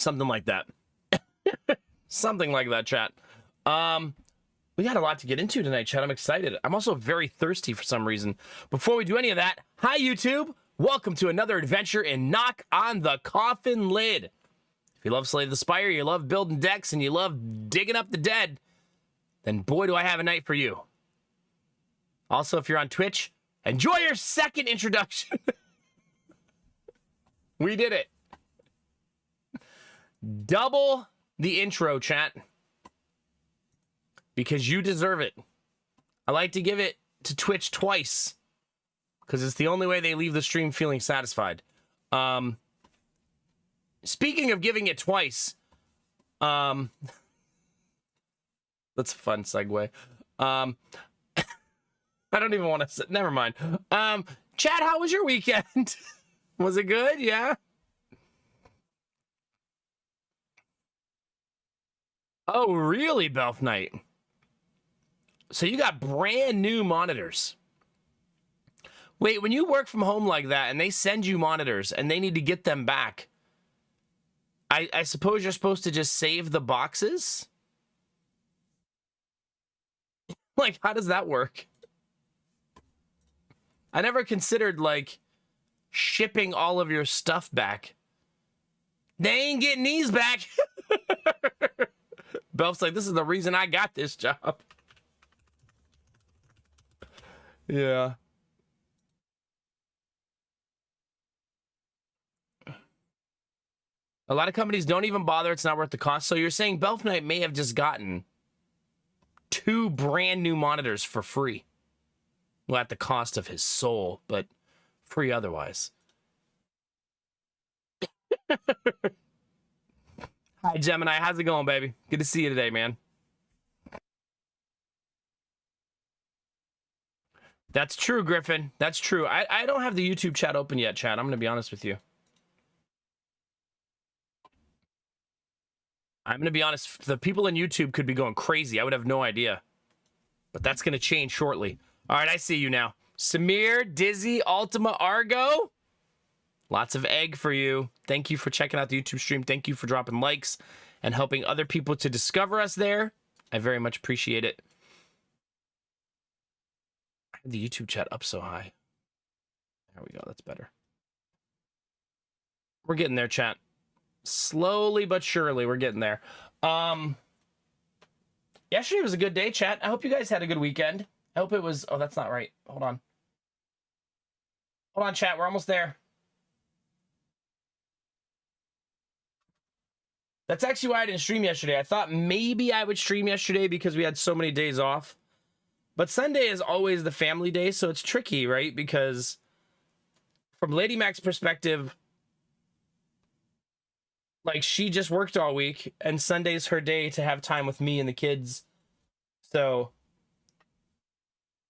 Something like that. Something like that, chat. We got a lot to get into tonight, chat. I'm excited. I'm also very thirsty for some reason. Before we do any of that, hi, YouTube. Welcome to another adventure in Knock on the Coffin Lid. If you love Slay the Spire, you love building decks, and you love digging up the dead, then boy, do I have a night for you. Also, if you're on Twitch, enjoy your second introduction. We did it. Double the intro, chat. Because you deserve it. I like to give it to Twitch twice. Because it's the only way they leave the stream feeling satisfied. Speaking of giving it twice. That's a fun segue. I don't even want to... Never mind. Chad, how was your weekend? Was it good? Yeah? Oh, really, Belf Knight? So you got brand new monitors. Wait, when you work from home like that and they send you monitors and they need to get them back, I suppose you're supposed to just save the boxes? Like, how does that work? I never considered, like, shipping all of your stuff back. They ain't getting these back. Belf's like, this is the reason I got this job. Yeah. A lot of companies don't even bother. It's not worth the cost. So you're saying Belf Knight may have just gotten 2 brand new monitors for free. Well, at the cost of his soul, but free otherwise. Hi, Gemini. How's it going, baby? Good to see you today, man. That's true, Griffin. That's true. I don't have the YouTube chat open yet, chat. I'm going to be honest with you. I'm going to be honest. The people in YouTube could be going crazy. I would have no idea. But that's going to change shortly. All right, I see you now. Samir, Dizzy, Ultima, Argo. Lots of egg for you. Thank you for checking out the YouTube stream. Thank you for dropping likes and helping other people to discover us there. I very much appreciate it. I had the YouTube chat up so high. There we go. That's better. We're getting there, chat. Slowly but surely, we're getting there. Yesterday was a good day, chat. I hope you guys had a good weekend. I hope it was... Oh, that's not right. Hold on. Hold on, chat. We're almost there. That's actually why I didn't stream yesterday. I thought maybe I would stream yesterday because we had so many days off. But Sunday is always the family day, so it's tricky, right? Because from Lady Mac's perspective, like, she just worked all week, and Sunday's her day to have time with me and the kids. So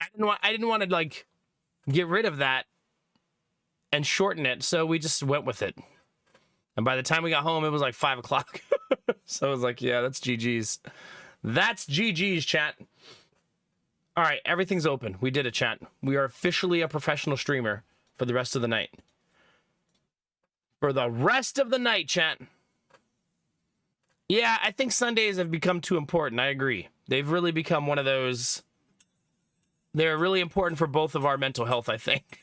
I didn't want to, like, get rid of that and shorten it, so we just went with it. And by the time we got home, it was like 5 o'clock. So I was like, yeah, that's GG's. That's GG's, chat. All right, everything's open. We did it, chat. We are officially a professional streamer for the rest of the night. For the rest of the night, chat. Yeah, I think Sundays have become too important. I agree. They've really become one of those... They're really important for both of our mental health, I think.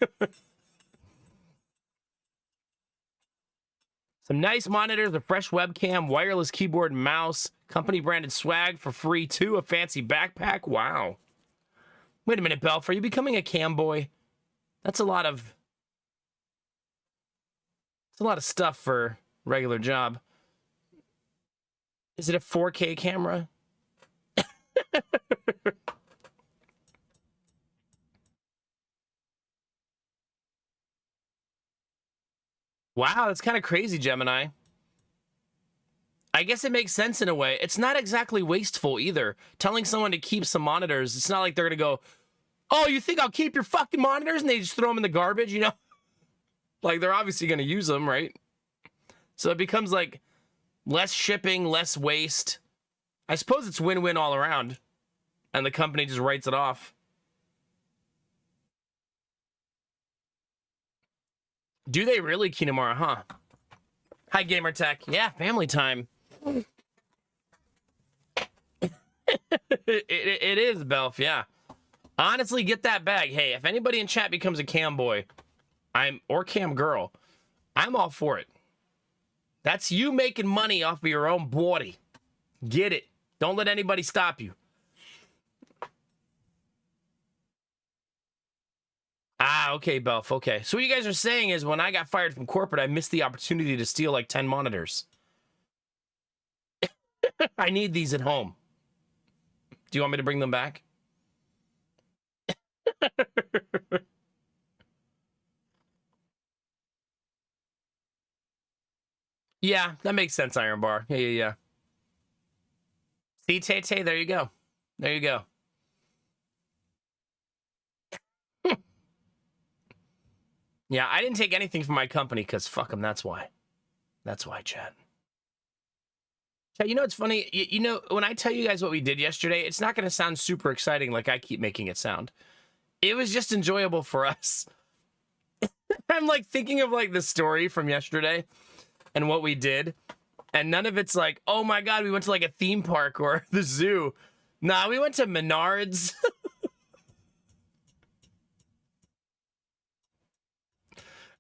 Some nice monitors, a fresh webcam, wireless keyboard and mouse, company branded swag for free too, a fancy backpack. Wow. Wait a minute, Belf, are you becoming a cam boy? That's a lot of... It's a lot of stuff for a regular job. Is it a 4K camera? Wow, that's kind of crazy, Gemini. I guess it makes sense in a way. It's not exactly wasteful either. Telling someone to keep some monitors, it's not like they're going to go, oh, you think I'll keep your fucking monitors? And they just throw them in the garbage, you know? Like, they're obviously going to use them, right? So it becomes like less shipping, less waste. I suppose it's win-win all around. And the company just writes it off. Do they really, Kinamara, huh? Hi, Gamer Tech. Yeah, family time. it is, Belf, yeah. Honestly, get that bag. Hey, if anybody in chat becomes a cam boy, or cam girl, I'm all for it. That's you making money off of your own body. Get it. Don't let anybody stop you. Ah, okay, Belf. Okay. So what you guys are saying is when I got fired from corporate, I missed the opportunity to steal like 10 monitors. I need these at home. Do you want me to bring them back? Yeah, that makes sense, Iron Bar. Yeah. See, Tay, there you go. There you go. Yeah, I didn't take anything from my company because fuck them. That's why. That's why, Chad. Chad, you know what's funny? You know, when I tell you guys what we did yesterday, it's not going to sound super exciting like I keep making it sound. It was just enjoyable for us. I'm like thinking of like the story from yesterday and what we did. And none of it's like, oh my God, we went to like a theme park or the zoo. Nah, we went to Menards.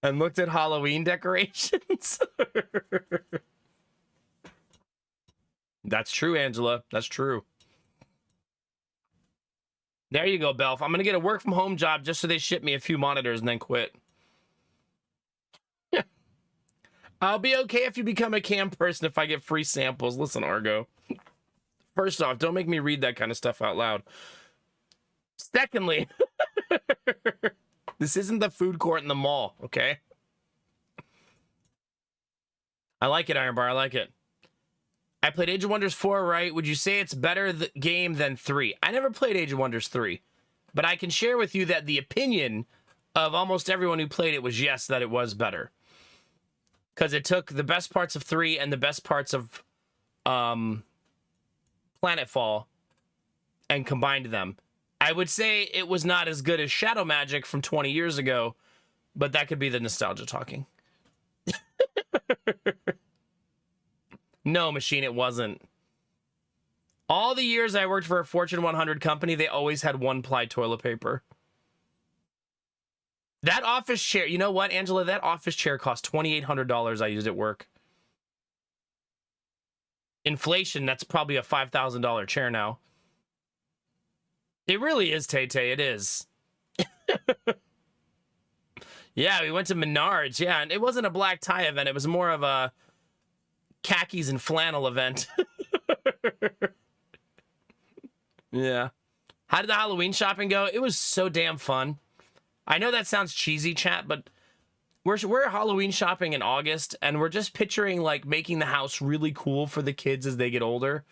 And looked at Halloween decorations. That's true, Angela. That's true. There you go, Belf. I'm going to get a work from home job just so they ship me a few monitors and then quit. I'll be okay if you become a cam person if I get free samples. Listen, Argo. First off, don't make me read that kind of stuff out loud. Secondly, this isn't the food court in the mall, okay? I like it, Iron Bar. I like it. I played Age of Wonders 4, right? Would you say it's better game than 3? I never played Age of Wonders 3, but I can share with you that the opinion of almost everyone who played it was yes, that it was better. Because it took the best parts of 3 and the best parts of Planetfall and combined them. I would say it was not as good as Shadow Magic from 20 years ago, but that could be the nostalgia talking. No, Machine, it wasn't. All the years I worked for a Fortune 100 company, they always had one-ply toilet paper. That office chair, you know what, Angela? That office chair cost $2,800 I used at work. Inflation, that's probably a $5,000 chair now. It really is, Tay-Tay, it is. Yeah, we went to Menards, yeah, and it wasn't a black tie event. It was more of a khakis and flannel event. Yeah. How did the Halloween shopping go? It was so damn fun. I know that sounds cheesy, chat, but we're Halloween shopping in August, and we're just picturing like making the house really cool for the kids as they get older,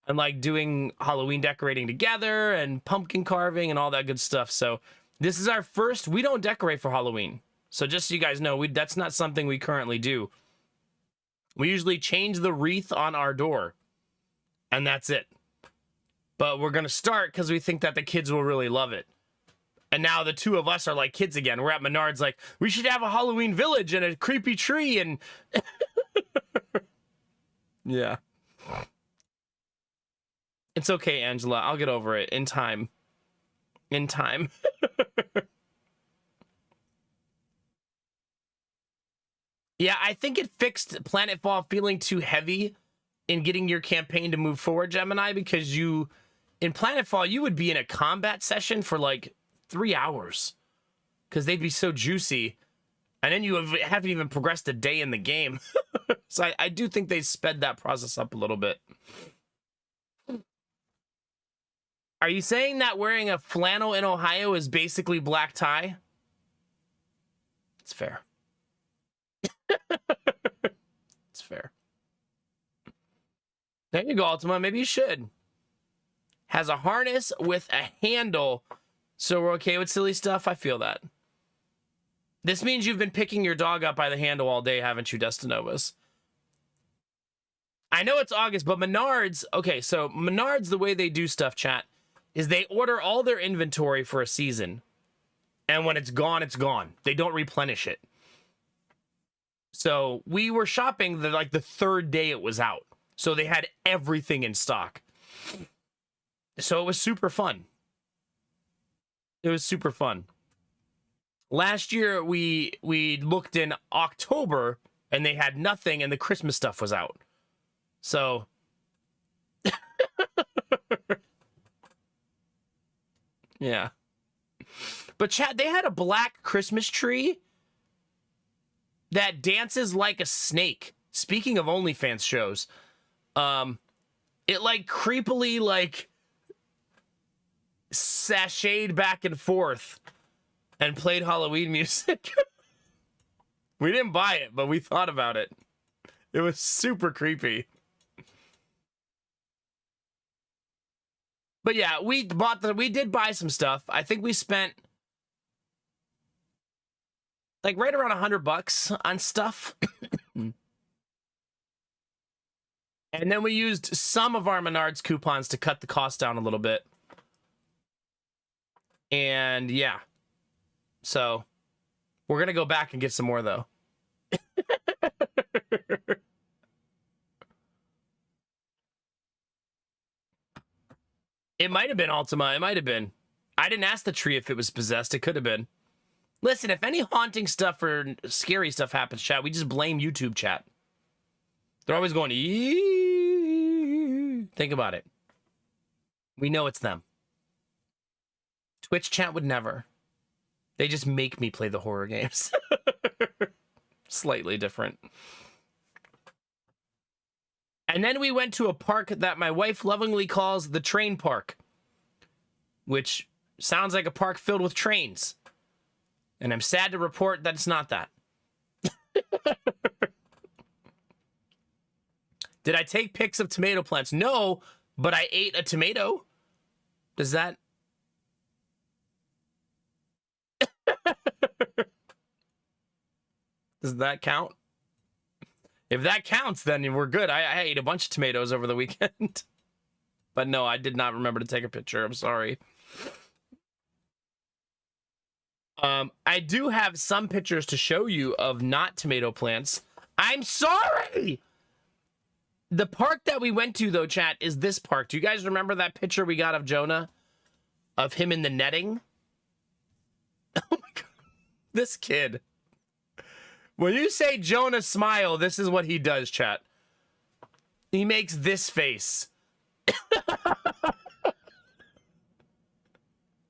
and like doing Halloween decorating together and pumpkin carving and all that good stuff. So this is our first. We don't decorate for Halloween, so just so you guys know, that's not something we currently do. We usually change the wreath on our door, and that's it. But we're gonna start because we think that the kids will really love it. And now the two of us are like kids again. We're at Menards like, we should have a Halloween village and a creepy tree and... Yeah. It's okay, Angela. I'll get over it in time. In time. Yeah, I think it fixed Planetfall feeling too heavy in getting your campaign to move forward, Gemini, because in Planetfall, you would be in a combat session for like 3 hours because they'd be so juicy, and then you haven't even progressed a day in the game. So I do think they sped that process up a little bit. Are you saying that wearing a flannel in Ohio is basically black tie? It's fair. It's fair. There you go, Ultima. Maybe you should. Has a harness with a handle. So we're okay with silly stuff? I feel that. This means you've been picking your dog up by the handle all day, haven't you, Destinovas? I know it's August, but Menards... Okay, so Menards, the way they do stuff, chat, is they order all their inventory for a season. And when it's gone, it's gone. They don't replenish it. So we were shopping the third day it was out. So they had everything in stock. So it was super fun. It was super fun. Last year we looked in October and they had nothing and the Christmas stuff was out. So yeah. But chat, they had a black Christmas tree that dances like a snake. Speaking of OnlyFans shows, it like creepily like sashayed back and forth and played Halloween music. We didn't buy it, but we thought about it. It was super creepy. But yeah, we did buy some stuff. I think we spent like right around $100 on stuff. And then we used some of our Menards coupons to cut the cost down a little bit. And yeah. So we're going to go back and get some more though. It might have been Ultima. It might have been. I didn't ask the tree if it was possessed. It could have been. Listen, if any haunting stuff or scary stuff happens, chat, we just blame YouTube chat. They're always going, eee. Think about it. We know it's them. Twitch chat would never. They just make me play the horror games. Slightly different. And then we went to a park that my wife lovingly calls the train park, which sounds like a park filled with trains. And I'm sad to report that it's not that. Did I take pics of tomato plants? No, but I ate a tomato. Does that... Does that count? If that counts, then we're good. I ate a bunch of tomatoes over the weekend. But no, I did not remember to take a picture. I'm sorry. I do have some pictures to show you of not tomato plants. I'm sorry! The park that we went to, though, chat, is this park. Do you guys remember that picture we got of Jonah? Of him in the netting? Oh my god. This kid. When you say Jonah smile, this is what he does, chat. He makes this face.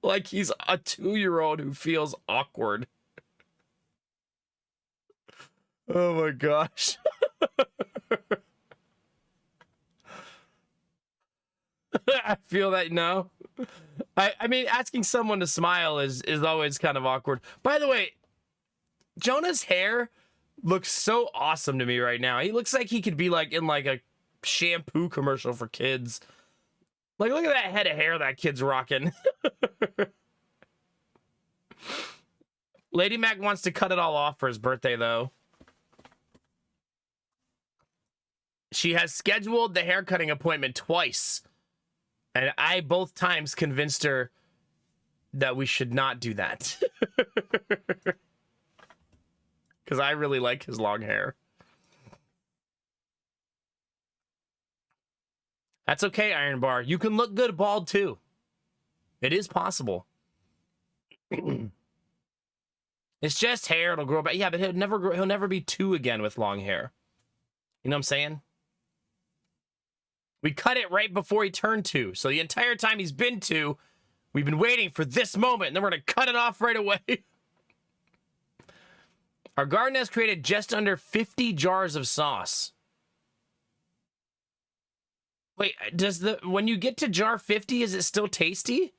Like he's a 2-year-old who feels awkward. Oh my gosh. I feel that now. I mean, asking someone to smile is always kind of awkward. By the way, Jonah's hair looks so awesome to me right now. He looks like he could be like in like a shampoo commercial for kids. Like, look at that head of hair that kid's rocking. Lady Mac wants to cut it all off for his birthday, though. She has scheduled the haircutting appointment twice. And I both times convinced her that we should not do that. Because I really like his long hair. That's okay, Iron Bar. You can look good bald, too. It is possible. It's just hair. It'll grow back. Yeah, but he'll never be 2 again with long hair. You know what I'm saying? We cut it right before he turned 2. So the entire time he's been 2, we've been waiting for this moment, and then we're going to cut it off right away. Our garden has created just under 50 jars of sauce. Wait, when you get to jar 50, is it still tasty?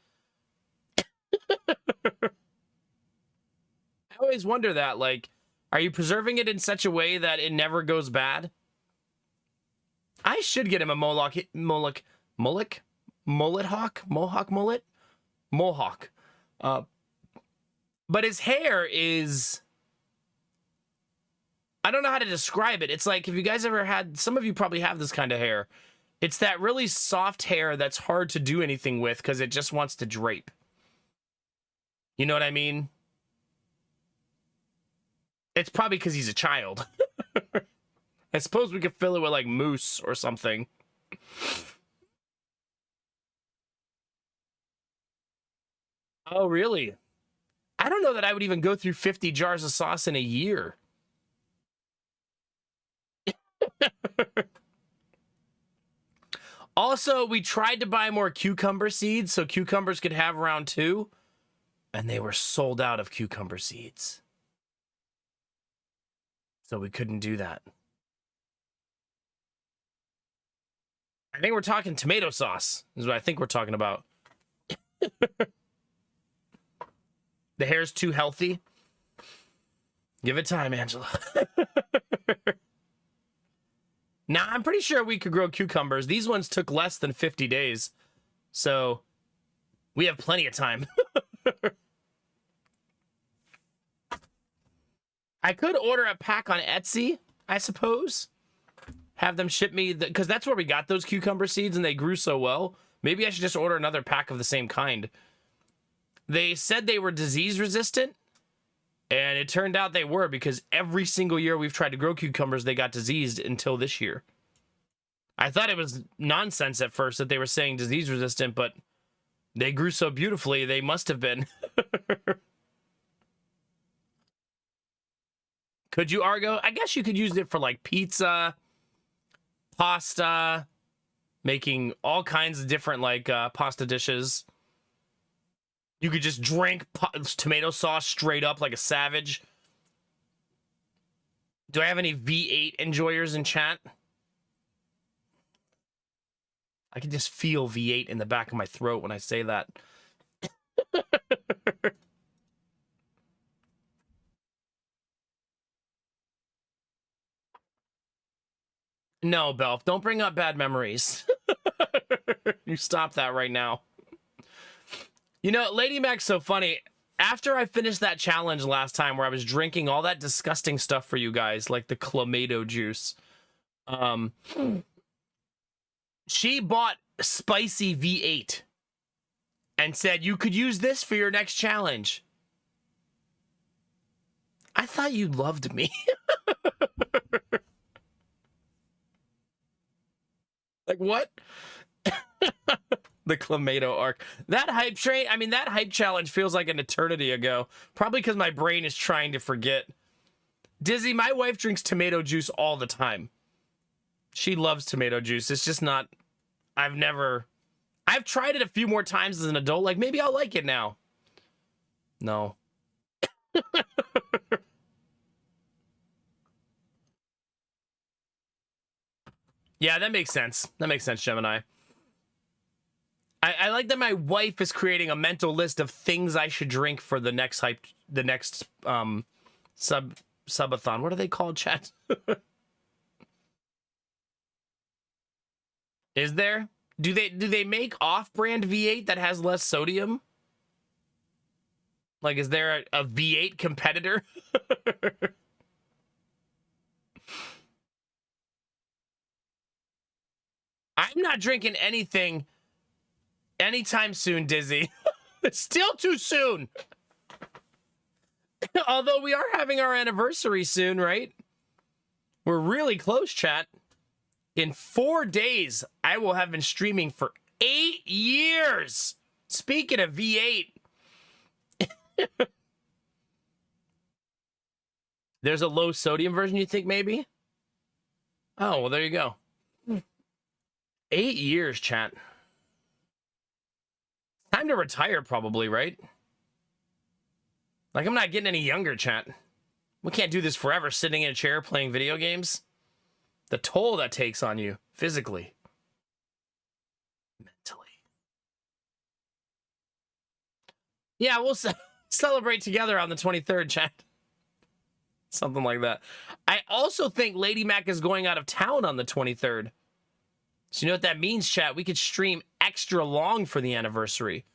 I always wonder that, like, are you preserving it in such a way that it never goes bad? I should get him a Mohawk mullet. But his hair is... I don't know how to describe it. It's like, if you guys ever had... Some of you probably have this kind of hair. It's that really soft hair that's hard to do anything with because it just wants to drape. You know what I mean? It's probably because he's a child. I suppose we could fill it with like mousse or something. Oh, really? I don't know that I would even go through 50 jars of sauce in a year. Also, we tried to buy more cucumber seeds so cucumbers could have round 2, and they were sold out of cucumber seeds. So we couldn't do that. I think we're talking tomato sauce, is what I think we're talking about. The hair's too healthy. Give it time, Angela. Now, I'm pretty sure we could grow cucumbers. These ones took less than 50 days. So we have plenty of time. I could order a pack on Etsy, I suppose. Have them ship me, because that's where we got those cucumber seeds and they grew so well. Maybe I should just order another pack of the same kind. They said they were disease resistant, and it turned out they were, because every single year we've tried to grow cucumbers, they got diseased until this year. I thought it was nonsense at first that they were saying disease resistant, but they grew so beautifully, they must have been. Could you, Argo? I guess you could use it for like pizza, pasta, making all kinds of different like pasta dishes. You could just drink tomato sauce straight up like a savage. Do I have any V8 enjoyers in chat? I can just feel V8 in the back of my throat when I say that. No, Belf, don't bring up bad memories. You stop that right now. You know, Lady Mac's so funny. After I finished that challenge last time where I was drinking all that disgusting stuff for you guys, like the clamato juice, she bought spicy V8 and said, you could use this for your next challenge. I thought you loved me. Like, what? The clamato arc. That hype train, I mean, that hype challenge feels like an eternity ago. Probably because my brain is trying to forget. Dizzy, my wife drinks tomato juice all the time. She loves tomato juice. It's just not, I've tried it a few more times as an adult. Like, maybe I'll like it now. No. Yeah, that makes sense. That makes sense, Gemini. I like that my wife is creating a mental list of things I should drink for the next subathon. What are they called, chat? Is there? Do they make off-brand V8 that has less sodium? Like, is there a V8 competitor? I'm not drinking anything anytime soon, Dizzy. It's still too soon. Although we are having our anniversary soon, right? We're really close, chat. In 4 days, I will have been streaming for 8 years. Speaking of V8. There's a low sodium version, you think, maybe? Oh, well, there you go. 8 years, chat. Time to retire, probably, right? Like, I'm not getting any younger, chat. We can't do this forever, sitting in a chair playing video games. The toll that takes on you, physically. Mentally. Yeah, we'll celebrate together on the 23rd, chat. Something like that. I also think Lady Mac is going out of town on the 23rd. So you know what that means, chat? We could stream extra long for the anniversary.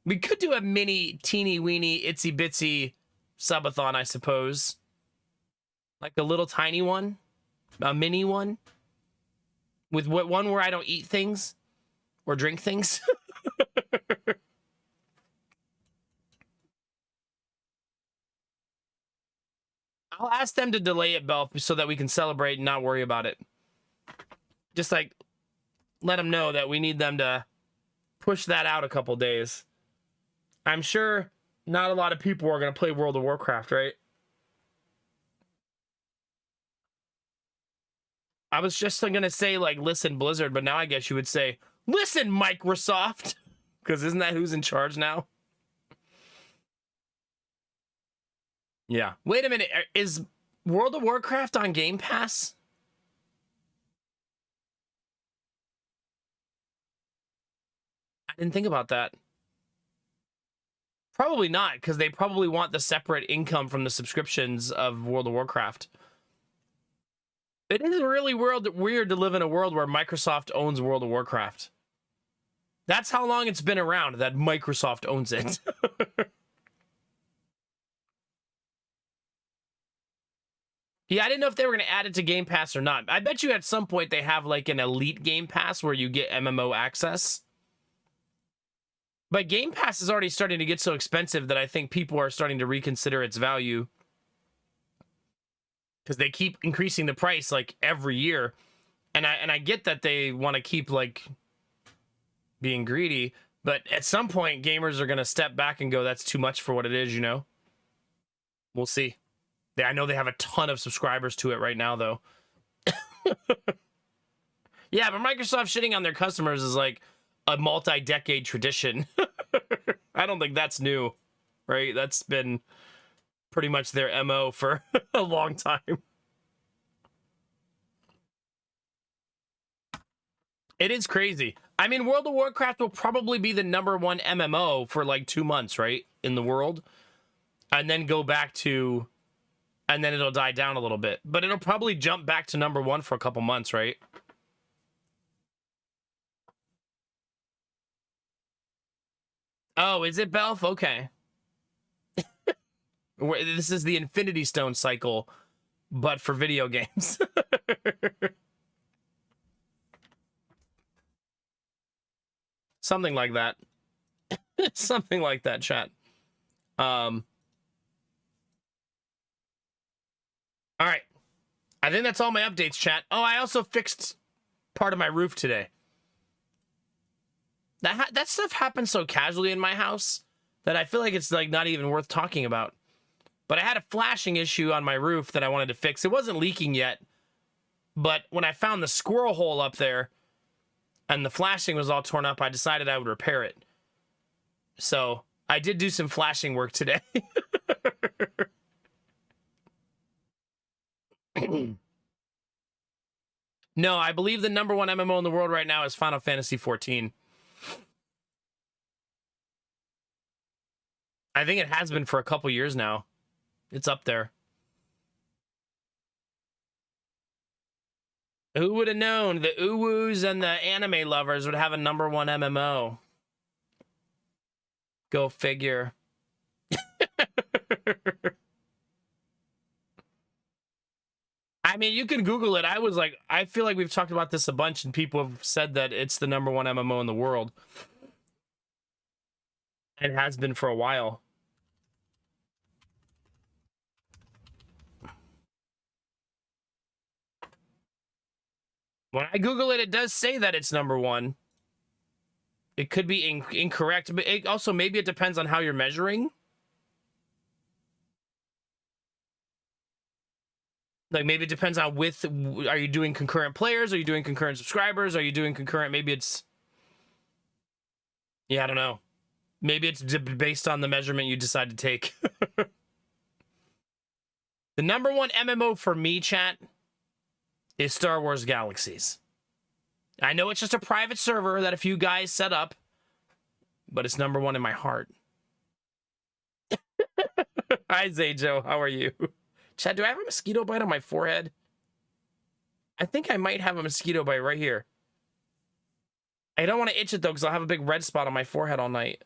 We could do a mini, teeny weeny, itsy bitsy subathon, I suppose. Like a little tiny one. A mini one. With one where I don't eat things. Or drink things. I'll ask them to delay it, Belf, so that we can celebrate and not worry about it. Just like let them know that we need them to push that out a couple days. I'm sure not a lot of people are going to play World of Warcraft, right? I was just going to say, like, listen, Blizzard, but now I guess you would say, listen, Microsoft, because isn't that who's in charge now? Yeah. Wait a minute. Is World of Warcraft on Game Pass? I didn't think about that. Probably not, because they probably want the separate income from the subscriptions of World of Warcraft. It is really weird to live in a world where Microsoft owns World of Warcraft. That's how long it's been around, that Microsoft owns it. Yeah, I didn't know if they were going to add it to Game Pass or not. I bet you at some point they have like an elite Game Pass where you get MMO access. But Game Pass is already starting to get so expensive that I think people are starting to reconsider its value. Because they keep increasing the price like every year. And I get that they want to keep like being greedy. But at some point, gamers are going to step back and go, that's too much for what it is, you know? We'll see. I know they have a ton of subscribers to it right now, though. Yeah, but Microsoft shitting on their customers is like a multi-decade tradition. I don't think that's new, right? That's been pretty much their MO for a long time. It is crazy. I mean, World of Warcraft will probably be the #1 MMO for like 2 months, right? In the world. And then go back to... And then it'll die down a little bit. But it'll probably jump back to #1 for a couple months, right? Oh, is it, Belf? Okay. This is the Infinity Stone cycle, but for video games. Something like that. Something like that, chat. All right. I think that's all my updates, chat. Oh, I also fixed part of my roof today. That stuff happens so casually in my house that I feel like it's like not even worth talking about. But I had a flashing issue on my roof that I wanted to fix. It wasn't leaking yet, but when I found the squirrel hole up there and the flashing was all torn up, I decided I would repair it. So I did do some flashing work today. No, I believe the #1 MMO in the world right now is Final Fantasy XIV. I think it has been for a couple years now. It's up there. Who would have known the uwus and the anime lovers would have a #1 MMO? Go figure. I mean, you can Google it. I feel like we've talked about this a bunch, and people have said that it's the #1 MMO in the world. It has been for a while. When I Google it, it does say that it's #1. It could be incorrect, but it also, maybe it depends on how you're measuring. Like, maybe it depends on are you doing concurrent players? Are you doing concurrent subscribers? Are you doing concurrent? Maybe it's... Yeah, I don't know. Maybe it's based on the measurement you decide to take. The #1 MMO for me, chat, is Star Wars Galaxies. I know it's just a private server that a few guys set up, but it's #1 in my heart. Hi, Zajo. How are you? Chad, do I have a mosquito bite on my forehead? I think I might have a mosquito bite right here. I don't want to itch it, though, because I'll have a big red spot on my forehead all night.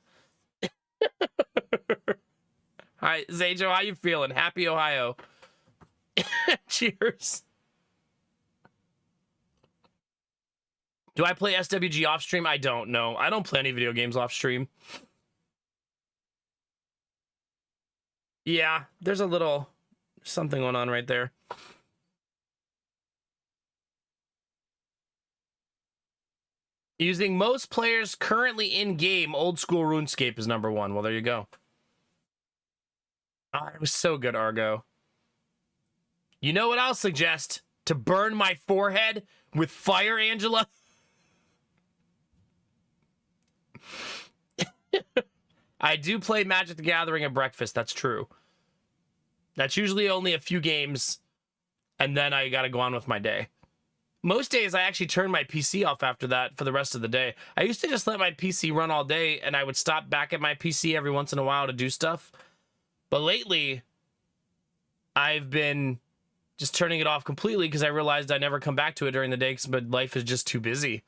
Hi, Zajo. How you feeling? Happy Ohio. Cheers. Do I play SWG off stream? I don't know. I don't play any video games off stream. Yeah, there's a little Something going on right there. Using most players currently in game, old school RuneScape is number 1. Well, there you go. Oh, it was so good, Argo. You know what I'll suggest? To burn my forehead with fire, Angela? I do play Magic the Gathering at breakfast. That's true. That's usually only a few games, and then I gotta go on with my day. Most days, I actually turn my PC off after that for the rest of the day. I used to just let my PC run all day, and I would stop back at my PC every once in a while to do stuff. But lately, I've been just turning it off completely because I realized I never come back to it during the day because my life is just too busy.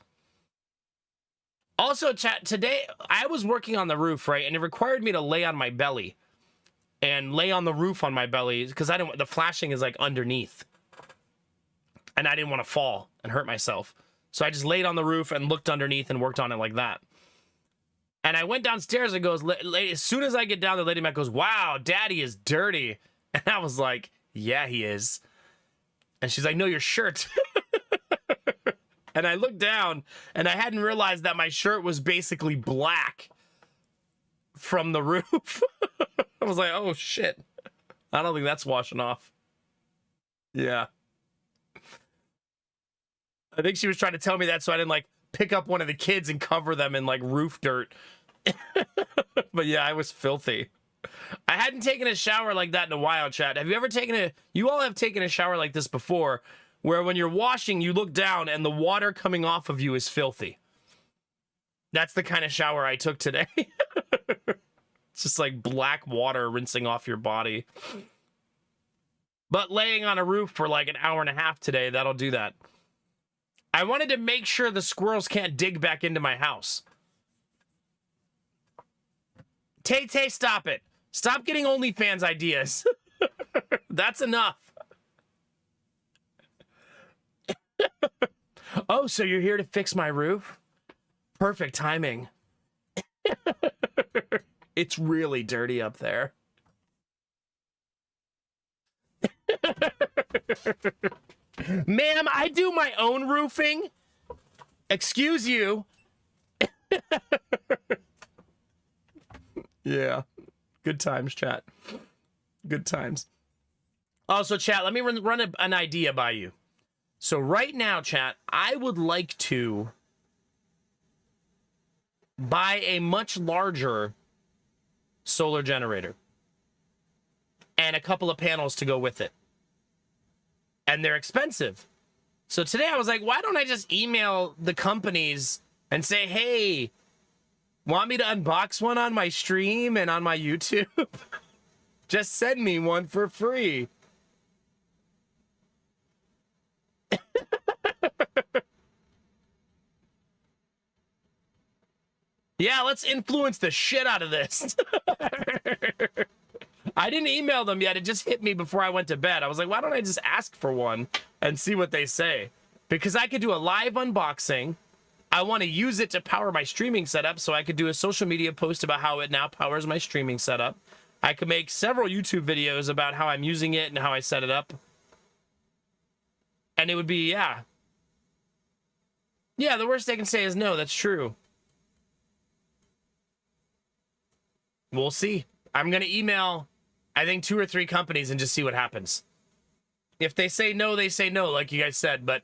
Also, chat, today, I was working on the roof, right? And it required me to lay on my belly and lay on the roof on my belly because the flashing is like underneath. And I didn't want to fall and hurt myself. So I just laid on the roof and looked underneath and worked on it like that. And I went downstairs and goes, as soon as I get down, the lady Mac goes, "Wow, Daddy is dirty." And I was like, "Yeah, he is." And she's like, "No, your shirt." And I looked down and I hadn't realized that my shirt was basically black from the roof. I was like, "Oh shit. I don't think that's washing off." Yeah. I think she was trying to tell me that so I didn't like pick up one of the kids and cover them in like roof dirt. But yeah, I was filthy. I hadn't taken a shower like that in a while, chat. Have you ever you all have taken a shower like this before, where when you're washing, you look down and the water coming off of you is filthy. That's the kind of shower I took today. It's just like black water rinsing off your body. But laying on a roof for like an hour and a half today, that'll do that. I wanted to make sure the squirrels can't dig back into my house. Tay, stop it. Stop getting OnlyFans ideas. That's enough. Oh, so you're here to fix my roof? Perfect timing. It's really dirty up there. Ma'am, I do my own roofing. Excuse you. Yeah. Good times, chat. Good times. Also, chat, let me run an idea by you. So right now, chat, I would like to buy a much larger solar generator and a couple of panels to go with it. And they're expensive. So today I was like, why don't I just email the companies and say, "Hey, want me to unbox one on my stream and on my YouTube? Just send me one for free." Yeah, let's influence the shit out of this. I didn't email them yet. It just hit me before I went to bed. I was like, why don't I just ask for one and see what they say? Because I could do a live unboxing. I want to use it to power my streaming setup, so I could do a social media post about how it now powers my streaming setup. I could make several YouTube videos about how I'm using it and how I set it up. And it would be, yeah. Yeah, the worst they can say is no, that's true. We'll see. I'm going to email, I think, 2 or 3 companies and just see what happens. If they say no, they say no, like you guys said, but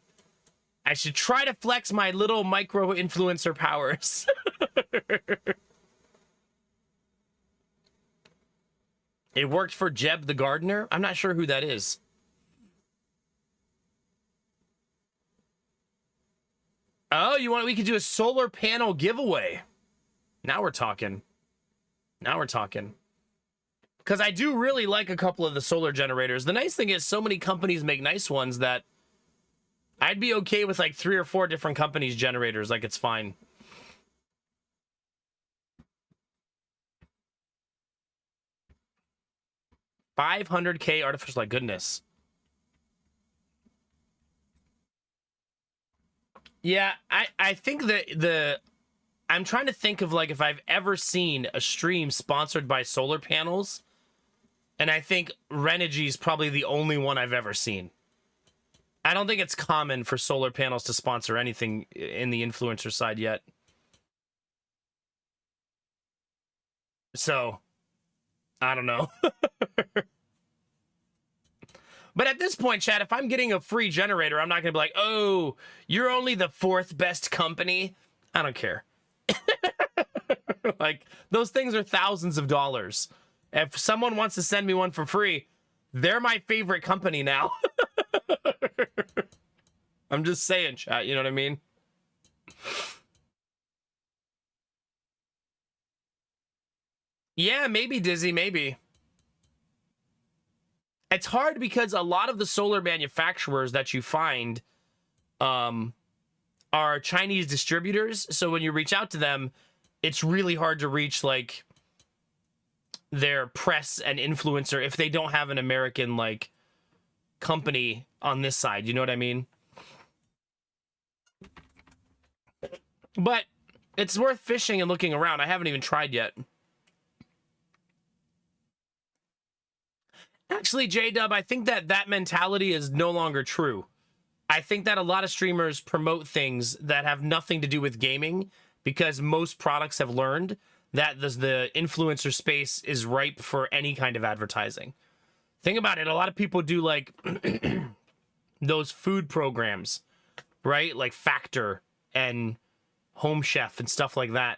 I should try to flex my little micro influencer powers. It worked for Jeb the Gardener. I'm not sure who that is. Oh, we could do a solar panel giveaway. Now we're talking. Now we're talking. Because I do really like a couple of the solar generators. The nice thing is so many companies make nice ones that I'd be okay with like 3 or 4 different companies' generators. Like, it's fine. $500K artificial, like, goodness. Yeah, I think that I'm trying to think of like if I've ever seen a stream sponsored by solar panels And I think Renogy is probably the only one I've ever seen. I don't think it's common for solar panels to sponsor anything in the influencer side yet. So, I don't know. But at this point, Chad, if I'm getting a free generator, I'm not going to be like, oh, you're only the 4th best company. I don't care. Like, those things are thousands of dollars. If someone wants to send me one for free, they're my favorite company now. I'm just saying, chat. You know what I mean? Yeah, maybe, Dizzy, maybe. It's hard because a lot of the solar manufacturers that you find are Chinese distributors. So when you reach out to them, it's really hard to reach, like, their press and influencer if they don't have an American, like, company on this side. You know what I mean? But it's worth fishing and looking around. I haven't even tried yet. Actually, J-Dub, I think that mentality is no longer true. I think that a lot of streamers promote things that have nothing to do with gaming because most products have learned that the influencer space is ripe for any kind of advertising. Think about it. A lot of people do, like, those food programs, right? Like Factor and Home Chef and stuff like that.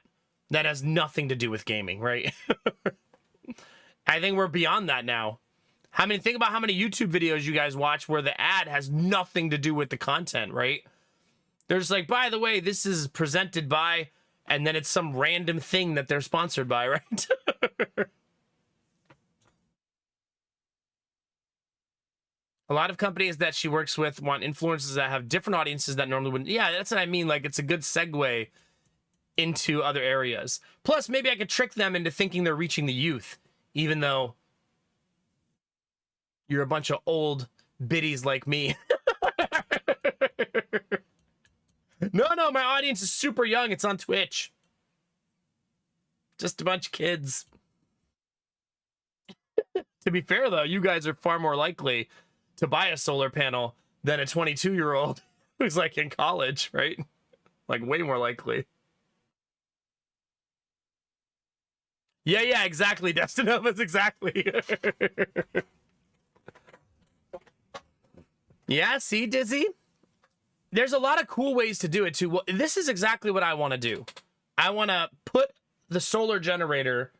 That has nothing to do with gaming, right? I think we're beyond that now. Think about how many YouTube videos you guys watch where the ad has nothing to do with the content, right? They're just like, by the way, this is presented by, and then it's some random thing that they're sponsored by, right? A lot of companies that she works with want influencers that have different audiences that normally wouldn't. Yeah, that's what I mean. Like, it's a good segue into other areas. Plus, maybe I could trick them into thinking they're reaching the youth, even though you're a bunch of old biddies like me. No, my audience is super young. It's on Twitch. Just a bunch of kids. To be fair, though, you guys are far more likely to buy a solar panel than a 22-year-old who's, like, in college, right? Like, way more likely. Yeah, exactly, Destinovas, exactly. Yeah, see, Dizzy? There's a lot of cool ways to do it, too. Well, this is exactly what I want to do. I want to put the solar generator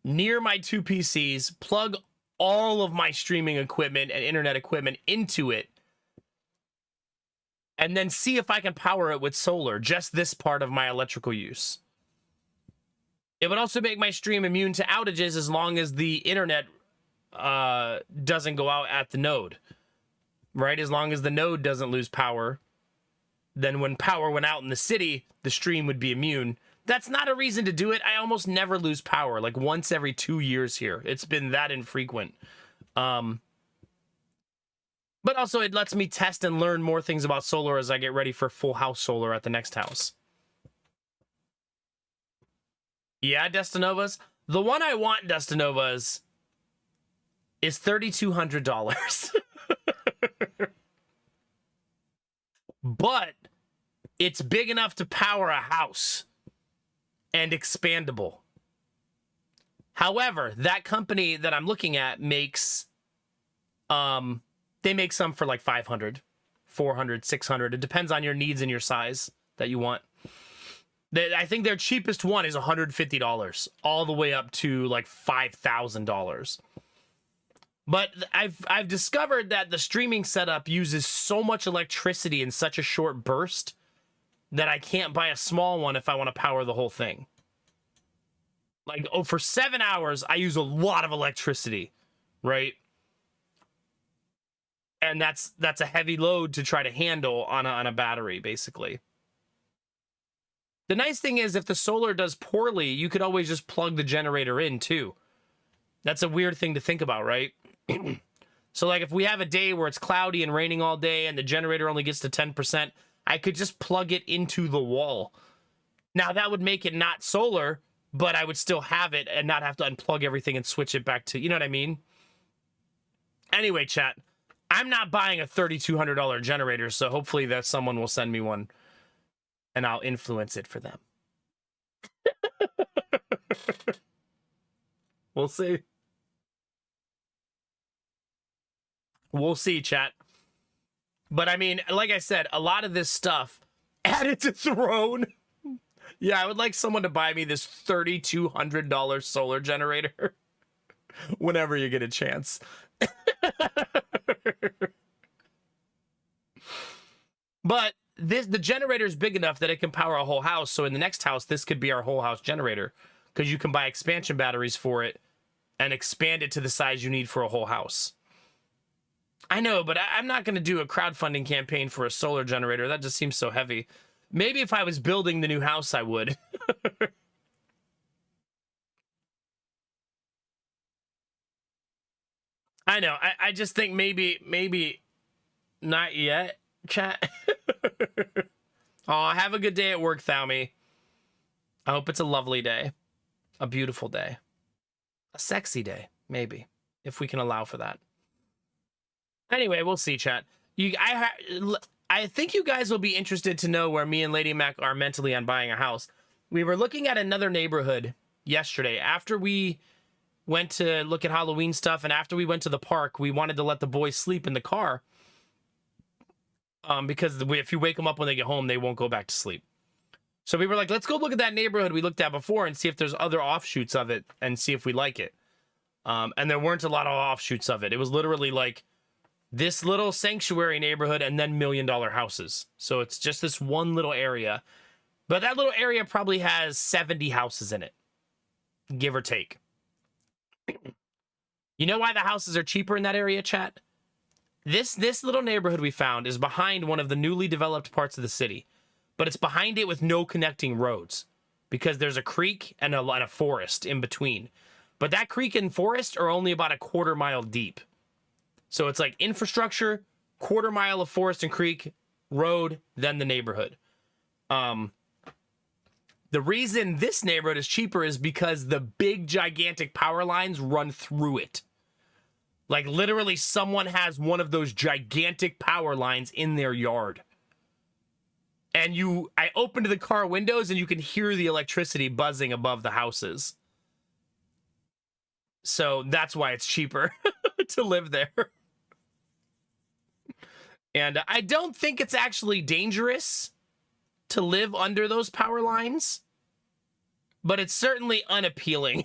near my 2 PCs, plug all of my streaming equipment and internet equipment into it, and then see if I can power it with solar, just this part of my electrical use. It would also make my stream immune to outages as long as the internet doesn't go out at the node. Right? As long as the node doesn't lose power, then when power went out in the city, the stream would be immune. That's not a reason to do it. I almost never lose power, like once every 2 years here. It's been that infrequent. But also, it lets me test and learn more things about solar as I get ready for full house solar at the next house. Yeah, Destinovas. The one I want, Destinovas, is $3,200. But it's big enough to power a house and expandable. However, that company that I'm looking at makes, they make some for like 500, 400, 600. It depends on your needs and your size that you want. I think their cheapest one is $150, all the way up to like $5,000. But I've discovered that the streaming setup uses so much electricity in such a short burst that I can't buy a small one if I want to power the whole thing. Like, for 7 hours, I use a lot of electricity, right? And that's a heavy load to try to handle on a battery, basically. The nice thing is, if the solar does poorly, you could always just plug the generator in, too. That's a weird thing to think about, right? So, like, if we have a day where it's cloudy and raining all day and the generator only gets to 10%, I could just plug it into the wall. Now, that would make it not solar, but I would still have it and not have to unplug everything and switch it back to, you know what I mean? Anyway, chat, I'm not buying a $3,200 generator, so hopefully that someone will send me one and I'll influence it for them. We'll see. We'll see, chat. But I mean, like I said, a lot of this stuff added to Throne. Yeah, I would like someone to buy me this $3,200 solar generator whenever you get a chance. But the generator is big enough that it can power a whole house. So in the next house, this could be our whole house generator, because you can buy expansion batteries for it and expand it to the size you need for a whole house. I know, but I'm not going to do a crowdfunding campaign for a solar generator. That just seems so heavy. Maybe if I was building the new house, I would. I know. I just think maybe not yet, chat. Oh, have a good day at work, Thaumi. I hope it's a lovely day. A beautiful day. A sexy day, maybe, if we can allow for that. Anyway, we'll see, chat. I think you guys will be interested to know where me and Lady Mac are mentally on buying a house. We were looking at another neighborhood yesterday. After we went to look at Halloween stuff and after we went to the park, we wanted to let the boys sleep in the car. Because if you wake them up when they get home, they won't go back to sleep. So we were like, let's go look at that neighborhood we looked at before and see if there's other offshoots of it and see if we like it. And there weren't a lot of offshoots of it. It was literally like this little sanctuary neighborhood and then $1 million houses. So it's just this one little area. But that little area probably has 70 houses in it, give or take. You know why the houses are cheaper in that area, chat? This little neighborhood we found is behind one of the newly developed parts of the city, but it's behind it with no connecting roads because there's a creek and a forest in between. But that creek and forest are only about a quarter mile deep. So it's like infrastructure, quarter mile of forest and creek, road, then the neighborhood. The reason this neighborhood is cheaper is because the big gigantic power lines run through it. Like literally someone has one of those gigantic power lines in their yard. And I opened the car windows and you can hear the electricity buzzing above the houses. So that's why it's cheaper to live there. And I don't think it's actually dangerous to live under those power lines, but it's certainly unappealing.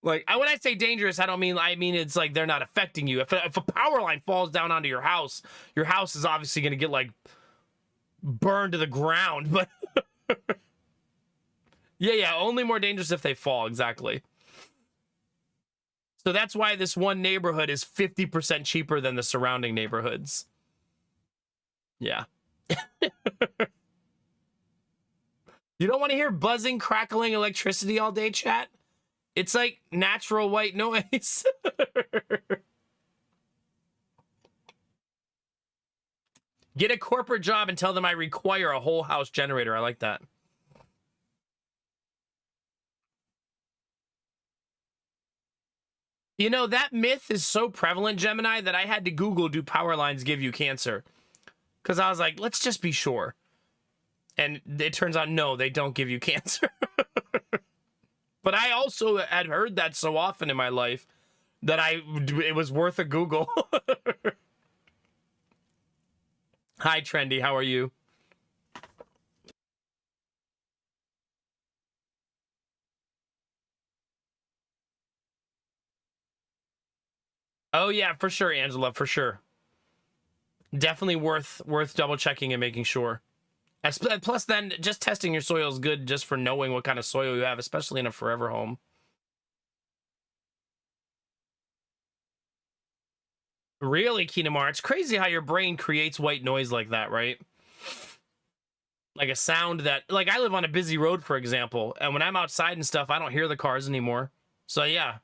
Like, when I say dangerous, I mean it's like they're not affecting you. If a power line falls down onto your house is obviously going to get, like, burned to the ground. But, yeah, only more dangerous if they fall, exactly. So that's why this one neighborhood is 50% cheaper than the surrounding neighborhoods. Yeah. You don't want to hear buzzing, crackling electricity all day, chat? It's like natural white noise. Get a corporate job and tell them I require a whole house generator. I like that. You know, that myth is so prevalent, Gemini, that I had to Google, do power lines give you cancer? Because I was like, let's just be sure. And it turns out, no, they don't give you cancer. But I also had heard that so often in my life that it was worth a Google. Hi, Trendy. How are you? Oh, yeah, for sure, Angela, for sure. Definitely worth double checking and making sure. Plus, then, just testing your soil is good just for knowing what kind of soil you have, especially in a forever home. Really, Kinamar, it's crazy how your brain creates white noise like that, right? Like a sound that, like, I live on a busy road, for example, and when I'm outside and stuff, I don't hear the cars anymore. So, yeah,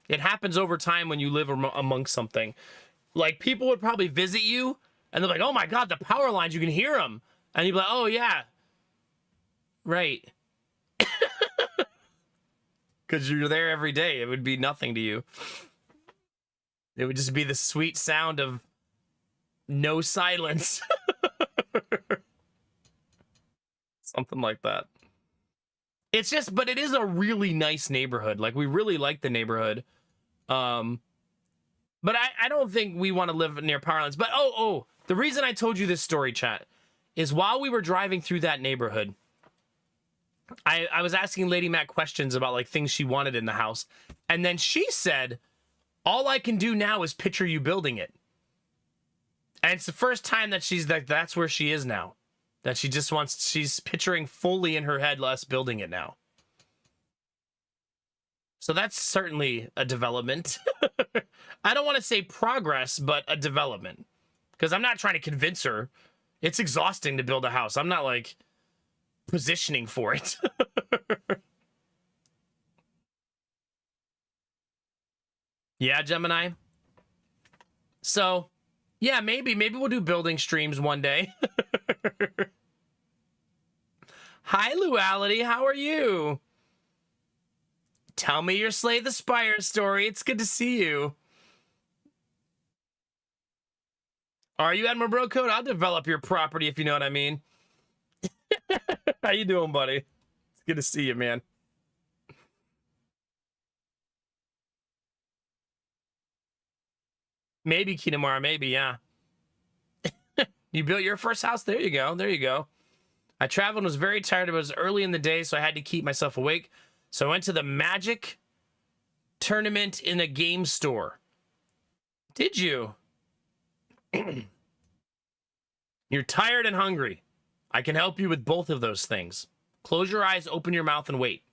it happens over time when you live amongst something. Like, people would probably visit you, and they're like, oh my God, the power lines, you can hear them. And you'd be like, oh, yeah. Right. Because you're there every day. It would be nothing to you. It would just be the sweet sound of no silence. Something like that. It's just, but it is a really nice neighborhood. Like, we really like the neighborhood. But I don't think we want to live near power lines. But, the reason I told you this story, chat, is while we were driving through that neighborhood, I was asking Lady Mac questions about, like, things she wanted in the house. And then she said, all I can do now is picture you building it. And it's the first time that she's like, that's where she is now. That she just wants, she's picturing fully in her head us building it now. So that's certainly a development. I don't want to say progress, but a development. Because I'm not trying to convince her. It's exhausting to build a house. I'm not, like, positioning for it. Yeah, Gemini. So, yeah, maybe we'll do building streams one day. Hi, Luality. How are you? Tell me your Slay the Spire story. It's good to see you. Are you Admiral Bro Code? I'll develop your property if you know what I mean. How you doing, buddy? It's good to see you, man. Maybe, Kinamara, maybe, yeah. You built your first house? There you go. There you go. I traveled and was very tired. It was early in the day, so I had to keep myself awake. So I went to the Magic tournament in a game store. Did you? You're tired and hungry. I can help you with both of those things. Close your eyes, open your mouth, and wait.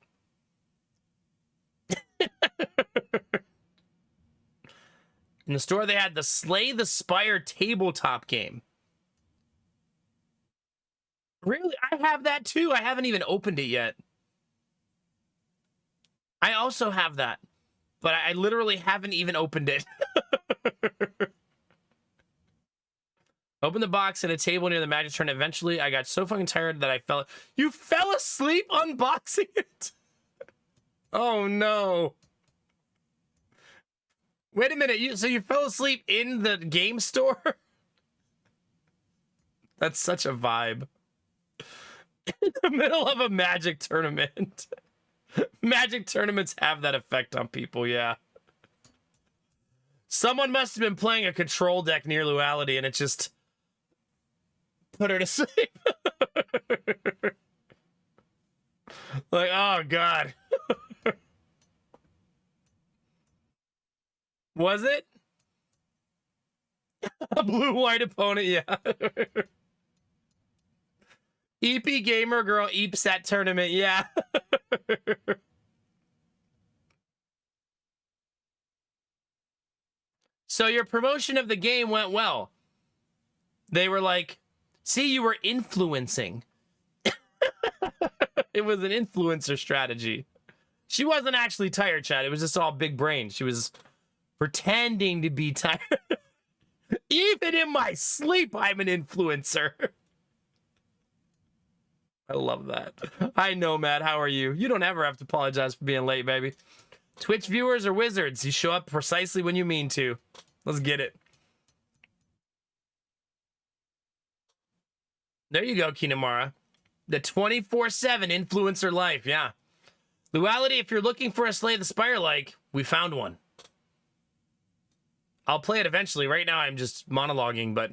In the store, they had the Slay the Spire tabletop game. Really? I have that too. I haven't even opened it yet. I also have that, but I literally haven't even opened it. Open the box at a table near the Magic Tournament. Eventually, I got so fucking tired that I fell. You fell asleep unboxing it? Oh, no. Wait a minute. So you fell asleep in the game store? That's such a vibe. In the middle of a Magic tournament. Magic tournaments have that effect on people, yeah. Someone must have been playing a control deck near Luality and it just put her to sleep. Like, oh, God. Was it? A blue-white opponent, yeah. EP Gamer Girl Eepsat tournament, yeah. So your promotion of the game went well. They were like, see, you were influencing. It was an influencer strategy. She wasn't actually tired, chat. It was just all big brain. She was pretending to be tired. Even in my sleep, I'm an influencer. I love that. I know, Matt. How are you? You don't ever have to apologize for being late, baby. Twitch viewers are wizards. You show up precisely when you mean to. Let's get it. There you go, Kinamara. The 24/7 influencer life, yeah. Luality, if you're looking for a Slay the Spire like, we found one. I'll play it eventually. Right now, I'm just monologuing, but...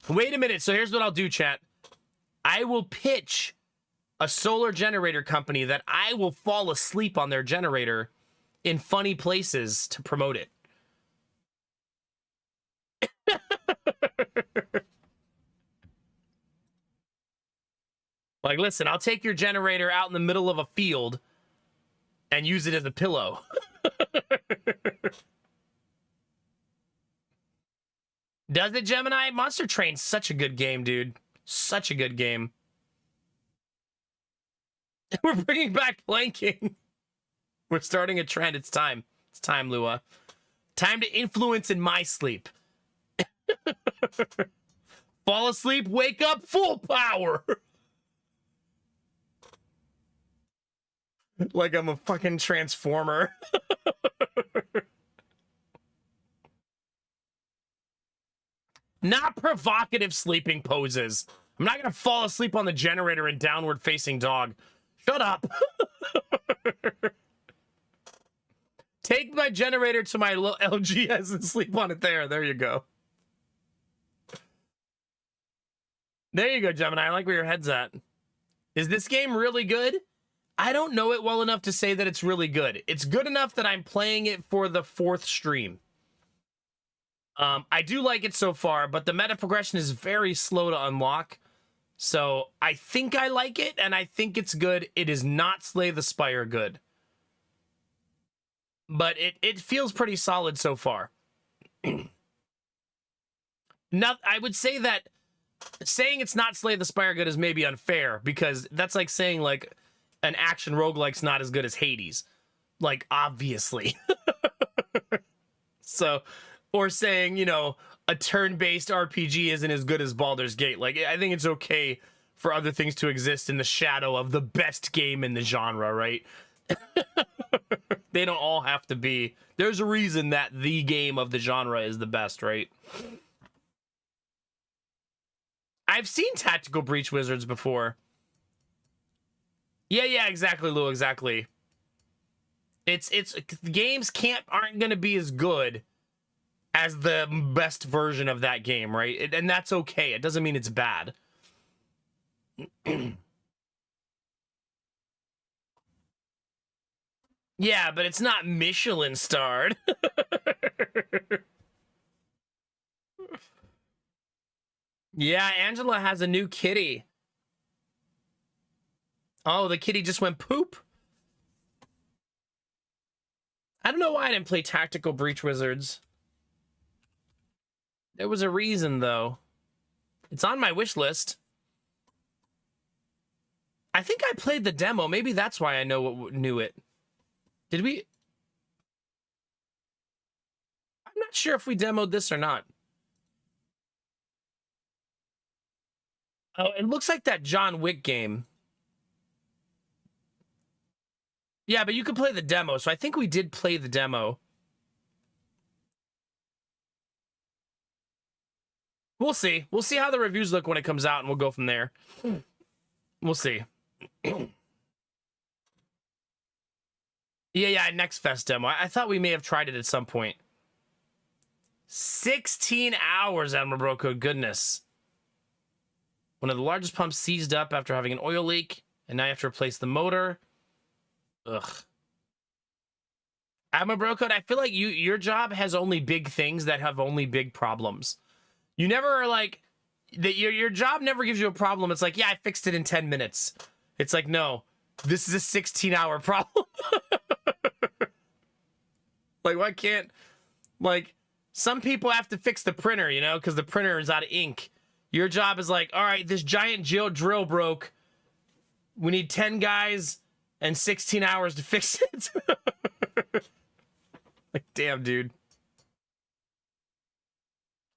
Wait a minute. So here's what I'll do, chat. I will pitch a solar generator company that I will fall asleep on their generator in funny places to promote it. Like, listen, I'll take your generator out in the middle of a field and use it as a pillow. Does it, Gemini? Monster Train's such a good game, dude. Such a good game. We're bringing back planking. We're starting a trend. It's time. It's time, Lua. Time to influence in my sleep. Fall asleep, wake up, full power. Like I'm a fucking transformer. Not provocative sleeping poses. I'm not gonna fall asleep on the generator in downward facing dog. Shut up. Take my generator to my LGS and sleep on it there. There you go. There you go, Gemini. I like where your head's at. Is this game really good? I don't know it well enough to say that it's really good. It's good enough that I'm playing it for the 4th stream. I do like it so far, but the meta progression is very slow to unlock. So I think I like it, and I think it's good. It is not Slay the Spire good. But it feels pretty solid so far. Now, I would say that saying it's not Slay the Spire good is maybe unfair, because that's like saying, like, an action roguelike's not as good as Hades. Like, obviously. So, or saying, you know, a turn-based RPG isn't as good as Baldur's Gate. Like, I think it's okay for other things to exist in the shadow of the best game in the genre, right? They don't all have to be. There's a reason that the game of the genre is the best, right? I've seen Tactical Breach Wizards before. Yeah, exactly, Lou, exactly. It's games aren't going to be as good as the best version of that game, right? And that's okay. It doesn't mean it's bad. Yeah, but it's not Michelin starred. Yeah, Angela has a new kitty. Oh, the kitty just went poop. I don't know why I didn't play Tactical Breach Wizards. There was a reason, though. It's on my wish list. I think I played the demo. Maybe that's why I knew it. Did we? I'm not sure if we demoed this or not. Oh, it looks like that John Wick game. Yeah, but you could play the demo, so I think we did play the demo. We'll see. We'll see how the reviews look when it comes out, and we'll go from there. We'll see. Yeah, Next Fest demo. I thought we may have tried it at some point. 16 hours, Admiral Broco. Goodness. One of the largest pumps seized up after having an oil leak, and now you have to replace the motor. Ugh. Admiral Broco, I feel like your job has only big things that have only big problems. You never are like... Your job never gives you a problem. It's like, yeah, I fixed it in 10 minutes. It's like, no, this is a 16-hour problem. Like, why can't... Like, some people have to fix the printer, you know, because the printer is out of ink. Your job is like, all right, this giant drill broke. We need 10 guys and 16 hours to fix it. Like, damn, dude.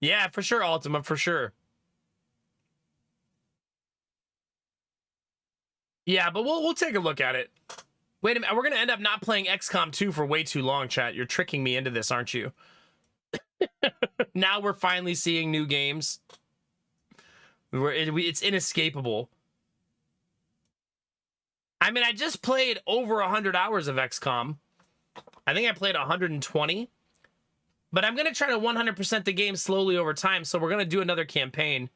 Yeah, for sure, Ultima, for sure. Yeah, but we'll take a look at it. Wait a minute, we're going to end up not playing XCOM 2 for way too long, chat. You're tricking me into this, aren't you? Now we're finally seeing new games. It's inescapable. I mean, I just played over 100 hours of XCOM. I think I played 120. But I'm going to try to 100% the game slowly over time, so we're going to do another campaign.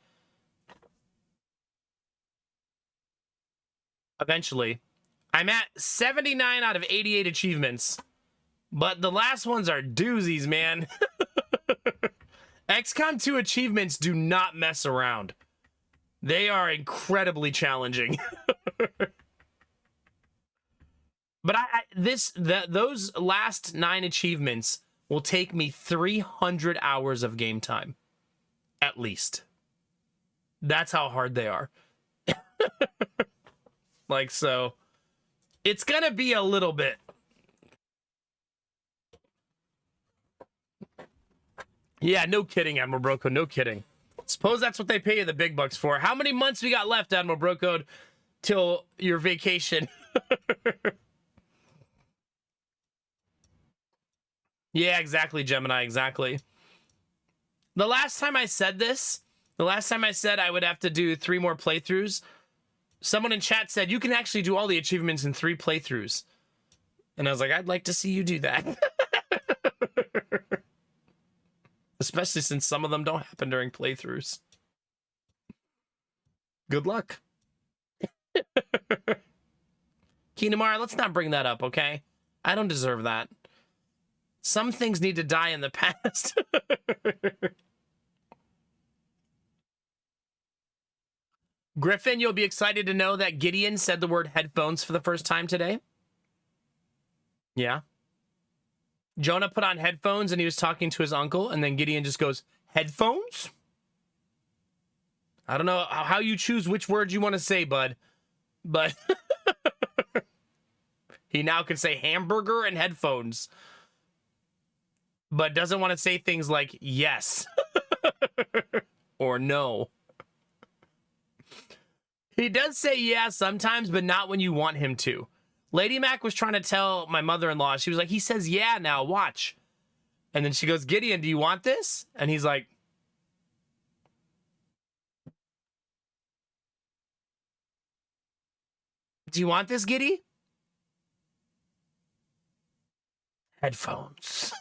Eventually. I'm at 79 out of 88 achievements. But the last ones are doozies, man. XCOM 2 achievements do not mess around. They are incredibly challenging. But those last 9 achievements will take me 300 hours of game time. At least. That's how hard they are. Like, so... It's gonna be a little bit. Yeah, no kidding, Admiral Broco, no kidding. Suppose that's what they pay you the big bucks for. How many months we got left, Admiral Brocode, till your vacation? Yeah, exactly, Gemini, exactly. The last time I said this, the last time I said I would have to do 3 more playthroughs, someone in chat said, you can actually do all the achievements in 3 playthroughs. And I was like, I'd like to see you do that. Especially since some of them don't happen during playthroughs. Good luck. Kinamara, let's not bring that up, okay? I don't deserve that. Some things need to die in the past. Griffin, you'll be excited to know that Gideon said the word headphones for the first time today. Yeah. Jonah put on headphones and he was talking to his uncle, and then Gideon just goes, headphones? I don't know how you choose which words you want to say, bud, but he now can say hamburger and headphones, but doesn't want to say things like yes or no. He does say yeah sometimes, but not when you want him to. Lady Mac was trying to tell my mother-in-law, she was like, he says yeah now, watch. And then she goes, Gideon, do you want this? And he's like, do you want this, Giddy? Headphones.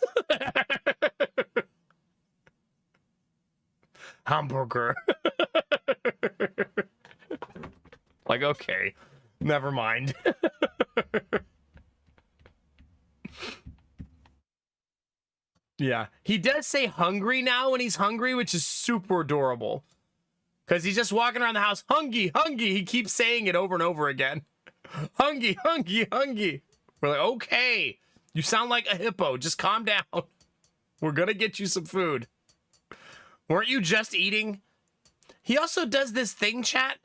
Hamburger. Like, okay, never mind. Yeah, he does say hungry now when he's hungry, which is super adorable. Because he's just walking around the house, hungry, hungry. He keeps saying it over and over again. Hungry, hungry, hungry. We're like, okay, you sound like a hippo. Just calm down. We're going to get you some food. Weren't you just eating? He also does this thing, chat,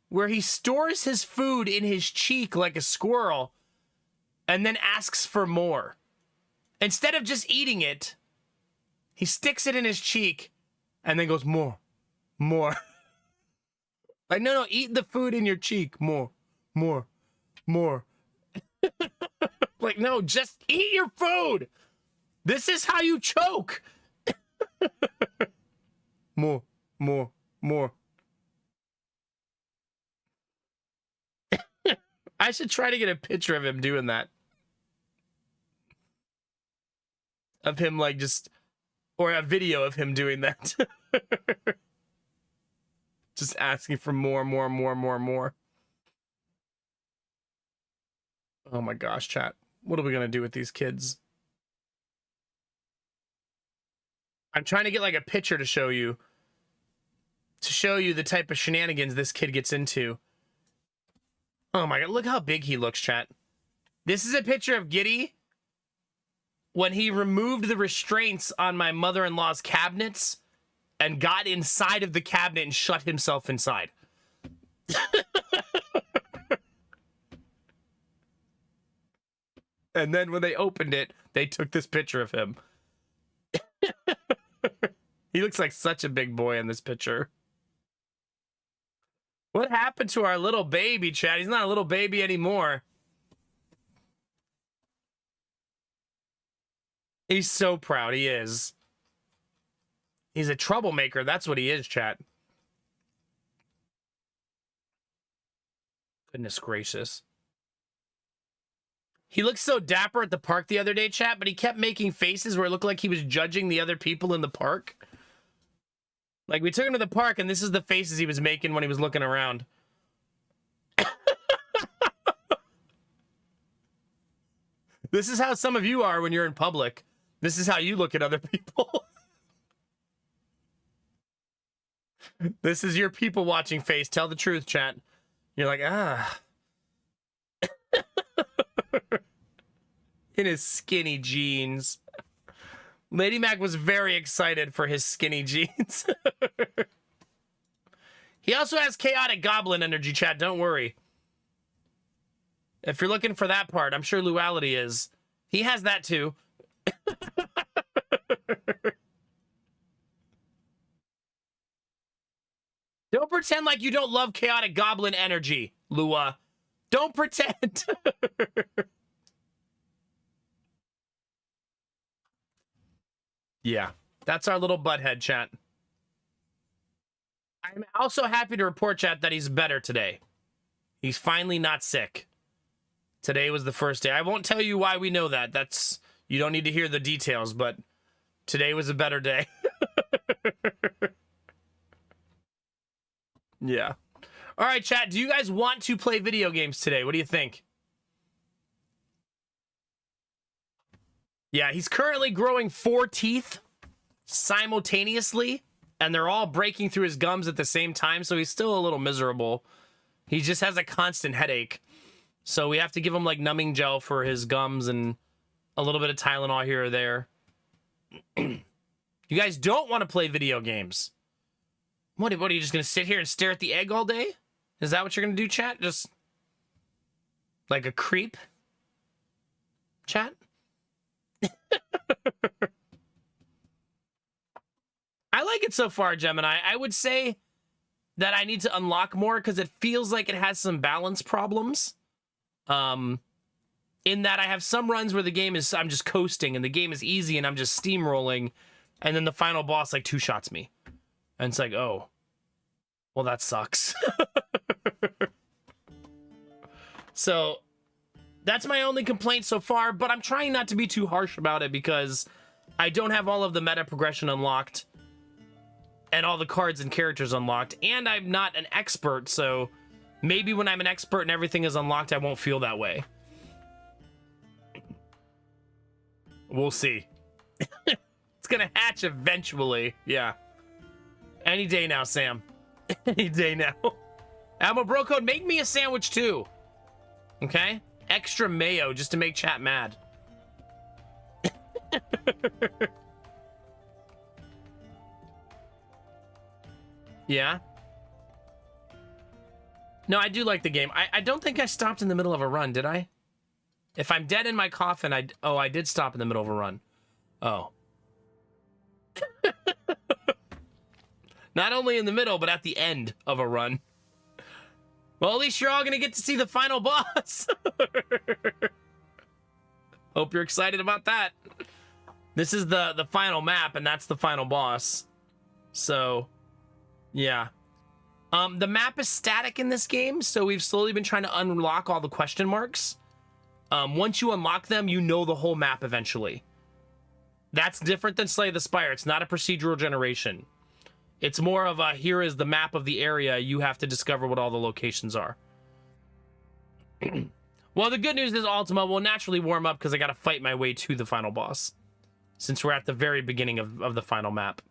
where he stores his food in his cheek like a squirrel and then asks for more. Instead of just eating it, he sticks it in his cheek and then goes, more, more. Like, no, eat the food in your cheek. More, more, more. Like, no, just eat your food. This is how you choke. More, more, more. I should try to get a picture of him doing that. Of him, like, just... Or a video of him doing that. Just asking for more, more, more, more, more. Oh my gosh, chat. What are we gonna do with these kids? I'm trying to get, like, a picture to show you. To show you the type of shenanigans this kid gets into. Oh my god, look how big he looks, chat. This is a picture of Giddy when he removed the restraints on my mother-in-law's cabinets and got inside of the cabinet and shut himself inside. And then when they opened it, they took this picture of him. He looks like such a big boy in this picture. What happened to our little baby, Chad? He's not a little baby anymore. He's so proud. He is. He's a troublemaker. That's what he is, chat. Goodness gracious. He looked so dapper at the park the other day, chat, but he kept making faces where it looked like he was judging the other people in the park. Like, we took him to the park, and this is the faces he was making when he was looking around. This is how some of you are when you're in public. This is how you look at other people. This is your people watching face. Tell the truth, chat. You're like, ah. In his skinny jeans. Lady Mac was very excited for his skinny jeans. He also has chaotic goblin energy, chat. Don't worry. If you're looking for that part, I'm sure Luality is. He has that too. pretend like you don't love chaotic goblin energy, Lua. Don't pretend. Yeah, that's our little butthead, chat. I'm also happy to report, chat, that he's better today. He's finally not sick. Today was the first day. I won't tell you why we know that. That's, you don't need to hear the details, but today was a better day. Yeah. All right, chat, do you guys want to play video games today? What do you think? Yeah, he's currently growing 4 teeth simultaneously, and they're all breaking through his gums at the same time, so he's still a little miserable. He just has a constant headache. So we have to give him, like, numbing gel for his gums and a little bit of Tylenol here or there. You guys don't want to play video games. What are you just going to sit here and stare at the egg all day? Is that what you're going to do, chat? Just like a creep? Chat? I like it so far, Gemini. I would say that I need to unlock more because it feels like it has some balance problems. In that I have some runs where the game is, I'm just coasting and the game is easy and I'm just steamrolling, and then the final boss like 2-shots me. And it's like, oh, well, that sucks. So that's my only complaint so far, but I'm trying not to be too harsh about it because I don't have all of the meta progression unlocked and all the cards and characters unlocked, and I'm not an expert, so maybe when I'm an expert and everything is unlocked, I won't feel that way. We'll see. It's gonna hatch eventually. Yeah. Any day now, Sam. Any day now. Almo Bro Code, make me a sandwich too. Okay? Extra mayo just to make chat mad. Yeah? No, I do like the game. I don't think I stopped in the middle of a run, did I? If I'm dead in my coffin, I did stop in the middle of a run. Oh. Not only in the middle, but at the end of a run. Well, at least you're all gonna get to see the final boss. Hope you're excited about that. This is the final map, and that's the final boss. So, yeah. The map is static in this game, so we've slowly been trying to unlock all the question marks. Once you unlock them, you know the whole map eventually. That's different than Slay the Spire. It's not a procedural generation. It's more of a, here is the map of the area, you have to discover what all the locations are. Well, the good news is Ultima will naturally warm up because I gotta fight my way to the final boss, since we're at the very beginning of the final map.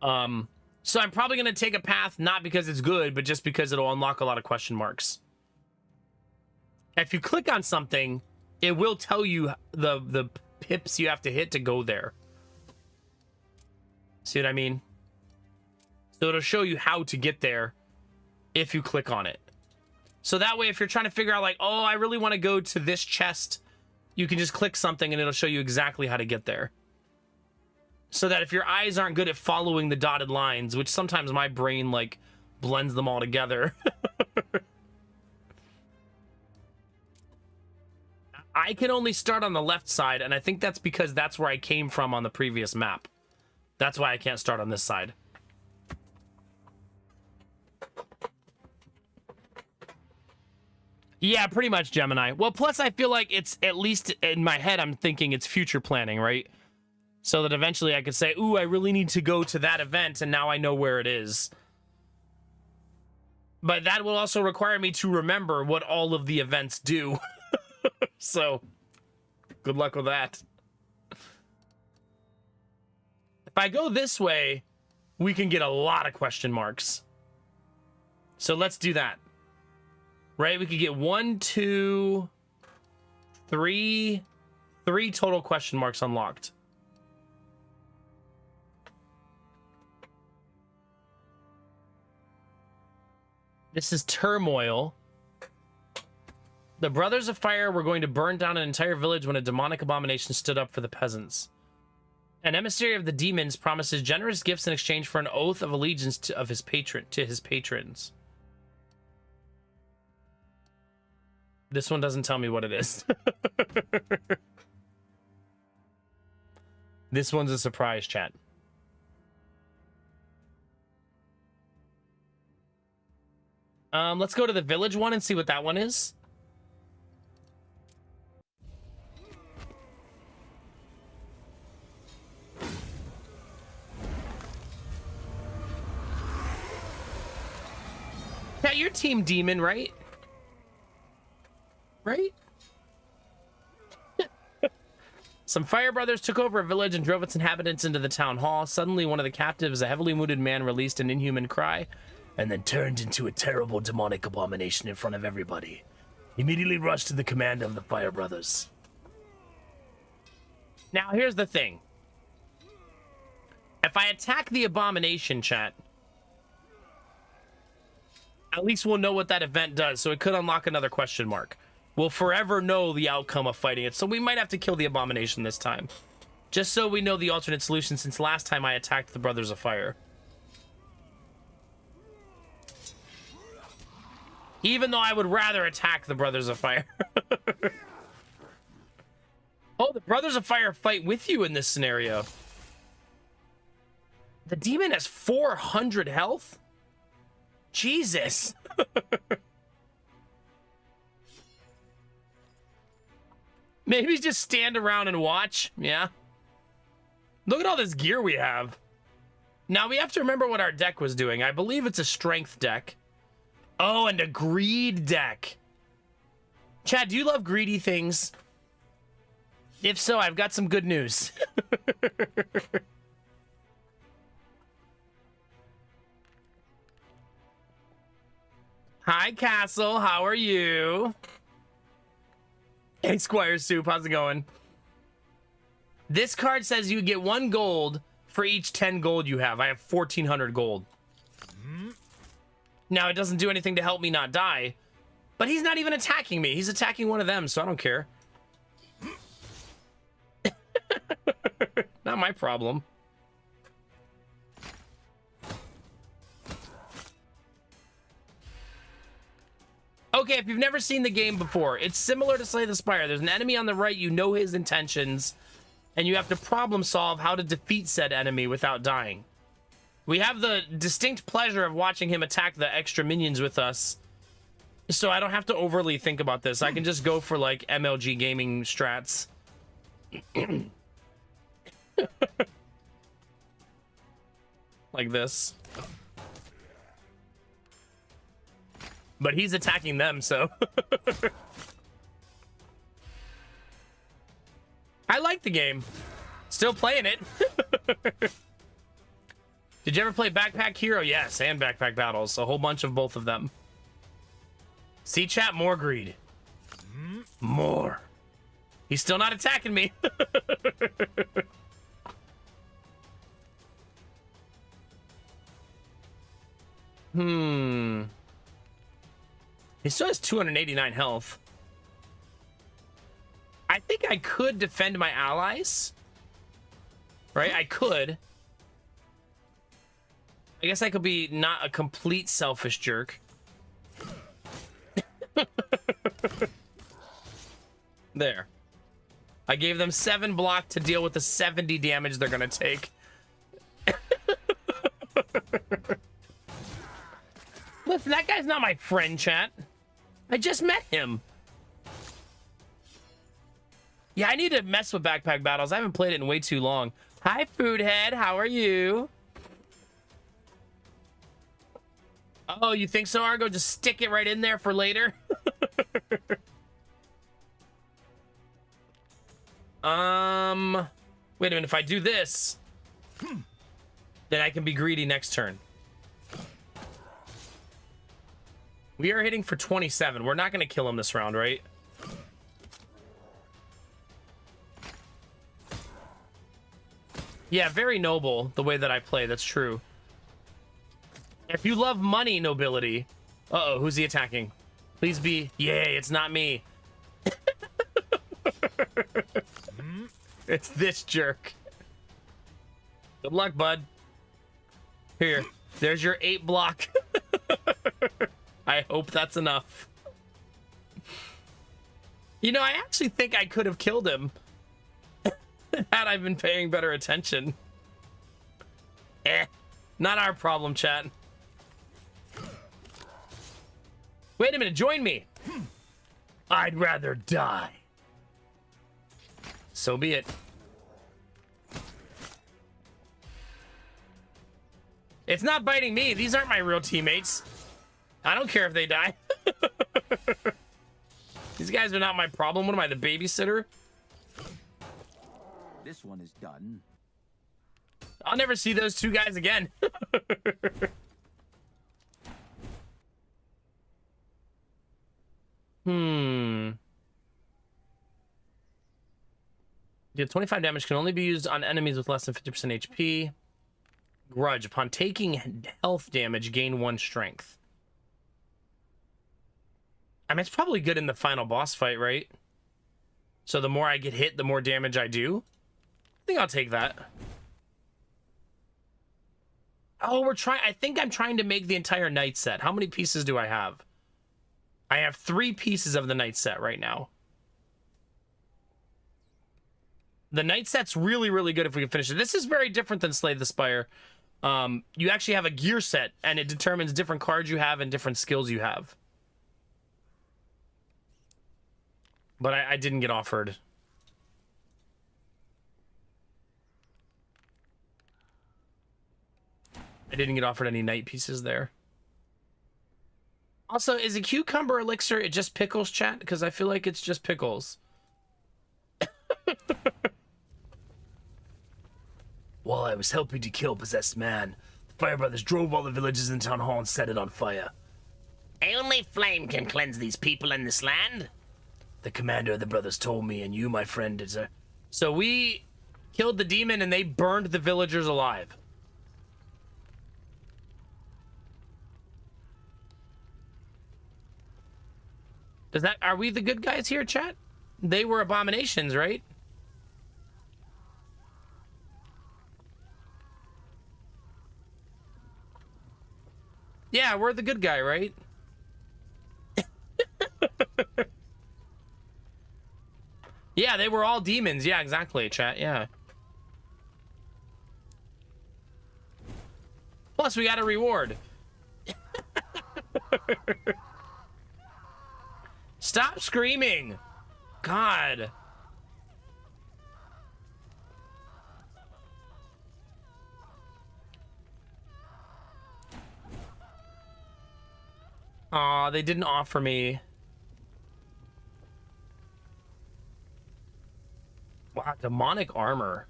So I'm probably gonna take a path, not because it's good, but just because it'll unlock a lot of question marks. If you click on something, it will tell you the pips you have to hit to go there. See what I mean? So it'll show you how to get there if you click on it. So that way, if you're trying to figure out like, oh, I really want to go to this chest, you can just click something and it'll show you exactly how to get there. So that if your eyes aren't good at following the dotted lines, which sometimes my brain like blends them all together. I can only start on the left side, and I think that's because that's where I came from on the previous map. That's why I can't start on this side. Yeah, pretty much, Gemini. Well, plus I feel like it's, at least in my head, I'm thinking it's future planning, right? So that eventually I could say, ooh, I really need to go to that event, and now I know where it is. But that will also require me to remember what all of the events do. So, good luck with that. If I go this way, we can get a lot of question marks. So let's do that. Right? We could get 1, 2, 3 total question marks unlocked. This is Turmoil. The Brothers of Fire were going to burn down an entire village when a demonic abomination stood up for the peasants. An emissary of the demons promises generous gifts in exchange for an oath of allegiance to his patrons. This one doesn't tell me what it is. This one's a surprise, chat. Let's go to the village one and see what that one is. Now, you're Team Demon, right? Right? Some fire brothers took over a village and drove its inhabitants into the town hall. Suddenly, one of the captives, a heavily wounded man, released an inhuman cry and then turned into a terrible demonic abomination in front of everybody. He immediately rushed to the command of the fire brothers. Now, here's the thing. If I attack the abomination, chat, at least we'll know what that event does, so it could unlock another question mark. We'll forever know the outcome of fighting it, so we might have to kill the abomination this time. Just so we know the alternate solution, since last time I attacked the Brothers of Fire. Even though I would rather attack the Brothers of Fire. Oh, the Brothers of Fire fight with you in this scenario. The demon has 400 health? Jesus. Maybe just stand around and watch. Yeah. Look at all this gear we have. Now we have to remember what our deck was doing. I believe it's a strength deck. Oh, and a greed deck. Chad, do you love greedy things? If so, I've got some good news. Hi, Castle. How are you? Hey, Squire Soup. How's it going? This card says you get 1 gold for each 10 gold you have. I have 1,400 gold. Now, it doesn't do anything to help me not die, but he's not even attacking me. He's attacking one of them, so I don't care. Not my problem. Okay, if you've never seen the game before, it's similar to Slay the Spire. There's an enemy on the right, you know his intentions, and you have to problem solve how to defeat said enemy without dying. We have the distinct pleasure of watching him attack the extra minions with us, so I don't have to overly think about this. I can just go for, like, MLG gaming strats. Like this. But he's attacking them, so... I like the game. Still playing it. Did you ever play Backpack Hero? Yes, and Backpack Battles. A whole bunch of both of them. See, chat, more greed. More. He's still not attacking me. He still has 289 health. I think I could defend my allies. Right? I could. I guess I could be not a complete selfish jerk. There. I gave them 7 block to deal with the 70 damage they're gonna take. Listen, that guy's not my friend, chat. I just met him. Yeah, I need to mess with Backpack Battles. I haven't played it in way too long. Hi, Foodhead. How are you? Oh, you think so, Argo? Just stick it right in there for later? Wait a minute. If I do this, then I can be greedy next turn. We are hitting for 27. We're not going to kill him this round, right? Yeah, very noble, the way that I play. That's true. If you love money, nobility... Uh-oh, who's he attacking? Please be... Yay, it's not me. It's this jerk. Good luck, bud. Here, there's your 8 block. I hope that's enough. You know, I actually think I could have killed him had I been paying better attention. Not our problem, chat. Wait a minute, join me. I'd rather die. So be it. It's not biting me. These aren't my real teammates. I don't care if they die. These guys are not my problem. What am I, the babysitter? This one is done. I'll never see those two guys again. Deal 25 damage, can only be used on enemies with less than 50% HP. Grudge. Upon taking health damage, gain 1 strength. I mean, it's probably good in the final boss fight, right? So the more I get hit, the more damage I do. I think I'll take that. Oh, I think I'm trying to make the entire knight set. How many pieces do I have? I have 3 pieces of the knight set right now. The knight set's really, really good if we can finish it. This is very different than Slay the Spire. You actually have a gear set, and it determines different cards you have and different skills you have. But I didn't get offered. I didn't get offered any knight pieces there. Also, is a cucumber elixir just pickles, chat? Because I feel like it's just pickles. While I was helping to kill possessed man, the Fire Brothers drove all the villages in town hall and set it on fire. Only flame can cleanse these people in this land. The commander of the brothers told me, and you, my friend, is a... So we killed the demon and they burned the villagers alive. Does that... Are we the good guys here, chat? They were abominations, right? Yeah, we're the good guy, right? Yeah, they were all demons. Yeah, exactly, chat. Yeah. Plus, we got a reward. Stop screaming. God. Aw, they didn't offer me. Wow, demonic armor.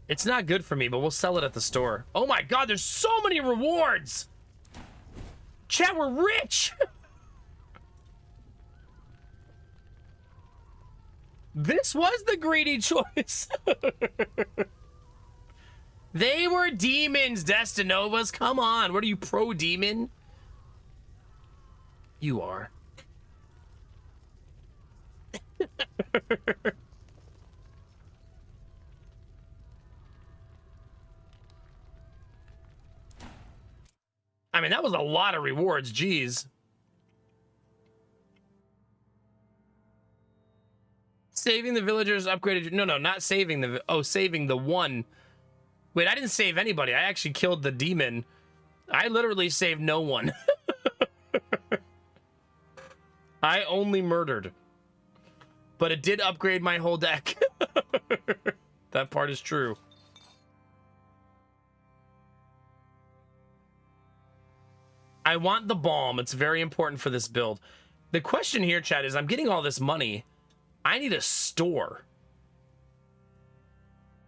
It's not good for me, but we'll sell it at the store. Oh my god, there's so many rewards! Chat, we're rich! This was the greedy choice. They were demons, Destinovas. Come on, what are you, pro-demon? You are. I mean, that was a lot of rewards, jeez. Saving the villagers upgraded... No, not saving the... Oh, saving the one. Wait, I didn't save anybody. I actually killed the demon. I literally saved no one. I only murdered. But it did upgrade my whole deck. That part is true. I want the balm. It's very important for this build. The question here, chat, is I'm getting all this money. I need a store.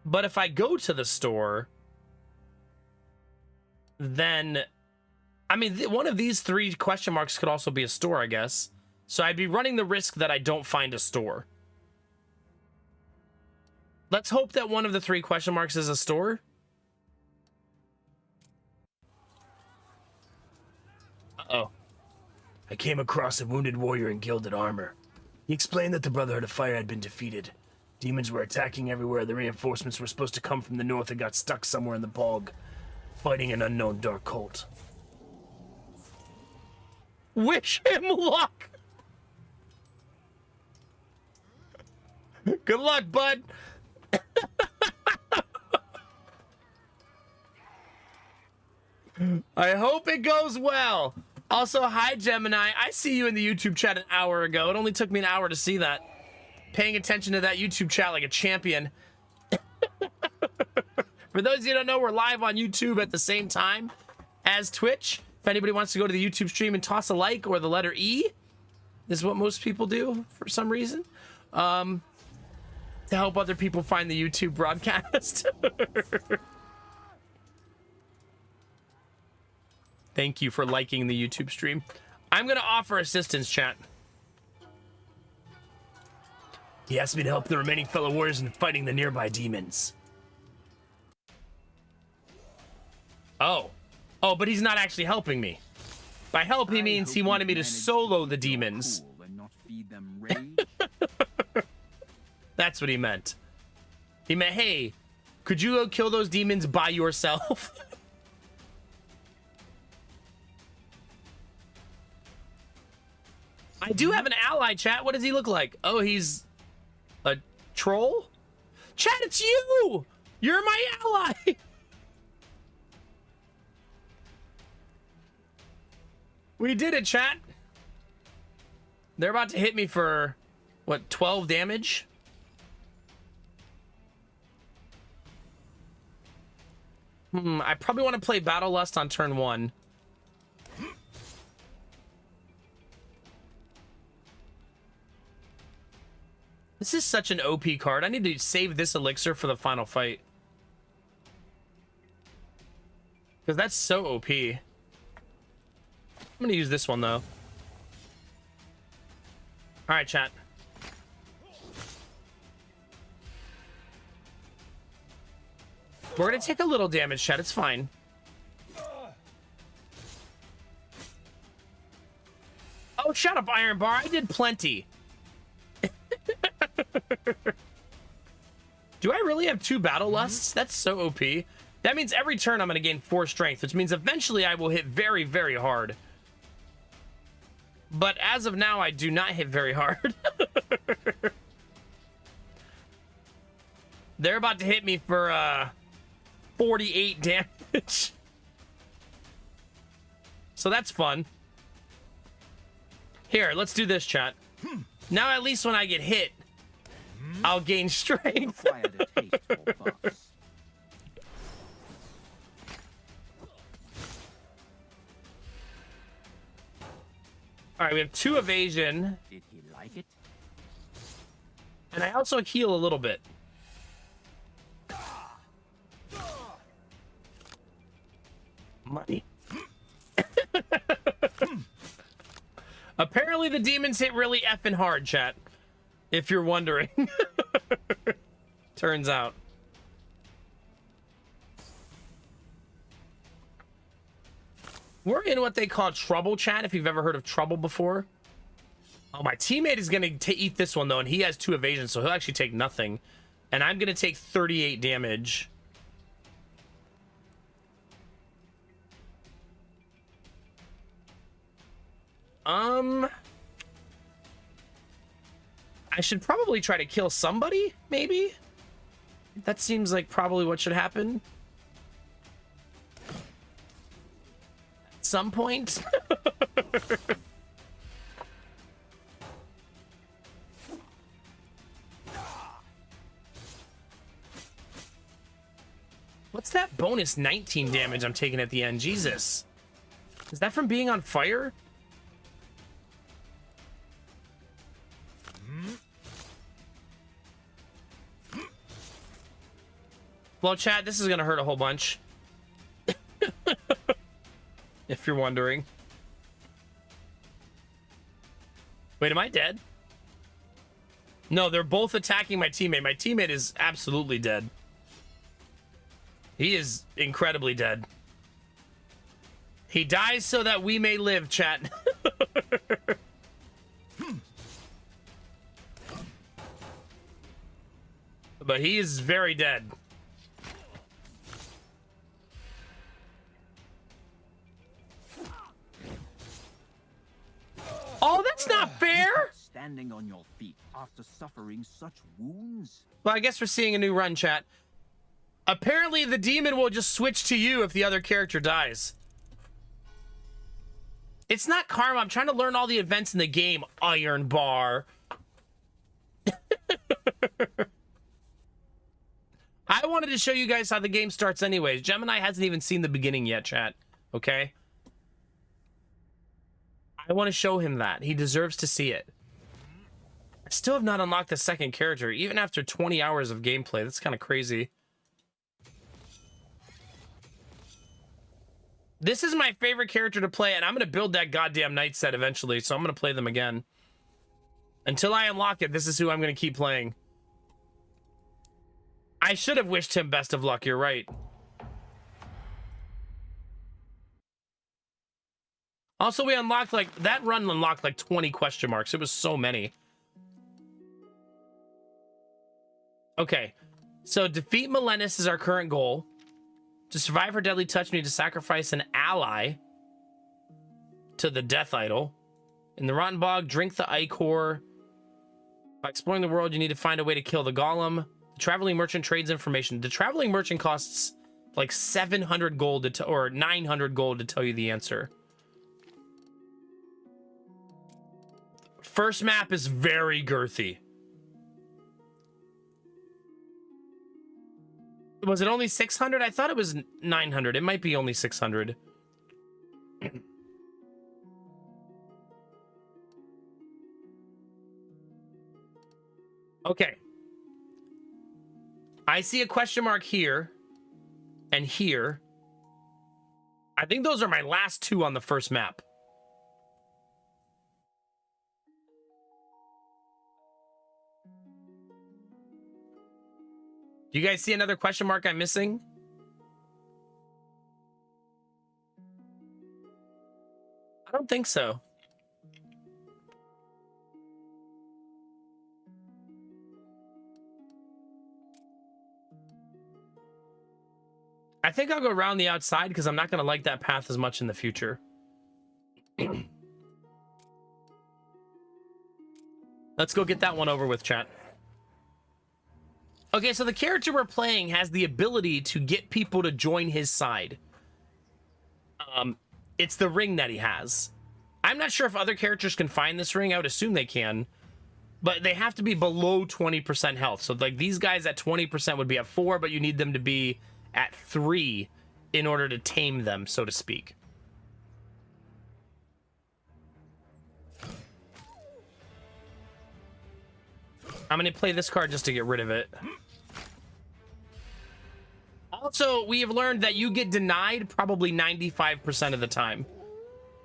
But if I go to the store, then... I mean, one of these 3 question marks could also be a store, I guess. So I'd be running the risk that I don't find a store. Let's hope that one of the 3 question marks is a store. Uh-oh. I came across a wounded warrior in gilded armor. He explained that the Brotherhood of Fire had been defeated. Demons were attacking everywhere. The reinforcements were supposed to come from the north and got stuck somewhere in the bog, fighting an unknown dark cult. Wish him luck! Good luck, bud! I hope it goes well. Also, hi, Gemini. I see you in the YouTube chat an hour ago. It only took me an hour to see that. Paying attention to that YouTube chat like a champion. For those of you who don't know, we're live on YouTube at the same time as Twitch. If anybody wants to go to the YouTube stream and toss a like or the letter E, this is what most people do for some reason. To help other people find the YouTube broadcast. Thank you for liking the YouTube stream. I'm going to offer assistance, chat. He asked me to help the remaining fellow warriors in fighting the nearby demons. Oh. Oh, but he's not actually helping me. By help, he means he wanted me to solo the demons. That's what he meant. He meant, hey, could you go kill those demons by yourself? I do have an ally, chat. What does he look like? Oh, he's a troll? Chat, it's you! You're my ally! We did it, chat. They're about to hit me for, what, 12 damage? I probably want to play Battle Lust on turn 1. This is such an OP card. I need to save this elixir for the final fight. Because that's so OP. I'm going to use this one, though. Alright, chat. We're going to take a little damage, chat. It's fine. Oh, shut up, Iron Bar. I did plenty. Do I really have 2 Battle Lusts? That's so OP. That means every turn I'm going to gain 4 strength, which means eventually I will hit very, very hard. But as of now, I do not hit very hard. They're about to hit me for 48 damage. So that's fun. Here, let's do this, chat. Now at least when I get hit, I'll gain strength. Alright, we have 2 evasion. Did he like it? And I also heal a little bit. Money. Apparently the demons hit really effing hard, chat. If you're wondering. Turns out. We're in what they call trouble, chat, if you've ever heard of trouble before. Oh, my teammate is going to eat this one, though, and he has 2 evasions, so he'll actually take nothing. And I'm going to take 38 damage. I should probably try to kill somebody, maybe? That seems like probably what should happen. At some point. What's that bonus 19 damage I'm taking at the end? Jesus. Is that from being on fire? Well, chat, this is gonna hurt a whole bunch. If you're wondering. Wait, am I dead? No, they're both attacking my teammate. My teammate is absolutely dead. He is incredibly dead. He dies so that we may live, chat. But he is very dead. Oh, that's not fair! Standing on your feet after suffering such wounds. Well, I guess we're seeing a new run, chat. Apparently, the demon will just switch to you if the other character dies. It's not karma. I'm trying to learn all the events in the game, Iron Bar. I wanted to show you guys how the game starts anyways. Gemini hasn't even seen the beginning yet, chat. Okay? I want to show him that. He deserves to see it. I still have not unlocked the second character, even after 20 hours of gameplay. That's kind of crazy. This is my favorite character to play, and I'm going to build that goddamn knight set eventually, so I'm going to play them again. Until I unlock it, this is who I'm going to keep playing. I should have wished him best of luck, you're right. Also, we unlocked, like, that run unlocked, like, 20 question marks. It was so many. Okay. So, defeat Milenis is our current goal. To survive her deadly touch, we need to sacrifice an ally to the death idol. In the Rotten Bog, drink the ichor. By exploring the world, you need to find a way to kill the golem. The traveling merchant trades information. The traveling merchant costs like 700 gold or 900 gold to tell you the answer. First map is very girthy. Was it only 600? I thought it was 900. It might be only 600. Okay. I see a question mark here and here. I think those are my last two on the first map. Do you guys see another question mark I'm missing? I don't think so. I think I'll go around the outside because I'm not going to like that path as much in the future. Let's go get that one over with, chat. Okay, so the character we're playing has the ability to get people to join his side. It's the ring that he has. I'm not sure if other characters can find this ring. I would assume they can. But they have to be below 20% health. So, like, these guys at 20% would be at 4, but you need them to be at 3 in order to tame them, so to speak. I'm going to play this card just to get rid of it. Also, we have learned that you get denied probably 95% of the time.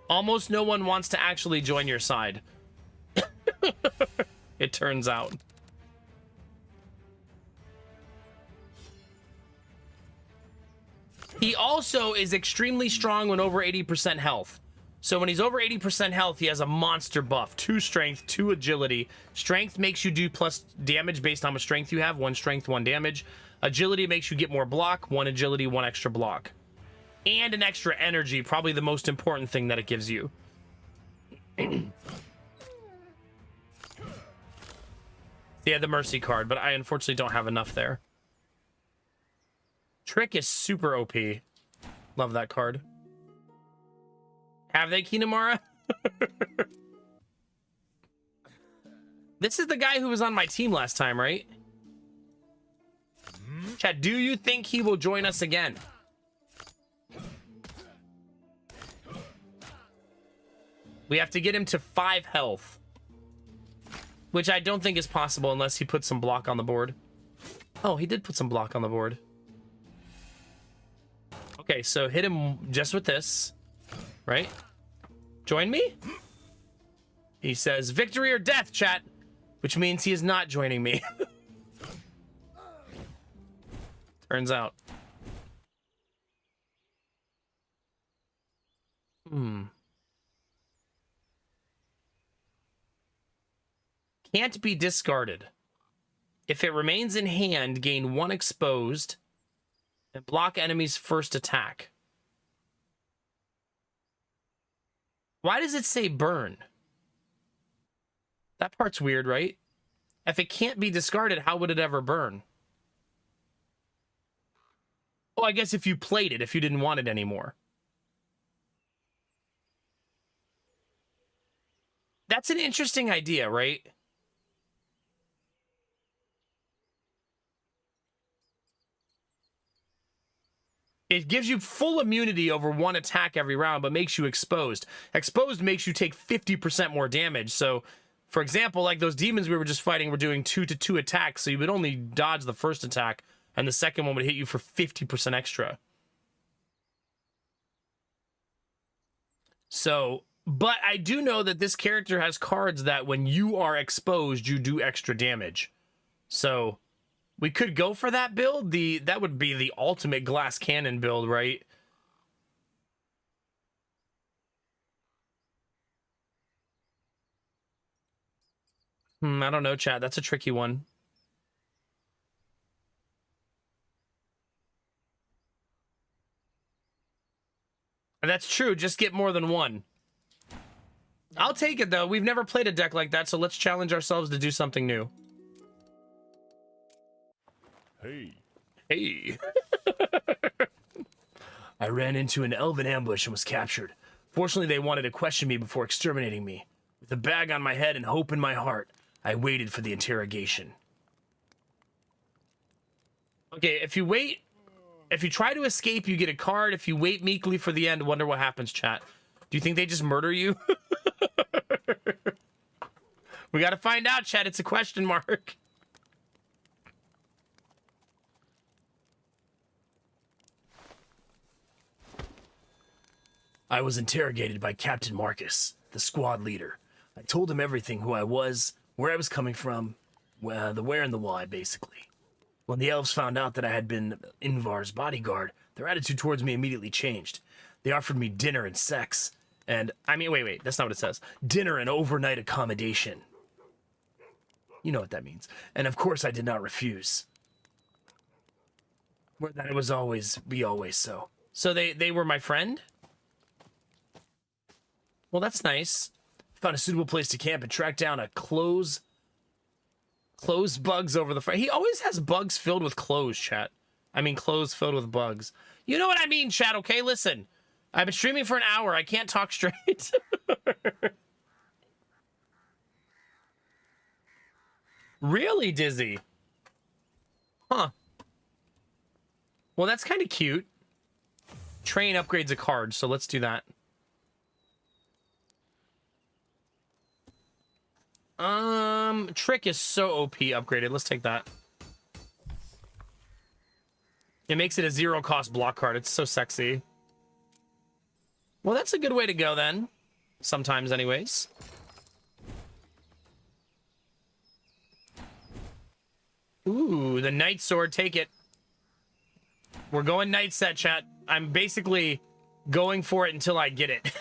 Almost no one wants to actually join your side. It turns out. He also is extremely strong when over 80% health. So when he's over 80% health, he has a monster buff. 2 strength, 2 agility. Strength makes you do plus damage based on how much strength you have. 1 strength, 1 damage. Agility makes you get more block. 1 agility, 1 extra block. And an extra energy, probably the most important thing that it gives you. Yeah, the mercy card, but I unfortunately don't have enough there. Trick is super OP. Love that card. Have they, Kinamara? This is the guy who was on my team last time, right? Chat, do you think he will join us again? We have to get him to 5 health. Which I don't think is possible unless he puts some block on the board. Oh, he did put some block on the board. Okay, so hit him just with this. Right? Join me? He says, victory or death, chat. Which means he is not joining me. Turns out. Can't be discarded. If it remains in hand, gain 1 exposed and block enemy's first attack. Why does it say burn? That part's weird, right? If it can't be discarded, how would it ever burn? Oh, I guess if you played it, if you didn't want it anymore. That's an interesting idea, right? It gives you full immunity over 1 attack every round, but makes you exposed. Exposed makes you take 50% more damage. So, for example, like those demons we were just fighting were doing 2-2 attacks, so you would only dodge the first attack, and the second one would hit you for 50% extra. So, but I do know that this character has cards that when you are exposed, you do extra damage. So we could go for that build. That would be the ultimate glass cannon build, right? I don't know, chat. That's a tricky one. That's true. Just get more than 1. I'll take it, though. We've never played a deck like that, so let's challenge ourselves to do something new. Hey. I ran into an elven ambush and was captured. Fortunately, they wanted to question me before exterminating me. With a bag on my head and hope in my heart, I waited for the interrogation. Okay, if you try to escape, you get a card. If you wait meekly for the end, wonder what happens, chat. Do you think they just murder you? We gotta find out, chat. It's a question mark. I was interrogated by Captain Marcus, the squad leader. I told him everything, who I was, where I was coming from, the where and the why, basically. When the elves found out that I had been Invar's bodyguard, their attitude towards me immediately changed. They offered me dinner and sex, and, wait, that's not what it says. Dinner and overnight accommodation. You know what that means. And of course I did not refuse. Where that it was always, be always so. So they were my friend? Well, that's nice. Found a suitable place to camp and tracked down a clothes bugs over the front. He always has bugs filled with clothes, chat. Clothes filled with bugs. You know what I mean, chat, okay? Listen. I've been streaming for an hour. I can't talk straight. Really, Dizzy? Huh. Well, that's kind of cute. Train upgrades a card, so let's do that. Trick is so OP upgraded. Let's take that. It makes it a 0-cost block card. It's so sexy. Well, that's a good way to go then. Sometimes, anyways. Ooh, the Knight Sword. Take it. We're going Knight set, chat. I'm basically going for it until I get it.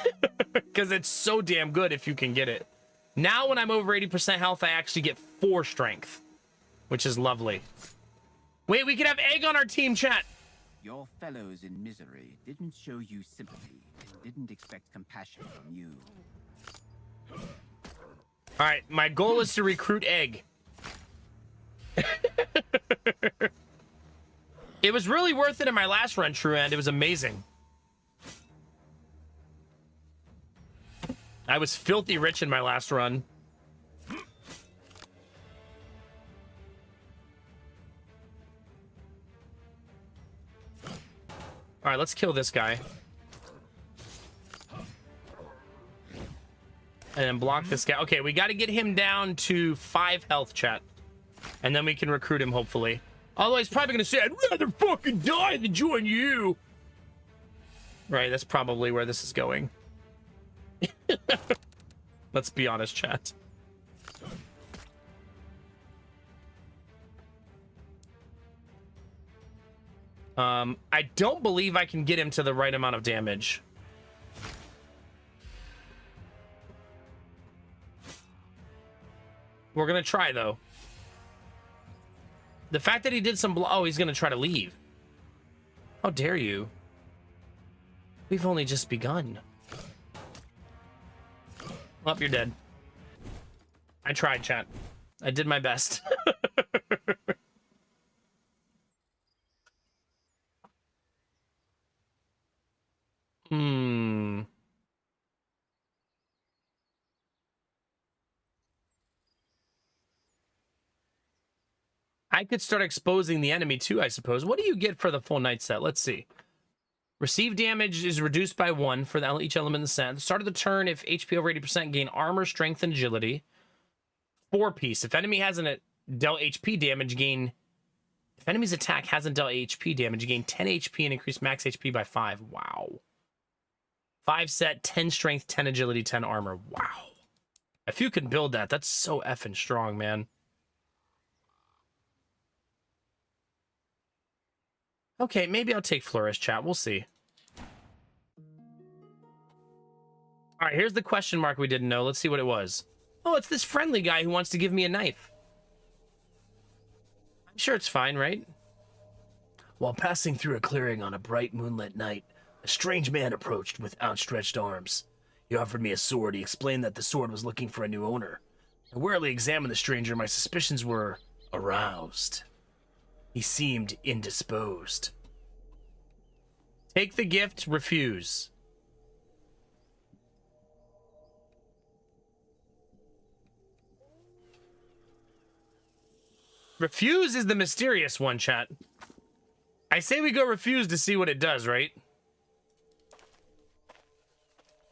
Because it's so damn good if you can get it. Now, when I'm over 80% health, I actually get 4 strength. Which is lovely. Wait, we could have Egg on our team, chat. Your fellows in misery didn't show you sympathy and didn't expect compassion from you. All right, my goal is to recruit Egg. It was really worth it in my last run, True End. It was amazing. I was filthy rich in my last run. All right, let's kill this guy. And then block this guy. Okay, we got to get him down to 5 health, chat. And then we can recruit him, hopefully. Although he's probably going to say, I'd rather fucking die than join you. Right, that's probably where this is going. Let's be honest, chat. I don't believe I can get him to the right amount of damage. We're gonna try, though. The fact that he did some oh, he's gonna try to leave. How dare you? We've only just begun. Well, you're dead. I tried, chat. I did my best. I could start exposing the enemy too, I suppose. What do you get for the full night set? Let's see. Receive damage is reduced by 1 for each element in the set. At the start of the turn, if HP over 80%, gain armor, strength, and agility. 4-piece. If enemy hasn't dealt HP damage, gain... If enemy's attack hasn't dealt HP damage, gain 10 HP and increase max HP by 5. Wow. 5 set, 10 strength, 10 agility, 10 armor. Wow. If you can build that, that's so effing strong, man. Okay, maybe I'll take Flourish, chat. We'll see. All right, here's the question mark we didn't know. Let's see what it was. Oh, it's this friendly guy who wants to give me a knife. I'm sure it's fine, right? While passing through a clearing on a bright moonlit night, a strange man approached with outstretched arms. He offered me a sword. He explained that the sword was looking for a new owner. I warily examined the stranger. My suspicions were aroused. He seemed indisposed. Take the gift, refuse. Refuse is the mysterious one, chat. I say we go refuse to see what it does, right?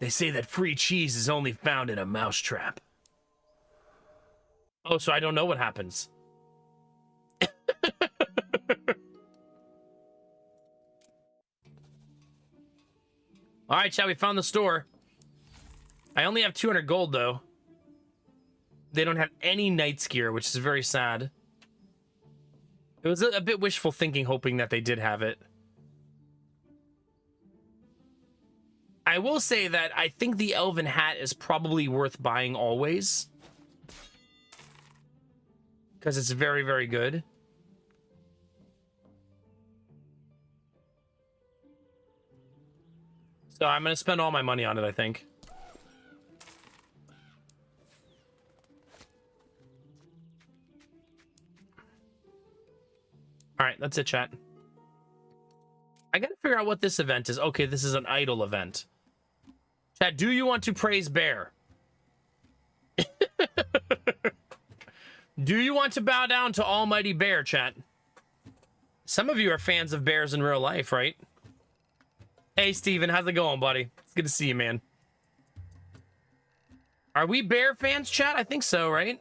They say that free cheese is only found in a mousetrap. Oh, so I don't know what happens. All right, chat, we found the store. I only have 200 gold, though. They don't have any knight's gear, which is very sad. It was a bit wishful thinking, hoping that they did have it. I will say that I think the elven hat is probably worth buying always. Because it's very, very good. So I'm going to spend all my money on it, I think. All right, that's it, chat. I got to figure out what this event is. Okay, this is an idol event. Chat, do you want to praise Bear? Do you want to bow down to Almighty Bear, chat? Some of you are fans of bears in real life, right? Hey, Steven, how's it going, buddy? It's good to see you, man. Are we bear fans, chat? I think so, right?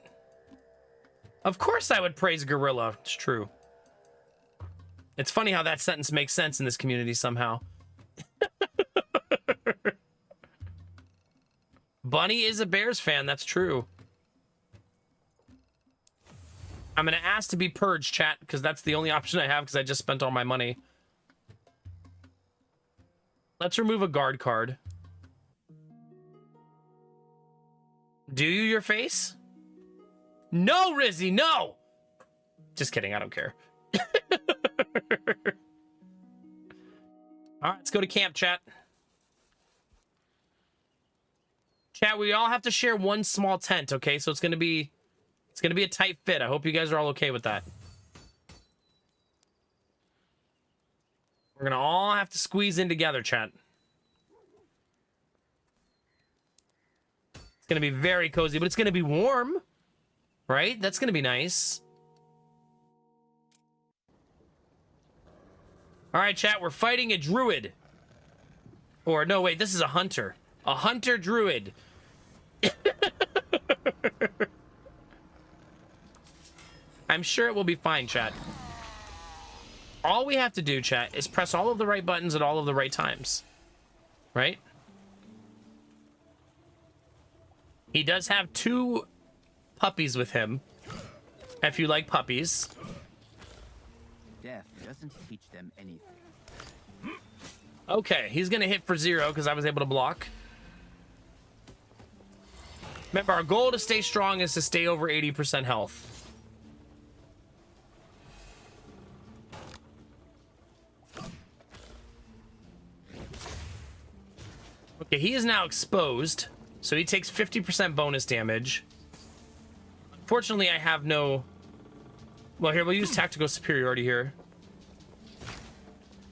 Of course I would praise Gorilla. It's true. It's funny how that sentence makes sense in this community somehow. Bunny is a Bears fan. That's true. I'm going to ask to be purged, chat, because that's the only option I have because I just spent all my money. Let's remove a guard card. Do you your face? No, Rizzy, no! Just kidding, I don't care. All right, let's go to camp, chat. Chat, we all have to share one small tent, okay? So it's gonna be a tight fit. I hope you guys are all okay with that. We're gonna all have to squeeze in together, chat. It's gonna be very cozy, but it's gonna be warm, right? That's gonna be nice. All right, chat, we're fighting a druid. Or, no, wait, this is a hunter. A hunter druid. I'm sure it will be fine, chat. All we have to do, chat, is press all of the right buttons at all of the right times. Right? He does have 2 puppies with him. If you like puppies. Death doesn't teach them anything. Okay, he's gonna hit for 0 because I was able to block. Remember, our goal to stay strong is to stay over 80% health. Okay, he is now exposed, so he takes 50% bonus damage. Fortunately, I have no... Well, here, we'll use tactical superiority here.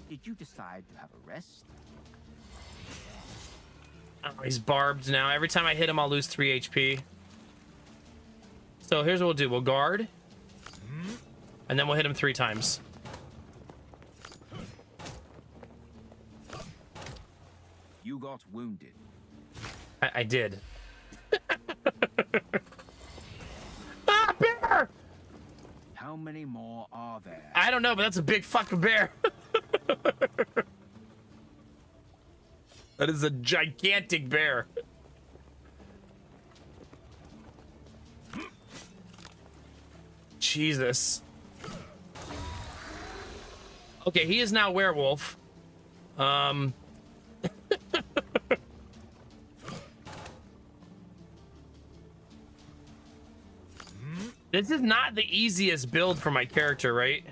Did you decide to have a rest? Oh, he's barbed now. Every time I hit him, I'll lose 3 HP. So here's what we'll do. We'll guard. And then we'll hit him 3 times. You got wounded. I did. Ah, bear! How many more are there? I don't know, but that's a big fucking bear. That is a gigantic bear. Jesus. Okay, he is now werewolf. This is not the easiest build for my character, right?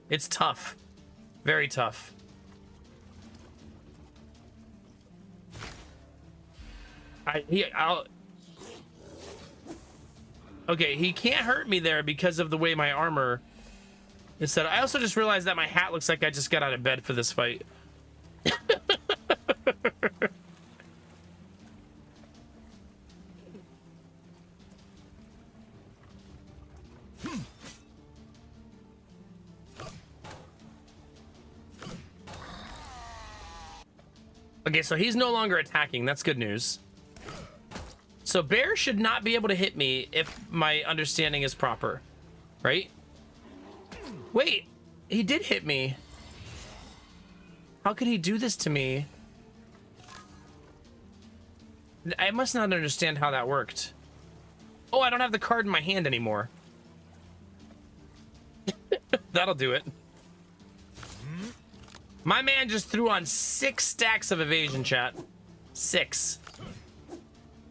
It's tough. Very tough. Okay, he can't hurt me there because of the way my armor is set. I also just realized that my hat looks like I just got out of bed for this fight. Okay, so he's no longer attacking. That's good news. So bear should not be able to hit me if my understanding is proper, right? Wait, he did hit me. How could he do this to me? I must not understand how that worked. Oh, I don't have the card in my hand anymore. That'll do it. My man just threw on 6 stacks of evasion, chat. 6.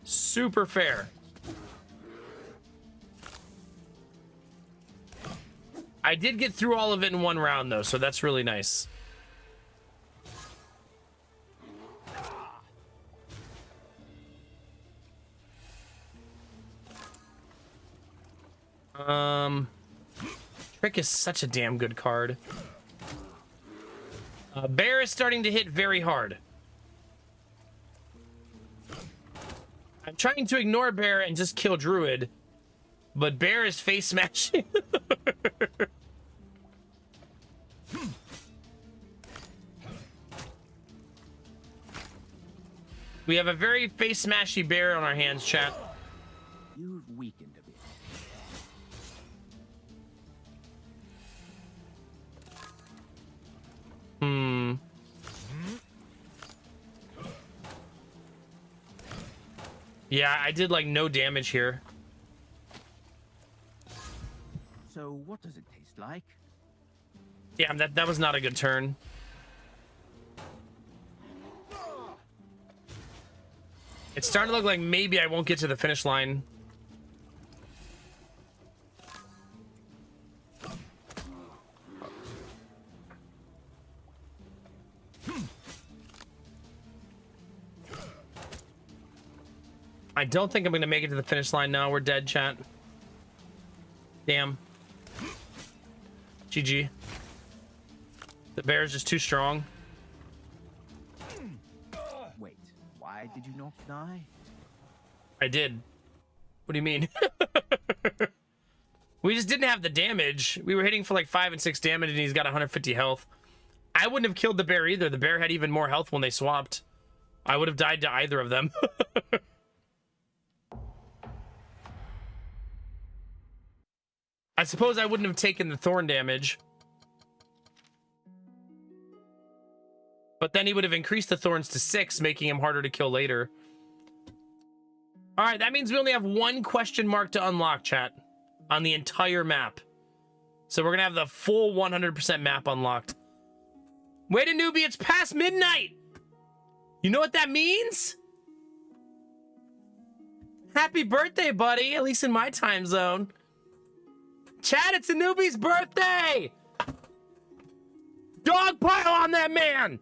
Super fair. I did get through all of it in 1 round, though, so that's really nice. Trick is such a damn good card. Bear is starting to hit very hard. I'm trying to ignore Bear and just kill Druid, but Bear is face smashing. We have a very face smashy Bear on our hands, chat. You've weakened a bit. Yeah, I did like no damage here. So what does it taste like? Yeah, that was not a good turn. It's starting to look like maybe I won't get to the finish line. I don't think I'm going to make it to the finish line now. We're dead, chat. Damn. GG. The bear is just too strong. Wait, why did you not die? I did. What do you mean? We just didn't have the damage. We were hitting for like 5 and 6 damage and he's got 150 health. I wouldn't have killed the bear either. The bear had even more health when they swapped. I would have died to either of them. I suppose I wouldn't have taken the thorn damage. But then he would have increased the thorns to 6, making him harder to kill later. All right, that means we only have 1 question mark to unlock, chat, on the entire map. So we're going to have the full 100% map unlocked. Wait a newbie, it's past midnight! You know what that means? Happy birthday, buddy, at least in my time zone. Chat, it's a newbie's birthday! Dog pile on that man!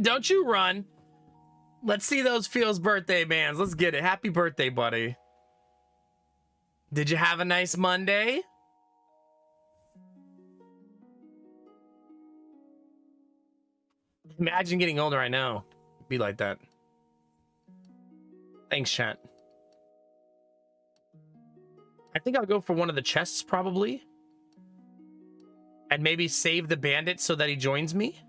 Don't you run. Let's see those Feels birthday bands. Let's get it. Happy birthday, buddy. Did you have a nice Monday? Imagine getting older. I know. Be like that. Thanks, chat. I think I'll go for one of the chests, probably. And maybe save the bandit so that he joins me.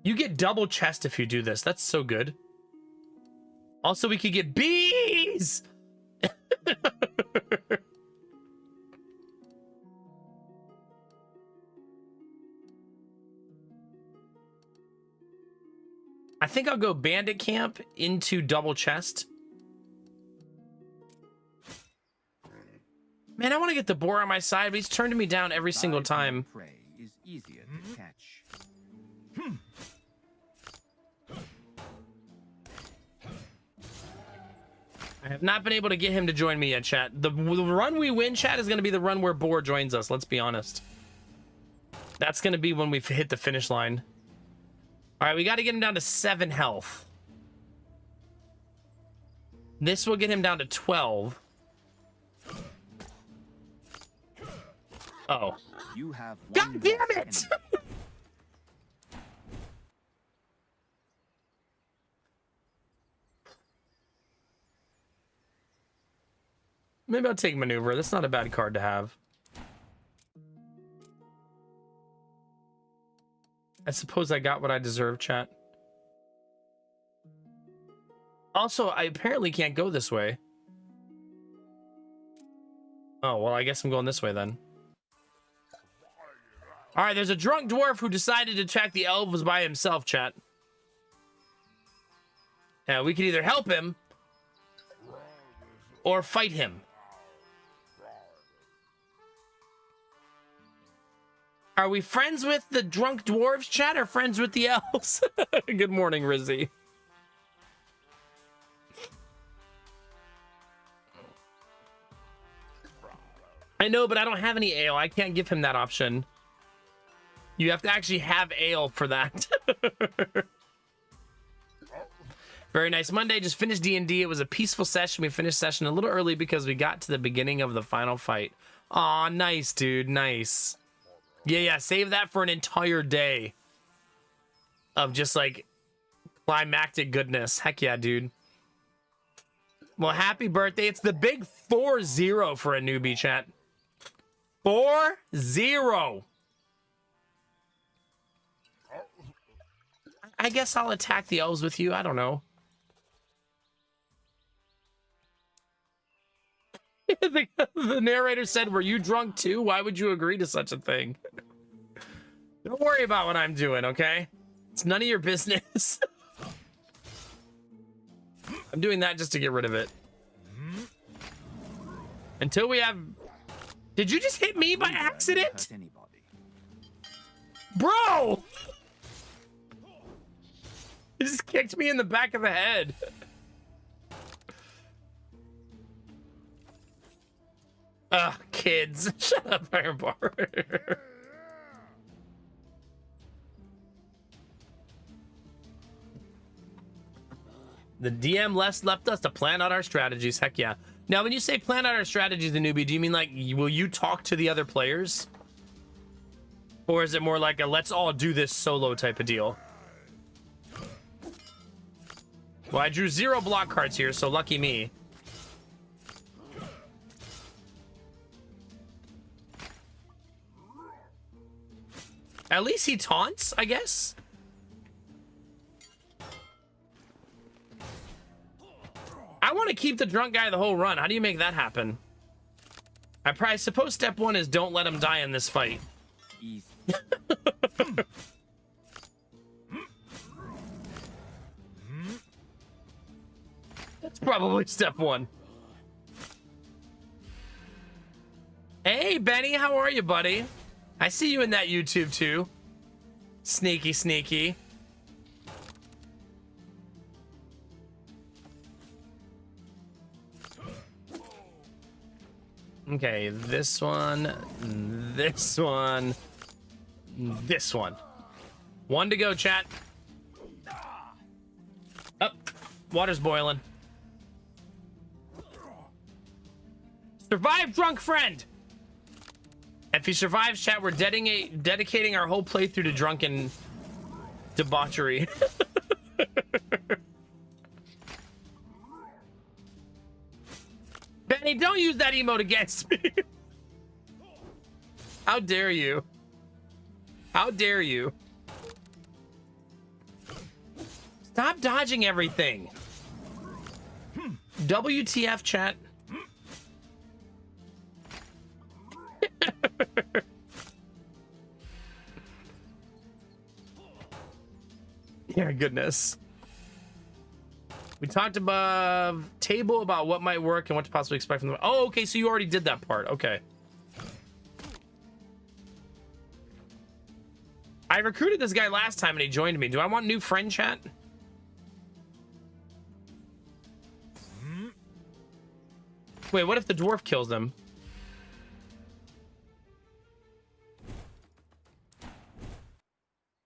You get double chest if you do this. That's so good. Also, we could get bees! I think I'll go bandit camp into double chest. Man, I want to get the boar on my side, but he's turning me down every single time. Prey is easier to catch. I have not been able to get him to join me yet, chat. The run we win, chat, is going to be the run where boar joins us. Let's be honest. That's going to be when we hit the finish line. All right, we got to get him down to 7 health. This will get him down to 12. Oh. You have God damn it! Maybe I'll take maneuver. That's not a bad card to have. I suppose I got what I deserve, chat. Also, I apparently can't go this way. Oh, well, I guess I'm going this way then. All right, there's a drunk dwarf who decided to attack the elves by himself, chat. Yeah, we could either help him or fight him. Are we friends with the drunk dwarves, chat, or friends with the elves? Good morning, Rizzy. I know, but I don't have any ale. I can't give him that option. You have to actually have ale for that. Very nice Monday. Just finished D&D. It was a peaceful session. We finished session a little early because we got to the beginning of the final fight. Aw, nice, dude. Nice. Yeah, save that for an entire day of just, like, climactic goodness. Heck yeah, dude. Well, happy birthday. It's the big 4-0 for a newbie, chat. 4-0. I guess I'll attack the elves with you. I don't know. The narrator said, were you drunk too? Why would you agree to such a thing? Don't worry about what I'm doing, okay? It's none of your business. I'm doing that just to get rid of it. Until we have... Did you just hit me by accident? Bro! He just kicked me in the back of the head. Ugh, kids. Shut up, Iron Bar. The DM left us to plan out our strategies. Heck yeah. Now, when you say plan out our strategies, the newbie, do you mean like, will you talk to the other players? Or is it more like a let's all do this solo type of deal? Well, I drew 0 block cards here, so lucky me. At least he taunts, I guess. I want to keep the drunk guy the whole run. How do you make that happen? I suppose step 1 is don't let him die in this fight. Easy. That's probably step 1. Hey, Benny, how are you, buddy? I see you in that YouTube, too. Sneaky, sneaky. Okay, this one, this one, this one. One to go, chat. Up, water's boiling. Survive, drunk friend. If he survives, chat, we're dedicating our whole playthrough to drunken debauchery. Benny, don't use that emote against me. How dare you? How dare you? Stop dodging everything. WTF, chat. Yeah, goodness. We talked above table about what might work and what to possibly expect from them. Oh, okay, so you already did that part. Okay. I recruited this guy last time and he joined me. Do I want new friend chat? Wait, what if the dwarf kills them?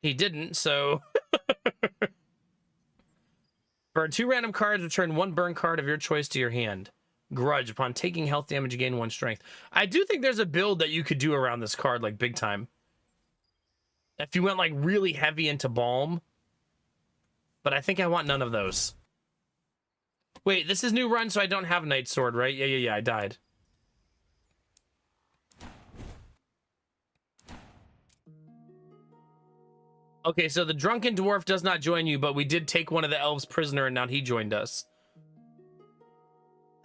He didn't, so... Burn 2 random cards, return 1 burn card of your choice to your hand. Grudge. Upon taking health damage, you gain 1 strength. I do think there's a build that you could do around this card, like, big time. If you went, like, really heavy into Balm. But I think I want none of those. Wait, this is new run, so I don't have Night Sword, right? Yeah, I died. Okay, so the drunken dwarf does not join you, but we did take one of the elves prisoner, and now he joined us.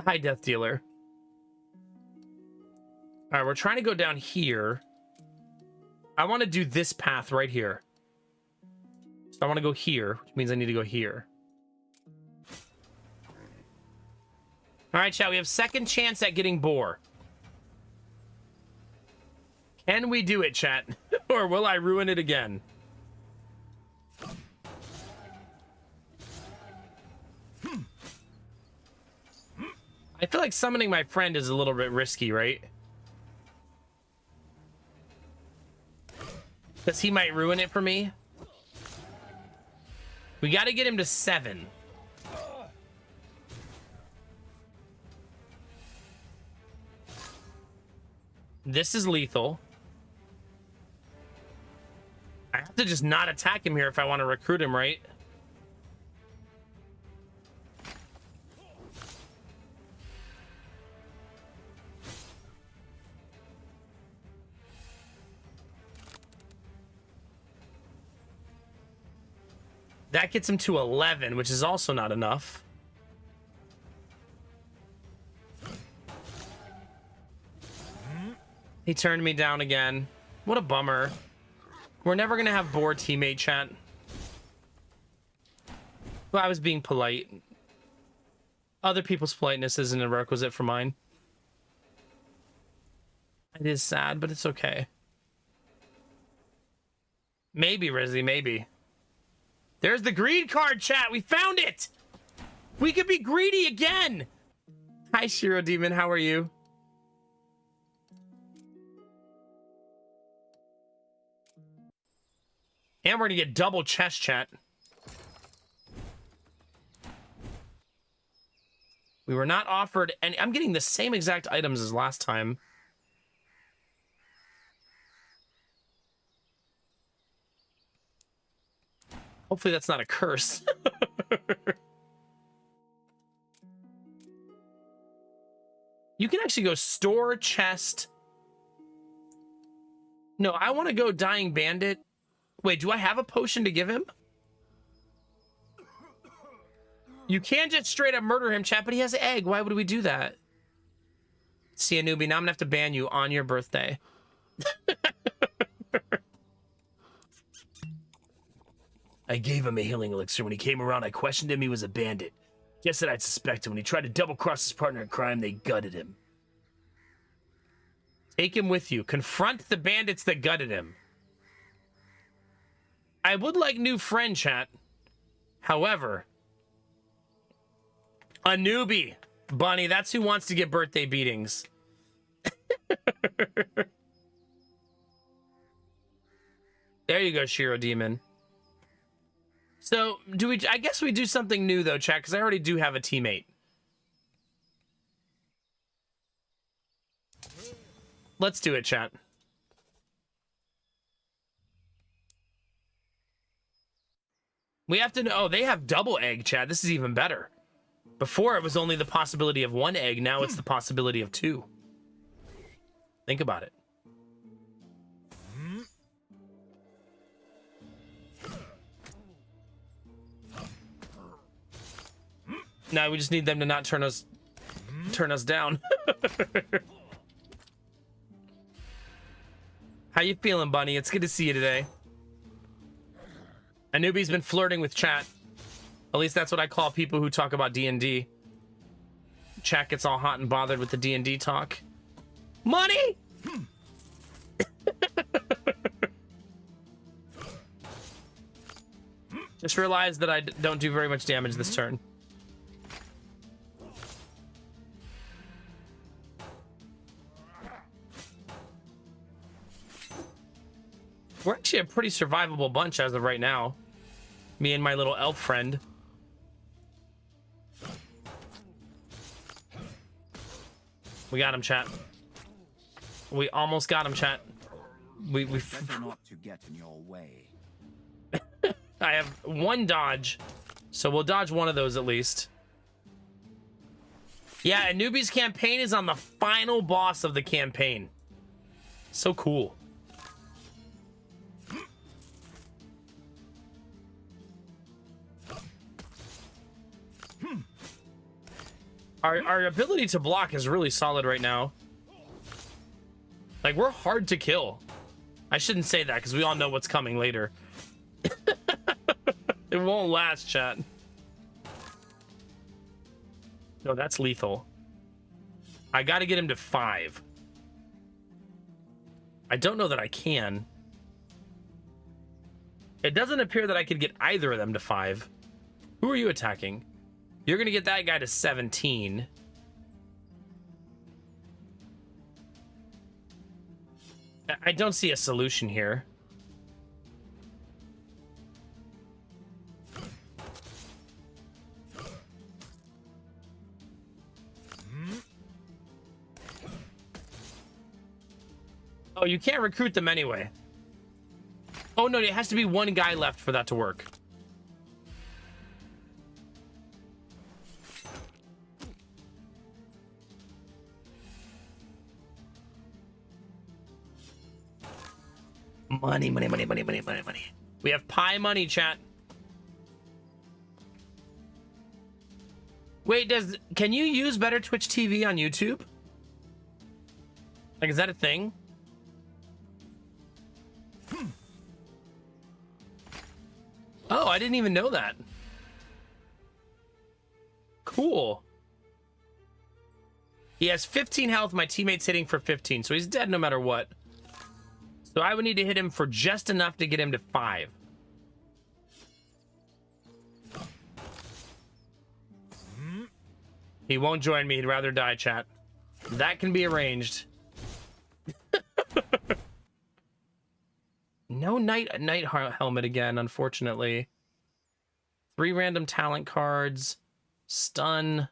Hi, Death Dealer. All right, we're trying to go down here. I want to do this path right here. So I want to go here, which means I need to go here. All right, chat, we have second chance at getting boar. Can we do it, chat? Or will I ruin it again? I feel like summoning my friend is a little bit risky, right? Because he might ruin it for me. We got to get him to 7. This is lethal. I have to just not attack him here if I want to recruit him, right? That gets him to 11, which is also not enough. He turned me down again. What a bummer. We're never going to have bored teammate chat. Well, I was being polite. Other people's politeness isn't a requisite for mine. It is sad, but it's okay. Maybe, Rizzy, maybe. There's the greed card, chat. We found it. We could be greedy again. Hi, Shiro Demon. How are you? And we're going to get double chest, chat. We were not offered, and I'm getting the same exact items as last time. Hopefully that's not a curse. You can actually go store chest. No, I want to go Dying Bandit. Wait, do I have a potion to give him? You can't just straight up murder him, chat, but he has an egg. Why would we do that? See, a newbie, now I'm gonna have to ban you on your birthday. I gave him a healing elixir. When he came around, I questioned him. He was a bandit. Guess that I'd suspect him. When he tried to double-cross his partner in crime, they gutted him. Take him with you. Confront the bandits that gutted him. I would like new friend, chat. However, a newbie. Bunny, that's who wants to get birthday beatings. There you go, Shiro Demon. So, I guess we do something new, though, chat, because I already do have a teammate. Let's do it, chat. We have to know. Oh, they have double egg, chat. This is even better. Before, it was only the possibility of one egg. Now it's the possibility of two. Think about it. Now we just need them to not turn us down. How you feeling, Bunny? It's good to see you today. Anubi's been flirting with chat. At least that's what I call people who talk about D&D. Chat gets all hot and bothered with the D&D talk. Money! Just realized that I don't do very much damage this turn. We're actually a pretty survivable bunch as of right now. Me and my little elf friend. We got him, chat. We almost got him, chat. We Better not to get in your way. I have one dodge, so we'll dodge one of those at least. Yeah, Anubi's campaign is on the final boss of the campaign. So cool. Our ability to block is really solid right now. Like, we're hard to kill. I shouldn't say that because we all know what's coming later. It won't last, chat. No, that's lethal. I gotta get him to 5. I don't know that I can. It doesn't appear that I could get either of them to 5. Who are you attacking? You're gonna get that guy to 17. I don't see a solution here. Oh, you can't recruit them anyway. Oh no, it has to be one guy left for that to work. Money, money, money, money, money, money, money. We have pie money, chat. Wait, can you use Better Twitch TV on YouTube? Like, is that a thing? Oh, I didn't even know that. Cool. He has 15 health. My teammate's hitting for 15, so he's dead no matter what. So I would need to hit him for just enough to get him to 5. He won't join me. He'd rather die, chat. That can be arranged. No night helmet again, unfortunately. 3 random talent cards. Stun.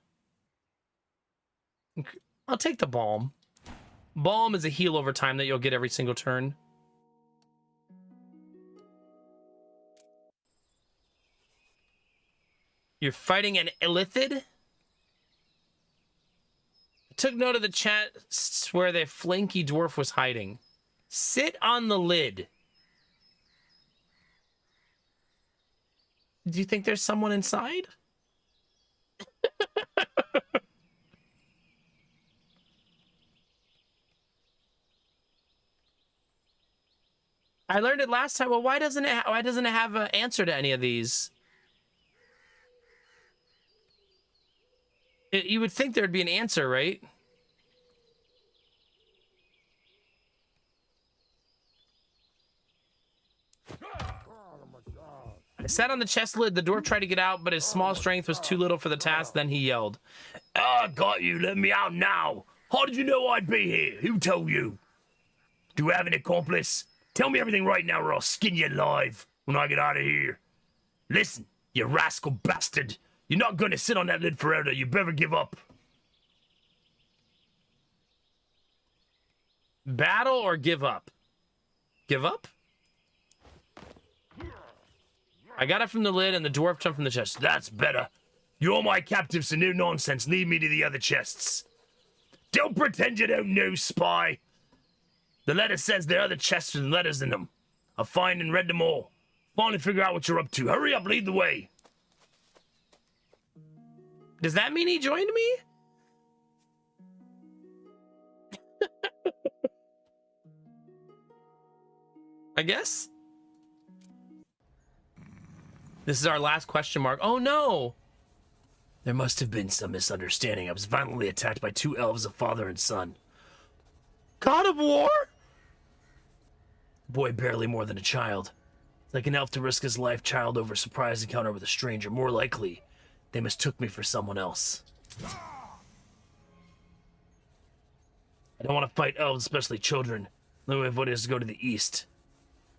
I'll take the balm. Balm is a heal over time that you'll get every single turn. You're fighting an illithid? I took note of the chat where the flanky dwarf was hiding. Sit on the lid. Do you think there's someone inside? I learned it last time. Well, why doesn't it have an answer to any of these? You would think there'd be an answer, right? I sat on the chest lid. The dwarf tried to get out, but his small strength was too little for the task. Then he yelled, "Ah, got you. Let me out now. How did you know I'd be here? Who told you? Do you have an accomplice? Tell me everything right now or I'll skin you alive when I get out of here. Listen, you rascal bastard. You're not gonna sit on that lid forever. You better give up. Battle or give up? Give up? I got it from the lid and the dwarf jumped from the chest. That's better. You're my captive, so no nonsense. Lead me to the other chests. Don't pretend you don't know, spy. The letter says there are other chests with letters in them. I've found and read them all. Finally figure out what you're up to. Hurry up, lead the way. Does that mean he joined me? I guess. This is our last question mark. Oh no! There must have been some misunderstanding. I was violently attacked by two elves, a father and son. God of War? Boy barely more than a child. Like an elf to risk his life, child over a surprise encounter with a stranger. More likely, they mistook me for someone else. I don't want to fight elves, especially children. The only way avoid is to go to the east,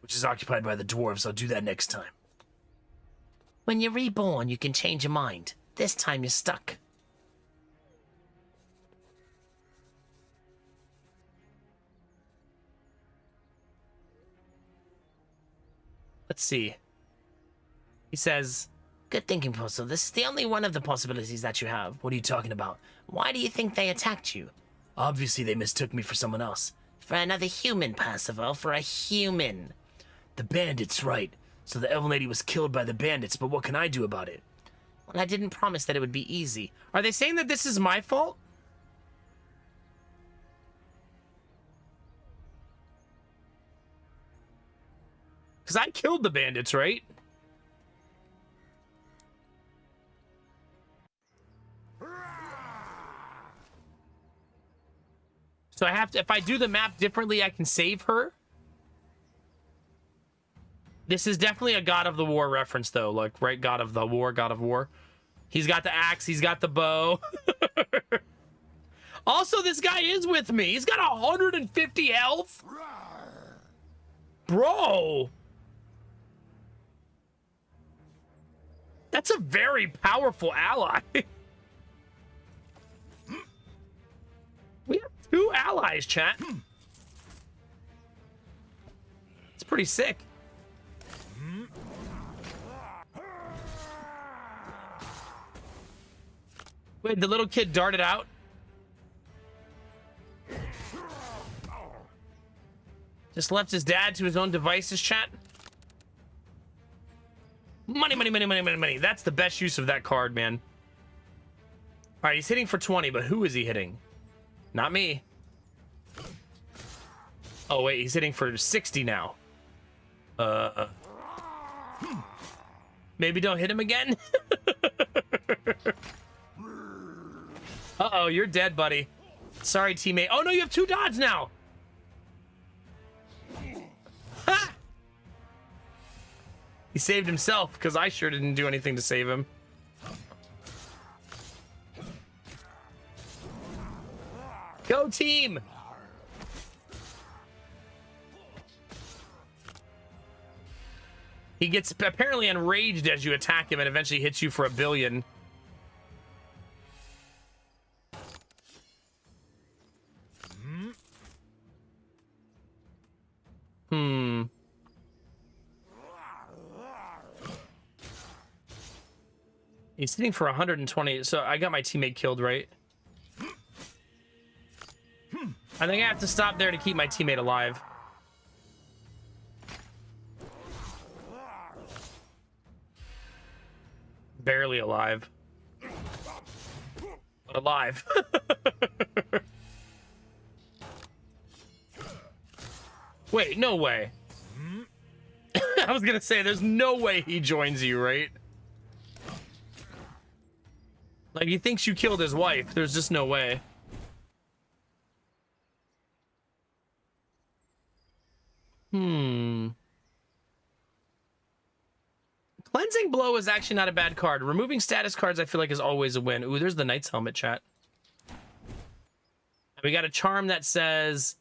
which is occupied by the dwarves. I'll do that next time. When you're reborn, you can change your mind. This time you're stuck. Let's see. He says, good thinking, Puzzle. This is the only one of the possibilities that you have. What are you talking about? Why do you think they attacked you? Obviously, they mistook me for someone else. For another human, Percival. For a human. The bandits, right. So the elven lady was killed by the bandits, but what can I do about it? Well, I didn't promise that it would be easy. Are they saying that this is my fault? Because I killed the bandits, right? So I have to, if I do the map differently, I can save her? This is definitely a God of the War reference, though. Like, right? God of the War, God of War. He's got the axe. He's got the bow. Also, this guy is with me. He's got 150 health. Bro. That's a very powerful ally. We have 2 allies, chat. It's pretty sick. Wait, the little kid darted out? Just left his dad to his own devices, chat? Money, money, money, money, money, money. That's the best use of that card, man. All right, he's hitting for 20, but who is he hitting? Not me. Oh, wait, he's hitting for 60 now. Maybe don't hit him again? Uh-oh, you're dead, buddy. Sorry, teammate. Oh, no, you have 2 dodge now. Ha! He saved himself, because I sure didn't do anything to save him. Go, team! He gets apparently enraged as you attack him and eventually hits you for 1 billion. He's hitting for 120, so I got my teammate killed, right? I think I have to stop there to keep my teammate alive. Barely alive. But alive. Wait, no way. I was gonna say, there's no way he joins you, right? Like, he thinks you killed his wife. There's just no way. Cleansing Blow is actually not a bad card. Removing status cards, I feel like, is always a win. Ooh, there's the Knight's Helmet, chat. We got a charm that says,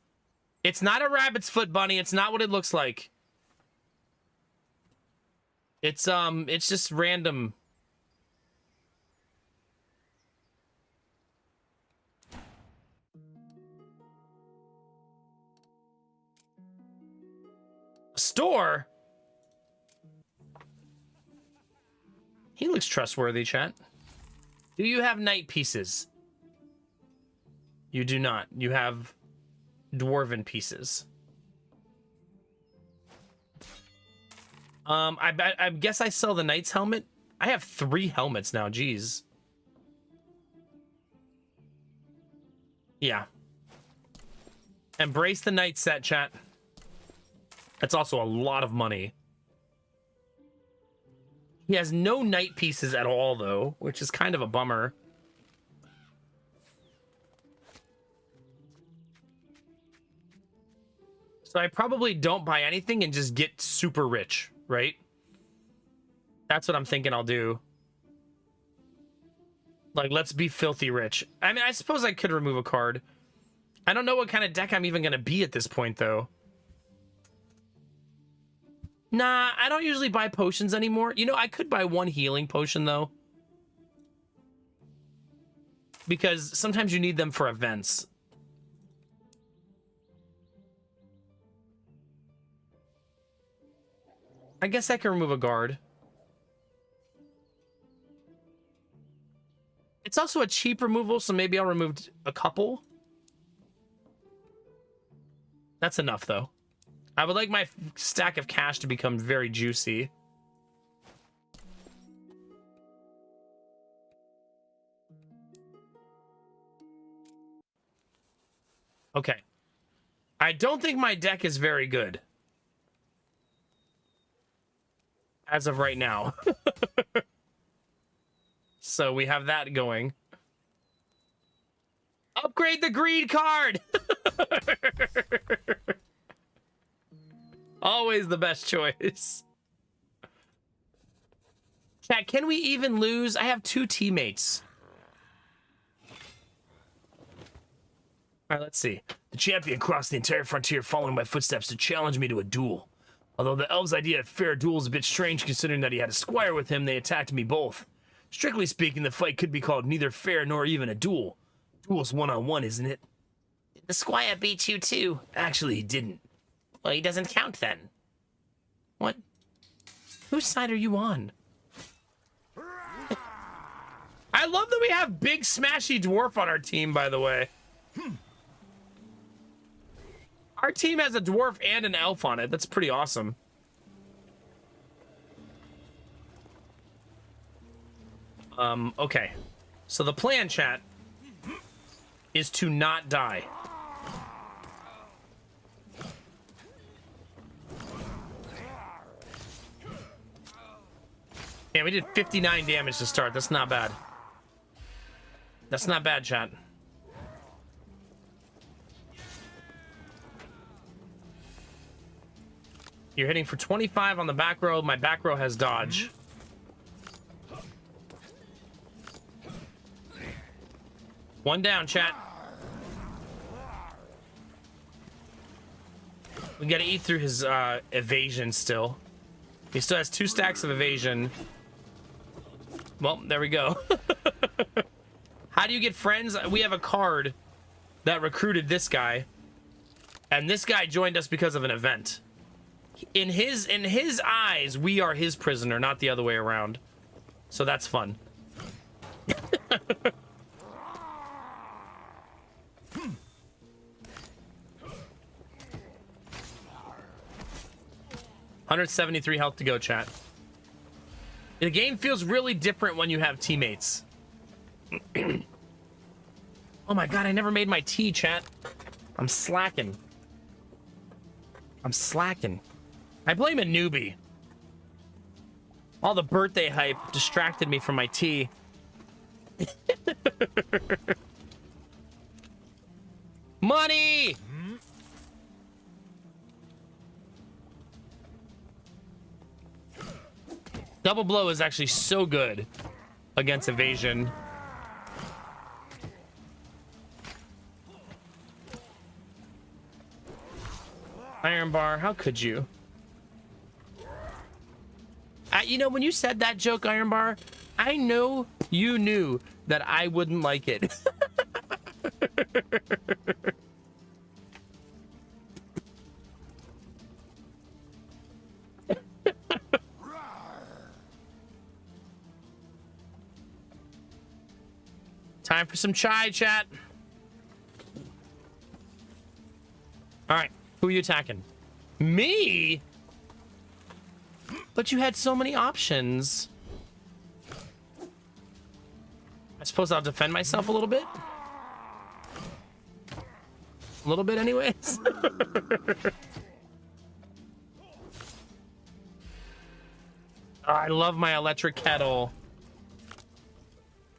it's not a rabbit's foot, bunny. It's not what it looks like. It's just random. Store? He looks trustworthy, chat. Do you have knight pieces? You do not. You have dwarven pieces. I guess I sell the knight's helmet. I have 3 helmets now. Jeez. Yeah. Embrace the knight set, chat. That's also a lot of money. He has no knight pieces at all, though, which is kind of a bummer. So I probably don't buy anything and just get super rich, right? That's what I'm thinking I'll do. Like, let's be filthy rich. I mean, I suppose I could remove a card. I don't know what kind of deck I'm even going to be at this point, though. Nah, I don't usually buy potions anymore. You know, I could buy 1 healing potion, though. Because sometimes you need them for events. I guess I can remove a guard. It's also a cheap removal, so maybe I'll remove a couple. That's enough, though. I would like my stack of cash to become very juicy. Okay. I don't think my deck is very good. As of right now. So we have that going. Upgrade the greed card! Always the best choice. Chat, can we even lose? I have 2 teammates. All right, let's see. The champion crossed the entire frontier following my footsteps to challenge me to a duel. Although the elves' idea of fair duel is a bit strange considering that he had a squire with him, they attacked me both. Strictly speaking, the fight could be called neither fair nor even a duel. Duel's one-on-one, isn't it? The squire beat you too. Actually, he didn't. Well, he doesn't count then. What? Whose side are you on? I love that we have big smashy dwarf on our team, by the way. Our team has a dwarf and an elf on it. That's pretty awesome. Okay. So the plan, chat, is to not die. Yeah, we did 59 damage to start. That's not bad. That's not bad, chat. You're hitting for 25 on the back row. My back row has dodge. One down, chat. We gotta eat through his evasion still. He still has 2 stacks of evasion. Well, there we go. How do you get friends? We have a card that recruited this guy. And this guy joined us because of an event. In his eyes, we are his prisoner, not the other way around. So that's fun. $173 health to go, chat. The game feels really different when you have teammates. Oh my god, I never made my tea, chat. I'm slacking. I'm slacking. I blame a newbie. All the birthday hype distracted me from my tea. Money! Double blow is actually so good against evasion. Iron bar, how could you? You know, when you said that joke, Iron bar, I know you knew that I wouldn't like it. Time for some chai, chat. All right, who are you attacking? Me? But you had so many options. I suppose I'll defend myself a little bit. A little bit anyways. Oh, I love my electric kettle.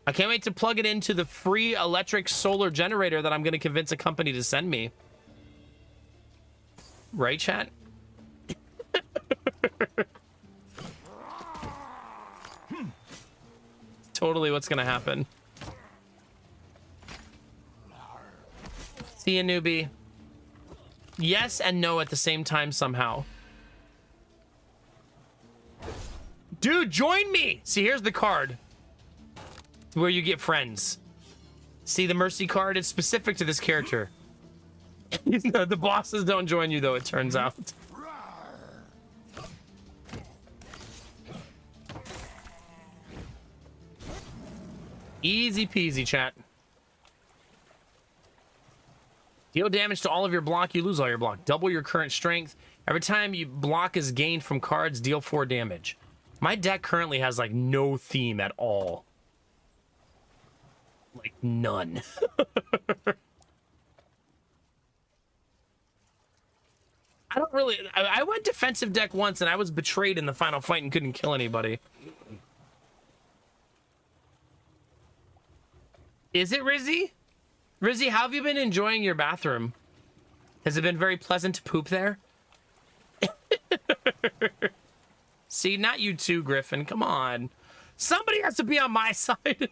I can't wait to plug it into the free electric solar generator that I'm going to convince a company to send me. Right, chat? Totally what's going to happen. See you, newbie. Yes and no at the same time somehow. Dude, join me! See, here's the card. Where you get friends. See the mercy card? It's specific to this character. The bosses don't join you, though, it turns out. Easy peasy, chat. Deal damage to all of your block, you lose all your block. Double your current strength. Every time you block is gained from cards, deal 4 damage. My deck currently has, like, no theme at all. Like, none. I don't really... I went defensive deck once, and I was betrayed in the final fight and couldn't kill anybody. Is it, Rizzy? Rizzy, how have you been enjoying your bathroom? Has it been very pleasant to poop there? See, not you too, Griffin. Come on. Somebody has to be on my side.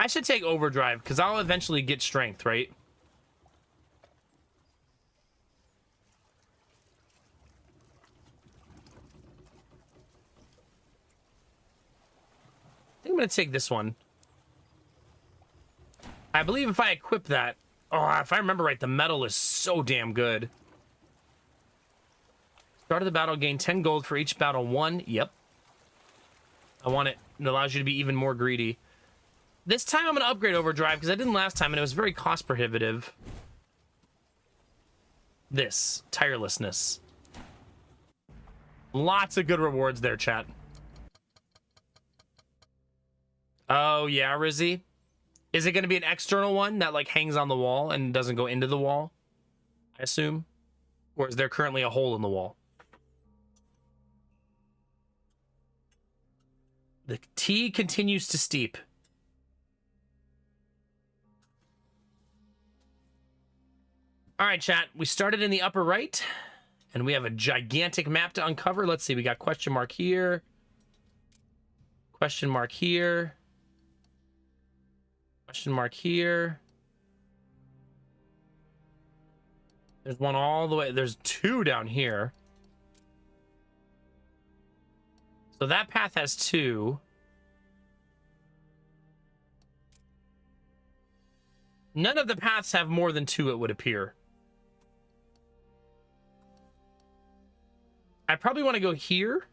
I should take overdrive, because I'll eventually get strength, right? I think I'm going to take this one. I believe if I equip that... Oh, if I remember right, the metal is so damn good. Start of the battle, gain 10 gold for each battle won. Yep. I want it. It allows you to be even more greedy. This time I'm going to upgrade overdrive, because I didn't last time, and it was very cost prohibitive. This. Tirelessness. Lots of good rewards there, chat. Oh, yeah, Rizzy? Is it going to be an external one that, like, hangs on the wall and doesn't go into the wall? I assume? Or is there currently a hole in the wall? The T continues to steep. All right, chat. We started in the upper right, and we have a gigantic map to uncover. Let's see. We got question mark here. Question mark here. Question mark here. There's one all the way. There's 2 down here. So that path has 2. None of the paths have more than 2, it would appear. I probably want to go here.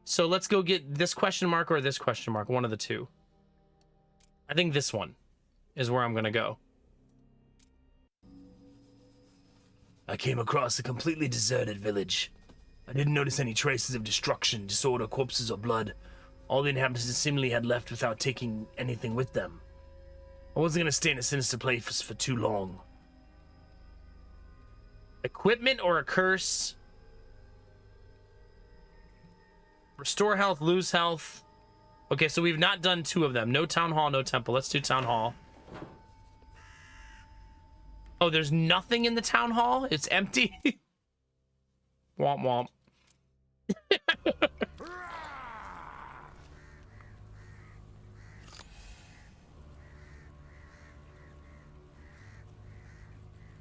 So let's go get this question mark or this question mark. One of the 2. I think this one is where I'm going to go. I came across a completely deserted village. I didn't notice any traces of destruction, disorder, corpses, or blood. All the inhabitants seemingly had left without taking anything with them. I wasn't going to stay in a sinister place for too long. Equipment or a curse? Restore health, lose health. Okay, so we've not done 2 of them. No town hall, no temple. Let's do town hall. Oh, there's nothing in the town hall? It's empty? Womp womp.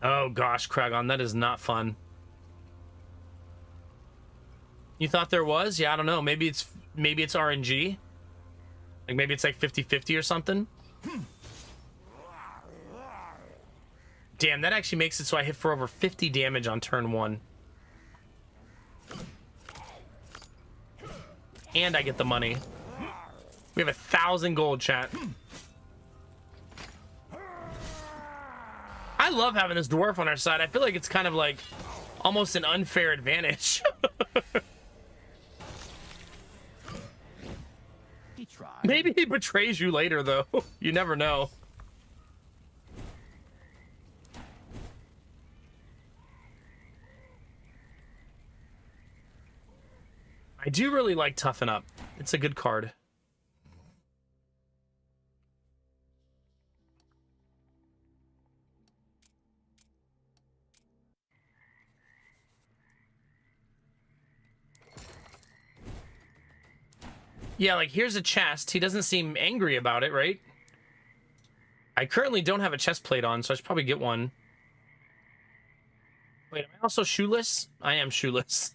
Oh gosh, Kragon, that is not fun. You thought there was? Yeah, I don't know. Maybe it's RNG. Like maybe it's like 50-50 or something. Damn, that actually makes it so I hit for over 50 damage on turn 1. And I get the money. We have 1,000 gold, chat. I love having this dwarf on our side. I feel like it's kind of like almost an unfair advantage. He tried. Maybe he betrays you later, though. You never know. I do really like Toughen Up. It's a good card. Yeah, like, here's a chest. He doesn't seem angry about it, right? I currently don't have a chest plate on, so I should probably get one. Wait, am I also shoeless? I am shoeless.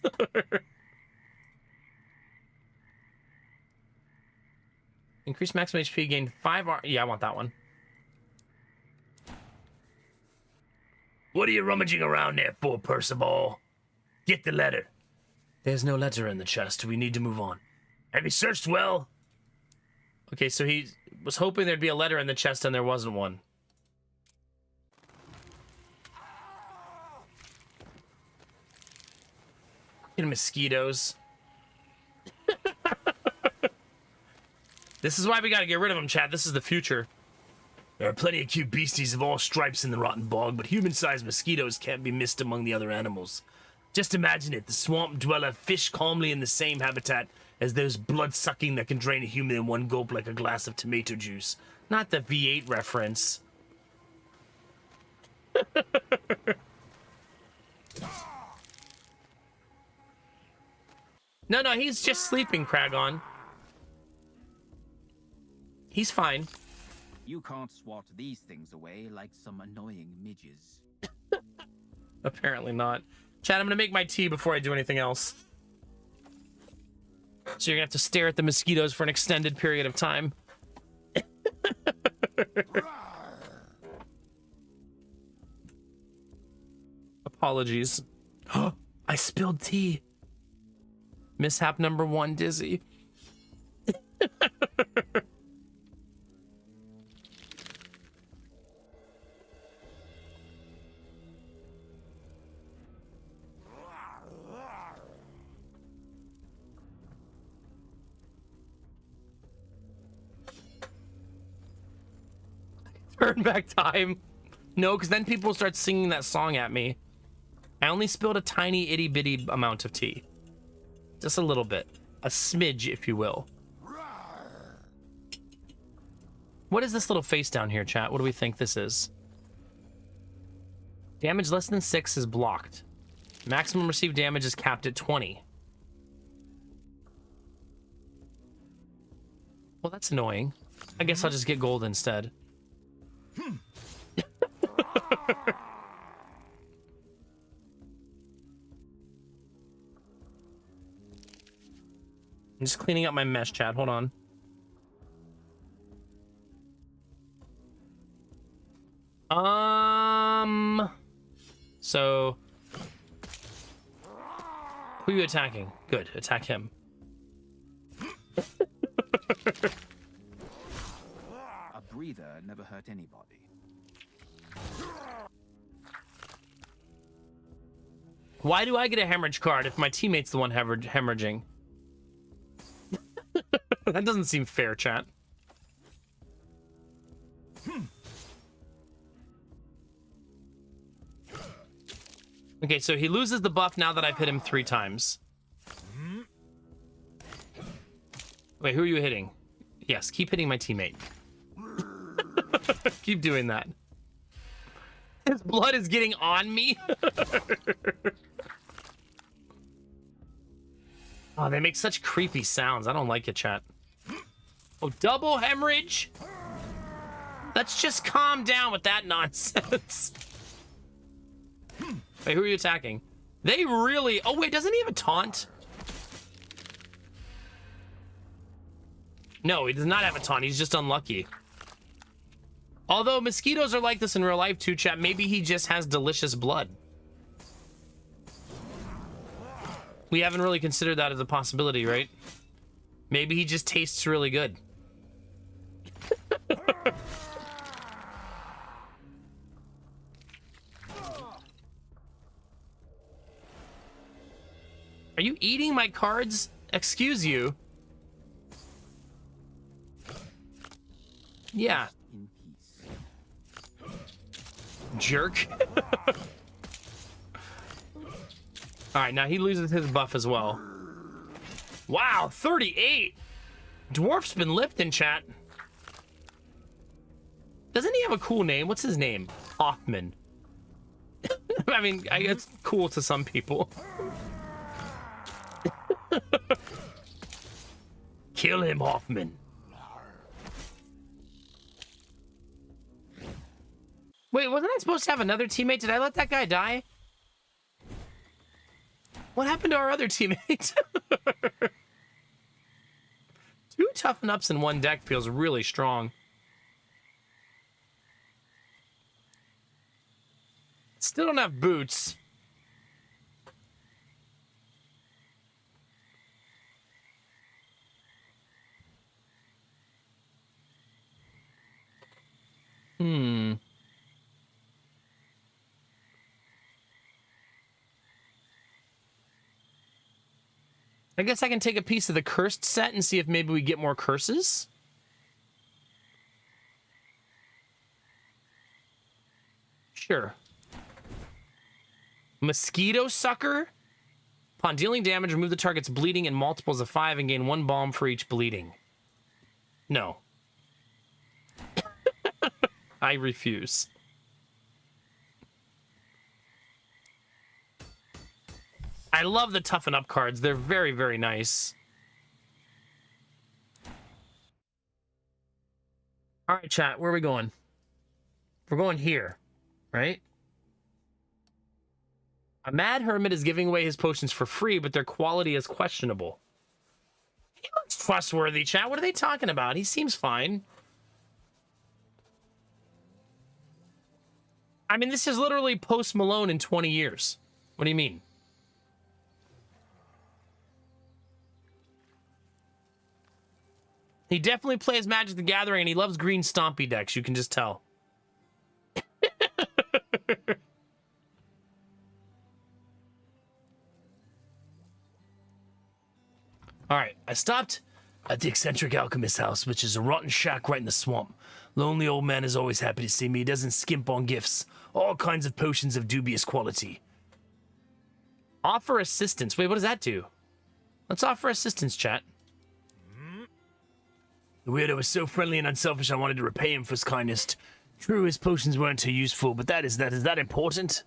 Increase maximum HP, gain 5 R. Yeah, I want that one. What are you rummaging around there for, Percival? Get the letter. There's no letter in the chest. We need to move on. Have you searched well? Okay, so he was hoping there'd be a letter in the chest and there wasn't one. Fucking mosquitoes. This is why we gotta get rid of them, Chad. This is the future. There are plenty of cute beasties of all stripes in the rotten bog, but human-sized mosquitoes can't be missed among the other animals. Just imagine it, the swamp dweller fish calmly in the same habitat as those blood-sucking that can drain a human in one gulp like a glass of tomato juice. Not the V8 reference. No, he's just sleeping, Kragon. He's fine. You can't swat these things away like some annoying midges. Apparently not. Chad, I'm gonna make my tea before I do anything else. So you're gonna have to stare at the mosquitoes for an extended period of time. Apologies. I spilled tea. Mishap number 1, Dizzy. Turn back time. No, because then people start singing that song at me. I only spilled a tiny itty bitty amount of tea. Just a little bit. A smidge, if you will. What is this little face down here, chat? What do we think this is? Damage less than 6 is blocked. Maximum received damage is capped at 20. Well, that's annoying. I guess I'll just get gold instead. I'm just cleaning up my mesh, chat. Hold on. So who are you attacking? Good, attack him. A breather never hurt anybody. Why do I get a hemorrhage card if my teammate's the one hemorrhaging? That doesn't seem fair, chat. Okay, so he loses the buff now that I've hit him 3 times. Wait, who are you hitting? Yes, keep hitting my teammate. Keep doing that. His blood is getting on me. Oh, they make such creepy sounds. I don't like it, chat. Oh, double hemorrhage? Let's just calm down with that nonsense. Wait, who are you attacking? They really... Oh, wait, doesn't he have a taunt? No, he does not have a taunt. He's just unlucky. Although mosquitoes are like this in real life too, chat. Maybe he just has delicious blood. We haven't really considered that as a possibility, right? Maybe he just tastes really good. Are you eating my cards? Excuse you. Yeah. In peace. Jerk. All right, now he loses his buff as well. Wow, 38. Dwarf's been lifting, chat. Doesn't he have a cool name? What's his name? Hoffman. I mean, I guess cool to some people. Kill him, Hoffman. Wait, wasn't I supposed to have another teammate? Did I let that guy die? What happened to our other teammate? 2 toughen ups in one deck feels really strong. Still don't have boots. I guess I can take a piece of the cursed set and see if maybe we get more curses. Sure. Mosquito Sucker. Upon dealing damage, remove the target's bleeding in multiples of 5 and gain 1 bomb for each bleeding. No. I refuse. I love the toughen up cards. They're very, very nice. All right, chat, where are we going? We're going here, right? A mad hermit is giving away his potions for free, but their quality is questionable. He looks trustworthy, chat. What are they talking about? He seems fine. I mean, this is literally Post Malone in 20 years. What do you mean? He definitely plays Magic the Gathering, and he loves green stompy decks. You can just tell. All right, I stopped at the eccentric alchemist's house, which is a rotten shack right in the swamp. Lonely old man is always happy to see me. He doesn't skimp on gifts. All kinds of potions of dubious quality. Offer assistance. Wait, what does that do? Let's offer assistance, chat. The weirdo was so friendly and unselfish, I wanted to repay him for his kindness. True, his potions weren't too useful, but is that important?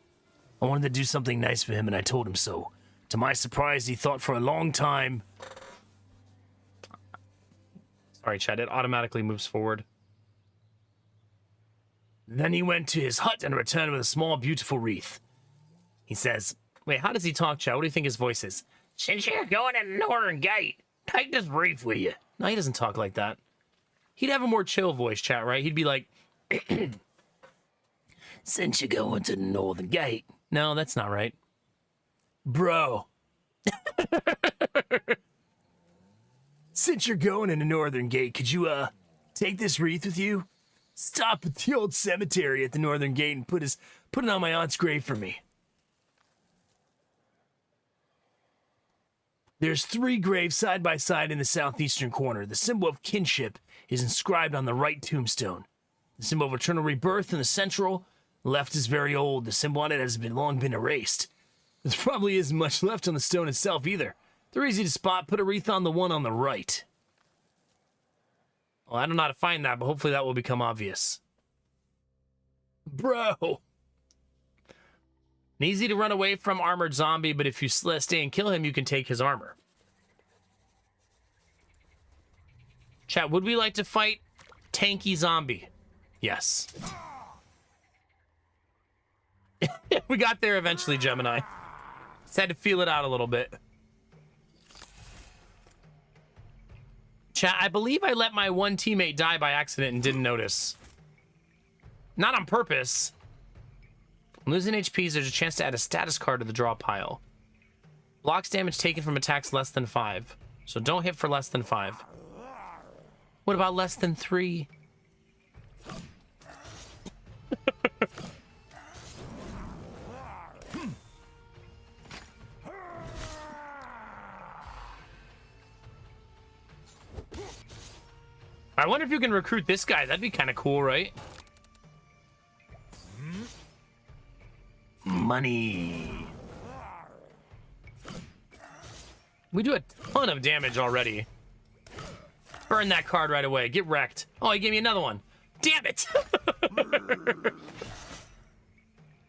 I wanted to do something nice for him, and I told him so. To my surprise, he thought for a long time. Sorry, chat. It automatically moves forward. Then he went to his hut and returned with a small, beautiful wreath. He says, Wait, how does he talk, chat? What do you think his voice is? Since you're going to the Northern Gate, take this wreath with you. No, he doesn't talk like that. He'd have a more chill voice, chat, right? He'd be like, Since you're going to the Northern Gate. no, that's not right. Bro. Since you're going in the Northern Gate, could you, take this wreath with you? Stop at the old cemetery at the Northern Gate and put it on my aunt's grave for me. There's 3 graves side by side in the southeastern corner. The symbol of kinship is inscribed on the right tombstone. The symbol of eternal rebirth in the central left is very old. The symbol on it has long been erased. There probably isn't much left on the stone itself either. They're easy to spot. Put a wreath on the one on the right. Well, I don't know how to find that, but hopefully that will become obvious. Bro. Easy to run away from armored zombie, but if you stay and kill him, you can take his armor. Chat, would we like to fight tanky zombie? Yes. We got there eventually, Gemini. Just had to feel it out a little bit. Chat, I believe I let my one teammate die by accident and didn't notice. Not on purpose. Losing HPs, there's a chance to add a status card to the draw pile. Blocks damage taken from attacks less than 5. So don't hit for less than 5. What about less than 3? I wonder if you can recruit this guy. That'd be kind of cool, right? Money. We do a ton of damage already. Burn that card right away. Get wrecked. Oh, he gave me another one. Damn it!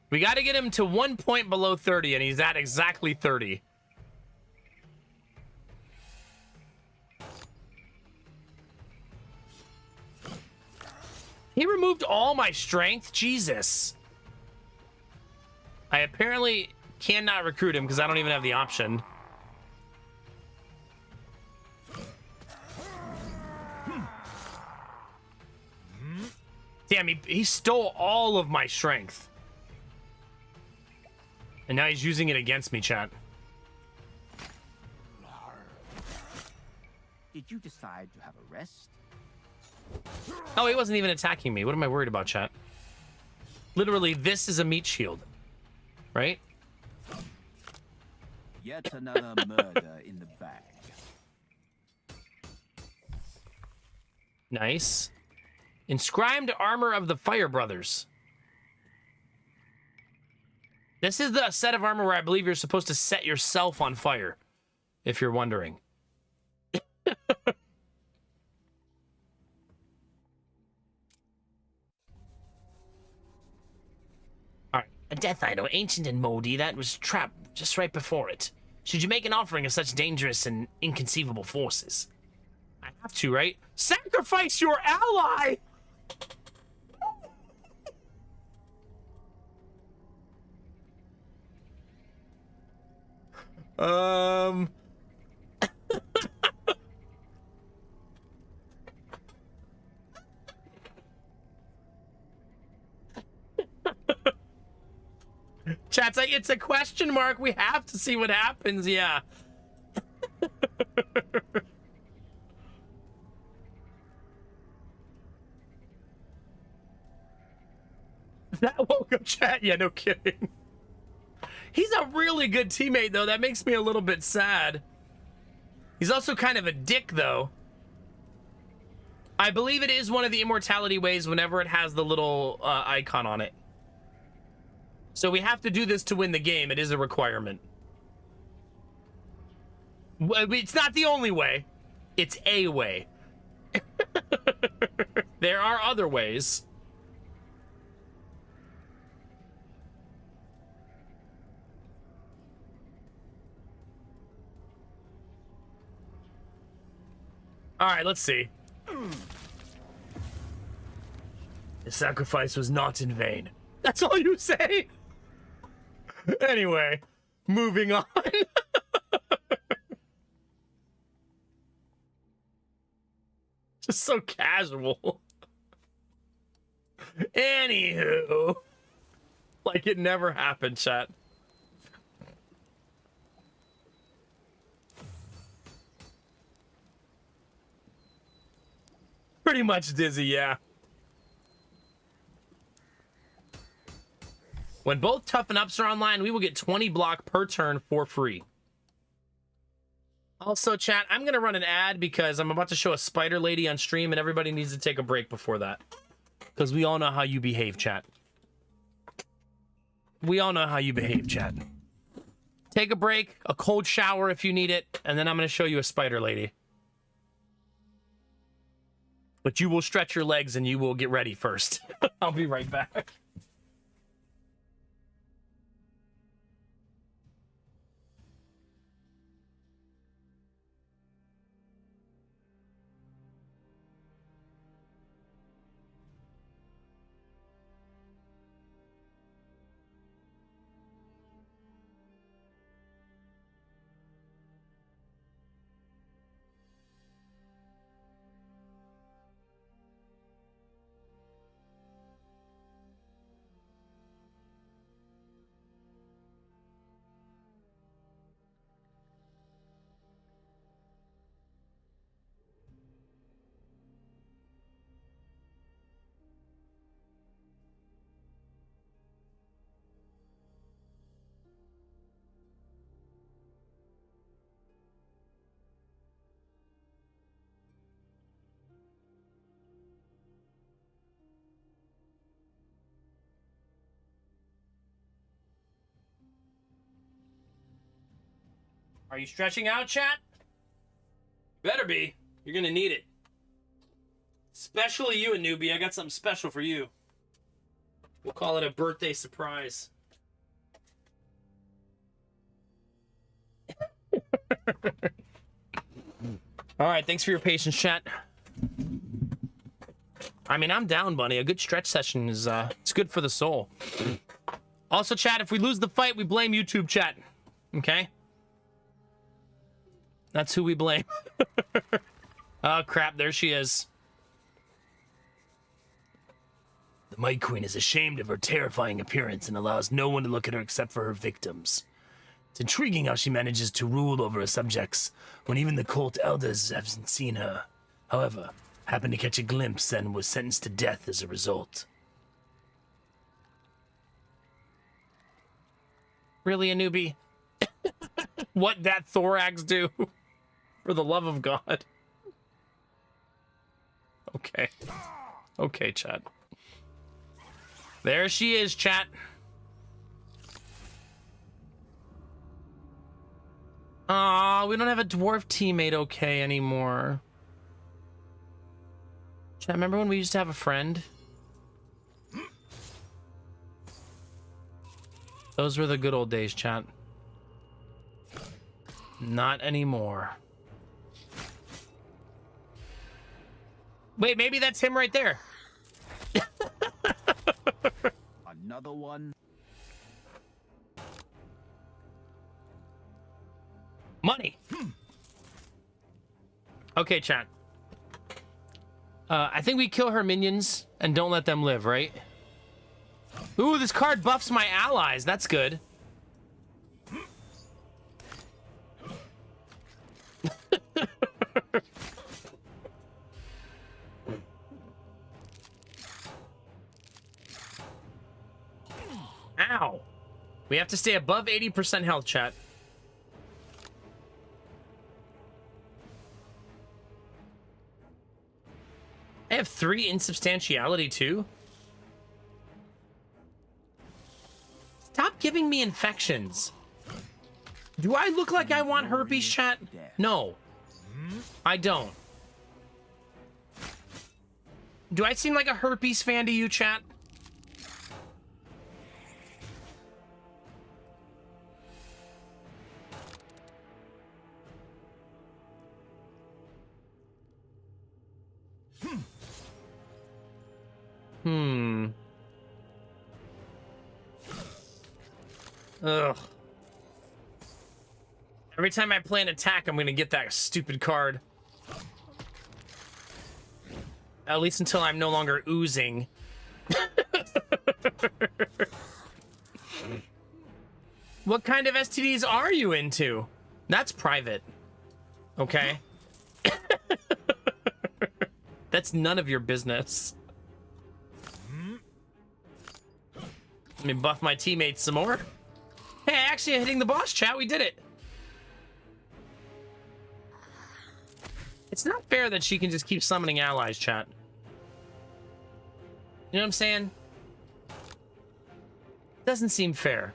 We got to get him to 1 point below 30, and he's at exactly 30. He removed all my strength? Jesus. I apparently cannot recruit him because I don't even have the option. Damn, he stole all of my strength. And now he's using it against me, chat. Did you decide to have a rest? Oh, he wasn't even attacking me. What am I worried about, chat? Literally, this is a meat shield. Right? Yet another murder in the bag. Nice. Inscribed armor of the Fire Brothers. This is the set of armor where I believe you're supposed to set yourself on fire, if you're wondering. Alright. A death idol, ancient and moldy, that was trapped just right before it. Should you make an offering of such dangerous and inconceivable forces? I have to, right? Sacrifice your ally! Chat's like, it's a question mark. We have to see what happens. Yeah. That woke up chat. Yeah, no kidding. He's a really good teammate, though. That makes me a little bit sad. He's also kind of a dick, though. I believe it is one of the immortality ways whenever it has the little icon on it. So we have to do this to win the game. It is a requirement. It's not the only way. It's a way. There are other ways. All right, let's see. The sacrifice was not in vain. That's all you say? Anyway, moving on. Just so casual. Anywho. Like it never happened, chat. Pretty much dizzy, yeah. When both Toughen Ups are online, we will get 20 block per turn for free. Also, chat, I'm going to run an ad because I'm about to show a spider lady on stream and everybody needs to take a break before that. Because we all know how you behave, chat. We all know how you behave, chat. Take a break, a cold shower if you need it, and then I'm going to show you a spider lady. But you will stretch your legs and you will get ready first. I'll be right back. Are you stretching out, chat? Better be. You're gonna need it. Especially you, a newbie. I got something special for you. We'll call it a birthday surprise. All right, thanks for your patience, chat. I mean, I'm down, Bunny. A good stretch session is it's good for the soul. Also, chat, if we lose the fight, we blame YouTube, chat. Okay? That's who we blame. Oh, crap. There she is. The Might Queen is ashamed of her terrifying appearance and allows no one to look at her except for her victims. It's intriguing how she manages to rule over her subjects when even the cult elders haven't seen her. However, happened to catch a glimpse and was sentenced to death as a result. Really, a newbie? What that thorax do? For the love of God. Okay. Okay, chat. There she is, chat. Aw, we don't have a dwarf teammate okay anymore. Chat, remember when we used to have a friend? Those were the good old days, chat. Not anymore. Wait, maybe that's him right there. Another one. Money. Okay, chat. I think we kill her minions and don't let them live, right? Ooh, this card buffs my allies. That's good. Ow. We have to stay above 80% health, chat. I have 3 insubstantiality too. Stop giving me infections. Do I look like I want herpes, chat? No, I don't. Do I seem like a herpes fan to you, chat? Ugh. Every time I play an attack, I'm gonna get that stupid card. At least until I'm no longer oozing. What kind of STDs are you into? That's private. Okay? That's none of your business. Let me buff my teammates some more. Hey, actually, hitting the boss, chat. We did it. It's not fair that she can just keep summoning allies, chat. You know what I'm saying? Doesn't seem fair.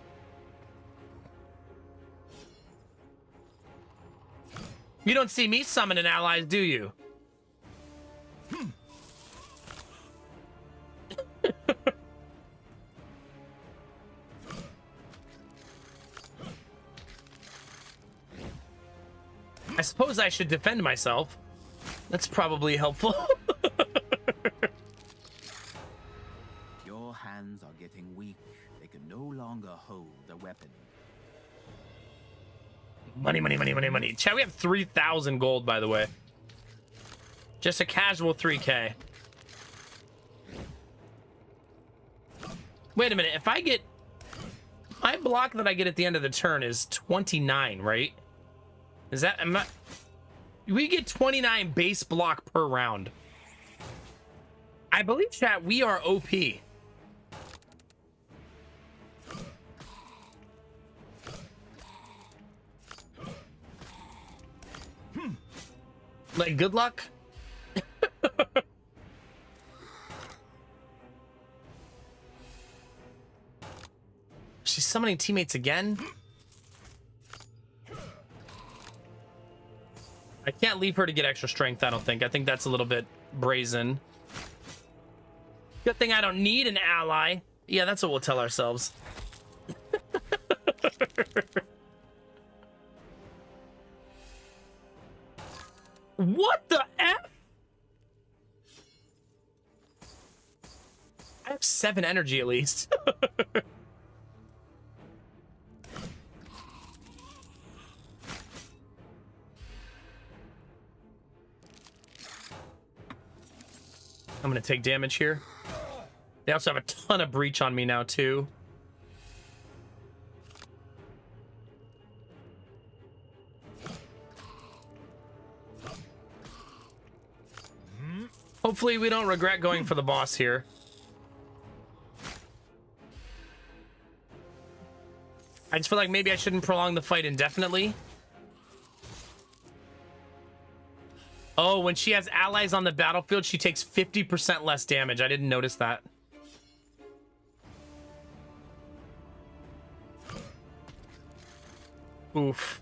You don't see me summoning allies, do you? I suppose I should defend myself. That's probably helpful. Your hands are getting weak. They can no longer hold a weapon. Money, money, money, money, money. Chat, we have 3,000 gold, by the way. Just a casual 3K. Wait a minute. If I get... My block that I get at the end of the turn is 29, right? Is that... We get 29 base block per round. I believe, chat, we are OP. Like, good luck. She's summoning teammates again. I can't leave her to get extra strength, I don't think. I think that's a little bit brazen. Good thing I don't need an ally. Yeah, that's what we'll tell ourselves. What the F? I have 7 energy at least. I'm gonna take damage here. They also have a ton of breach on me now too. Hopefully we don't regret going for the boss here. I just feel like maybe I shouldn't prolong the fight indefinitely. Oh, when she has allies on the battlefield, she takes 50% less damage. I didn't notice that. Oof.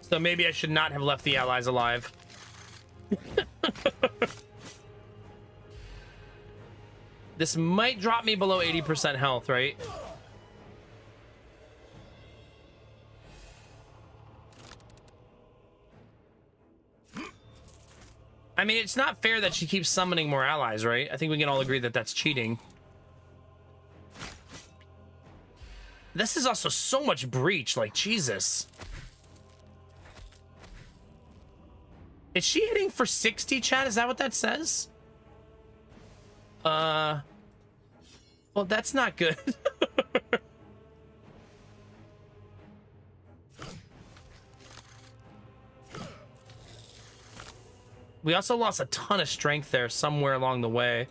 So maybe I should not have left the allies alive. This might drop me below 80% health, right? I mean, it's not fair that she keeps summoning more allies, right? I think we can all agree that that's cheating. This is also so much breach, like, Jesus. Is she hitting for 60, chat? Is that what that says? Well, that's not good. We also lost a ton of strength there somewhere along the way.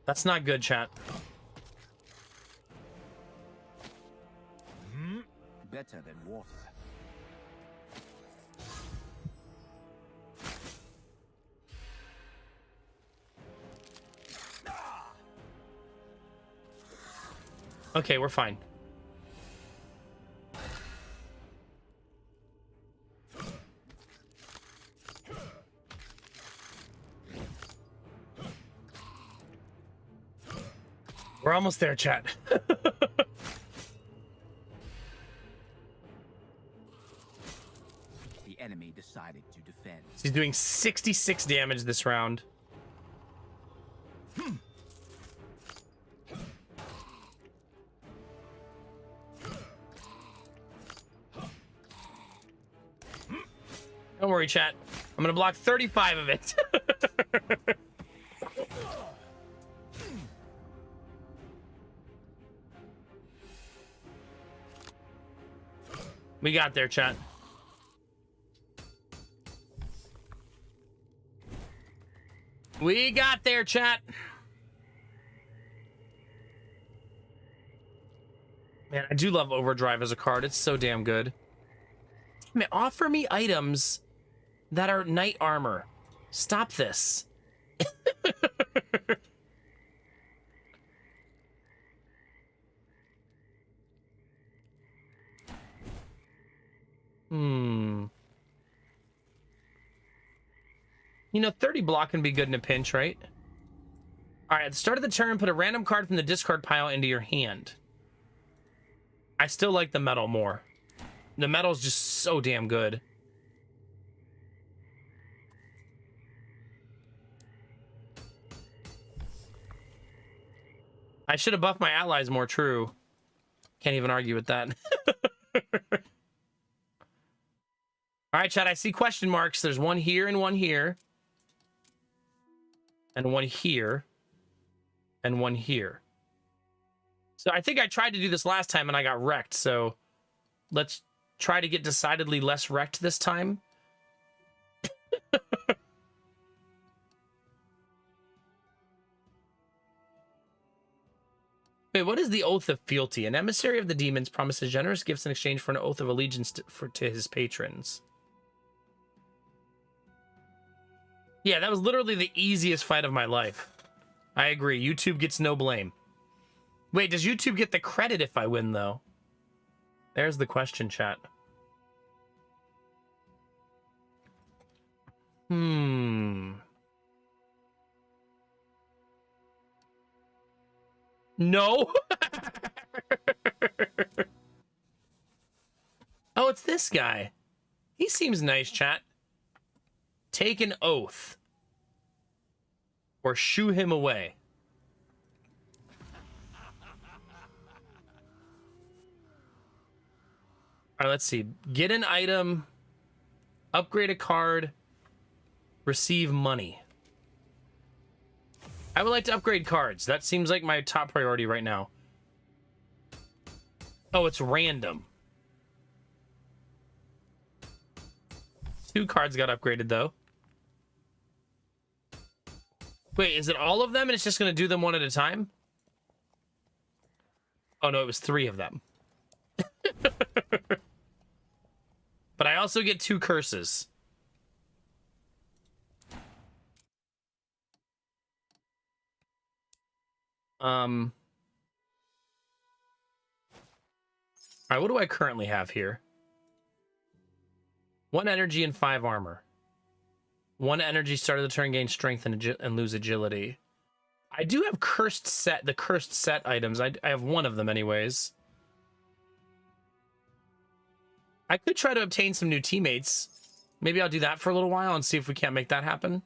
That's not good, chat. Better than water. Okay, we're fine. We're almost there, chat. The enemy decided to defend. He's doing 66 damage this round. Don't worry, chat. I'm gonna block 35 of it. We got there, chat. We got there, chat. Man, I do love Overdrive as a card. It's so damn good. Damn it, offer me items that are knight armor. Stop this. You know, 30 block can be good in a pinch, right? All right, at the start of the turn, put a random card from the discard pile into your hand. I still like the metal more. The metal's just so damn good. I should have buffed my allies more, true. Can't even argue with that. All right, chat, I see question marks. There's one here and one here. And one here. And one here. So I think I tried to do this last time and I got wrecked. So let's try to get decidedly less wrecked this time. Wait, what is the Oath of Fealty? An emissary of the demons promises generous gifts in exchange for an oath of allegiance to his patrons. Yeah, that was literally the easiest fight of my life. I agree. YouTube gets no blame. Wait, does YouTube get the credit if I win, though? There's the question, chat. No. Oh, it's this guy. He seems nice, chat. Take an oath. Or shoo him away. All right, let's see. Get an item. Upgrade a card. Receive money. I would like to upgrade cards. That seems like my top priority right now. Oh, it's random. 2 cards got upgraded, though. Wait, is it all of them and it's just going to do them one at a time? Oh, no, it was 3 of them. But I also get 2 curses. All right, what do I currently have here? 1 energy and 5 armor. 1 energy, start of the turn, gain strength and lose agility. I do have the cursed set items. I have 1 of them anyways. I could try to obtain some new teammates. Maybe I'll do that for a little while and see if we can't make that happen.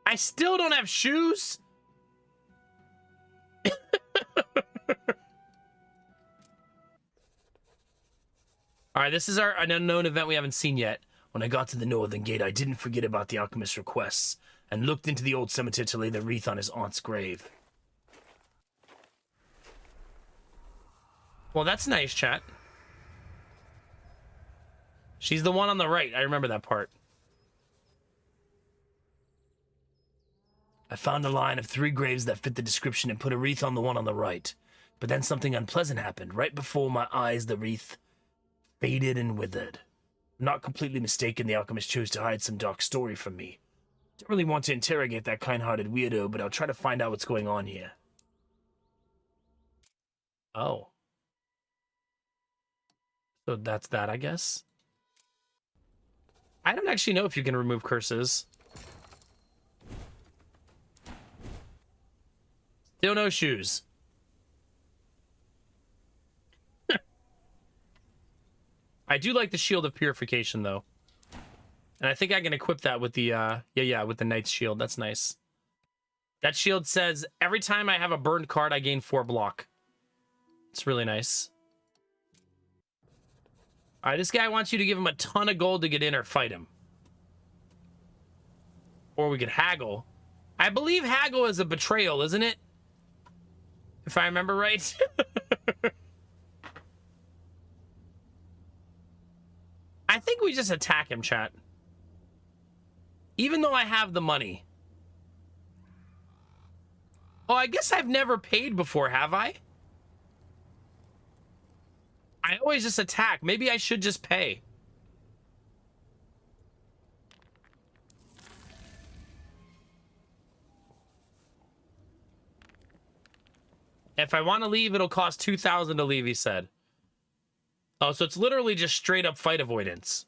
I still don't have shoes. All right, this is an unknown event we haven't seen yet. When I got to the northern gate, I didn't forget about the alchemist's requests and looked into the old cemetery to lay the wreath on his aunt's grave. Well, that's nice, chat. She's the one on the right. I remember that part. I found a line of 3 graves that fit the description and put a wreath on the one on the right. But then something unpleasant happened. Right before my eyes, the wreath faded and withered. Not completely mistaken, the alchemist chose to hide some dark story from me. Don't really want to interrogate that kind-hearted weirdo, but I'll try to find out what's going on here. Oh. So that's that, I guess. I don't actually know if you can remove curses. Still no shoes. I do like the Shield of Purification, though. And I think I can equip that with the, with the Knight's Shield. That's nice. That shield says, every time I have a burned card, I gain 4 block. It's really nice. All right, this guy wants you to give him a ton of gold to get in or fight him. Or we could haggle. I believe haggle is a betrayal, isn't it? If I remember right. I think we just attack him, chat. Even though I have the money. Oh, I guess I've never paid before, have I? I always just attack. Maybe I should just pay. If I want to leave, it'll cost 2,000 to leave, he said. Oh, so it's literally just straight up fight avoidance.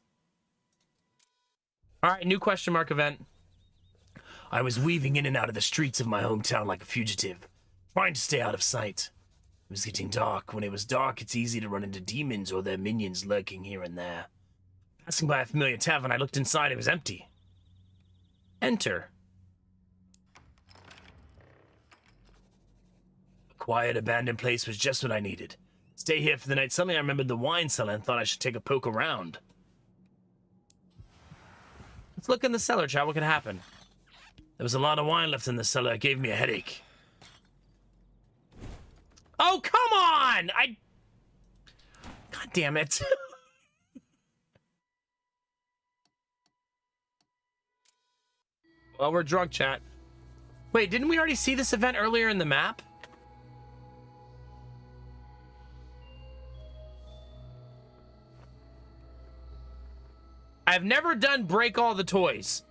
All right, new question mark event. I was weaving in and out of the streets of my hometown like a fugitive, trying to stay out of sight. It was getting dark. When it was dark, it's easy to run into demons or their minions lurking here and there. Passing by a familiar tavern, I looked inside. It was empty. Enter. A quiet, abandoned place was just what I needed. Stay here for the night. Suddenly I remembered the wine cellar and thought I should take a poke around. Let's look in the cellar, chat. What could happen? There was a lot of wine left in the cellar. It gave me a headache. Oh, come on! God damn it. Well, we're drunk, chat. Wait, didn't we already see this event earlier in the map? I've never done break all the toys.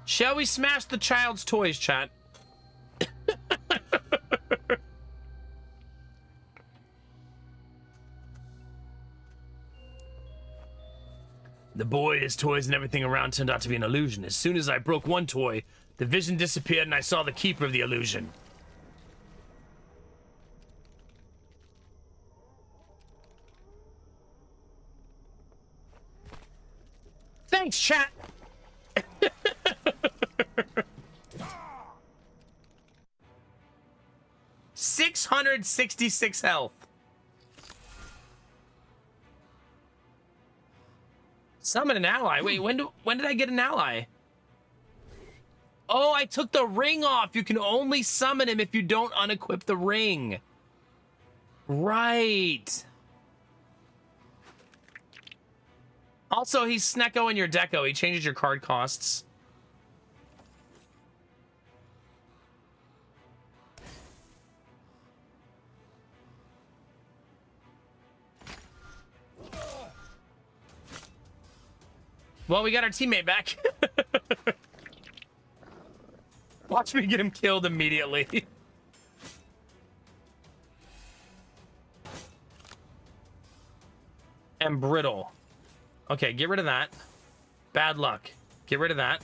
Shall we smash the child's toys, chat? The boy, his toys, and everything around turned out to be an illusion. As soon as I broke one toy, the vision disappeared and I saw the keeper of the illusion. Thanks, chat. 666 health. Summon an ally. Wait, when did I get an ally? Oh, I took the ring off. You can only summon him if you don't unequip the ring. Right. Also, he's Snecko in your deco. He changes your card costs. Well, we got our teammate back. Watch me get him killed immediately. And brittle. Okay, get rid of that. Bad luck. Get rid of that.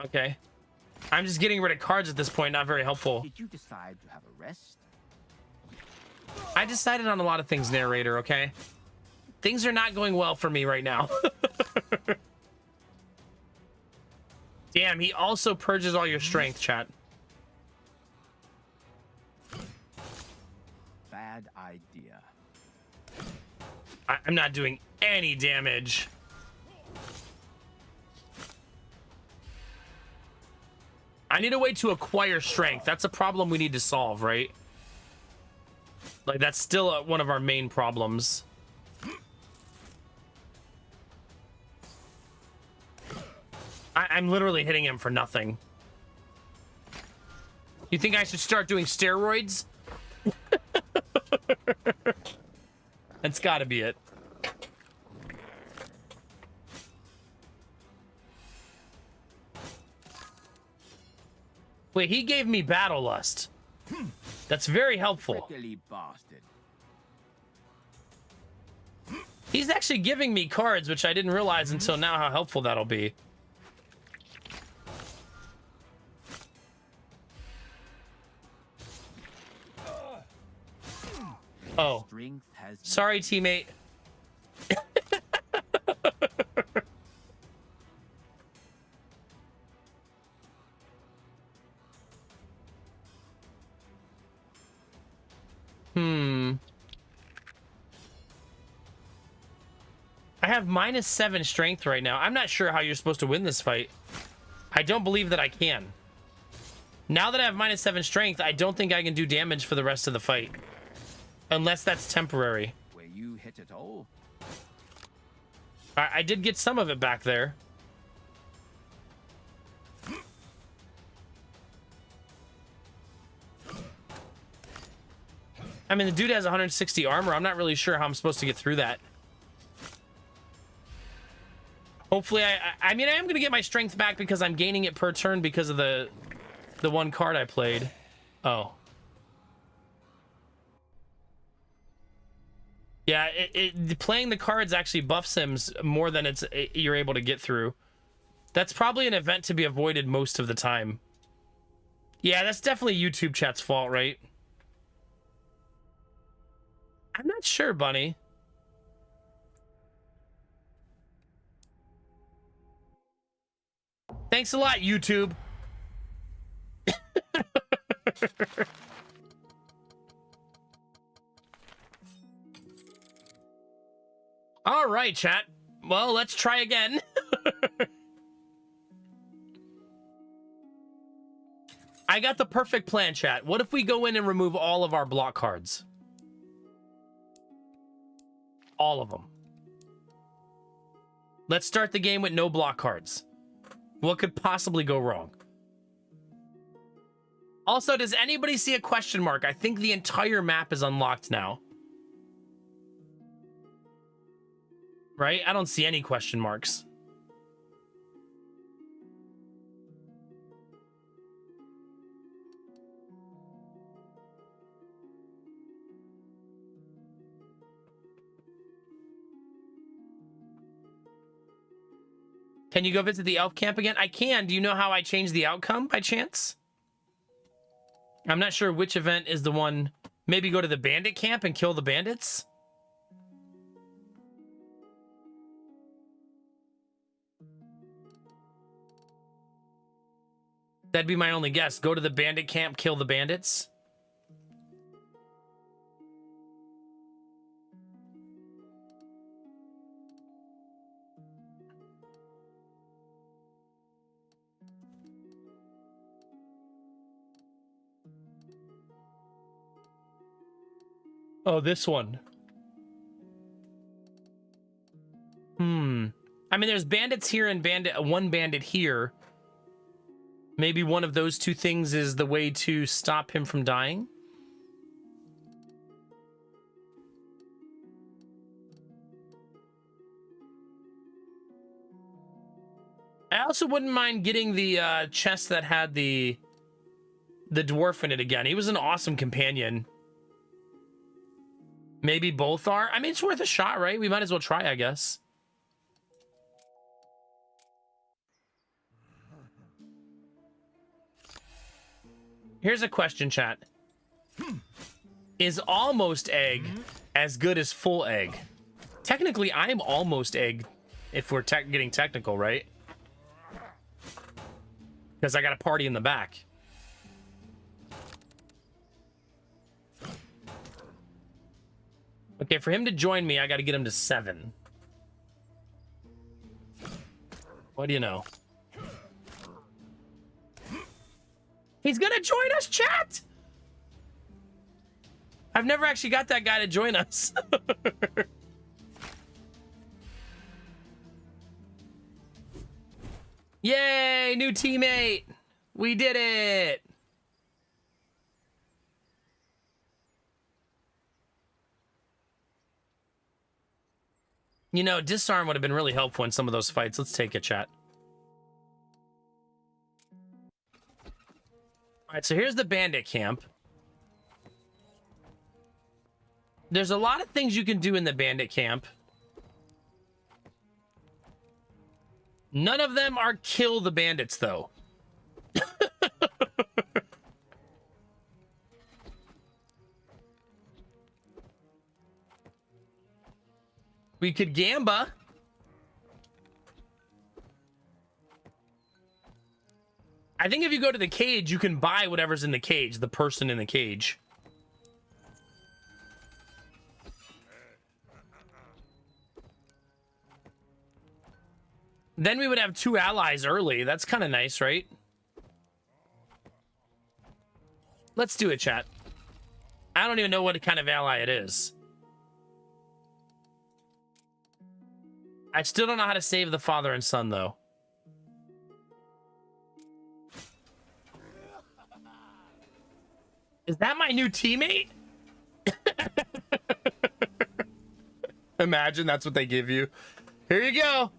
Okay. I'm just getting rid of cards at this point, not very helpful. Did you decide to have a rest? I decided on a lot of things, narrator, okay? Things are not going well for me right now. Damn, he also purges all your strength, chat. Bad idea. I'm not doing any damage. I need a way to acquire strength. That's a problem we need to solve, right? Like, that's still one of our main problems. I'm literally hitting him for nothing. You think I should start doing steroids? That's gotta be it. Wait, he gave me Battle Lust. That's very helpful. Prickly bastard. He's actually giving me cards, which I didn't realize until now how helpful that'll be. Oh, Strength has sorry, teammate. I have -7 strength right now. I'm not sure how you're supposed to win this fight. I don't believe that I can. Now that I have -7 strength, I don't think I can do damage for the rest of the fight. Unless that's temporary. where you hit it all. I did get some of it back there. I mean, the dude has 160 armor. I'm not really sure how I'm supposed to get through that. Hopefully, I mean, I am going to get my strength back because I'm gaining it per turn because of the one card I played. Oh. Yeah, playing the cards actually buffs him more than you're able to get through. That's probably an event to be avoided most of the time. Yeah, that's definitely YouTube chat's fault, right? I'm not sure, Bunny. Thanks a lot, YouTube. All right, chat. Well, let's try again. I got the perfect plan, chat. What if we go in and remove all of our block cards? All of them. Let's start the game with no block cards. What could possibly go wrong? Also, does anybody see a question mark? I think the entire map is unlocked now. Right? I don't see any question marks. Can you go visit the elf camp again? I can. Do you know how I changed the outcome by chance? I'm not sure which event is the one. Maybe go to the bandit camp and kill the bandits? That'd be my only guess. Go to the bandit camp, kill the bandits. Oh, this one. I mean, there's bandits here and one bandit here. Maybe one of those two things is the way to stop him from dying. I also wouldn't mind getting the chest that had the dwarf in it again. He was an awesome companion. Maybe both are. I mean, it's worth a shot, right? We might as well try, I guess. Here's a question, chat. Is almost egg as good as full egg? Technically, I'm almost egg if we're getting technical, right? Because I got a party in the back. Okay, for him to join me, I got to get him to 7. What do you know? He's gonna join us, chat! I've never actually got that guy to join us. Yay, new teammate! We did it! You know, disarm would have been really helpful in some of those fights. Let's take it, chat. All right, so here's the bandit camp. There's a lot of things you can do in the bandit camp. None of them are kill the bandits, though. We could gamba. I think if you go to the cage, you can buy whatever's in the cage, the person in the cage. Then we would have 2 allies early. That's kind of nice, right? Let's do it, chat. I don't even know what kind of ally it is. I still don't know how to save the father and son, though. Is that my new teammate? Imagine that's what they give you. Here you go.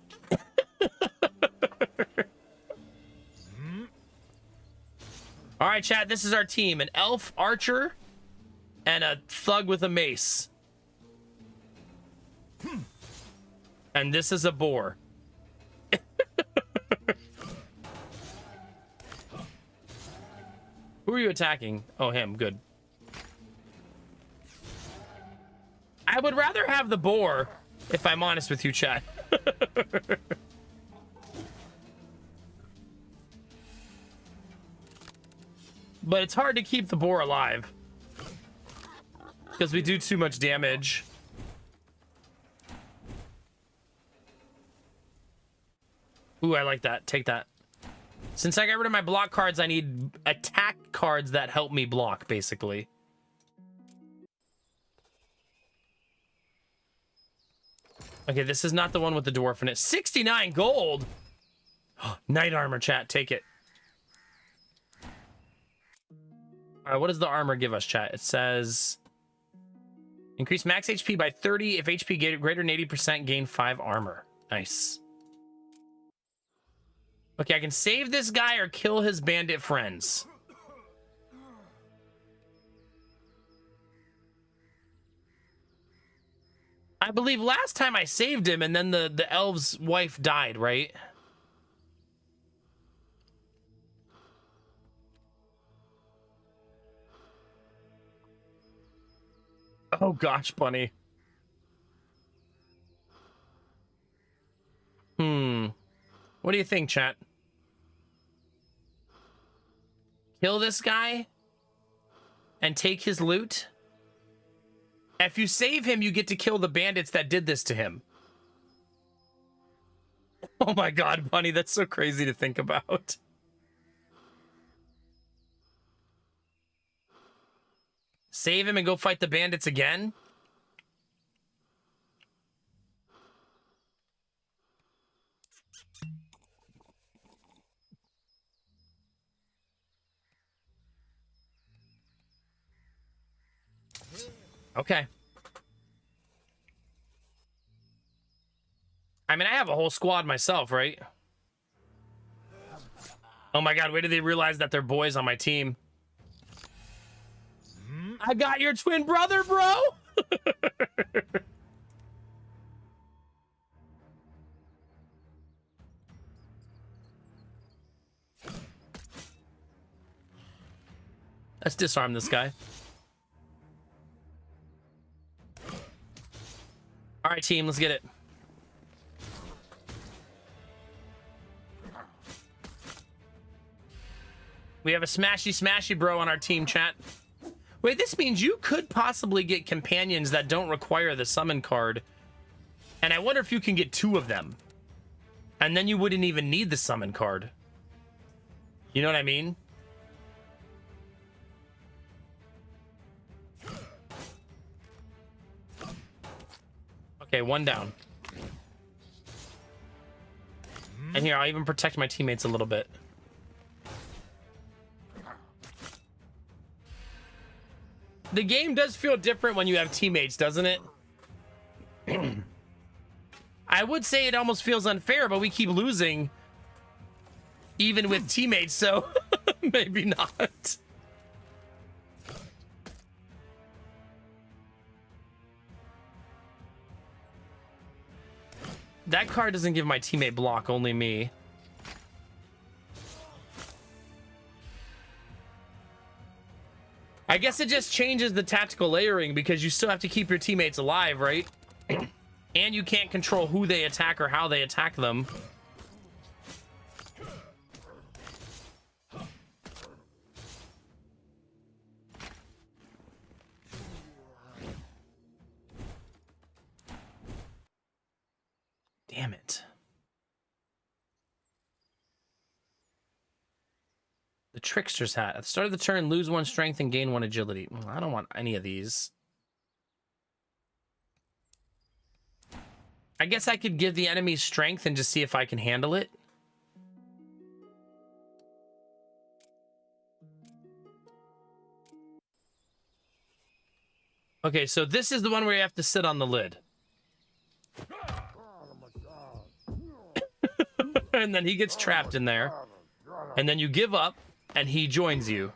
All right, chat, this is our team. An elf archer and a thug with a mace. And this is a boar. Who are you attacking? Oh, him. Good. I would rather have the boar, if I'm honest with you, chat. But it's hard to keep the boar alive. Because we do too much damage. Ooh, I like that. Take that. Since I got rid of my block cards, I need attack cards that help me block, basically. Okay, this is not the one with the dwarf in it. 69 gold! Knight armor, chat. Take it. All right, what does the armor give us, chat? It says... Increase max HP by 30. If HP greater than 80%, gain 5 armor. Nice. Okay, I can save this guy or kill his bandit friends. I believe last time I saved him and then the elf's wife died, right? Oh gosh, bunny. What do you think, chat? Kill this guy and take his loot? If you save him, you get to kill the bandits that did this to him. Oh my god, bunny, that's so crazy to think about. Save him and go fight the bandits again? Okay. I mean, I have a whole squad myself, right? Oh my god, wait till they realize that they're boys on my team. I got your twin brother, bro! Let's disarm this guy. All right, team, let's get it. We have a smashy bro on our team, chat. Wait, this means you could possibly get companions that don't require the summon card. And I wonder if you can get 2 of them. And then you wouldn't even need the summon card. You know what I mean? Okay, 1 down. And here, I'll even protect my teammates a little bit. The game does feel different when you have teammates, doesn't it? I would say it almost feels unfair, but we keep losing even with teammates, so maybe not. That card doesn't give my teammate block, only me. I guess it just changes the tactical layering because you still have to keep your teammates alive, right? And you can't control who they attack or how they attack them. Damn it. The Trickster's Hat. At the start of the turn, lose 1 strength and gain 1 agility. Well, I don't want any of these. I guess I could give the enemy strength and just see if I can handle it. Okay, so this is the one where you have to sit on the lid. And then he gets trapped in there. And then you give up, and he joins you.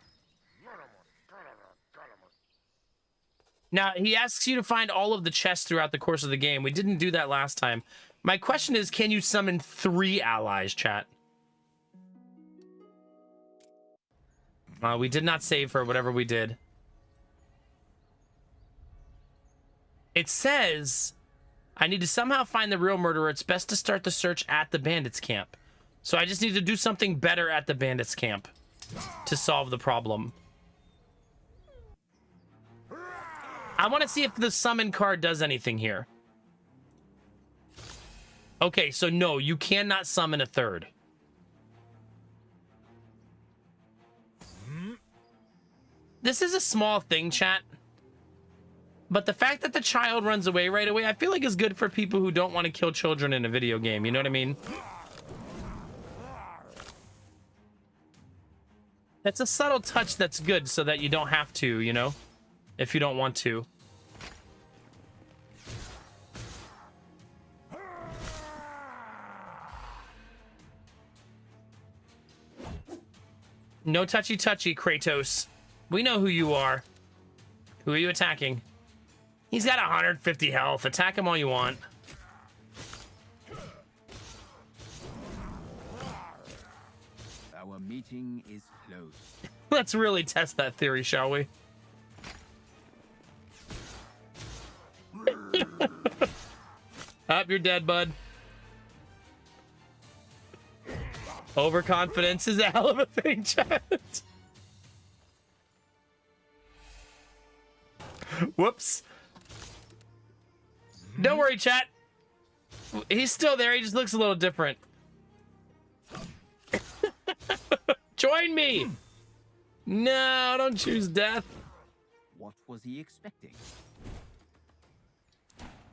Now, he asks you to find all of the chests throughout the course of the game. We didn't do that last time. My question is, can you summon 3 allies, chat? We did not save for whatever we did. It says, I need to somehow find the real murderer. It's best to start the search at the bandits camp. So I just need to do something better at the bandits camp to solve the problem. I want to see if the summon card does anything here. Okay, so no, you cannot summon a 3rd. This is a small thing, chat. But the fact that the child runs away right away, I feel like is good for people who don't want to kill children in a video game. You know what I mean? It's a subtle touch that's good so that you don't have to, you know? If you don't want to. No touchy-touchy, Kratos. We know who you are. Who are you attacking? He's got 150 health. Attack him all you want. Our meeting is closed. Let's really test that theory, shall we? Up, you're dead, bud. Overconfidence is a hell of a thing, chat. Whoops. Don't worry, chat. He's still there. He just looks a little different. Join me. No, don't choose death. What was he expecting?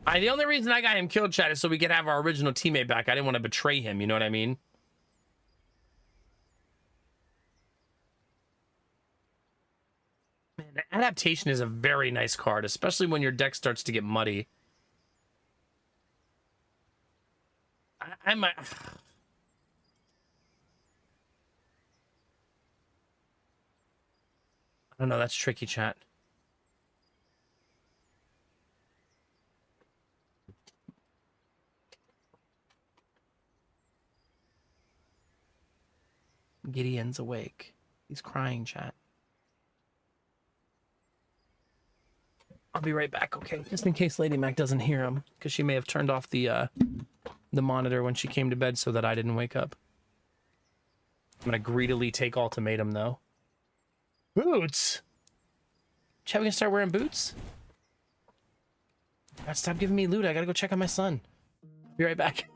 The only reason I got him killed, chat, is so we could have our original teammate back. I didn't want to betray him. You know what I mean? Man, adaptation is a very nice card, especially when your deck starts to get muddy. I might... I don't know, that's tricky, chat. Gideon's awake. He's crying, chat. I'll be right back, okay? Just in case Lady Mac doesn't hear him, because she may have turned off the monitor when she came to bed so that I didn't wake up. I'm gonna greedily take ultimatum, though. Boots? Chat, we can start wearing boots? God, stop giving me loot. I gotta go check on my son. Be right back.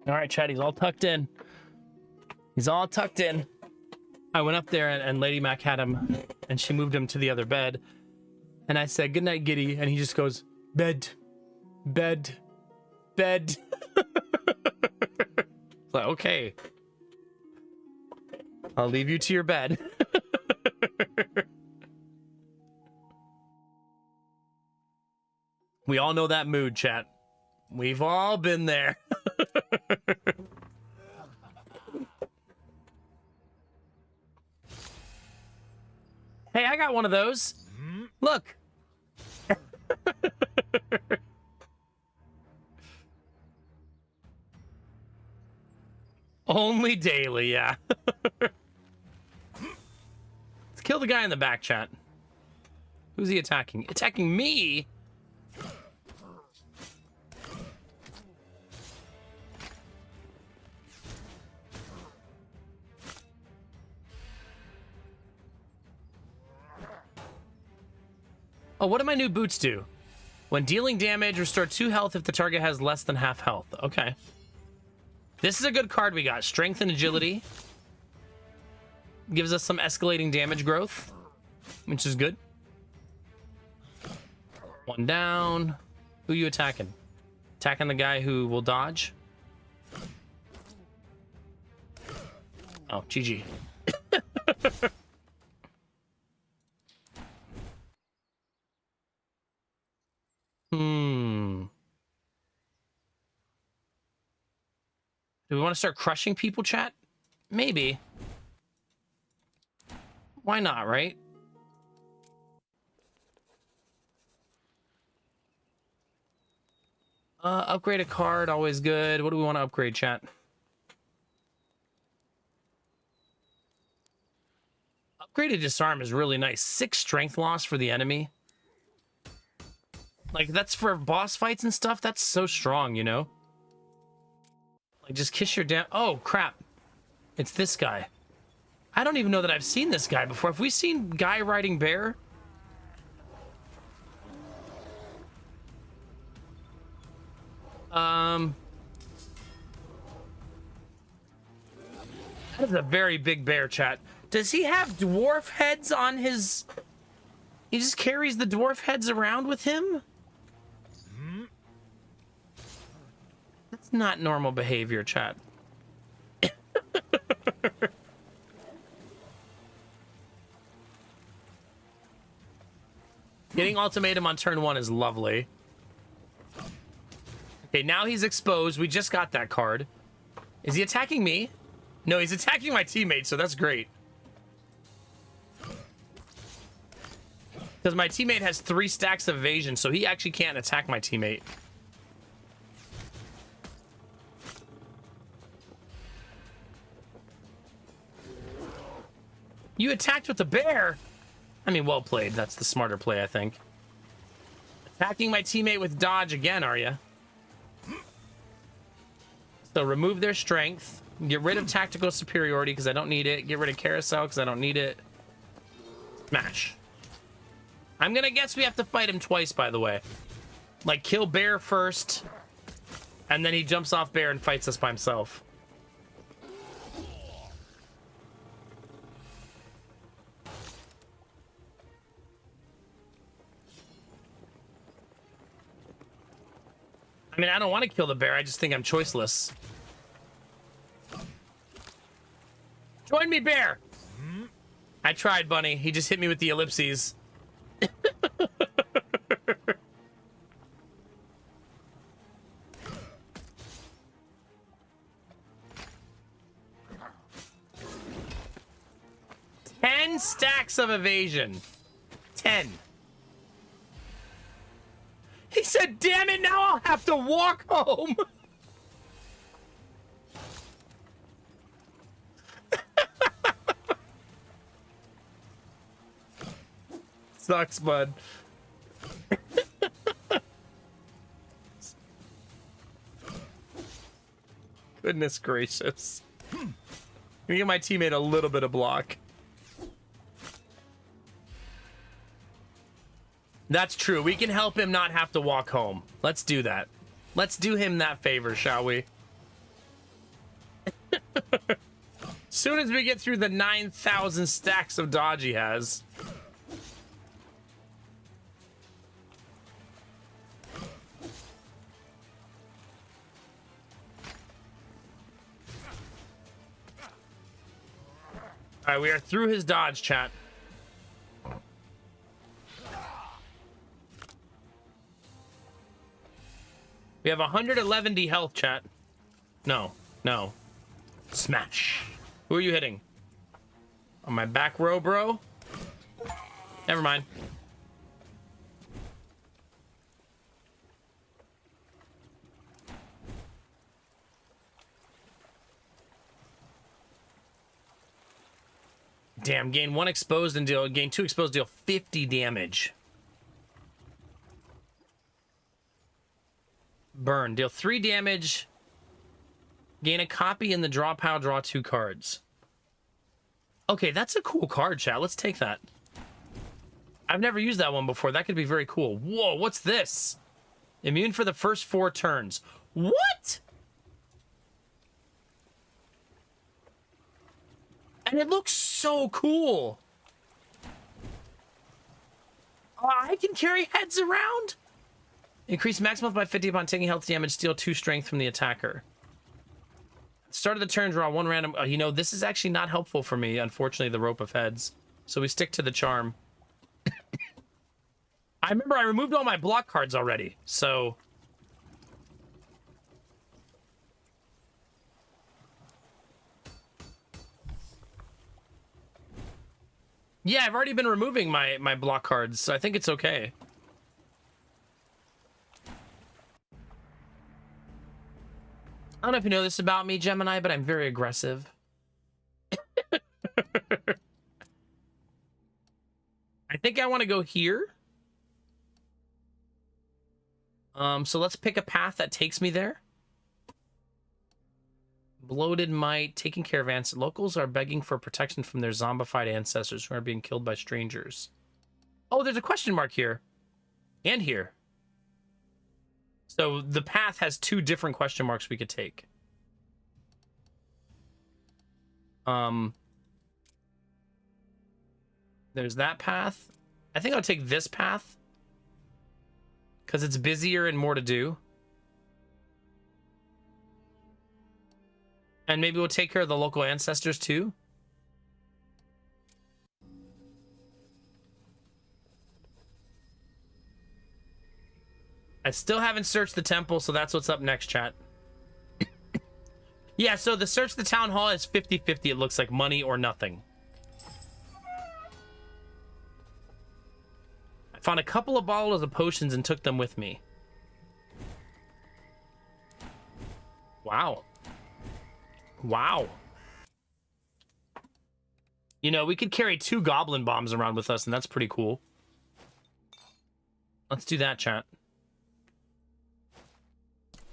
All right, chat, he's all tucked in. He's all tucked in. I went up there and Lady Mac had him, and she moved him to the other bed. And I said, "Good night, Giddy." And he just goes, "Bed, bed, bed." Like, okay. I'll leave you to your bed. We all know that mood, chat. We've all been there. Hey, I got one of those. Look. Only daily, yeah. Let's kill the guy in the back, chat. Who's he attacking? Attacking me? Oh, what do my new boots do? When dealing damage, restore 2 health if the target has less than half health. Okay. This is a good card we got. Strength and agility. Gives us some escalating damage growth, which is good. 1 down. Who are you attacking? Attacking the guy who will dodge? Oh, GG. Do we want to start crushing people, chat? Maybe. Why not, right? Upgrade a card, always good. What do we want to upgrade, chat? Upgraded disarm is really nice. 6 strength loss for the enemy. Like, that's for boss fights and stuff. That's so strong, you know? Like, just kiss your damn... Oh, crap. It's this guy. I don't even know that I've seen this guy before. Have we seen guy riding bear? That is a very big bear, chat. Does he have dwarf heads on his... He just carries the dwarf heads around with him? That's not normal behavior, chat. Getting ultimatum on turn 1 is lovely. Okay, now he's exposed. We just got that card. Is he attacking me? No, he's attacking my teammate, so that's great. Because my teammate has 3 stacks of evasion, so he actually can't attack my teammate. You attacked with the bear? I mean, well played. That's the smarter play, I think. Attacking my teammate with dodge again, are you? So remove their strength. Get rid of tactical superiority because I don't need it. Get rid of carousel because I don't need it. Smash. I'm gonna guess we have to fight him twice, by the way. Like, kill bear first, and then he jumps off bear and fights us by himself. I mean, I don't want to kill the bear. I just think I'm choiceless. Join me, bear! I tried, bunny. He just hit me with the ellipses. Ten stacks of evasion. 10. He said, damn it, now I'll have to walk home. Sucks, bud. Goodness gracious. Let me give my teammate a little bit of block. That's true. We can help him not have to walk home. Let's do that. Let's do him that favor, shall we? Soon as we get through the 9,000 stacks of dodge he has. All right, we are through his dodge, chat. We have 111 health, chat. No, no. Smash. Who are you hitting? On my back row, bro? Never mind. Damn, gain 1 exposed and gain 2 exposed, deal 50 damage. Burn, deal 3 damage. Gain a copy in the draw pile, draw 2 cards. Okay, that's a cool card, chat. Let's take that. I've never used that one before. That could be very cool. Whoa, what's this? Immune for the first 4 turns. What? And it looks so cool. I can carry heads around? Increase max health by 50 upon taking health damage. Steal 2 strength from the attacker. Start of the turn, draw 1 random... you know, this is actually not helpful for me, unfortunately, the rope of heads. So we stick to the charm. I remember I removed all my block cards already, so... Yeah, I've already been removing my block cards, so I think it's okay. I don't know if you know this about me, Gemini, but I'm very aggressive. I think I want to go here. So let's pick a path that takes me there. Bloated might, taking care of ants. Locals are begging for protection from their zombified ancestors who are being killed by strangers. Oh, there's a question mark here. And here. So the path has two different question marks we could take. There's that path. I think I'll take this path, because it's busier and more to do. And maybe we'll take care of the local ancestors too. I still haven't searched the temple, so that's what's up next, chat. Yeah, so the search the town hall is 50-50, it looks like, money or nothing. I found a couple of bottles of potions and took them with me. Wow. Wow. You know, we could carry 2 goblin bombs around with us, and that's pretty cool. Let's do that, chat.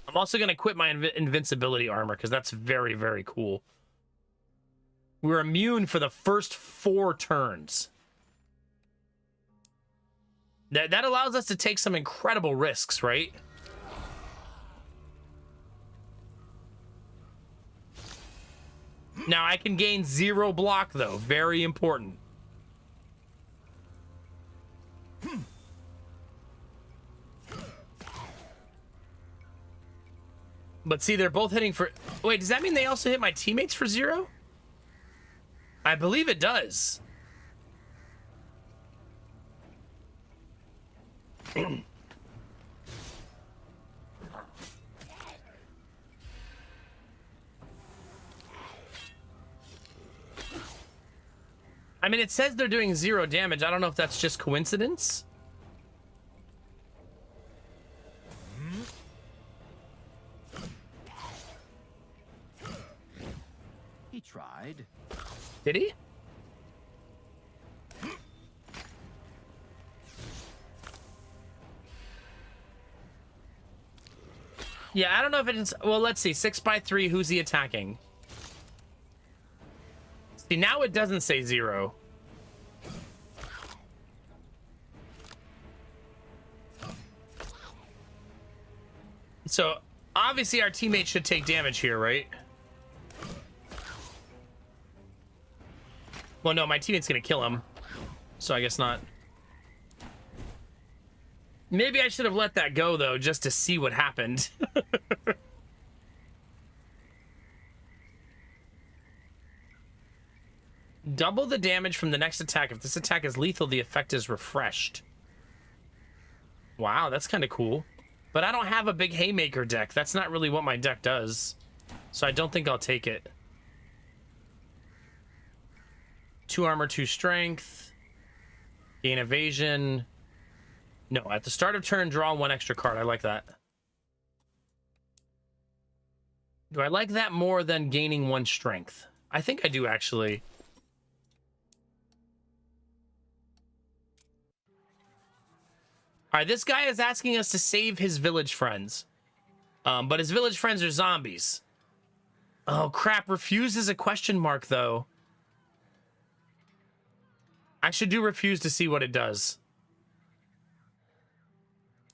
I'm also going to quit my invincibility armor, because that's very, very cool. We're immune for the first 4 turns. That allows us to take some incredible risks, right? Now, I can gain 0 block, though. Very important. But see, they're both hitting for... Wait, does that mean they also hit my teammates for 0? I believe it does. I mean, it says they're doing 0 damage. I don't know if that's just coincidence. He tried. Did he? Yeah, I don't know if it's... Well, let's see. 6x3, who's he attacking? See, now it doesn't say 0. So, obviously our teammate should take damage here, right? Well, no, my teammate's gonna kill him. So I guess not. Maybe I should have let that go, though, just to see what happened. Double the damage from the next attack. If this attack is lethal, the effect is refreshed. Wow, that's kind of cool. But I don't have a big haymaker deck. That's not really what my deck does. So I don't think I'll take it. 2 armor, 2 strength. Gain evasion. No, at the start of turn, draw 1 extra card. I like that. Do I like that more than gaining 1 strength? I think I do, actually. All right, this guy is asking us to save his village friends. But his village friends are zombies. Oh, crap. Refuse is a question mark, though. I should do refuse to see what it does.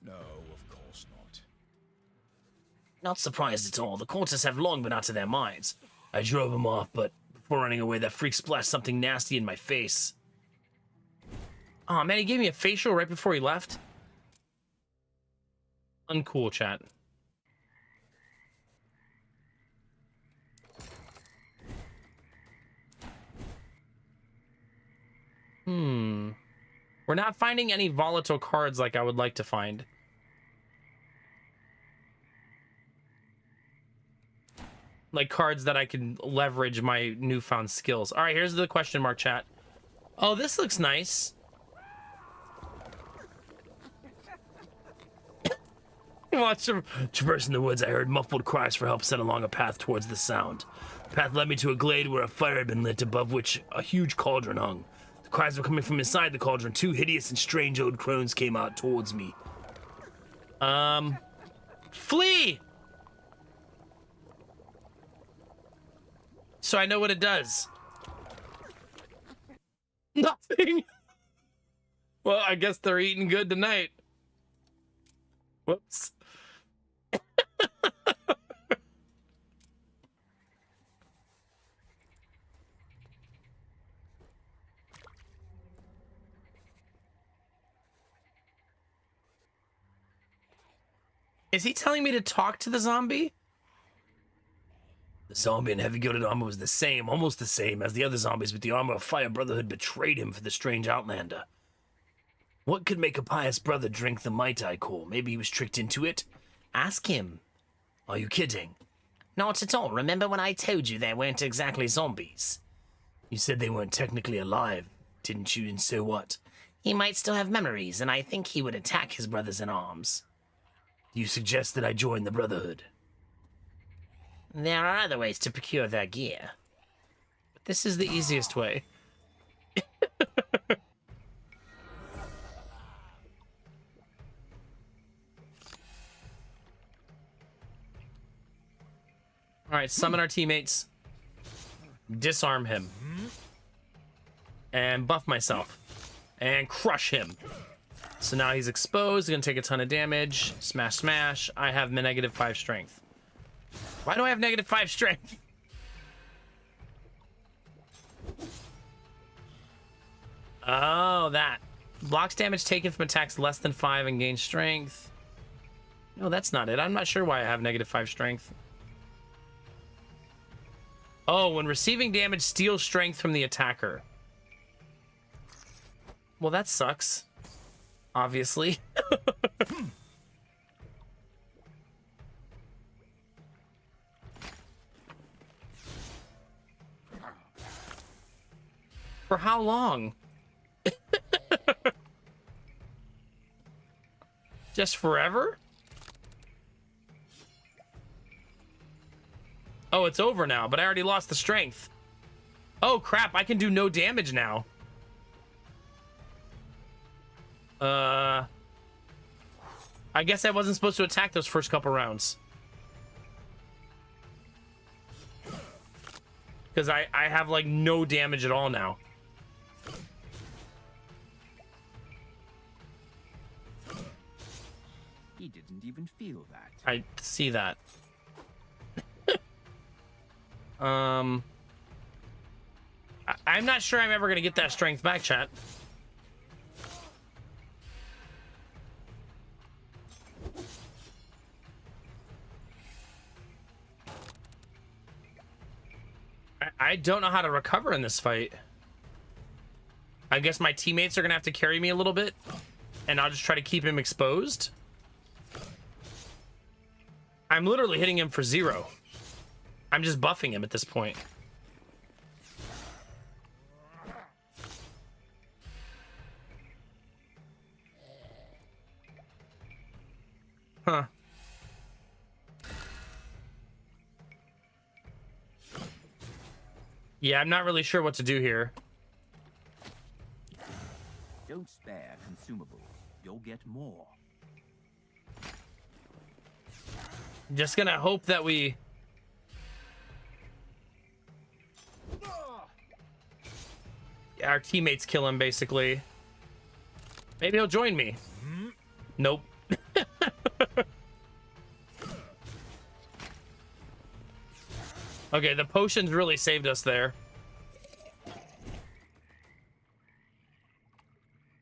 No, of course not. Not surprised at all. The Cortes have long been out of their minds. I drove him off, but before running away, that freak splashed something nasty in my face. Oh man, he gave me a facial right before he left. Uncool, chat. We're not finding any volatile cards like I would like to find. Like cards that I can leverage my newfound skills. All right, here's the question mark, chat. Oh, this looks nice. Watch him. Traversing the woods, I heard muffled cries for help set along a path towards the sound. The path led me to a glade where a fire had been lit, above which a huge cauldron hung. The cries were coming from inside the cauldron. Two hideous and strange old crones came out towards me. Flee! So I know what it does. Nothing. Well, I guess they're eating good tonight. Whoops. Is he telling me to talk to the zombie? The zombie in heavy-coated armor was the same, almost the same, as the other zombies, but the armor of Fire Brotherhood betrayed him for the strange outlander. What could make a pious brother drink the might I call? Maybe he was tricked into it? Ask him. Are you kidding? Not at all. Remember when I told you they weren't exactly zombies? You said they weren't technically alive, didn't you, and so what? He might still have memories, and I think he would attack his brothers in arms. You suggest that I join the Brotherhood? There are other ways to procure their gear. But this is the easiest way. All right, summon our teammates. Disarm him. And buff myself. And crush him. So now he's exposed, gonna take a ton of damage. Smash, smash. I have -5 strength. Why do I have -5 strength? Oh, that. Blocks damage taken from attacks less than 5 and gains strength. No, that's not it. I'm not sure why I have -5 strength. Oh, when receiving damage, steal strength from the attacker. Well, that sucks. Obviously. For how long? Just forever? Oh, it's over now, but I already lost the strength. Oh, crap. I can do no damage now. I guess I wasn't supposed to attack those first couple rounds. Because I have, like, no damage at all now. He didn't even feel that. I see that. I'm not sure I'm ever going to get that strength back, chat. I don't know how to recover in this fight. I guess my teammates are going to have to carry me a little bit, and I'll just try to keep him exposed. I'm literally hitting him for 0. I'm just buffing him at this point. Huh. Yeah, I'm not really sure what to do here. Don't spare consumables. You'll get more. Just gonna hope that we... our teammates kill him, basically. Maybe he'll join me. Nope. Okay, the potions really saved us there.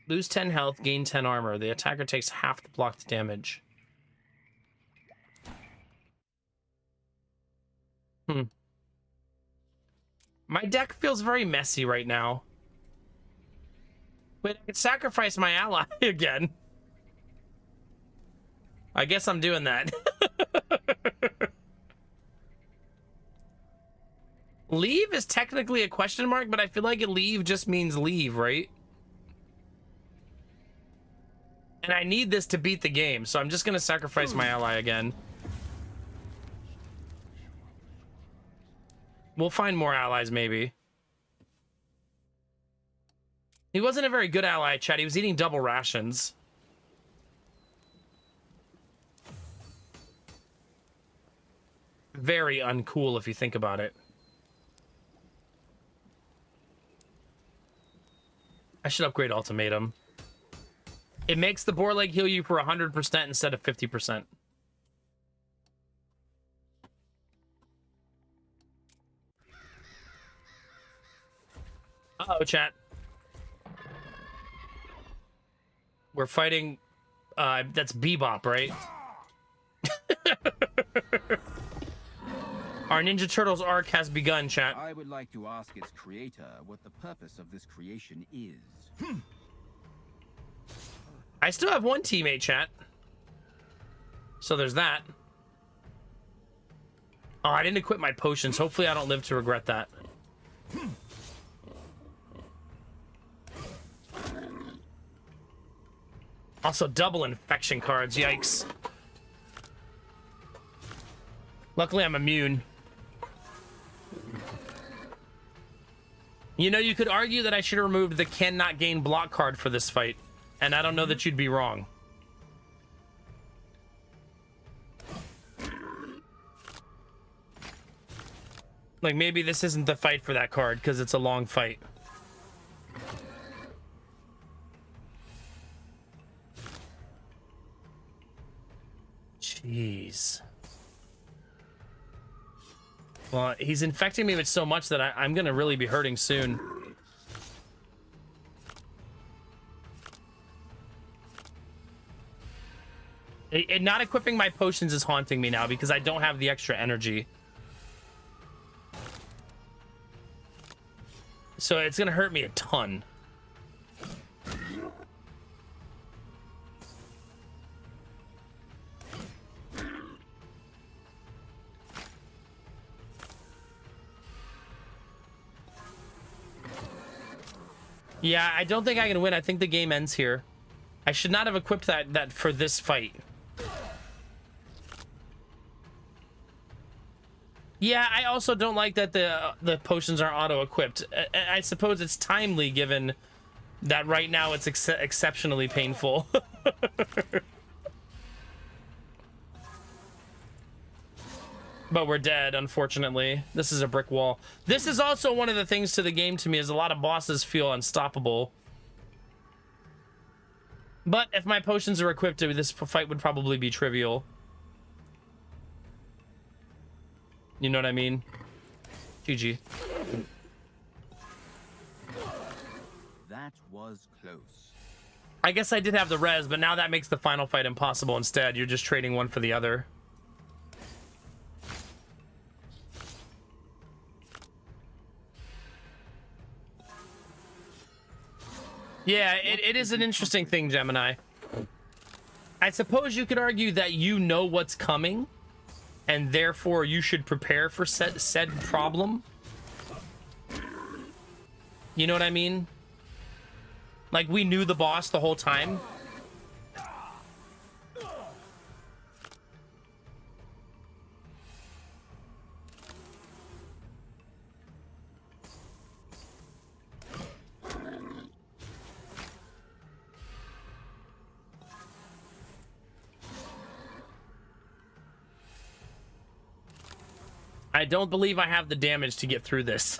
Lose 10 health, gain 10 armor. The attacker takes half the blocked damage. My deck feels very messy right now. Wait, I could sacrifice my ally again. I guess I'm doing that. Leave is technically a question mark, but I feel like leave just means leave, right? And I need this to beat the game, so I'm just gonna sacrifice my ally again. We'll find more allies, maybe. He wasn't a very good ally, chat. He was eating double rations. Very uncool if you think about it. I should upgrade Ultimatum. It makes the boar leg heal you for 100% instead of 50%. Uh-oh, chat. We're fighting... that's Bebop, right? Our Ninja Turtles arc has begun, chat. I would like to ask its creator what the purpose of this creation is. I still have one teammate, chat. So there's that. Oh, I didn't equip my potions. Hopefully I don't live to regret that. Also, double infection cards. Yikes. Luckily, I'm immune. You know, you could argue that I should have removed the cannot gain block card for this fight. And I don't know that you'd be wrong. Like, maybe this isn't the fight for that card because it's a long fight. Jeez. Well, he's infecting me with so much that I'm gonna really be hurting soon. Not equipping my potions is haunting me now because I don't have the extra energy. So it's gonna hurt me a ton. Yeah, I don't think I can win. I think the game ends here. I should not have equipped that for this fight. Yeah, I also don't like that the potions are auto-equipped. I suppose it's timely given that right now it's exceptionally painful. But we're dead, unfortunately. This is a brick wall. This is also one of the things to the game to me is a lot of bosses feel unstoppable. But if my potions are equipped, this fight would probably be trivial. You know what I mean? GG. That was close. I guess I did have the res, but now that makes the final fight impossible instead. You're just trading one for the other. Yeah, it is an interesting thing, Gemini. I suppose you could argue that you know what's coming, and therefore you should prepare for said problem. You know what I mean? Like, we knew the boss the whole time. I don't believe I have the damage to get through this.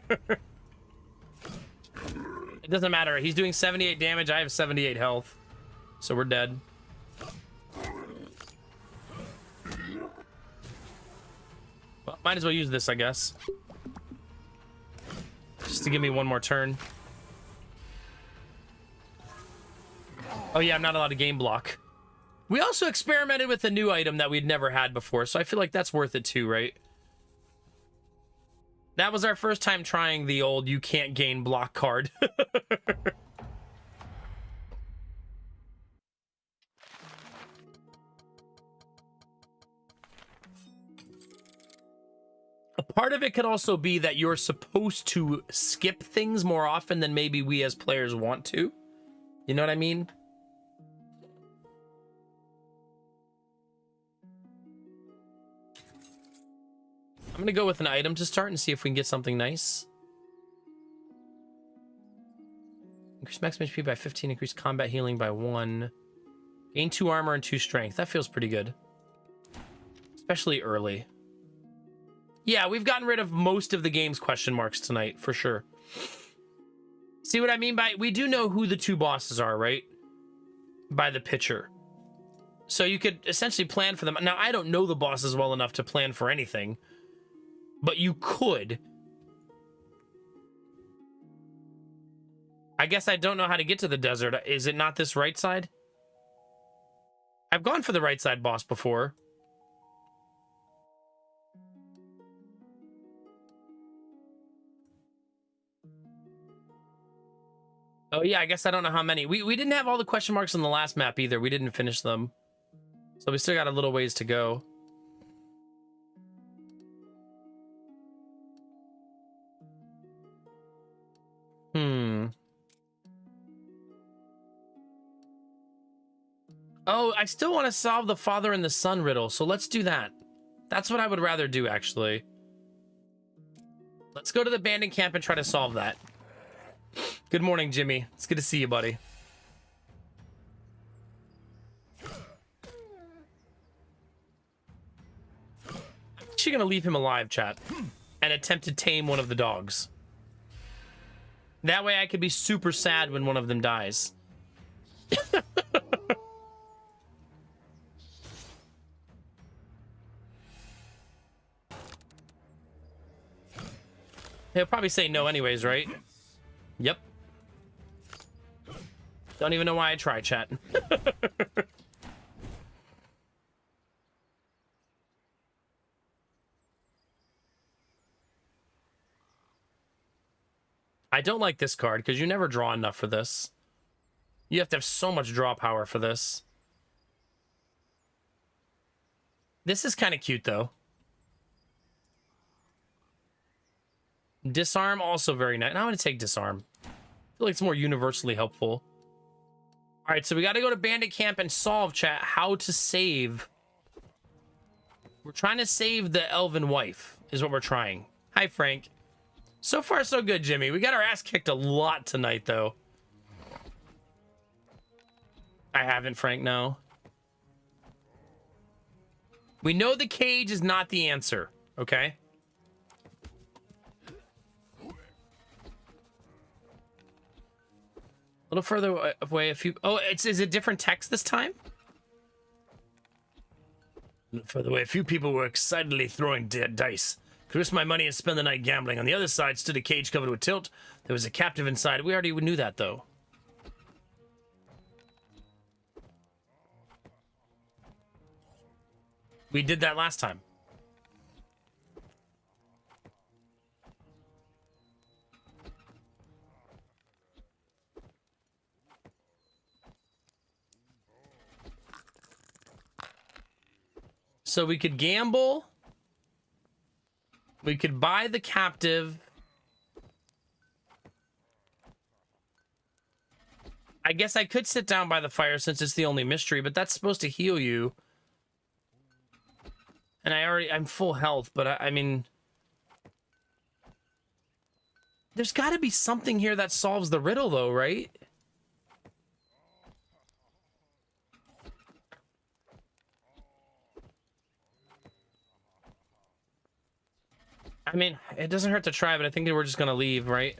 It doesn't matter. He's doing 78 damage. I have 78 health. So we're dead. Well, might as well use this, I guess. Just to give me one more turn. Oh yeah, I'm not allowed to game block. We also experimented with a new item that we'd never had before, so I feel like that's worth it too, right? That was our first time trying the old you can't gain block card. Part of it could also be that you're supposed to skip things more often than maybe we as players want to. You know what I mean? I'm gonna go with an item to start and see if we can get something nice. Increase max HP by 15, increase combat healing by 1. Gain 2 armor and 2 strength. That feels pretty good. Especially early. Yeah, we've gotten rid of most of the game's question marks tonight, for sure. See what I mean by... We do know who the 2 bosses are, right? By the picture. So you could essentially plan for them. Now, I don't know the bosses well enough to plan for anything. But you could. I guess I don't know how to get to the desert. Is it not this right side? I've gone for the right side boss before. Oh yeah, I guess I don't know how many. We didn't have all the question marks on the last map either. We didn't finish them. So we still got a little ways to go. Oh, I still want to solve the father and the son riddle, so let's do that. That's what I would rather do, actually. Let's go to the abandoned camp and try to solve that. Good morning, Jimmy. It's good to see you, buddy. I'm actually gonna leave him alive, chat, and attempt to tame one of the dogs. That way I could be super sad when one of them dies. He'll probably say no anyways, right? Yep. Don't even know why I tried, chat. I don't like this card because you never draw enough for this. You have to have so much draw power for this. This is kind of cute, though. Disarm, also very nice. I'm going to take Disarm. I feel like it's more universally helpful. All right, so we got to go to Bandit Camp and solve, chat, how to save. We're trying to save the elven wife, is what we're trying. Hi, Frank. So far, so good, Jimmy. We got our ass kicked a lot tonight, though. I haven't, Frank, no. We know the cage is not the answer, okay? A little further away, a few... Oh, is it different text this time? A little further away, a few people were excitedly throwing dice. Could risk my money and spend the night gambling. On the other side stood a cage covered with tilt. There was a captive inside. We already knew that, though. We did that last time. So we could gamble. We could buy the captive. I guess I could sit down by the fire since it's the only mystery, but that's supposed to heal you. And I'm full health, but I mean... There's got to be something here that solves the riddle, though, right? I mean, it doesn't hurt to try, but I think we're just gonna leave, right?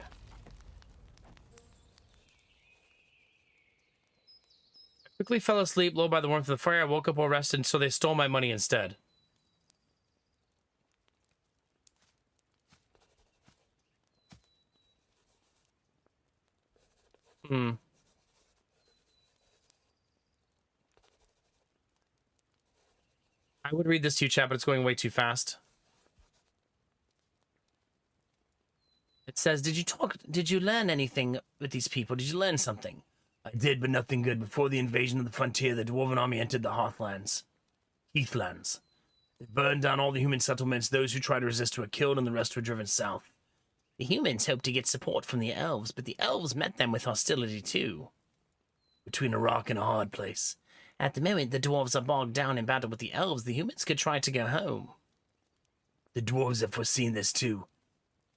I quickly fell asleep, low by the warmth of the fire. I woke up well rested, so they stole my money instead. I would read this to you, chat, but it's going way too fast. It says, did you learn anything with these people? Did you learn something? I did, but nothing good. Before the invasion of the frontier, the Dwarven army entered the Heathlands. At They burned down all the human settlements. Those who tried to resist were killed, and the rest were driven south. The humans hoped to get support from the elves, but the elves met them with hostility too. Between a rock and a hard place. At the moment, the dwarves are bogged down in battle with the elves. The humans could try to go home. The dwarves have foreseen this too.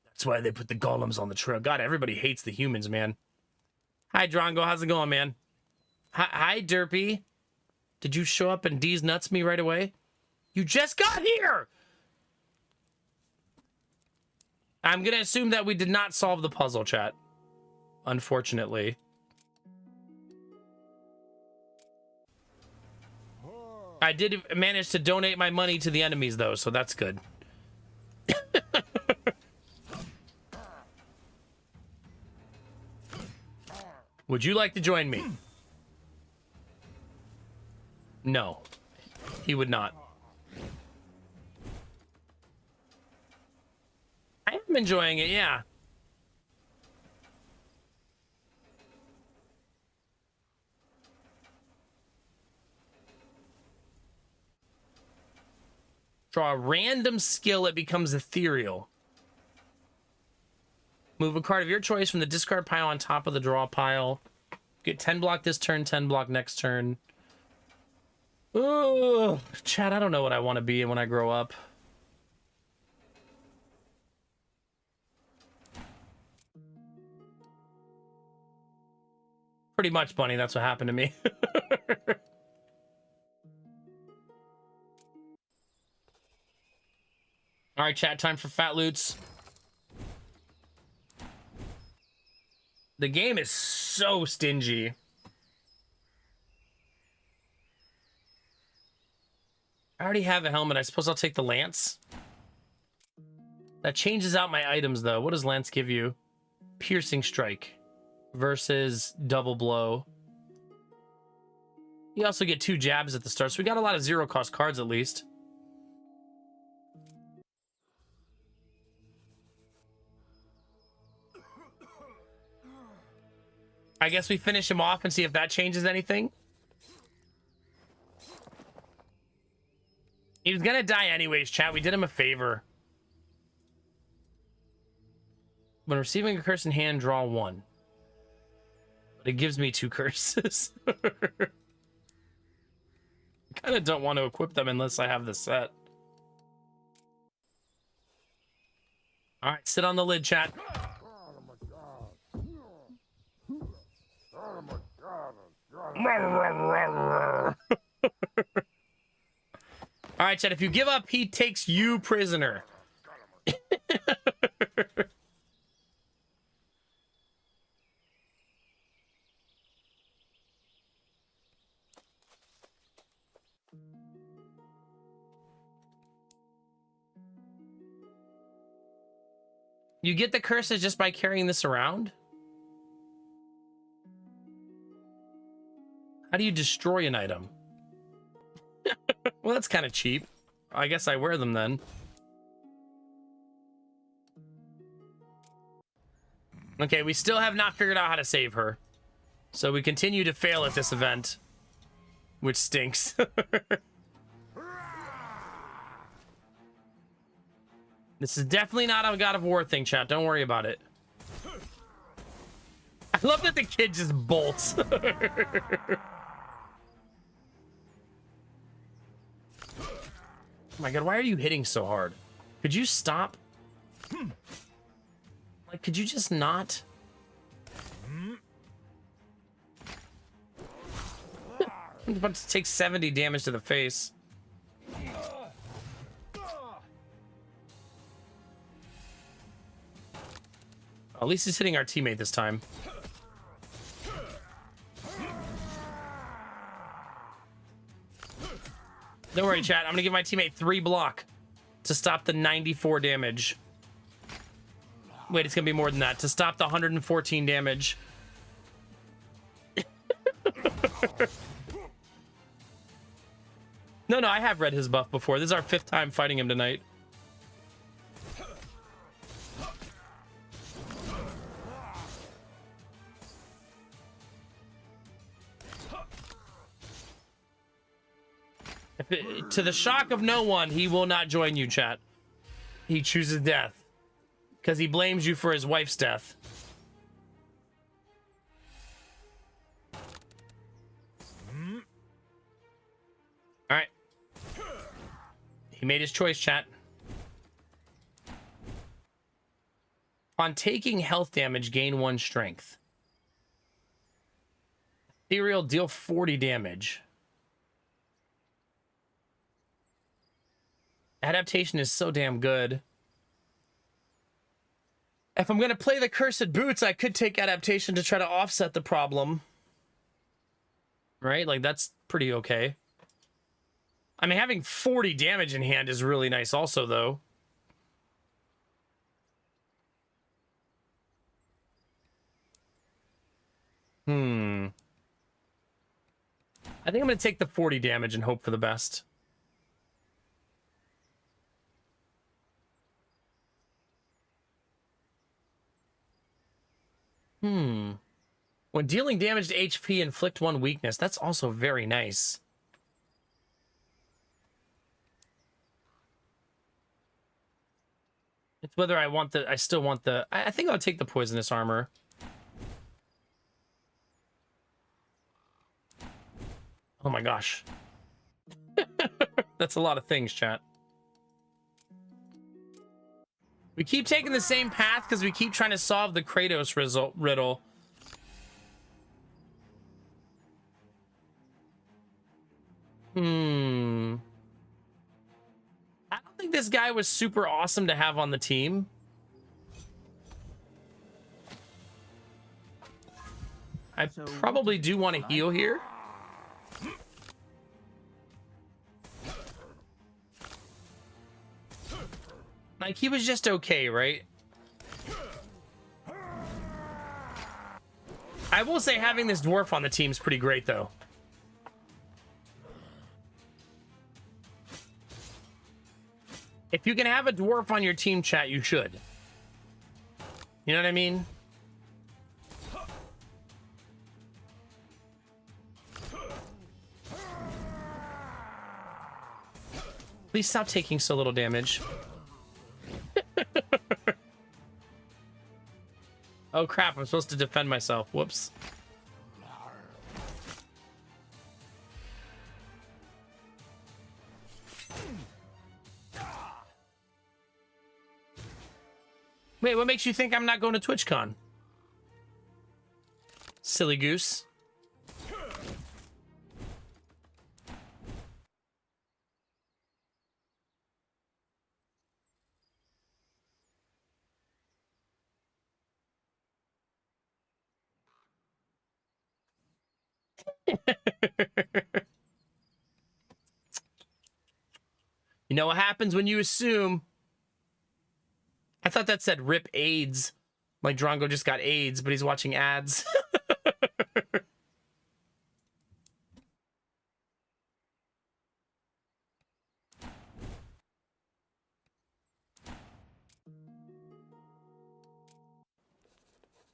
That's why they put the golems on the trail. God, everybody hates the humans, man. Hi, Drongo. How's it going, man? Hi, Derpy. Did you show up and D's nuts me right away? You just got here! I'm going to assume that we did not solve the puzzle, chat. Unfortunately. I did manage to donate my money to the enemies, though, so that's good. Would you like to join me? No, he would not. I am enjoying it, yeah. Draw a random skill, it becomes ethereal. Move a card of your choice from the discard pile on top of the draw pile. Get 10 block this turn, 10 block next turn. Ugh, Chad, I don't know what I want to be when I grow up. Pretty much, Bunny, that's what happened to me. All right, chat, time for Fat Loots. The game is so stingy. I already have a helmet. I suppose I'll take the lance. That changes out my items, though. What does lance give you? Piercing strike versus double blow. You also get 2 jabs at the start, so we got a lot of zero-cost cards at least. I guess we finish him off and see if that changes anything. He was gonna die anyways, chat. We did him a favor. When receiving a curse in hand, draw 1. But it gives me 2 curses. I kind of don't want to equip them unless I have the set. All right, sit on the lid, chat. All right, chat, if you give up, he takes you prisoner. You get the curses just by carrying this around? How do you destroy an item? Well, that's kind of cheap. I guess I wear them then. Okay, we still have not figured out how to save her. So we continue to fail at this event. Which stinks. This is definitely not a God of War thing, chat. Don't worry about it. I love that the kid just bolts. Oh my god, why are you hitting so hard? Could you stop? Like, could you just not? I'm about to take 70 damage to the face. At least he's hitting our teammate this time. Don't worry, chat. I'm gonna give my teammate 3 block to stop the 94 damage. Wait, it's gonna be more than that. To stop the 114 damage. No, I have read his buff before. This is our 5th time fighting him tonight. To the shock of no one, he will not join you, chat. He chooses death. Because he blames you for his wife's death. Alright. He made his choice, chat. On taking health damage, gain 1 strength. Ethereal, deal 40 damage. Adaptation is so damn good. If I'm gonna play the Cursed Boots, I could take adaptation to try to offset the problem. Right? Like, that's pretty okay. I mean, having 40 damage in hand is really nice also, though. I think I'm gonna take the 40 damage and hope for the best. When dealing damage to HP, inflict 1 weakness. That's also very nice. It's whether I want the... I still want the... I think I'll take the poisonous armor. Oh my gosh. That's a lot of things, chat. We keep taking the same path because we keep trying to solve the Kratos riddle. I don't think this guy was super awesome to have on the team. I probably do want to heal here. Like, he was just okay, right? I will say having this dwarf on the team is pretty great, though. If you can have a dwarf on your team, chat, you should. You know what I mean? Please stop taking so little damage. Oh crap, I'm supposed to defend myself. Whoops. Wait, what makes you think I'm not going to TwitchCon? Silly goose. You know what happens when you assume? I thought that said rip AIDS. Like Drongo just got AIDS, but he's watching ads.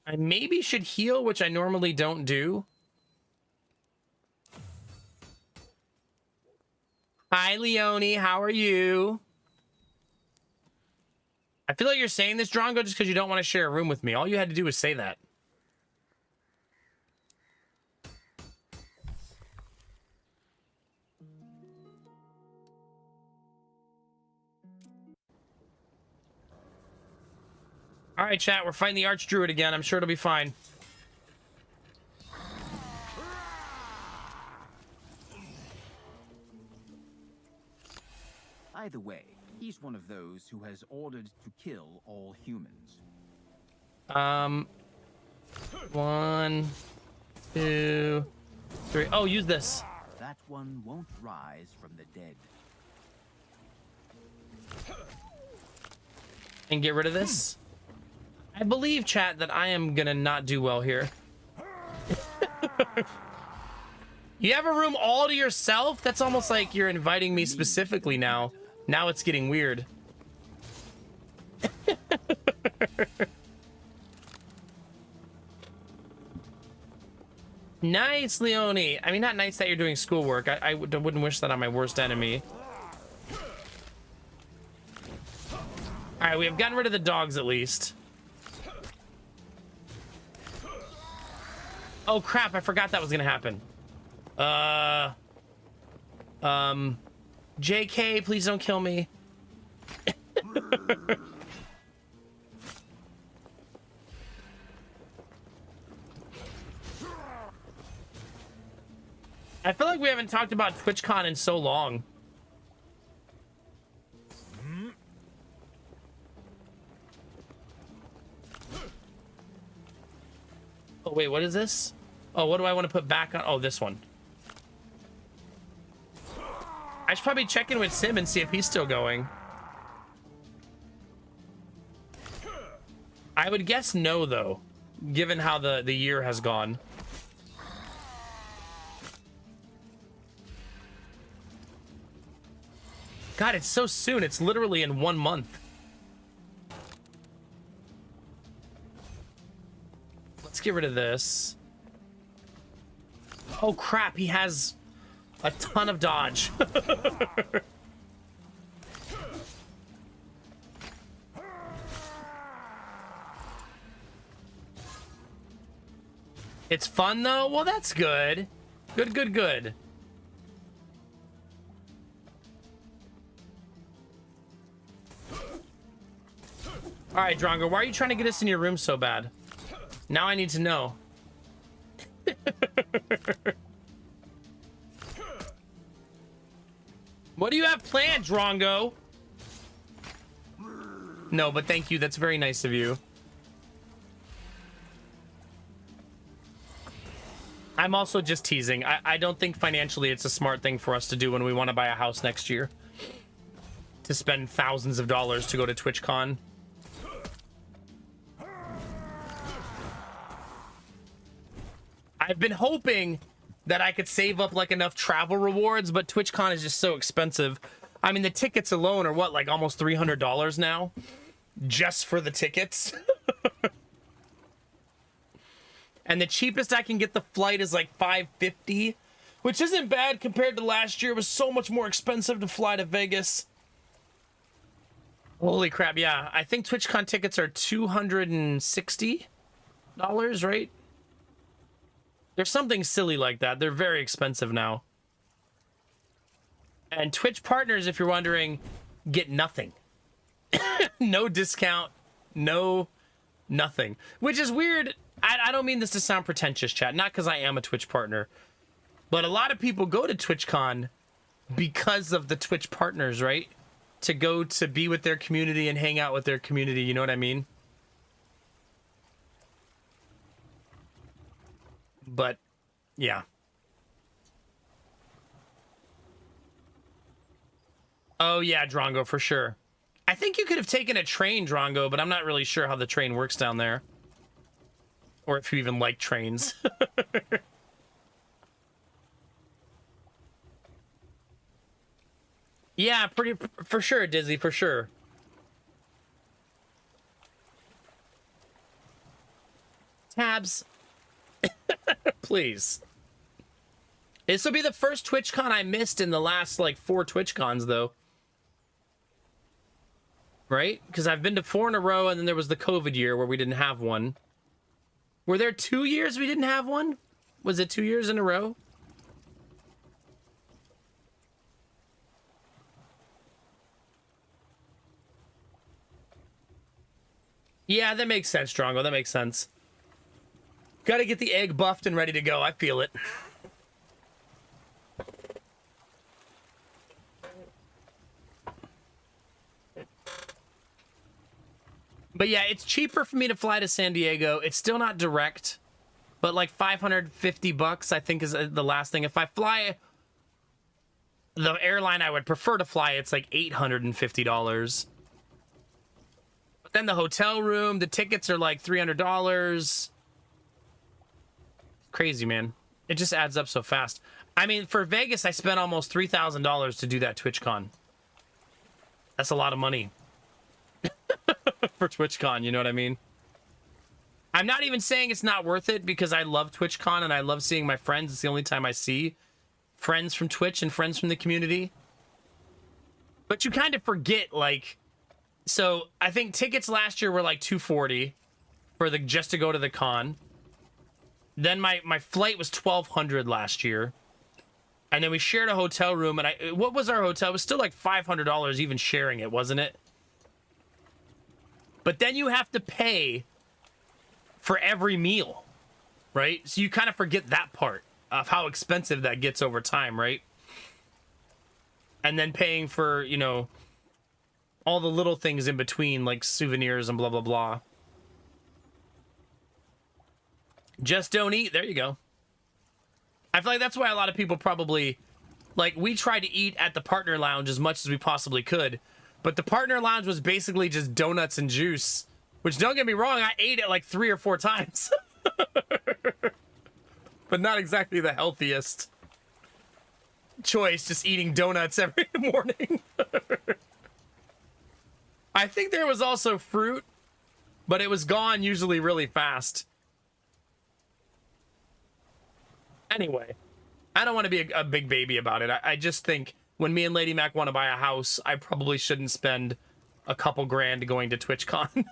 I maybe should heal, which I normally don't do. Hi, Leonie. How are you? I feel like you're saying this, Drongo, just because you don't want to share a room with me. All you had to do was say that. All right, chat. We're fighting the Archdruid again. I'm sure it'll be fine. Either way, he's one of those who has ordered to kill all humans. 1, 2, 3. Oh, use this. That one won't rise from the dead. And get rid of this. I believe, chat, that I am gonna not do well here. You have a room all to yourself? That's almost like you're inviting me specifically now. Now it's getting weird. Nice, Leone. I mean, not nice that you're doing schoolwork. I wouldn't wish that on my worst enemy. All right, we have gotten rid of the dogs at least. Oh crap, I forgot that was gonna happen. JK, please don't kill me. I feel like we haven't talked about TwitchCon in so long. Oh, wait, what is this? Oh, what do I want to put back on? Oh, this one. I should probably check in with Sim and see if he's still going. I would guess no, though, given how the year has gone. God, it's so soon. It's literally in 1 month. Let's get rid of this. Oh, crap. He has a ton of dodge. It's fun, though? Well, that's good. Good, good, good. All right, Drongo, why are you trying to get us in your room so bad? Now I need to know. What do you have planned, Drongo? No, but thank you. That's very nice of you. I'm also just teasing. I don't think financially it's a smart thing for us to do when we want to buy a house next year. To spend thousands of dollars to go to TwitchCon. I've been hoping that I could save up like enough travel rewards, but TwitchCon is just so expensive. I mean, the tickets alone are what, like almost $300 now? Just for the tickets? And the cheapest I can get the flight is like $550, which isn't bad compared to last year. It was so much more expensive to fly to Vegas. Holy crap, yeah. I think TwitchCon tickets are $260, right? There's something silly like that. They're very expensive now. And Twitch partners, if you're wondering, get nothing. No discount, no nothing. Which is weird. I don't mean this to sound pretentious, chat. Not because I am a Twitch partner. But a lot of people go to TwitchCon because of the Twitch partners, right? To go to be with their community and hang out with their community. You know what I mean? But, yeah. Oh, yeah, Drongo, for sure. I think you could have taken a train, Drongo, but I'm not really sure how the train works down there. Or if you even like trains. Yeah, for sure, Dizzy, for sure. Tabs. Please. This will be the first TwitchCon I missed in the last, like, 4 TwitchCons, though. Right? Because I've been to 4 in a row, and then there was the COVID year where we didn't have one. Were there 2 years we didn't have one? Was it 2 years in a row? Yeah, that makes sense, Drongo. That makes sense. Gotta get the egg buffed and ready to go. I feel it. But yeah, it's cheaper for me to fly to San Diego. It's still not direct, but like $550, I think, is the last thing. If I fly the airline I would prefer to fly, it's like $850. But then the hotel room, the tickets are like $300. Crazy, man. It just adds up so fast. I mean, for Vegas, I spent almost $3,000 to do that TwitchCon. That's a lot of money. For TwitchCon, you know what I mean? I'm not even saying it's not worth it because I love TwitchCon and I love seeing my friends. It's the only time I see friends from Twitch and friends from the community. But you kind of forget, like, so I think tickets last year were like $240 for the just to go to the con. Then my flight was $1,200 last year. And then we shared a hotel room, and what was our hotel? It was still like $500 even sharing it, wasn't it? But then you have to pay for every meal, right? So you kind of forget that part of how expensive that gets over time, right? And then paying for, you know, all the little things in between, like souvenirs and blah, blah, blah. Just don't eat. There you go. I feel like that's why a lot of people probably, like, we tried to eat at the partner lounge as much as we possibly could, but the partner lounge was basically just donuts and juice, which, don't get me wrong, I ate it like 3 or 4 times. But not exactly the healthiest choice, just eating donuts every morning. I think there was also fruit, but it was gone usually really fast. Anyway, I don't want to be a big baby about it. I just think when me and Lady Mac want to buy a house, I probably shouldn't spend a couple grand going to TwitchCon.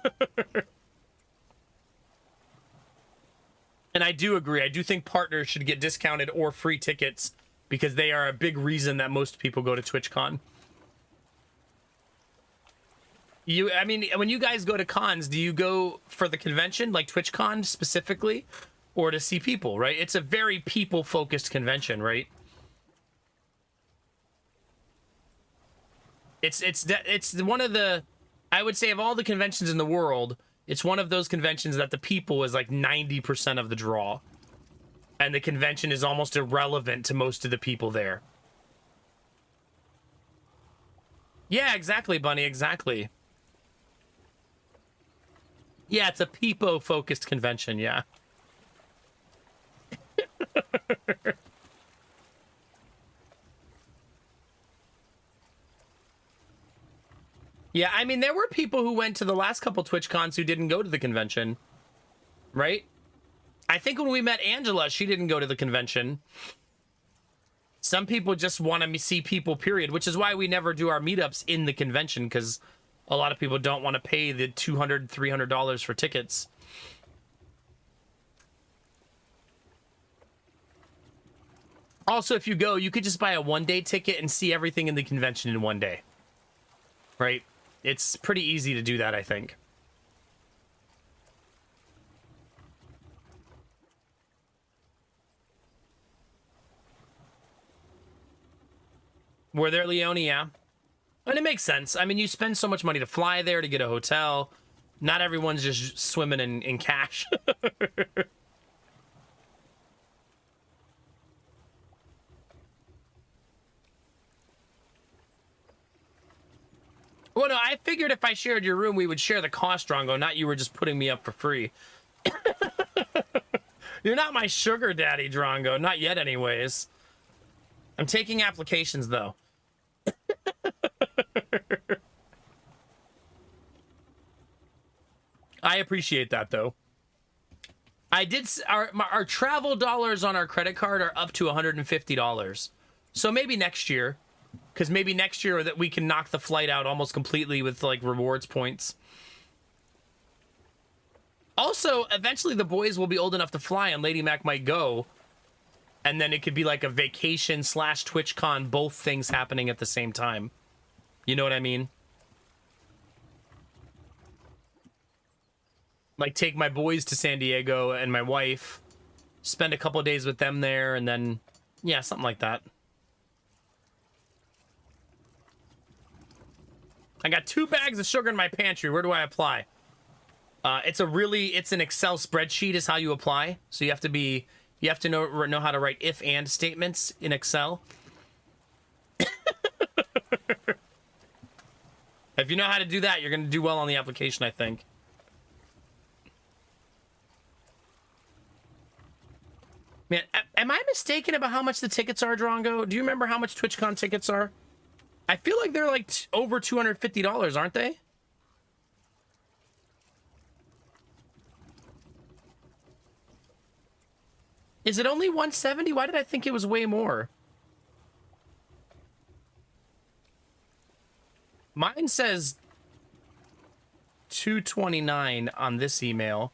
And I do agree. I do think partners should get discounted or free tickets because they are a big reason that most people go to TwitchCon. I mean, when you guys go to cons, do you go for the convention, like TwitchCon specifically, or to see people, right? It's a very people-focused convention, right? It's one of the, I would say, of all the conventions in the world, it's one of those conventions that the people is like 90% of the draw. And the convention is almost irrelevant to most of the people there. Yeah, exactly, Bunny, exactly. Yeah, it's a people-focused convention, yeah. Yeah, I mean, there were people who went to the last couple TwitchCons who didn't go to the convention, right? I think when we met Angela, she didn't go to the convention. Some people just want to see people, period, which is why we never do our meetups in the convention, because a lot of people don't want to pay the $200, $300 for tickets. Also, if you go, you could just buy a one-day ticket and see everything in the convention in one day. Right? It's pretty easy to do that, I think. Were there, Leone? Yeah. And it makes sense. I mean, you spend so much money to fly there, to get a hotel. Not everyone's just swimming in cash. Well, no, I figured if I shared your room, we would share the cost, Drongo, not you were just putting me up for free. You're not my sugar daddy, Drongo. Not yet, anyways. I'm taking applications, though. I appreciate that, though. I did... Our travel dollars on our credit card are up to $150. So maybe next year... Because maybe next year that we can knock the flight out almost completely with, like, rewards points. Also, eventually the boys will be old enough to fly and Lady Mac might go. And then it could be like a vacation / TwitchCon, both things happening at the same time. You know what I mean? Like, take my boys to San Diego and my wife, spend a couple days with them there, and then, yeah, something like that. I got 2 bags of sugar in my pantry. Where do I apply? It's an Excel spreadsheet is how you apply. So you have to know how to write if and statements in Excel. If you know how to do that, you're going to do well on the application, I think. Man, am I mistaken about how much the tickets are, Drongo? Do you remember how much TwitchCon tickets are? I feel like they're like over $250, aren't they? Is it only 170? Why did I think it was way more? Mine says 229 on this email.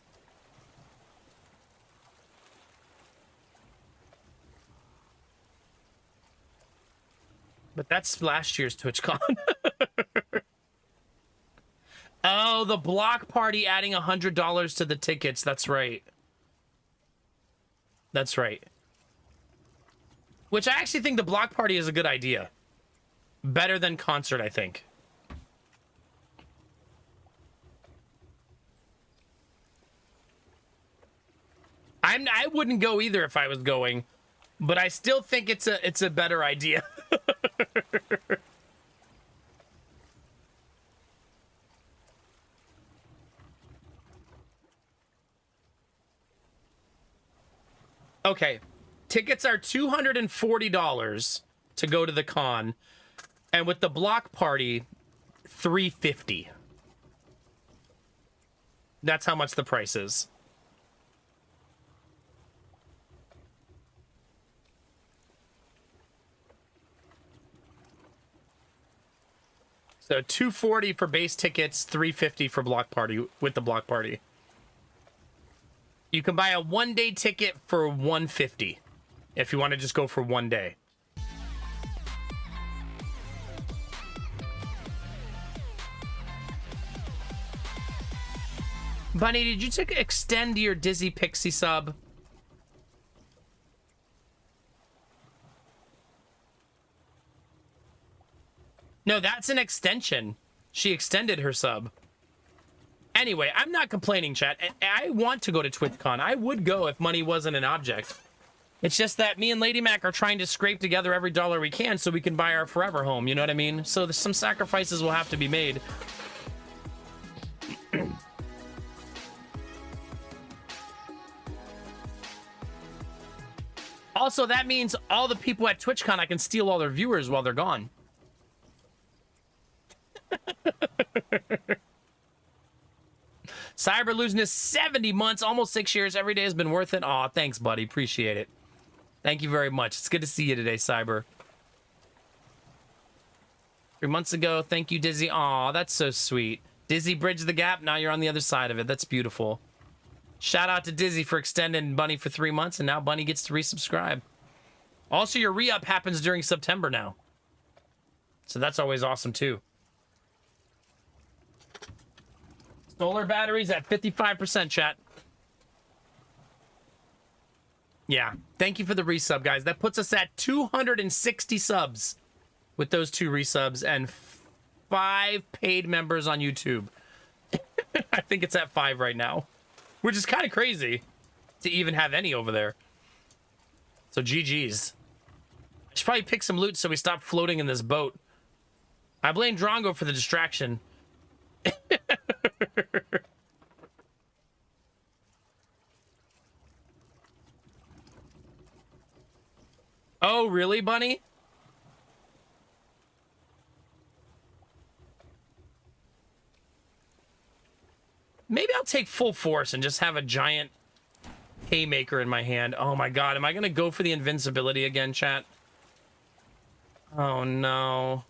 But that's last year's TwitchCon. Oh, the block party adding $100 to the tickets. That's right. That's right. Which I actually think the block party is a good idea. Better than concert, I think. I wouldn't go either if I was going, but I still think it's a better idea. Okay, tickets are $240 to go to the con, and with the block party, $350. That's how much the price is. So $240 for base tickets, $350 for block party with the block party. You can buy a one-day ticket for $150 if you want to just go for one day. Bunny, did you extend your Dizzy Pixie sub? No, that's an extension. She extended her sub. Anyway, I'm not complaining, chat. I want to go to TwitchCon. I would go if money wasn't an object. It's just that me and Lady Mac are trying to scrape together every dollar we can so we can buy our forever home. You know what I mean? So some sacrifices will have to be made. Also, that means all the people at TwitchCon, I can steal all their viewers while they're gone. Cyber losing his 70 months, almost 6 years. Every day has been worth it. Aw, thanks, buddy. Appreciate it. Thank you very much. It's good to see you today, Cyber. 3 months ago. Thank you, Dizzy. Aw, that's so sweet. Dizzy bridged the gap. Now you're on the other side of it. That's beautiful. Shout out to Dizzy for extending Bunny for 3 months, and now Bunny gets to resubscribe. Also, your re-up happens during September now. So that's always awesome, too. Solar batteries at 55%, chat. Yeah. Thank you for the resub, guys. That puts us at 260 subs with those 2 resubs and 5 paid members on YouTube. I think it's at 5 right now, which is kind of crazy to even have any over there. So GG's. I should probably pick some loot so we stop floating in this boat. I blame Drongo for the distraction. Oh, really, Bunny? Maybe I'll take full force and just have a giant haymaker in my hand. Oh my god, am I gonna go for the invincibility again, chat? Oh no.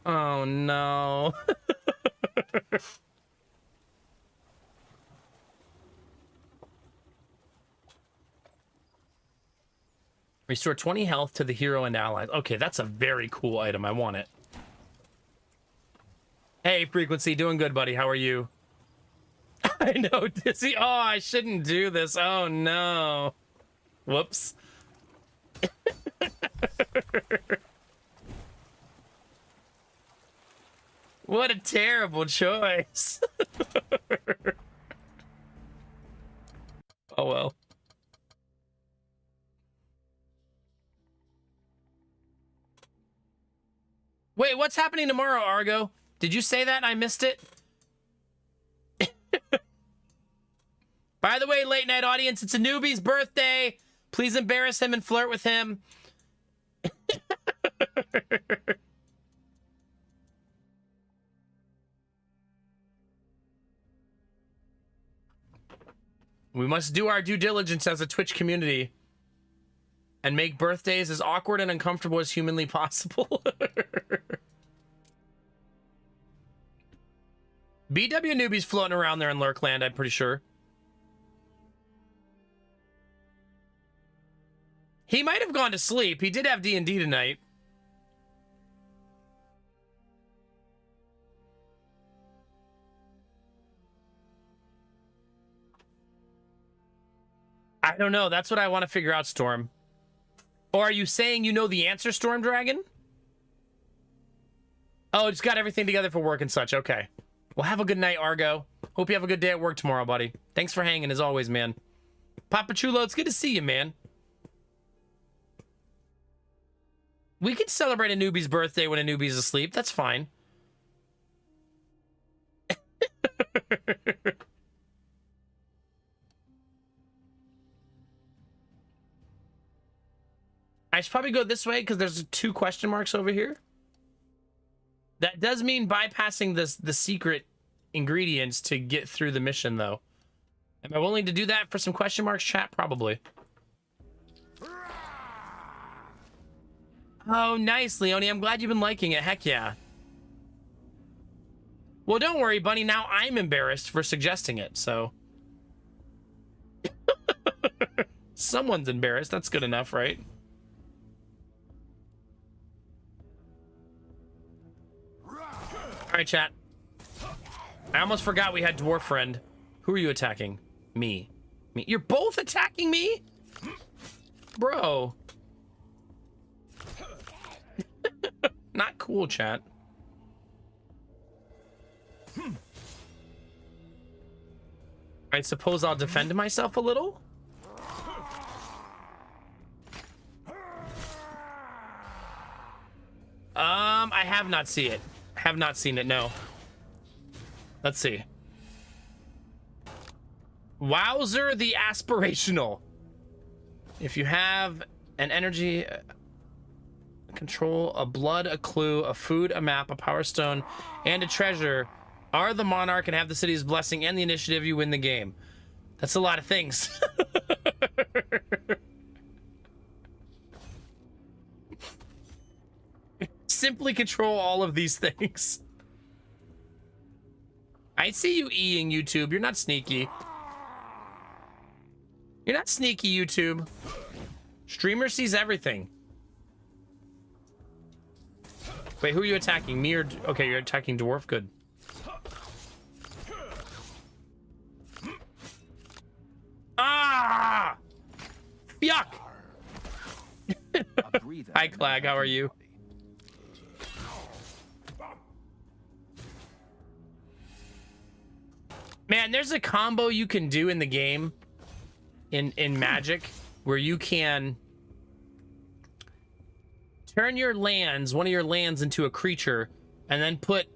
Oh no. Restore 20 health to the hero and allies. Okay, that's a very cool item. I want it. Hey, Frequency. Doing good, buddy. How are you? I know, Dizzy. Oh, I shouldn't do this. Oh, no. Whoops. What a terrible choice. Oh, well. Wait, what's happening tomorrow, Argo? Did you say that and I missed it? By the way, late night audience, it's a newbie's birthday. Please embarrass him and flirt with him. We must do our due diligence as a Twitch community and make birthdays as awkward and uncomfortable as humanly possible. BW newbies floating around there in Lurkland, I'm pretty sure. He might have gone to sleep. He did have D&D tonight. I don't know. That's what I want to figure out, Storm. Or are you saying you know the answer, Storm Dragon? Oh, it's got everything together for work and such. Okay. Well, have a good night, Argo. Hope you have a good day at work tomorrow, buddy. Thanks for hanging, as always, man. Papa Chulo, it's good to see you, man. We can celebrate a newbie's birthday when a newbie's asleep. That's fine. I should probably go this way because there's 2 question marks over here. That does mean bypassing the secret ingredients to get through the mission, though. Am I willing to do that for some question marks, chat? Probably. Oh, nice, Leonie. I'm glad you've been liking it. Heck yeah. Well, don't worry, Bunny. Now I'm embarrassed for suggesting it, so... Someone's embarrassed. That's good enough, right? All right, chat. I almost forgot we had Dwarf Friend. Who are you attacking? Me. Me. You're both attacking me? Bro. Not cool, chat. I suppose I'll defend myself a little? I have not seen it. Have not seen it, no. Let's see. Wowzer the Aspirational. If you have an energy, control, a blood, a clue, a food, a map, a power stone, and a treasure, are the monarch and have the city's blessing and the initiative, you win the game. That's a lot of things. Simply control all of these things. I see you eating, YouTube. You're not sneaky. You're not sneaky, YouTube. Streamer sees everything. Wait, who are you attacking? Me or... Okay, you're attacking Dwarf. Good. Ah! Yuck! Hi, Clag. How are you? Man, there's a combo you can do in the game, in Magic, where you can turn your lands, one of your lands, into a creature, and then put,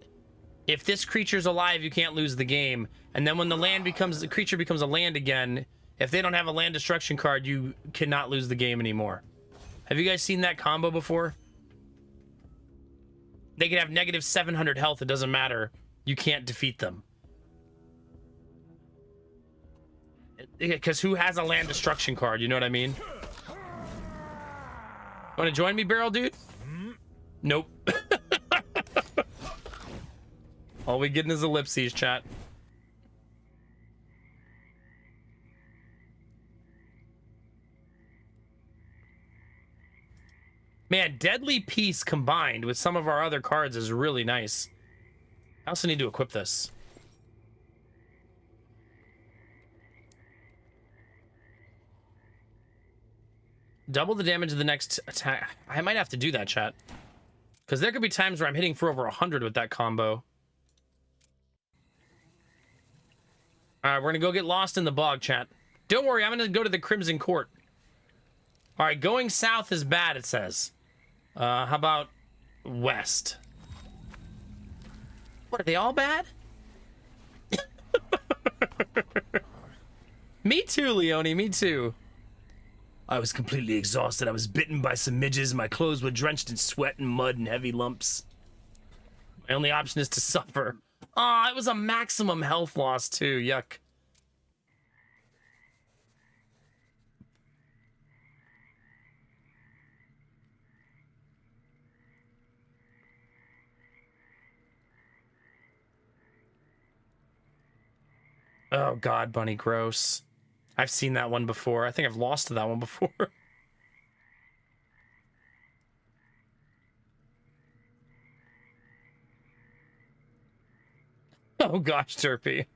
if this creature's alive, you can't lose the game. And then when the creature becomes a land again, if they don't have a land destruction card, you cannot lose the game anymore. Have you guys seen that combo before? They can have negative 700 health, it doesn't matter. You can't defeat them. Because who has a land destruction card? You know what I mean? Want to join me, Barrel Dude? Nope. All we getting is ellipses, chat. Man, Deadly Peace combined with some of our other cards is really nice. I also need to equip this. Double the damage of the next attack. I might have to do that, chat. Because there could be times where I'm hitting for over 100 with that combo. Alright, we're going to go get lost in the bog, chat. Don't worry, I'm going to go to the Crimson Court. Alright, going south is bad, it says. How about west? What, are they all bad? Me too, Leonie, me too. I was completely exhausted. I was bitten by some midges. My clothes were drenched in sweat and mud and heavy lumps. My only option is to suffer. Aw, it was a maximum health loss too. Yuck. Oh God, Bunny, gross. I've seen that one before. I think I've lost to that one before. Oh gosh, Derpy.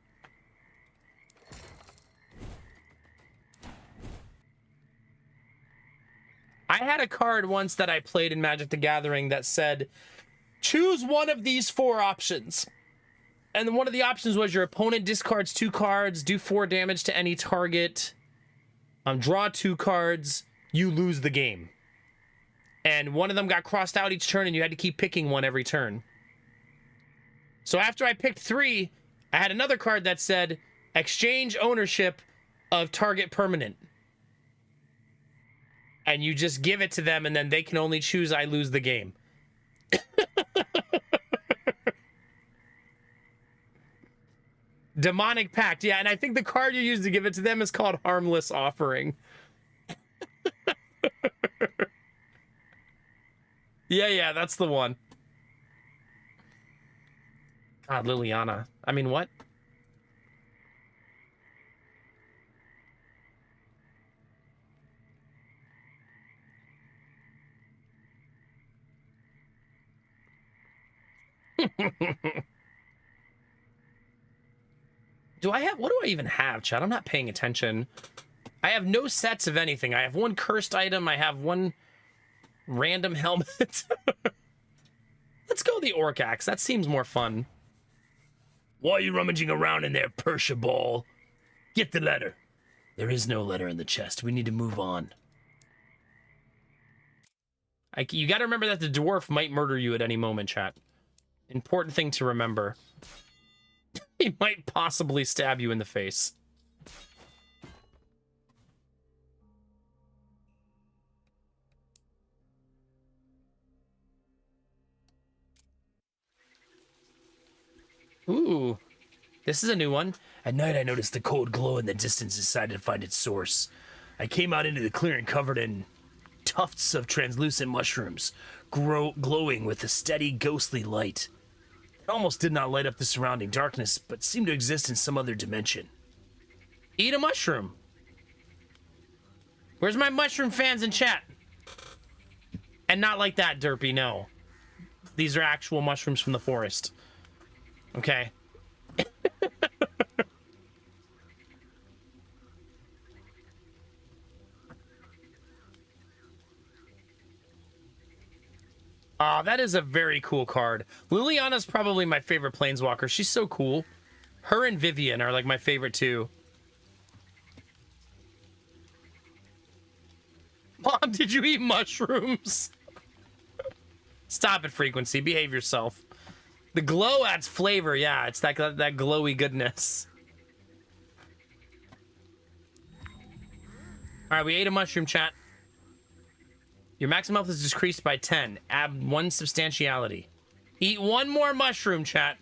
I had a card once that I played in Magic the Gathering that said, choose one of these 4 options. And one of the options was your opponent discards 2 cards, do 4 damage to any target, draw 2 cards, you lose the game. And one of them got crossed out each turn and you had to keep picking one every turn. So after I picked 3, I had another card that said, exchange ownership of target permanent. And you just give it to them and then they can only choose I lose the game. Demonic Pact, yeah, and I think the card you use to give it to them is called Harmless Offering. Yeah, that's the one. God, Liliana. I mean, what? What do I even have, Chad? I'm not paying attention. I have no sets of anything. I have 1 cursed item. I have 1 random helmet. Let's go the Orc Axe. That seems more fun. Why are you rummaging around in there, Persia Ball? Get the letter. There is no letter in the chest. We need to move on. You got to remember that the dwarf might murder you at any moment, chat. Important thing to remember. He might possibly stab you in the face. Ooh, this is a new one. At night, I noticed the cold glow in the distance and decided to find its source. I came out into the clearing covered in tufts of translucent mushrooms, glowing with a steady, ghostly light. It almost did not light up the surrounding darkness, but seemed to exist in some other dimension. Eat a mushroom. Where's my mushroom fans in chat? And not like that, Derpy, no. These are actual mushrooms from the forest. Okay. Ah, that is a very cool card. Liliana's probably my favorite planeswalker. She's so cool. Her and Vivian are like my favorite too. Mom, did you eat mushrooms? Stop it, Frequency. Behave yourself. The glow adds flavor. Yeah, it's that glowy goodness. All right, we ate a mushroom, chat. Your maximum health is decreased by 10. Add 1 substantiality. Eat 1 more mushroom, chat.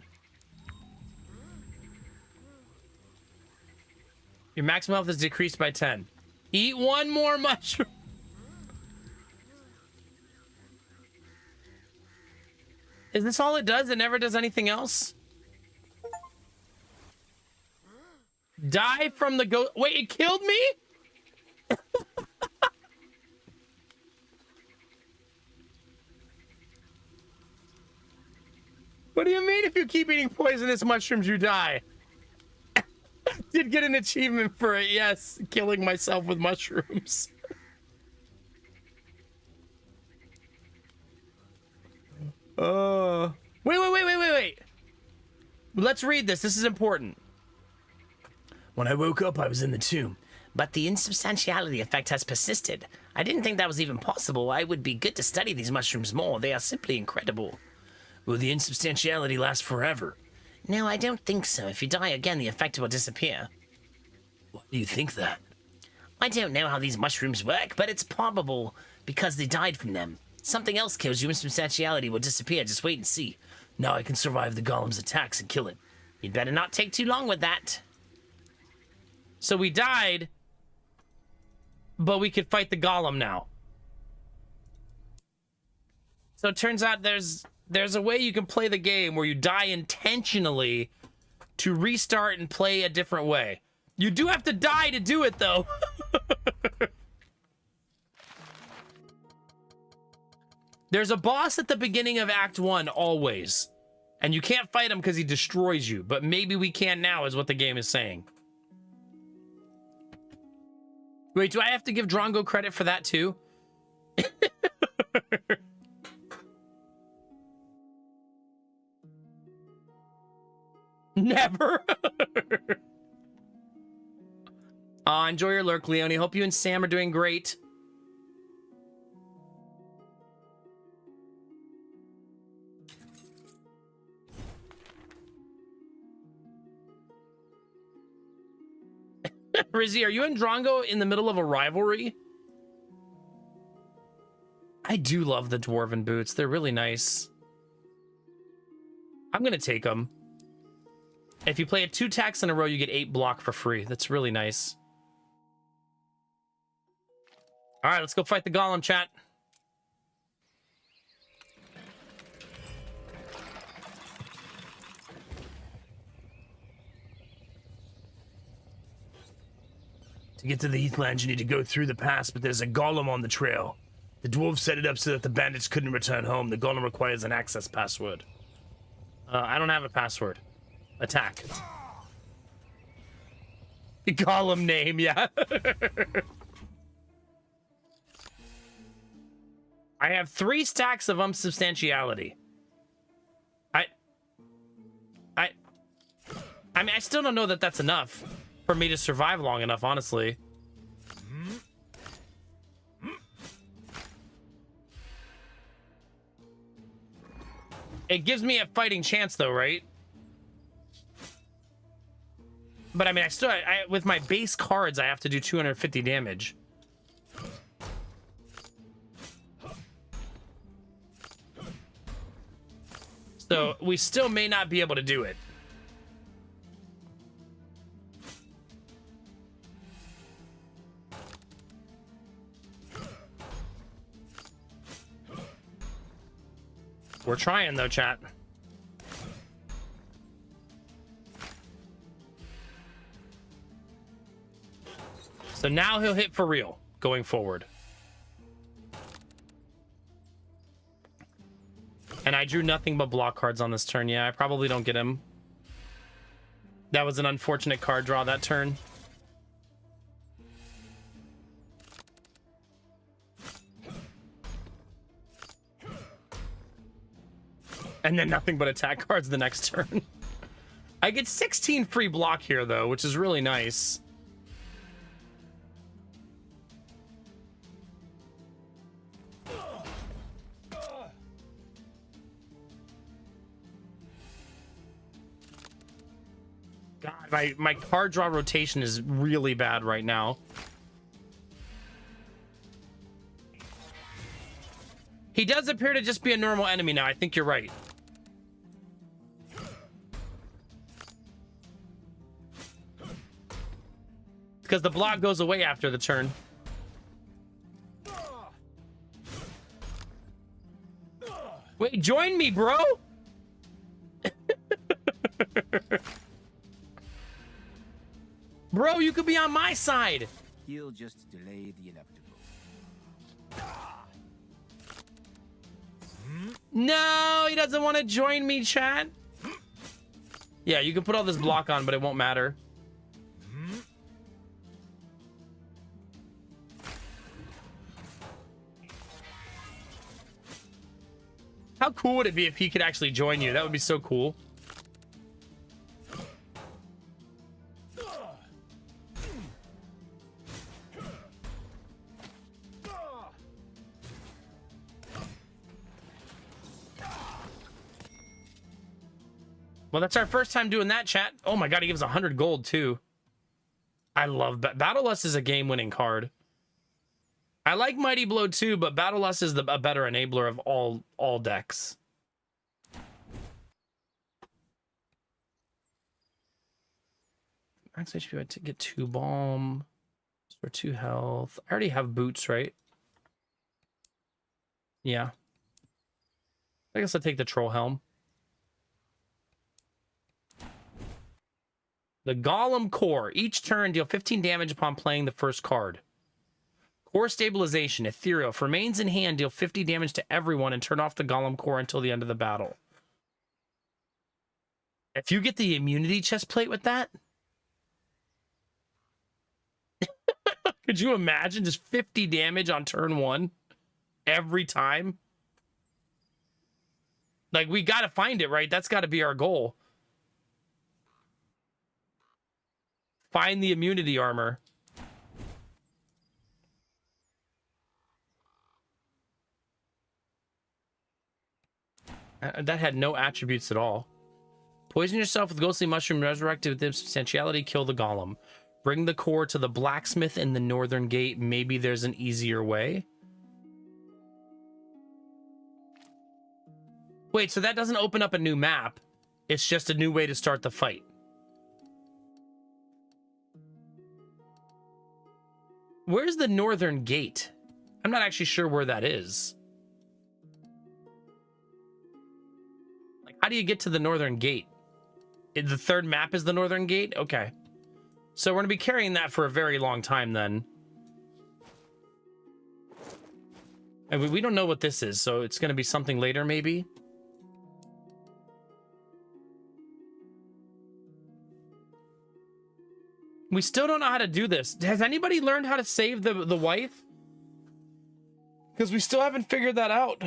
Your maximum health is decreased by 10. Eat 1 more mushroom. Is this all it does? It never does anything else? Die from the ghost. Wait, it killed me? What do you mean if you keep eating poisonous mushrooms, you die? I did get an achievement for it, yes. Killing myself with mushrooms. Wait. Let's read this. This is important. When I woke up, I was in the tomb. But the insubstantiality effect has persisted. I didn't think that was even possible. I would be good to study these mushrooms more. They are simply incredible. Will the insubstantiality last forever? No, I don't think so. If you die again, the effect will disappear. Why do you think that? I don't know how these mushrooms work, but it's probable because they died from them. Something else kills you, insubstantiality will disappear. Just wait and see. Now I can survive the golem's attacks and kill it. You'd better not take too long with that. So we died, but we could fight the golem now. So it turns out there's a way you can play the game where you die intentionally, to restart and play a different way. You do have to die to do it, though. There's a boss at the beginning of Act 1, always. And you can't fight him because he destroys you. But maybe we can now, is what the game is saying. Wait, do I have to give Drongo credit for that, too? Never. Enjoy your lurk, Leonie. Hope you and Sam are doing great. Rizzy, are you and Drongo in the middle of a rivalry? I do love the dwarven boots. They're really nice. I'm gonna take them. If you play it 2 attacks in a row, you get 8 block for free. That's really nice. All right, let's go fight the golem, chat. To get to the Heathlands, you need to go through the pass, but there's a golem on the trail. The dwarves set it up so that the bandits couldn't return home. The golem requires an access password. I don't have a password. Attack. Golem name, yeah. I have 3 stacks of unsubstantiality. I mean, I still don't know that that's enough for me to survive long enough, honestly. It gives me a fighting chance, though, right? But I mean, with my base cards, I have to do 250 damage. So we still may not be able to do it. We're trying, though, chat. So now he'll hit for real going forward. And I drew nothing but block cards on this turn. Yeah, I probably don't get him. That was an unfortunate card draw that turn. And then nothing but attack cards the next turn. I get 16 free block here, though, which is really nice. God, my card draw rotation is really bad right now. He does appear to just be a normal enemy now. I think you're right. Because the block goes away after the turn. Wait, join me, bro! Bro, you could be on my side! He'll just delay the inevitable. No, he doesn't want to join me, chat. Yeah, you can put all this block on, but it won't matter. How cool would it be if he could actually join you? That would be so cool. Well, that's our first time doing that, chat. Oh my god, he gives 100 gold, too. I love... Battle Lust is a game-winning card. I like Mighty Blow, too, but Battle Lust is a better enabler of all decks. Max HP, I had to get 2 bomb. For 2 health. I already have boots, right? Yeah. I guess I'll take the Troll Helm. The Golem Core. Each turn, deal 15 damage upon playing the first card. Core Stabilization. Ethereal. If remains in hand, deal 50 damage to everyone and turn off the Golem Core until the end of the battle. If you get the immunity chest plate with that... Could you imagine just 50 damage on turn 1? Every time? Like, we gotta find it, right? That's gotta be our goal. Find the immunity armor. That had no attributes at all. Poison yourself with ghostly mushroom, resurrected with insubstantiality, kill the golem. Bring the core to the blacksmith in the northern gate. Maybe there's an easier way. Wait, so that doesn't open up a new map. It's just a new way to start the fight. Where's the northern gate? I'm not actually sure where that is. Like, how do you get to the northern gate? The third map is the northern gate? Okay. So we're going to be carrying that for a very long time then. And we don't know what this is, so it's going to be something later maybe. We still don't know how to do this. Has anybody learned how to save the wife? Because we still haven't figured that out.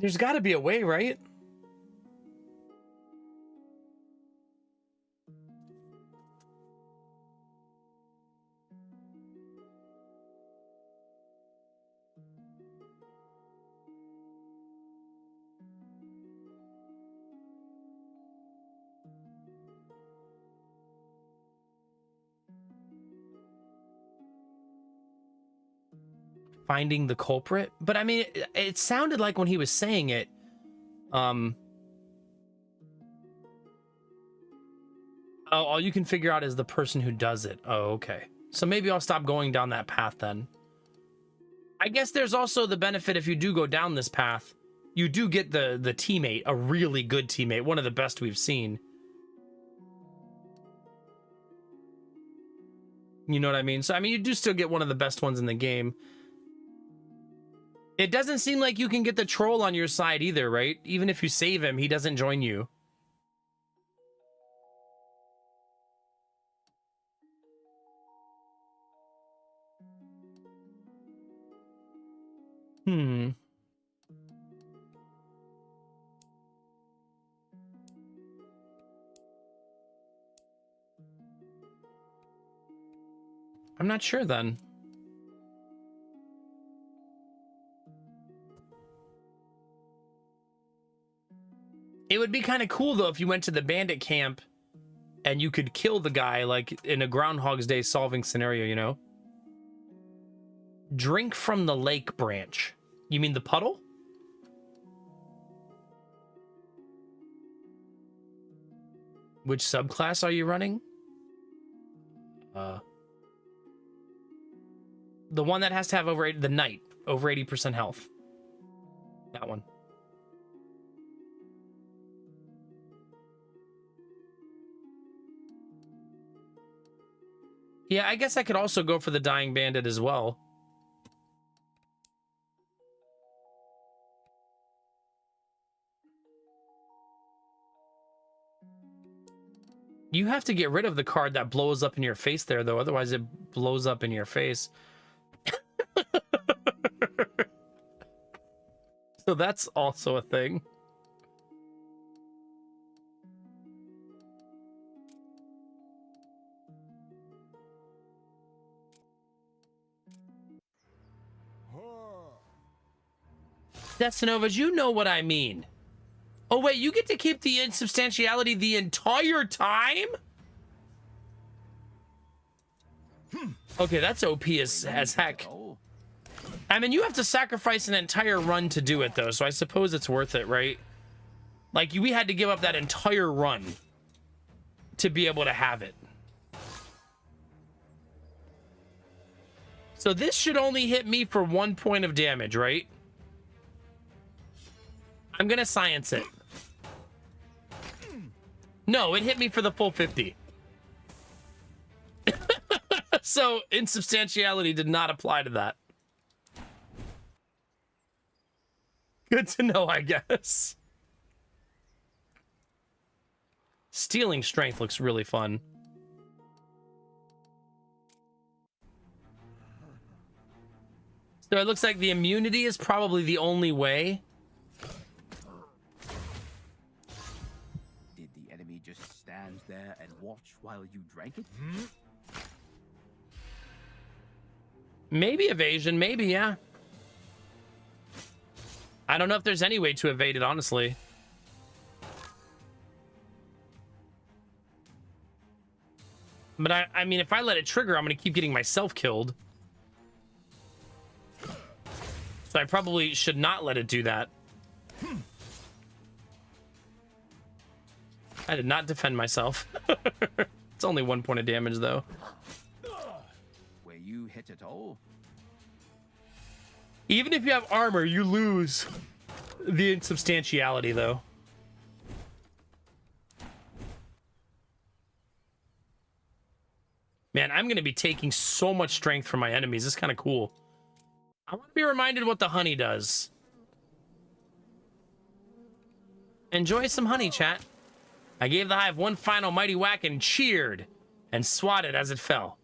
There's got to be a way, right? Finding the culprit, but I mean, it sounded like when he was saying it, all you can figure out is the person who does it. Oh, okay. So maybe I'll stop going down that path then. I guess there's also the benefit if you do go down this path, you do get the teammate, a really good teammate, one of the best we've seen. You know what I mean? So I mean, you do still get one of the best ones in the game. It doesn't seem like you can get the troll on your side either, right? Even if you save him, he doesn't join you. I'm not sure then. It would be kind of cool, though, if you went to the bandit camp and you could kill the guy, like, in a Groundhog's Day solving scenario, you know? Drink from the lake branch. You mean the puddle? Which subclass are you running? The one that has to have over 80, the knight, over 80% health. That one. Yeah, I guess I could also go for the Dying Bandit as well. You have to get rid of the card that blows up in your face there, though. Otherwise, it blows up in your face. So that's also a thing. Destinovas, you know what I mean. Oh, wait, you get to keep the insubstantiality the entire time? Okay, that's OP as heck. I mean, you have to sacrifice an entire run to do it, though, so I suppose it's worth it, right? Like, we had to give up that entire run to be able to have it. So this should only hit me for 1 point of damage, right? I'm gonna science it. No, it hit me for the full 50. So insubstantiality did not apply to that. Good to know, I guess. Stealing strength looks really fun. So it looks like the immunity is probably the only way. Did the enemy just stand there and watch while you drank it? Maybe evasion, maybe, yeah. I don't know if there's any way to evade it, honestly. But I mean, if I let it trigger, I'm going to keep getting myself killed. So I probably should not let it do that. I did not defend myself. It's only 1 point of damage, though. Were you hit at all? Even if you have armor, you lose the insubstantiality, though. Man, I'm going to be taking so much strength from my enemies. It's kind of cool. I want to be reminded what the honey does. Enjoy some honey, chat. I gave the hive one final mighty whack and cheered and swatted as it fell.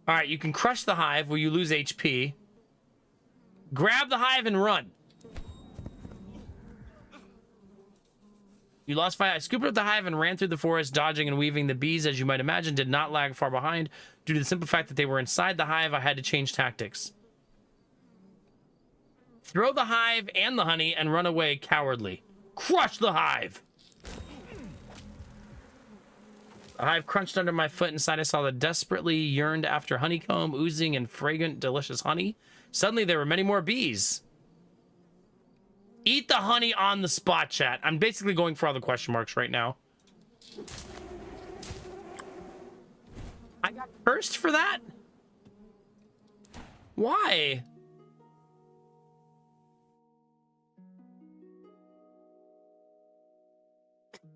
All right, you can crush the hive where you lose HP. Grab the hive and run. You lost 5. I scooped up the hive and ran through the forest, dodging and weaving. The bees, as you might imagine, did not lag far behind. Due to the simple fact that they were inside the hive, I had to change tactics. Throw the hive and the honey and run away cowardly. Crush the hive! The hive crunched under my foot. Inside, I saw the desperately yearned after honeycomb, oozing in fragrant, delicious honey. Suddenly, there were many more bees. Eat the honey on the spot, chat. I'm basically going for all the question marks right now. I got cursed for that? Why?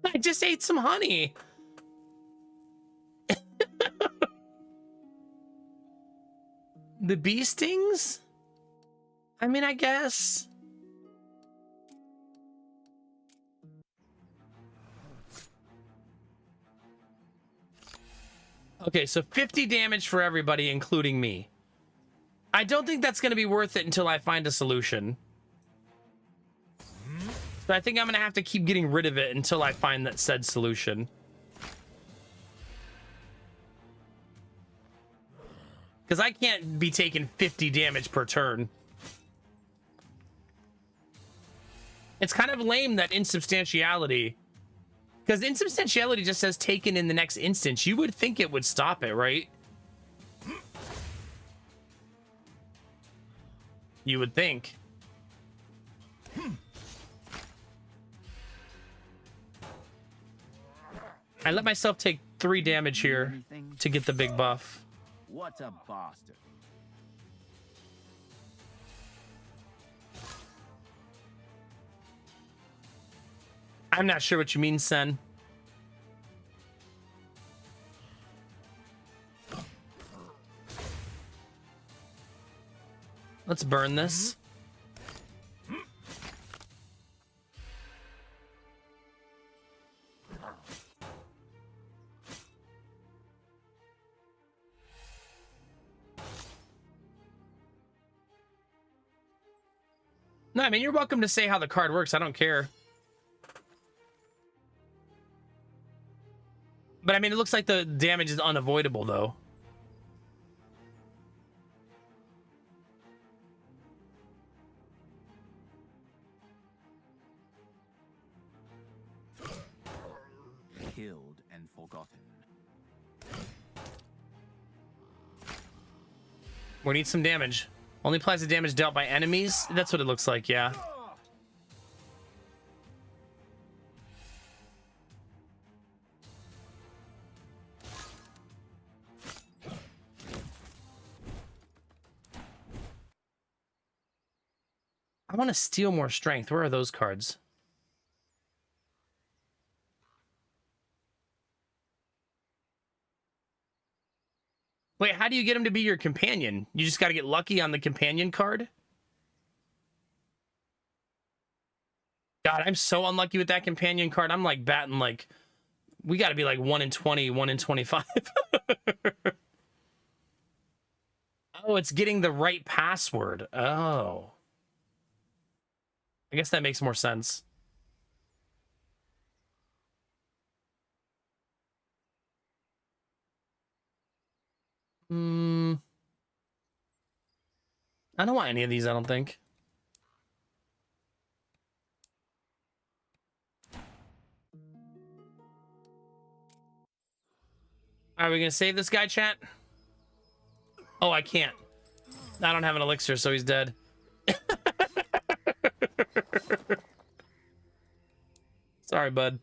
I just ate some honey. The bee stings? I mean, I guess. Okay, so 50 damage for everybody, including me. I don't think that's going to be worth it until I find a solution. So I think I'm going to have to keep getting rid of it until I find that said solution. Because I can't be taking 50 damage per turn. It's kind of lame that insubstantiality... Because insubstantiality just says taken in the next instance. You would think it would stop it, right? You would think. I let myself take 3 damage here to get the big buff. What a bastard. I'm not sure what you mean, Sen. Let's burn this. No, I mean, you're welcome to say how the card works. I don't care. But I mean, it looks like the damage is unavoidable, though. Killed and forgotten. We need some damage. Only applies to damage dealt by enemies. That's what it looks like, yeah. I want to steal more strength. Where are those cards? Wait, how do you get him to be your companion? You just got to get lucky on the companion card? God, I'm so unlucky with that companion card. I'm like batting like, we got to be like 1 in 20, 1 in 25. Oh, it's getting the right password. Oh. I guess that makes more sense. I don't want any of these, I don't think. Are we gonna save this guy, chat? Oh, I can't. I don't have an elixir, so he's dead. Sorry, bud.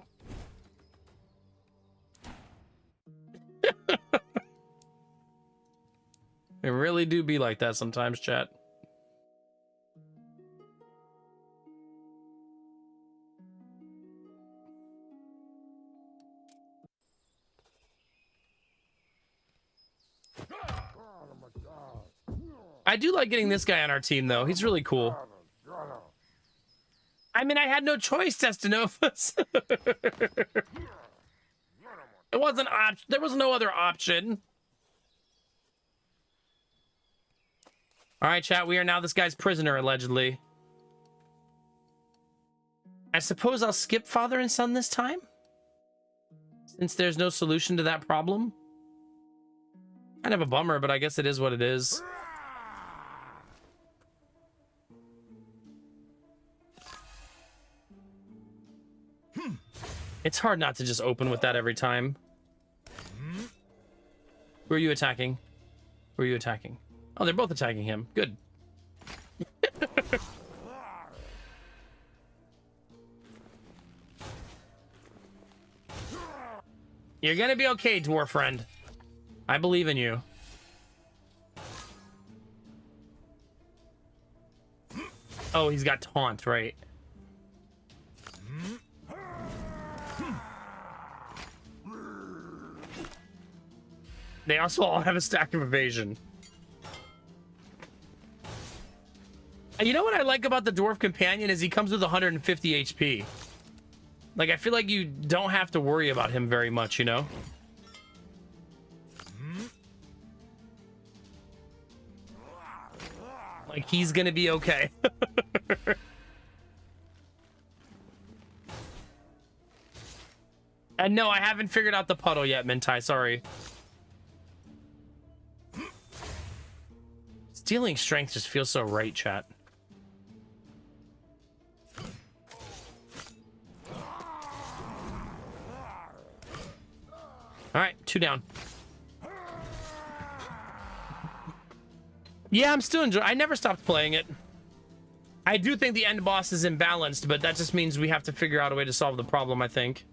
It really do be like that sometimes, chat. I do like getting this guy on our team, though. He's really cool. I mean, I had no choice, Testanovas. It wasn't there was no other option. All right, chat. We are now this guy's prisoner, allegedly. I suppose I'll skip father and son this time, since there's no solution to that problem. Kind of a bummer, but I guess it is what it is. It's hard not to just open with that every time. Who are you attacking? Who are you attacking? Oh, they're both attacking him. Good. You're gonna be okay, dwarf friend. I believe in you. Oh, he's got taunt, right? They also all have a stack of evasion. And you know what I like about the dwarf companion is he comes with 150 HP. Like, I feel like you don't have to worry about him very much, you know? Like, he's gonna be okay. And no, I haven't figured out the puddle yet, Mintai, sorry. Stealing strength just feels so right, chat. All right, 2 down. Yeah, I'm still enjoying. I never stopped playing it. I do think the end boss is imbalanced, but that just means we have to figure out a way to solve the problem, I think.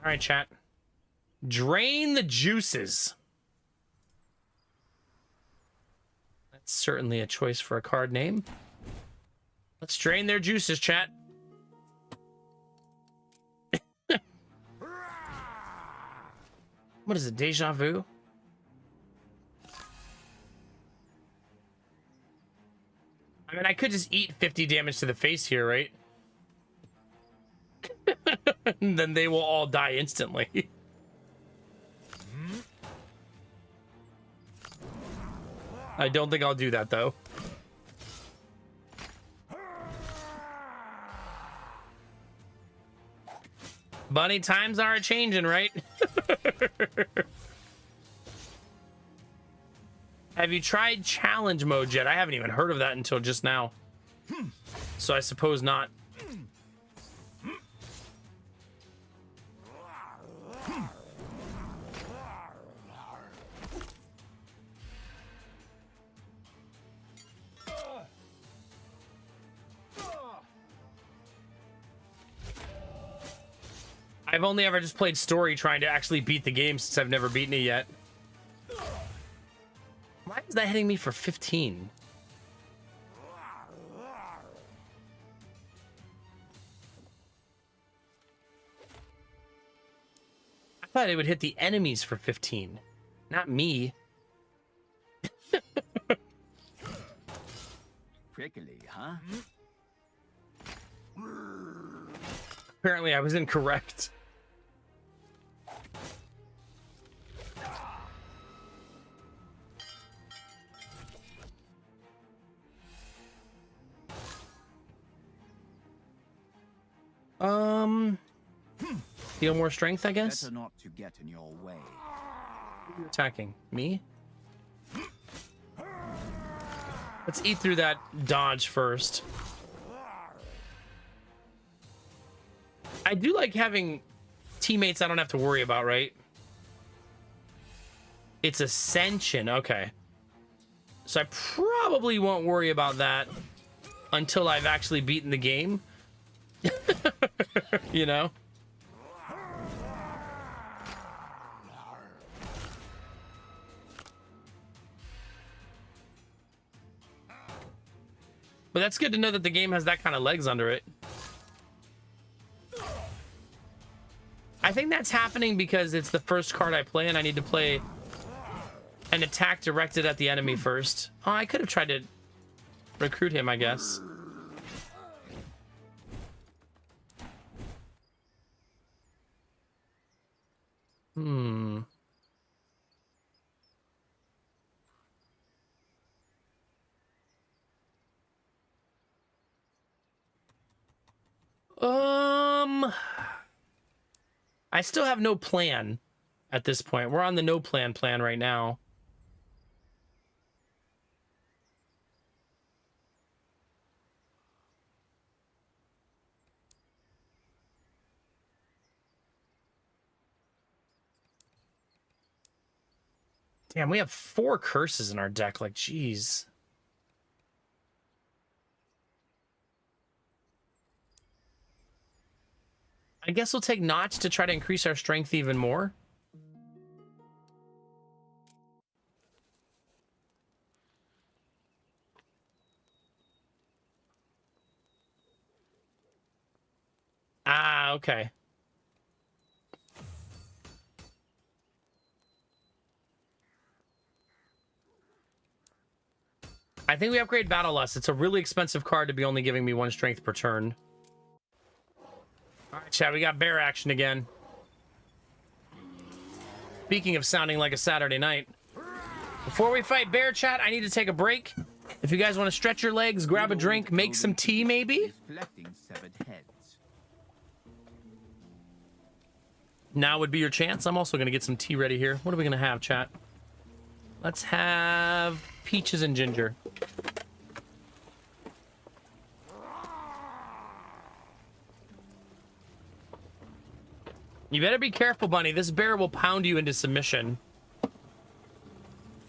All right, chat. Drain the juices. That's certainly a choice for a card name. Let's drain their juices, chat. What is it, deja vu? I mean, I could just eat 50 damage to the face here, right? And then they will all die instantly. I don't think I'll do that, though. Bunny, times are a-changing, right? Have you tried challenge mode yet? I haven't even heard of that until just now. So I suppose not. I've only ever just played story trying to actually beat the game since I've never beaten it yet. Why is that hitting me for 15? I thought it would hit the enemies for 15, not me. Prickly, huh? Apparently I was incorrect. Feel more strength, I guess. Better not to get in your way. Who's attacking? Me? Let's eat through that dodge first. I do like having teammates I don't have to worry about, right? It's Ascension, okay. So I probably won't worry about that until I've actually beaten the game. You know? But that's good to know that the game has that kind of legs under it. I think that's happening because it's the first card I play and I need to play an attack directed at the enemy first. Oh, I could have tried to recruit him, I guess. I still have no plan at this point. We're on the no plan right now. Damn, we have 4 curses in our deck. Like, jeez. I guess we'll take Notch to try to increase our strength even more. Ah, okay. I think we upgrade Battle Lust. It's a really expensive card to be only giving me 1 strength per turn. All right, chat, we got bear action again. Speaking of sounding like a Saturday night. Before we fight bear, chat, I need to take a break. If you guys want to stretch your legs, grab a drink, make some tea maybe. Is collecting severed heads. Now would be your chance. I'm also going to get some tea ready here. What are we going to have, chat? Let's have peaches and ginger. You better be careful, Bunny. This bear will pound you into submission.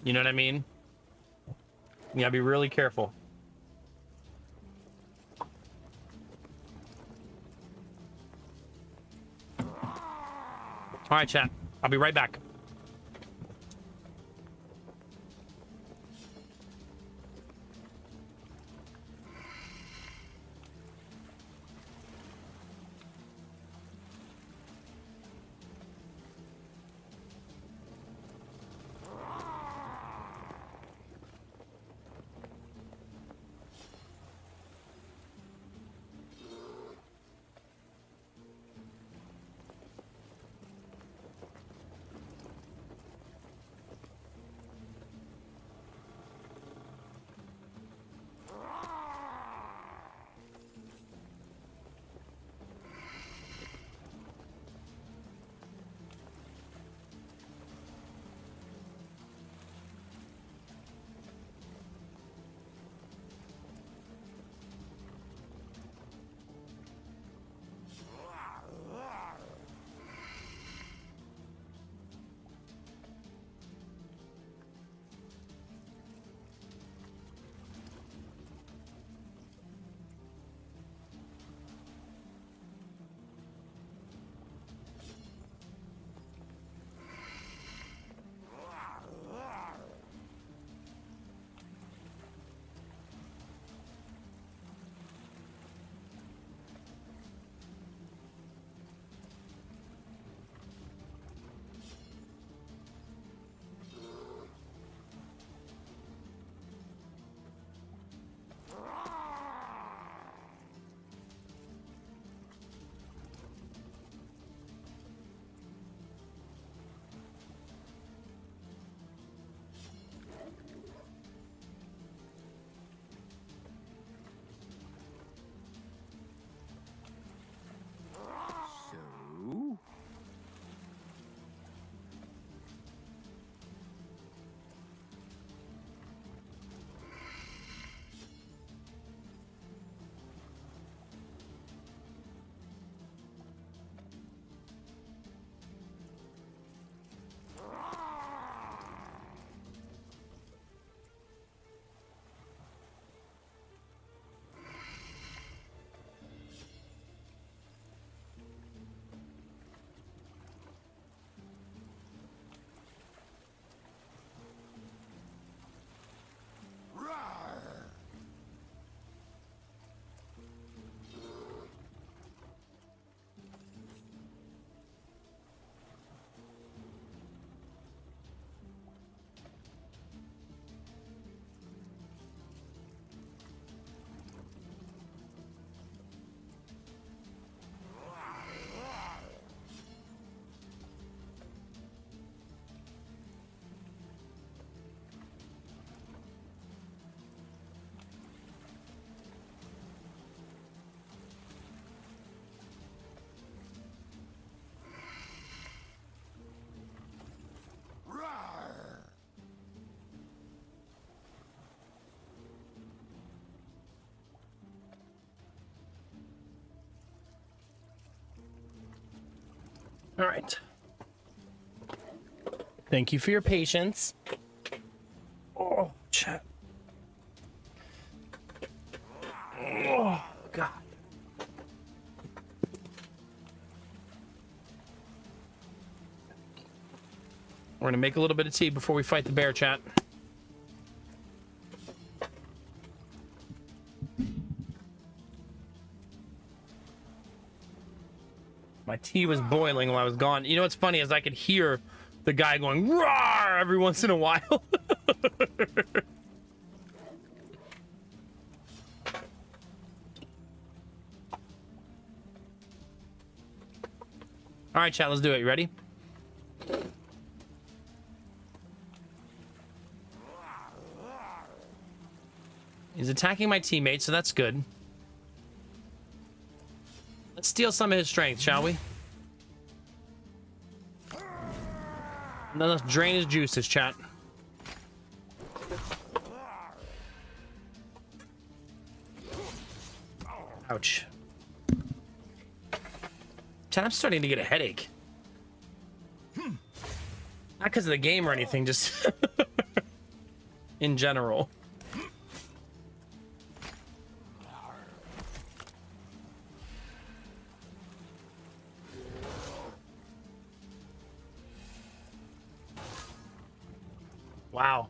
You know what I mean? You gotta be really careful. All right, chat. I'll be right back. All right. Thank you for your patience. Oh, chat. Oh, God. We're gonna make a little bit of tea before we fight the bear, chat. My tea was boiling while I was gone. You know what's funny is I could hear the guy going "roar" every once in a while. All right, chat, let's do it. You ready? He's attacking my teammate, so that's good. Let's steal some of his strength, shall we? And then let's drain his juices, chat. Ouch. Chat, I'm starting to get a headache. Not because of the game or anything, just in general. Wow.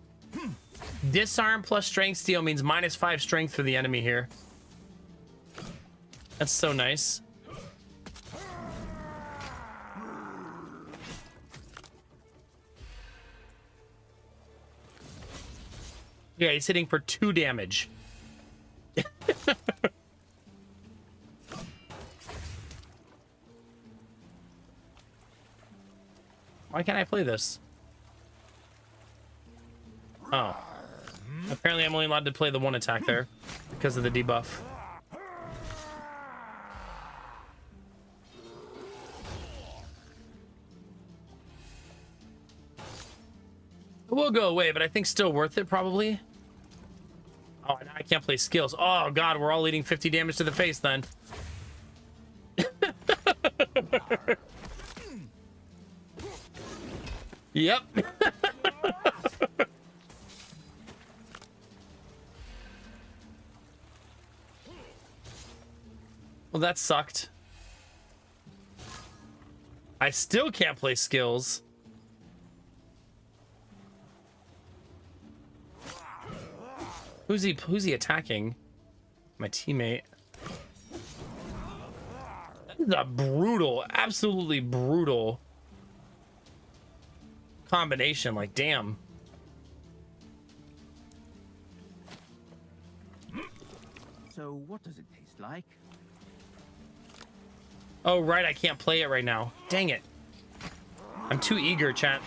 Disarm plus strength steal means -5 strength for the enemy here. That's so nice. Yeah, he's hitting for 2 damage. Why can't I play this? Oh. Apparently I'm only allowed to play the one attack there because of the debuff. It will go away, but I think still worth it probably. Oh, now I can't play skills. Oh god, we're all eating 50 damage to the face then. Yep. Well, that sucked. I still can't play skills. Who's he attacking? My teammate. That is a brutal, absolutely brutal combination. Like, damn. So what does it taste like? Oh, right, I can't play it right now. Dang it. I'm too eager, chat.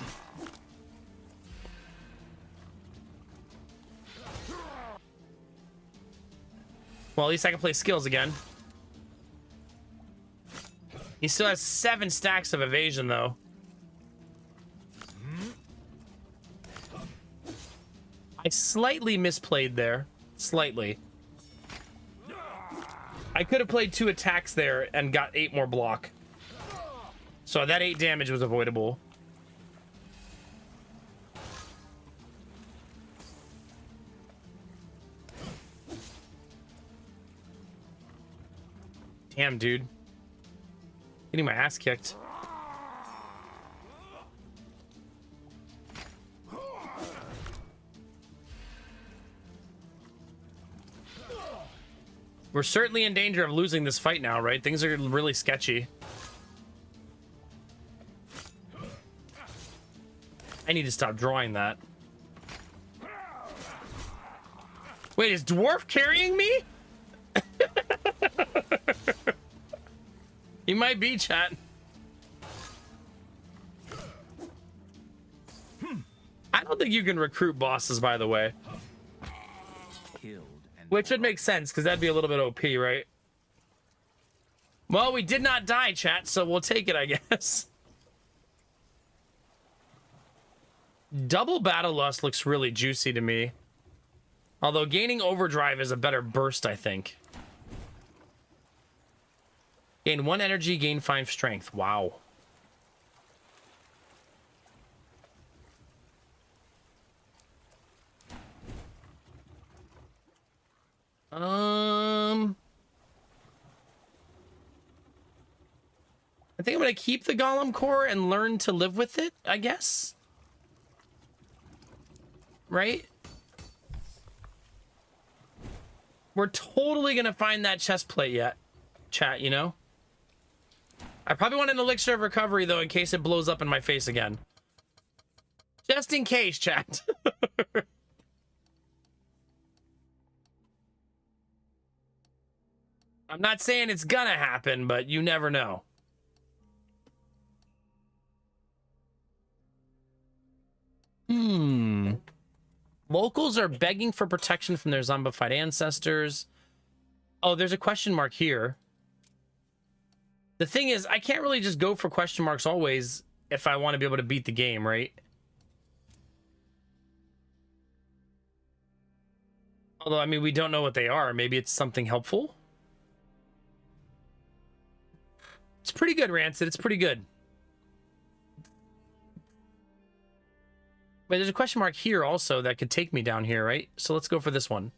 Well, at least I can play skills again. He still has 7 stacks of evasion, though. I slightly misplayed there. Slightly. I could have played 2 attacks there and got 8 more block. So that 8 damage was avoidable. Damn, dude. Getting my ass kicked. We're certainly in danger of losing this fight now, right? Things are really sketchy. I need to stop drawing that. Wait, is Dwarf carrying me? He might be, chat. I don't think you can recruit bosses, by the way. Killed and Which would make sense, because that'd be a little bit OP, right? Well, we did not die, chat, so we'll take it, I guess. Double Battle Lust looks really juicy to me. Although gaining Overdrive is a better burst, I think. Gain 1 energy, gain 5 strength. Wow. I think I'm gonna keep the golem core and learn to live with it, I guess. Right? We're totally gonna find that chest plate yet, chat, you know? I probably want an elixir of recovery, though, in case it blows up in my face again. Just in case, chat. I'm not saying it's gonna happen, but you never know. Locals are begging for protection from their zombified ancestors. Oh, there's a question mark here. The thing is, I can't really just go for question marks always if I want to be able to beat the game, right? Although, I mean, we don't know what they are. Maybe it's something helpful. It's pretty good, Rancid. It's pretty good. Wait, there's a question mark here also that could take me down here, right? So let's go for this one.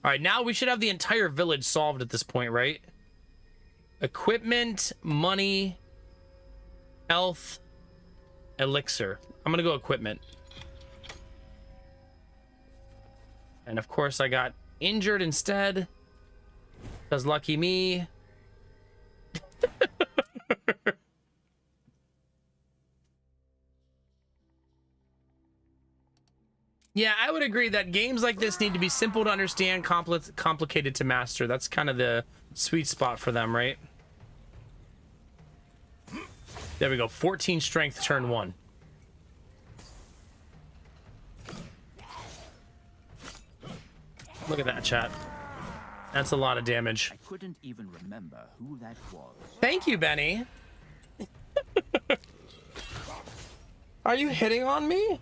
All right, now we should have the entire village solved at this point, right? Equipment, money, health, elixir. I'm gonna go equipment. And of course I got injured instead. Because lucky me. Yeah, I would agree that games like this need to be simple to understand, complicated to master. That's kind of the sweet spot for them, right? There we go. 14 strength, turn 1. Look at that, chat. That's a lot of damage. I couldn't even remember who that was. Thank you, Benny. Are you hitting on me?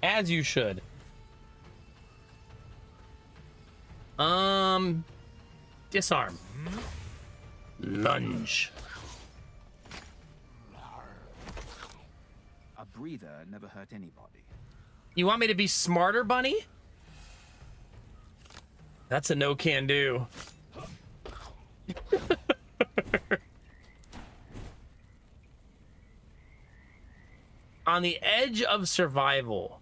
As you should. Disarm. Lunge. A breather never hurt anybody. You want me to be smarter, Bunny? That's a no can do. On the edge of survival.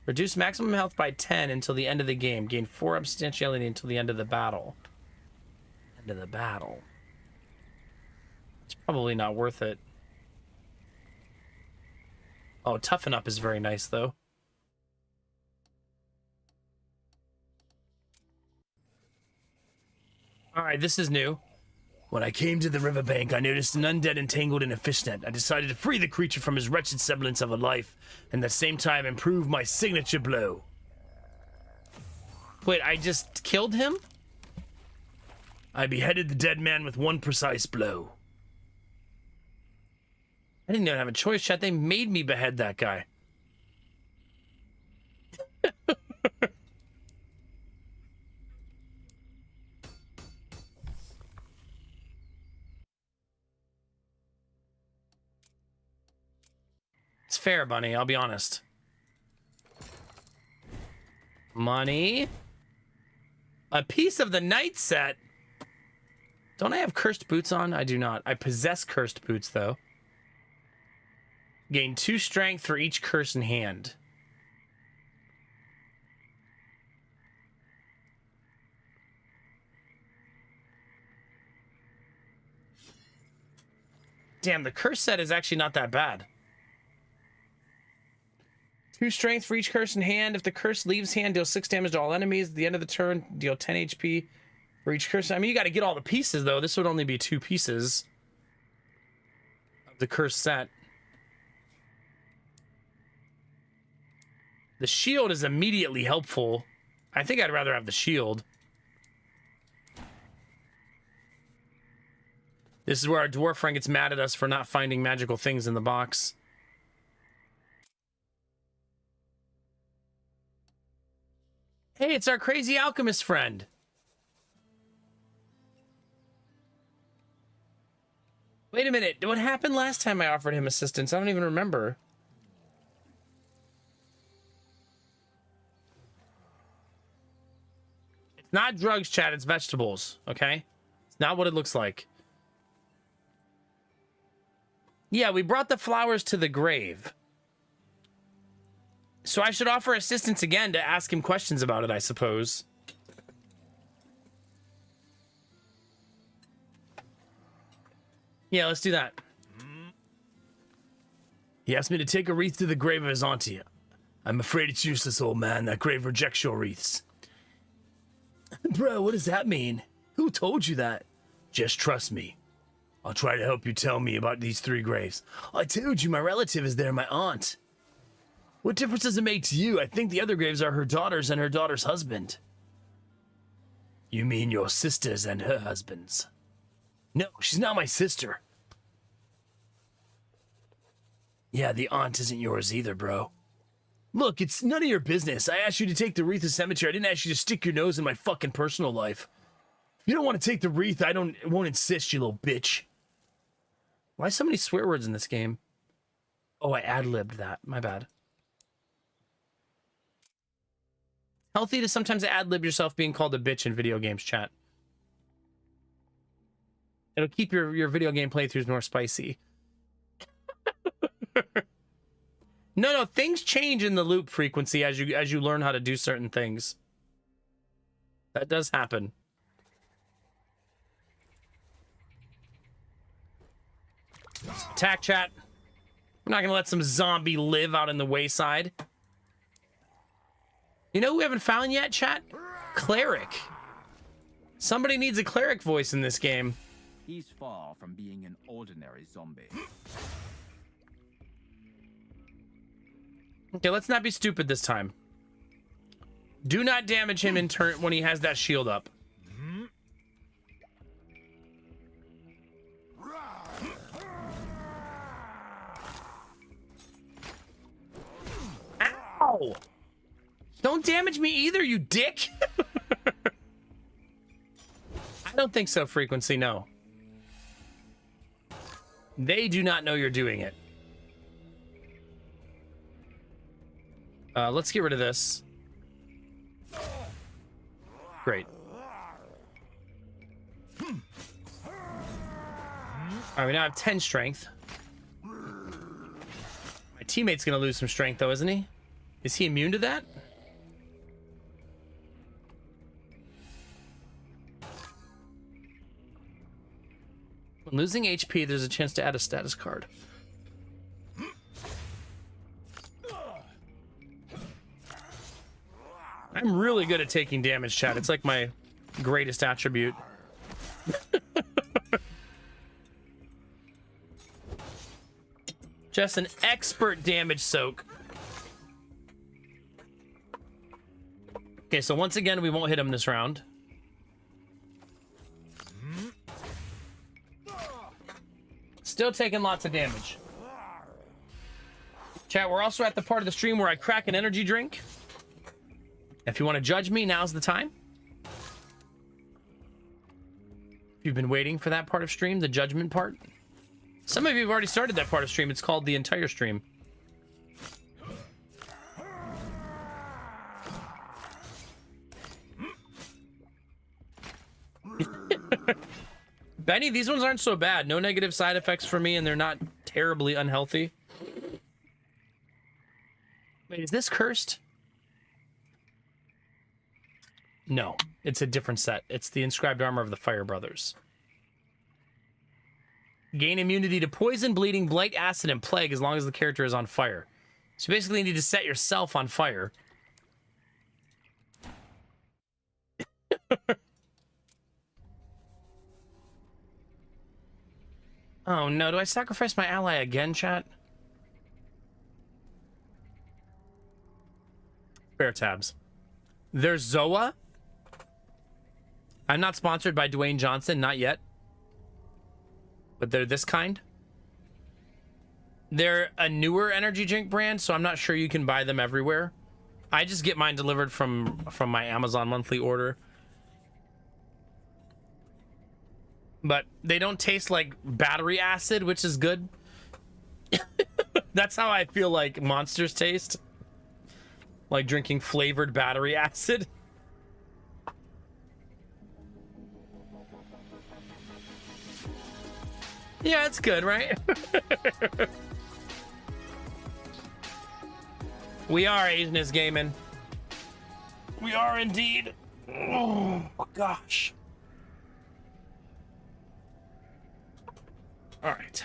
Reduce maximum health by 10 until the end of the game. Gain 4 substantiality until the end of the battle. End of the battle. It's probably not worth it. Oh, toughen up is very nice, though. All right, this is new. When I came to the riverbank, I noticed an undead entangled in a fishnet. I decided to free the creature from his wretched semblance of a life, and at the same time improve my signature blow. Wait, I just killed him? I beheaded the dead man with one precise blow. I didn't even have a choice, chat. They made me behead that guy. It's fair, Bunny, I'll be honest. Money. A piece of the night set. Don't I have cursed boots on? I do not. I possess cursed boots, though. Gain 2 strength for each curse in hand. Damn, the curse set is actually not that bad. 2 strength for each curse in hand. If the curse leaves hand, deal 6 damage to all enemies. At the end of the turn, deal 10 HP for each curse. I mean, you got to get all the pieces, though. This would only be 2 pieces of the curse set. The shield is immediately helpful. I think I'd rather have the shield. This is where our dwarf friend gets mad at us for not finding magical things in the box. Hey, it's our crazy alchemist friend. Wait a minute. What happened last time I offered him assistance? I don't even remember. It's not drugs, chat. It's vegetables. Okay? It's not what it looks like. Yeah, we brought the flowers to the grave. So I should offer assistance again to ask him questions about it, I suppose. Yeah, let's do that. He asked me to take a wreath to the grave of his auntie. I'm afraid it's useless, old man. That grave rejects your wreaths. Bro, what does that mean? Who told you that? Just trust me. I'll try to help you tell me about these 3 graves. I told you my relative is there, my aunt. What difference does it make to you? I think the other graves are her daughter's and her daughter's husband. You mean your sister's and her husband's? No, she's not my sister. Yeah, the aunt isn't yours either, bro. Look, it's none of your business. I asked you to take the wreath to the cemetery. I didn't ask you to stick your nose in my fucking personal life. If you don't want to take the wreath, I won't insist, you little bitch. Why so many swear words in this game? Oh, I ad-libbed that. My bad. Healthy to sometimes ad-lib yourself being called a bitch in video games, chat. It'll keep your video game playthroughs more spicy. No, things change in the loop frequency as you learn how to do certain things. That does happen. Attack, chat. We're not gonna let some zombie live out in the wayside. You know who we haven't found yet, chat? Cleric. Somebody needs a cleric voice in this game. He's far from being an ordinary zombie. Okay, let's not be stupid this time. Do not damage him in turn when he has that shield up. Ow! Don't damage me either, you dick! I don't think so, Frequency, no. They do not know you're doing it. Let's get rid of this. Great. Alright, we now have 10 strength. My teammate's gonna lose some strength, though, isn't he? Is he immune to that? When losing HP, there's a chance to add a status card. I'm really good at taking damage, chat. It's like my greatest attribute. Just an expert damage soak. Okay, so once again, we won't hit him this round. Still taking lots of damage. Chat, we're also at the part of the stream where I crack an energy drink. If you want to judge me, now's the time. If you've been waiting for that part of stream, the judgment part. Some of you have already started that part of stream. It's called the entire stream. Benny, these ones aren't so bad. No negative side effects for me, and they're not terribly unhealthy. Wait, is this cursed? No, it's a different set. It's the inscribed armor of the Fire Brothers. Gain immunity to poison, bleeding, blight, acid, and plague as long as the character is on fire. So you basically need to set yourself on fire. Oh no, do I sacrifice my ally again, chat? Spare tabs. There's Zoa. I'm not sponsored by Dwayne Johnson, not yet. But they're this kind. They're a newer energy drink brand, so I'm not sure you can buy them everywhere. I just get mine delivered from my Amazon monthly order. but they don't taste like battery acid, which is good. That's how I feel like monsters taste. Like drinking flavored battery acid. Yeah, it's good, right? We are Asian is gaming. We are indeed. Oh gosh. All right.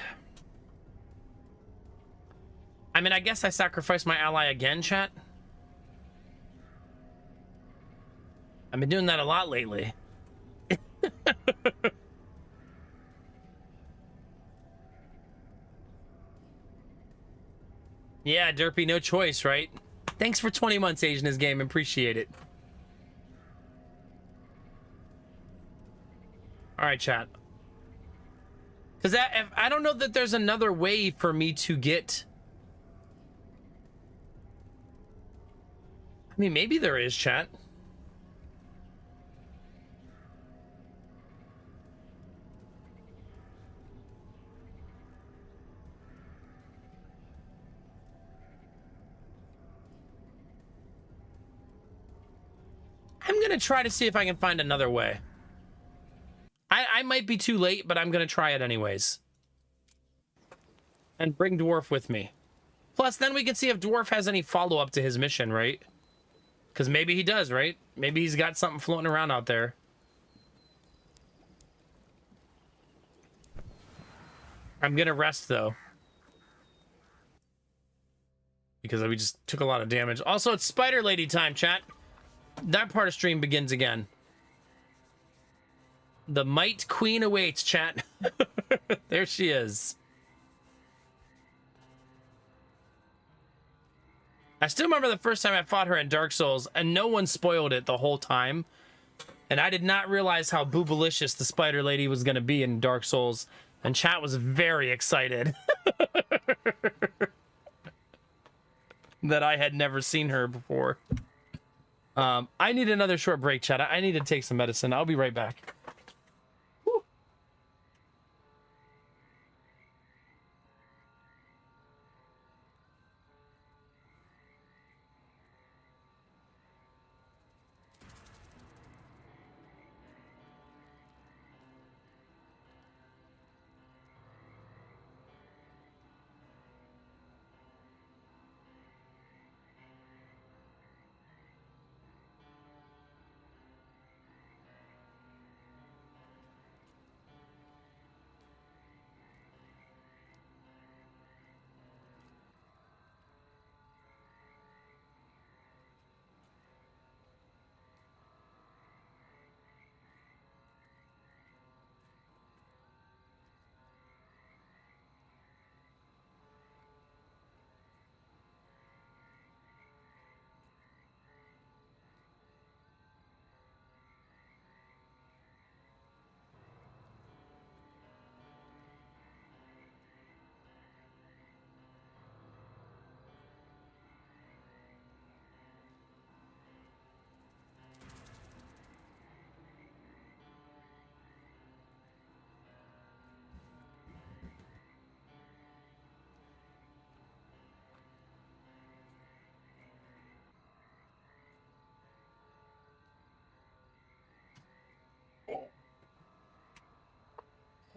I mean, I guess I sacrificed my ally again, chat. I've been doing that a lot lately. Yeah, Derpy, no choice, right? Thanks for 20 months, Asian is game. Appreciate it. All right, chat. Because I don't know that there's another way for me to get... I mean, maybe there is, chat. I'm gonna try to see if I can find another way. I might be too late, but I'm gonna try it anyways. And bring Dwarf with me. Plus, then we can see if Dwarf has any follow-up to his mission, right? Because maybe he does, right? Maybe he's got something floating around out there. I'm gonna rest, though. Because we just took a lot of damage. Also, it's Spider Lady time, chat. That part of stream begins again. The Might Queen awaits, chat. There she is. I still remember the first time I fought her in Dark Souls, and no one spoiled it the whole time. And I did not realize how boobalicious the Spider Lady was going to be in Dark Souls. And chat was very excited. That I had never seen her before. I need another short break, chat. I need to take some medicine. I'll be right back. Woo.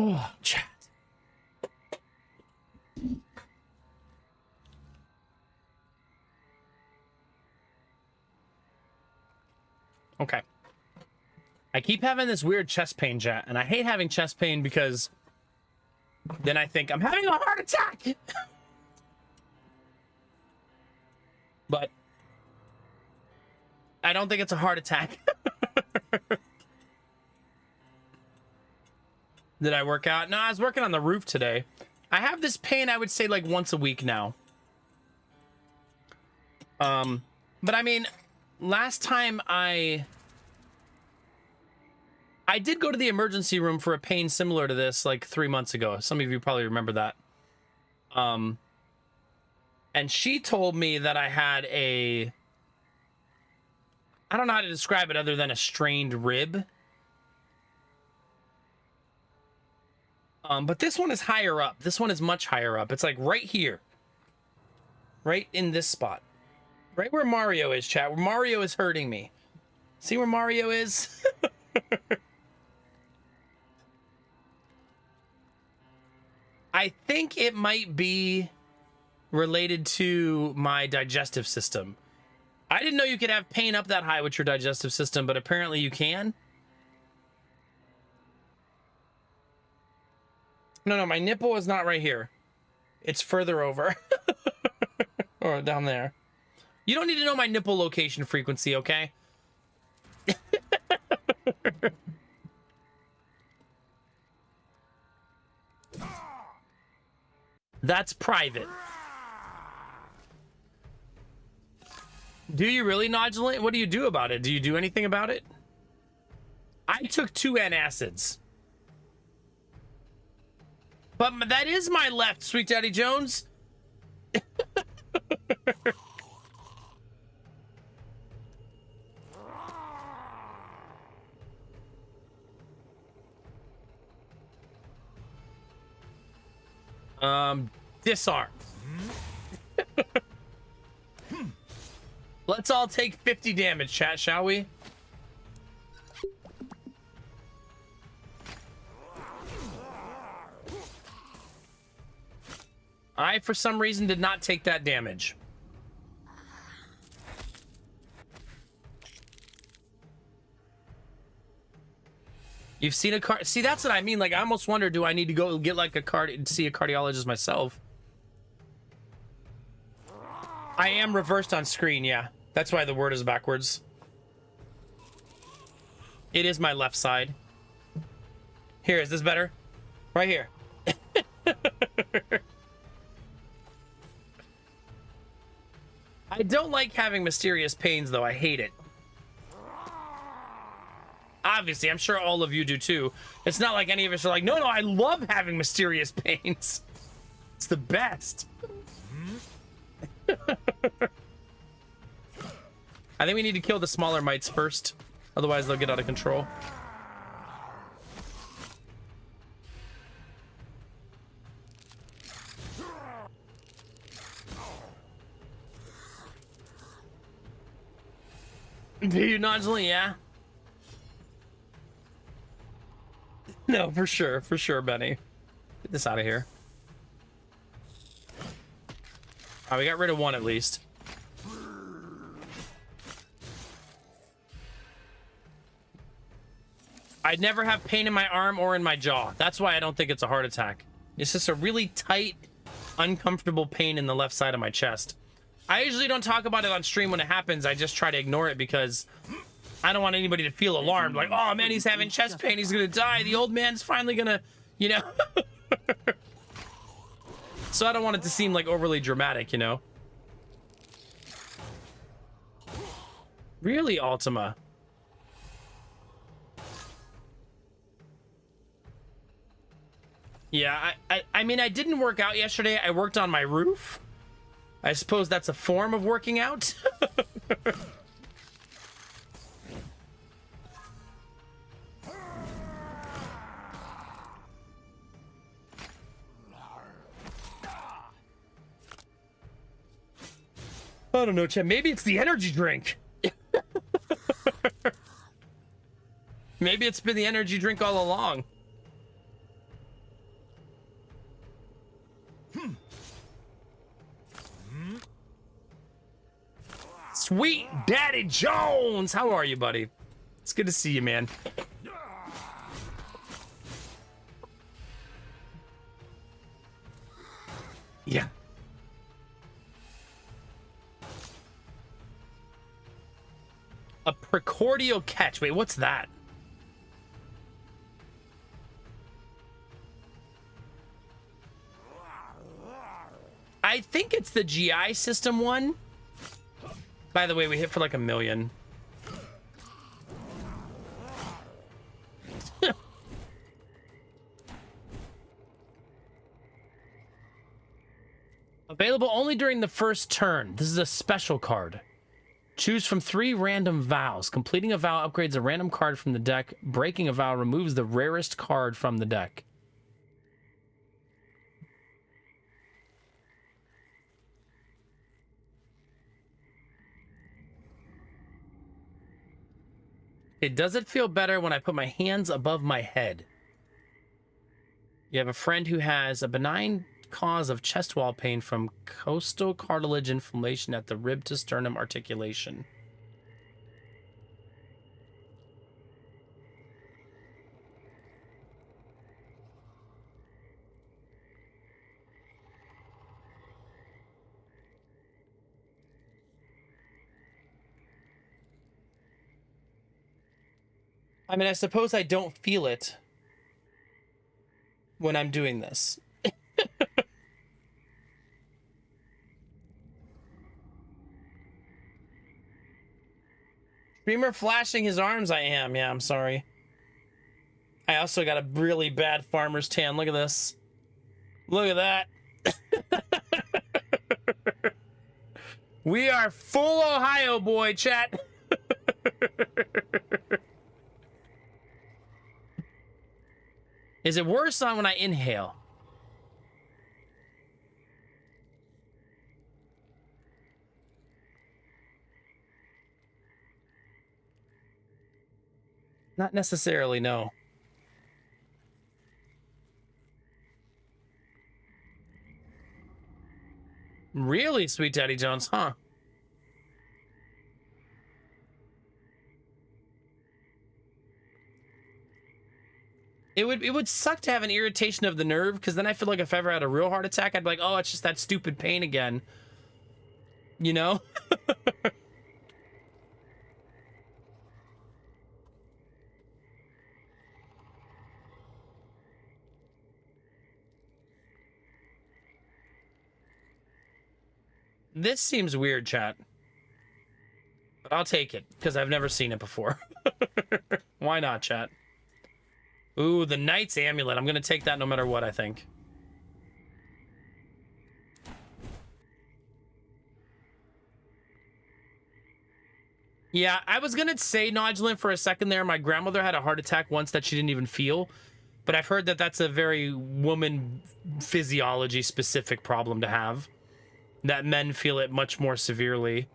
Oh, chat. Okay. I keep having this weird chest pain, chat, and I hate having chest pain because then I think I'm having a heart attack. But I don't think it's a heart attack. Did I work out? No, I was working on the roof today. I have this pain, I would say, like once a week now. But I mean, last time I did go to the emergency room for a pain similar to this like 3 months ago. Some of you probably remember that. And she told me that I had I don't know how to describe it other than a strained rib. But this one is higher up. This one is much higher up. It's like right here. Right in this spot. Right where Mario is, chat. Where Mario is hurting me. See where Mario is? I think it might be related to my digestive system. I didn't know you could have pain up that high with your digestive system, but apparently you can. No, my nipple is not right here. It's further over. Or down there. You don't need to know my nipple location frequency, okay? That's private. Do you really nodulate? What do you do about it? Do you do anything about it? I took 2 antacids. But that is my left, Sweet Daddy Jones. Disarm. Let's all take 50 damage, chat, shall we? I, for some reason, did not take that damage. You've seen a car. See, that's what I mean. Like, I almost wonder, do I need to go get like see a cardiologist myself? I am reversed on screen, yeah. That's why the word is backwards. It is my left side. Here, is this better? Right here. I don't like having mysterious pains, though. I hate it. Obviously, I'm sure all of you do too. It's not like any of us are like, no, I love having mysterious pains. It's the best. I think we need to kill the smaller mites first. Otherwise, they'll get out of control. Do you nodulate? Yeah. No, for sure, Benny. Get this out of here. Oh, we got rid of one at least. I'd never have pain in my arm or in my jaw. That's why I don't think it's a heart attack. It's just a really tight, uncomfortable pain in the left side of my chest. I usually don't talk about it on stream when it happens. I just try to ignore it because I don't want anybody to feel alarmed. Like, oh man, he's having chest pain. He's gonna die. The old man's finally gonna, you know. So I don't want it to seem like overly dramatic, you know. Really, Ultima? Yeah, I mean, I didn't work out yesterday. I worked on my roof. I suppose that's a form of working out. I don't know, Chad. Maybe it's the energy drink. Maybe it's been the energy drink all along. Sweet Daddy Jones, how are you, buddy? It's good to see you, man. Yeah. A precordial catch. Wait, what's that? I think it's the GI system one. By the way, we hit for like 1 million. Available only during the first turn. This is a special card. Choose from 3 random vows. Completing a vow upgrades a random card from the deck. Breaking a vow removes the rarest card from the deck. It does it feel better when I put my hands above my head? You have a friend who has a benign cause of chest wall pain from costal cartilage inflammation at the rib to sternum articulation. I mean, I suppose I don't feel it when I'm doing this. Streamer flashing his arms, I am. Yeah, I'm sorry. I also got a really bad farmer's tan. Look at this. Look at that. We are full Ohio boy, chat. Is it worse on when I inhale? Not necessarily, no. Really, Sweet Daddy Jones, huh? It would suck to have an irritation of the nerve, because then I feel like if I ever had a real heart attack, I'd be like, oh, it's just that stupid pain again. You know? This seems weird, chat. But I'll take it, because I've never seen it before. Why not, chat? Ooh, the Knight's Amulet. I'm going to take that no matter what, I think. Yeah, I was going to say Nodulin for a second there. My grandmother had a heart attack once that she didn't even feel. But I've heard that that's a very woman physiology specific problem to have. That men feel it much more severely.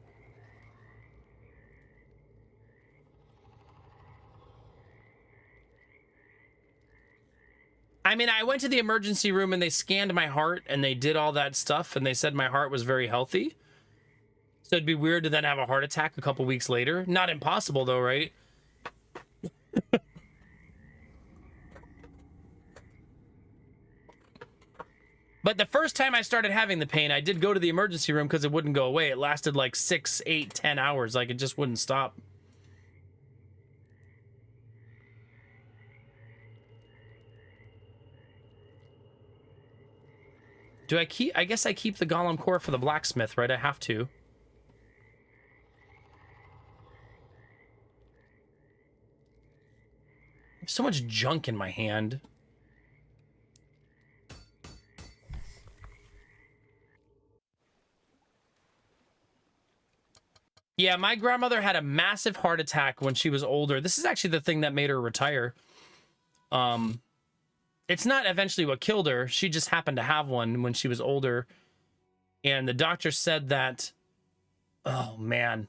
I mean, I went to the emergency room and they scanned my heart and they did all that stuff and they said my heart was very healthy. So it'd be weird to then have a heart attack a couple weeks later. Not impossible though, right? But the first time I started having the pain, I did go to the emergency room because it wouldn't go away. It lasted like 6, 8, 10 hours. Like it just wouldn't stop. Do I keep... I guess I keep the Golem Core for the blacksmith, right? I have to. There's so much junk in my hand. Yeah, my grandmother had a massive heart attack when she was older. This is actually the thing that made her retire. It's not eventually what killed her. She just happened to have one when she was older. And the doctor said that... Oh, man.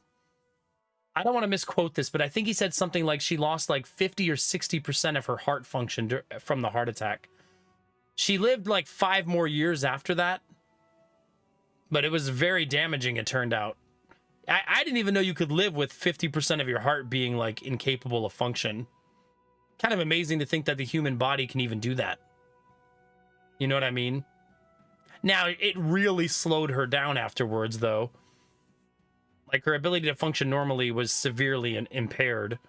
I don't want to misquote this, but I think he said something like she lost like 50 or 60% of her heart function from the heart attack. She lived like 5 more years after that. But it was very damaging, it turned out. I didn't even know you could live with 50% of your heart being like incapable of function. Kind of amazing to think that the human body can even do that. You know what I mean? Now, it really slowed her down afterwards, though. Like, her ability to function normally was severely impaired.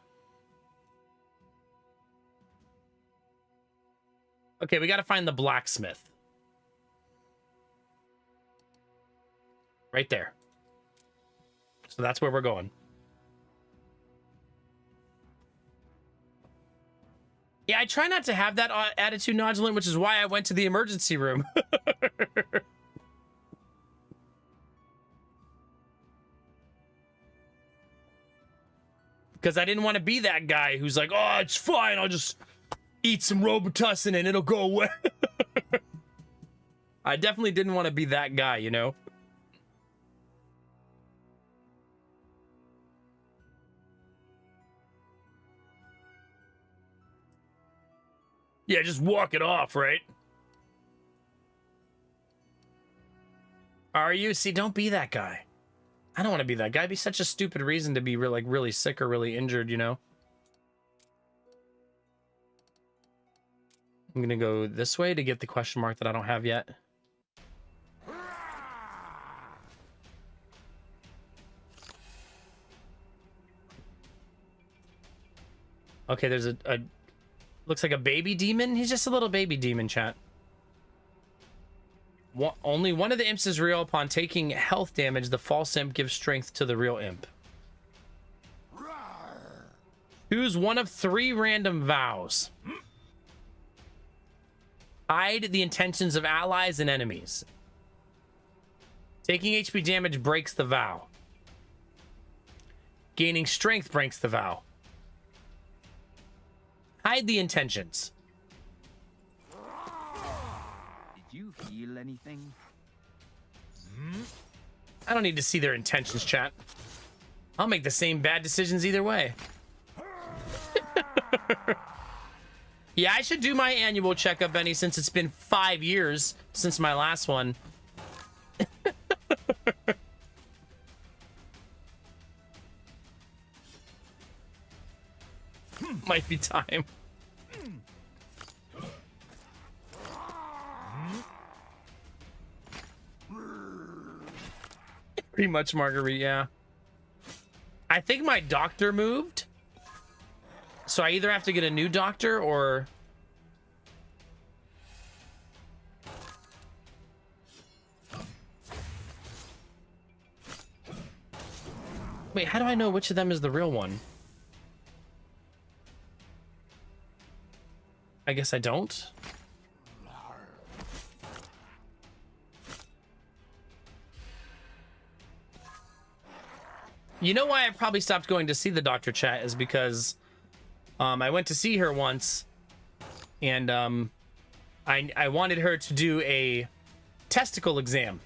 Okay, we gotta find the blacksmith. Right there. So that's where we're going. Yeah, I try not to have that attitude, Nodulin, which is why I went to the emergency room. Because I didn't want to be that guy who's like, oh, it's fine, I'll just eat some Robitussin and it'll go away. I definitely didn't want to be that guy, you know? Yeah, just walk it off, right? Are you? See, don't be that guy. I don't want to be that guy. It'd be such a stupid reason to be like really sick or really injured, you know? I'm gonna go this way to get the question mark that I don't have yet. Okay, there's a looks like a baby demon. He's just a little baby demon, chat. Only one of the imps is real. Upon taking health damage, the false imp gives strength to the real imp. Choose one of 3 random vows. Hide the intentions of allies and enemies. Taking HP damage breaks the vow. Gaining strength breaks the vow. Hide the intentions. Did you feel anything? I don't need to see their intentions, chat. I'll make the same bad decisions either way. Yeah, I should do my annual checkup, Benny, since it's been 5 years since my last one. Might be time. Pretty much, Marguerite, yeah. I think my doctor moved. So I either have to get a new doctor or... Wait, how do I know which of them is the real one? I guess I don't. You know why I probably stopped going to see the doctor, chat, is because I went to see her once, and I wanted her to do a testicle exam.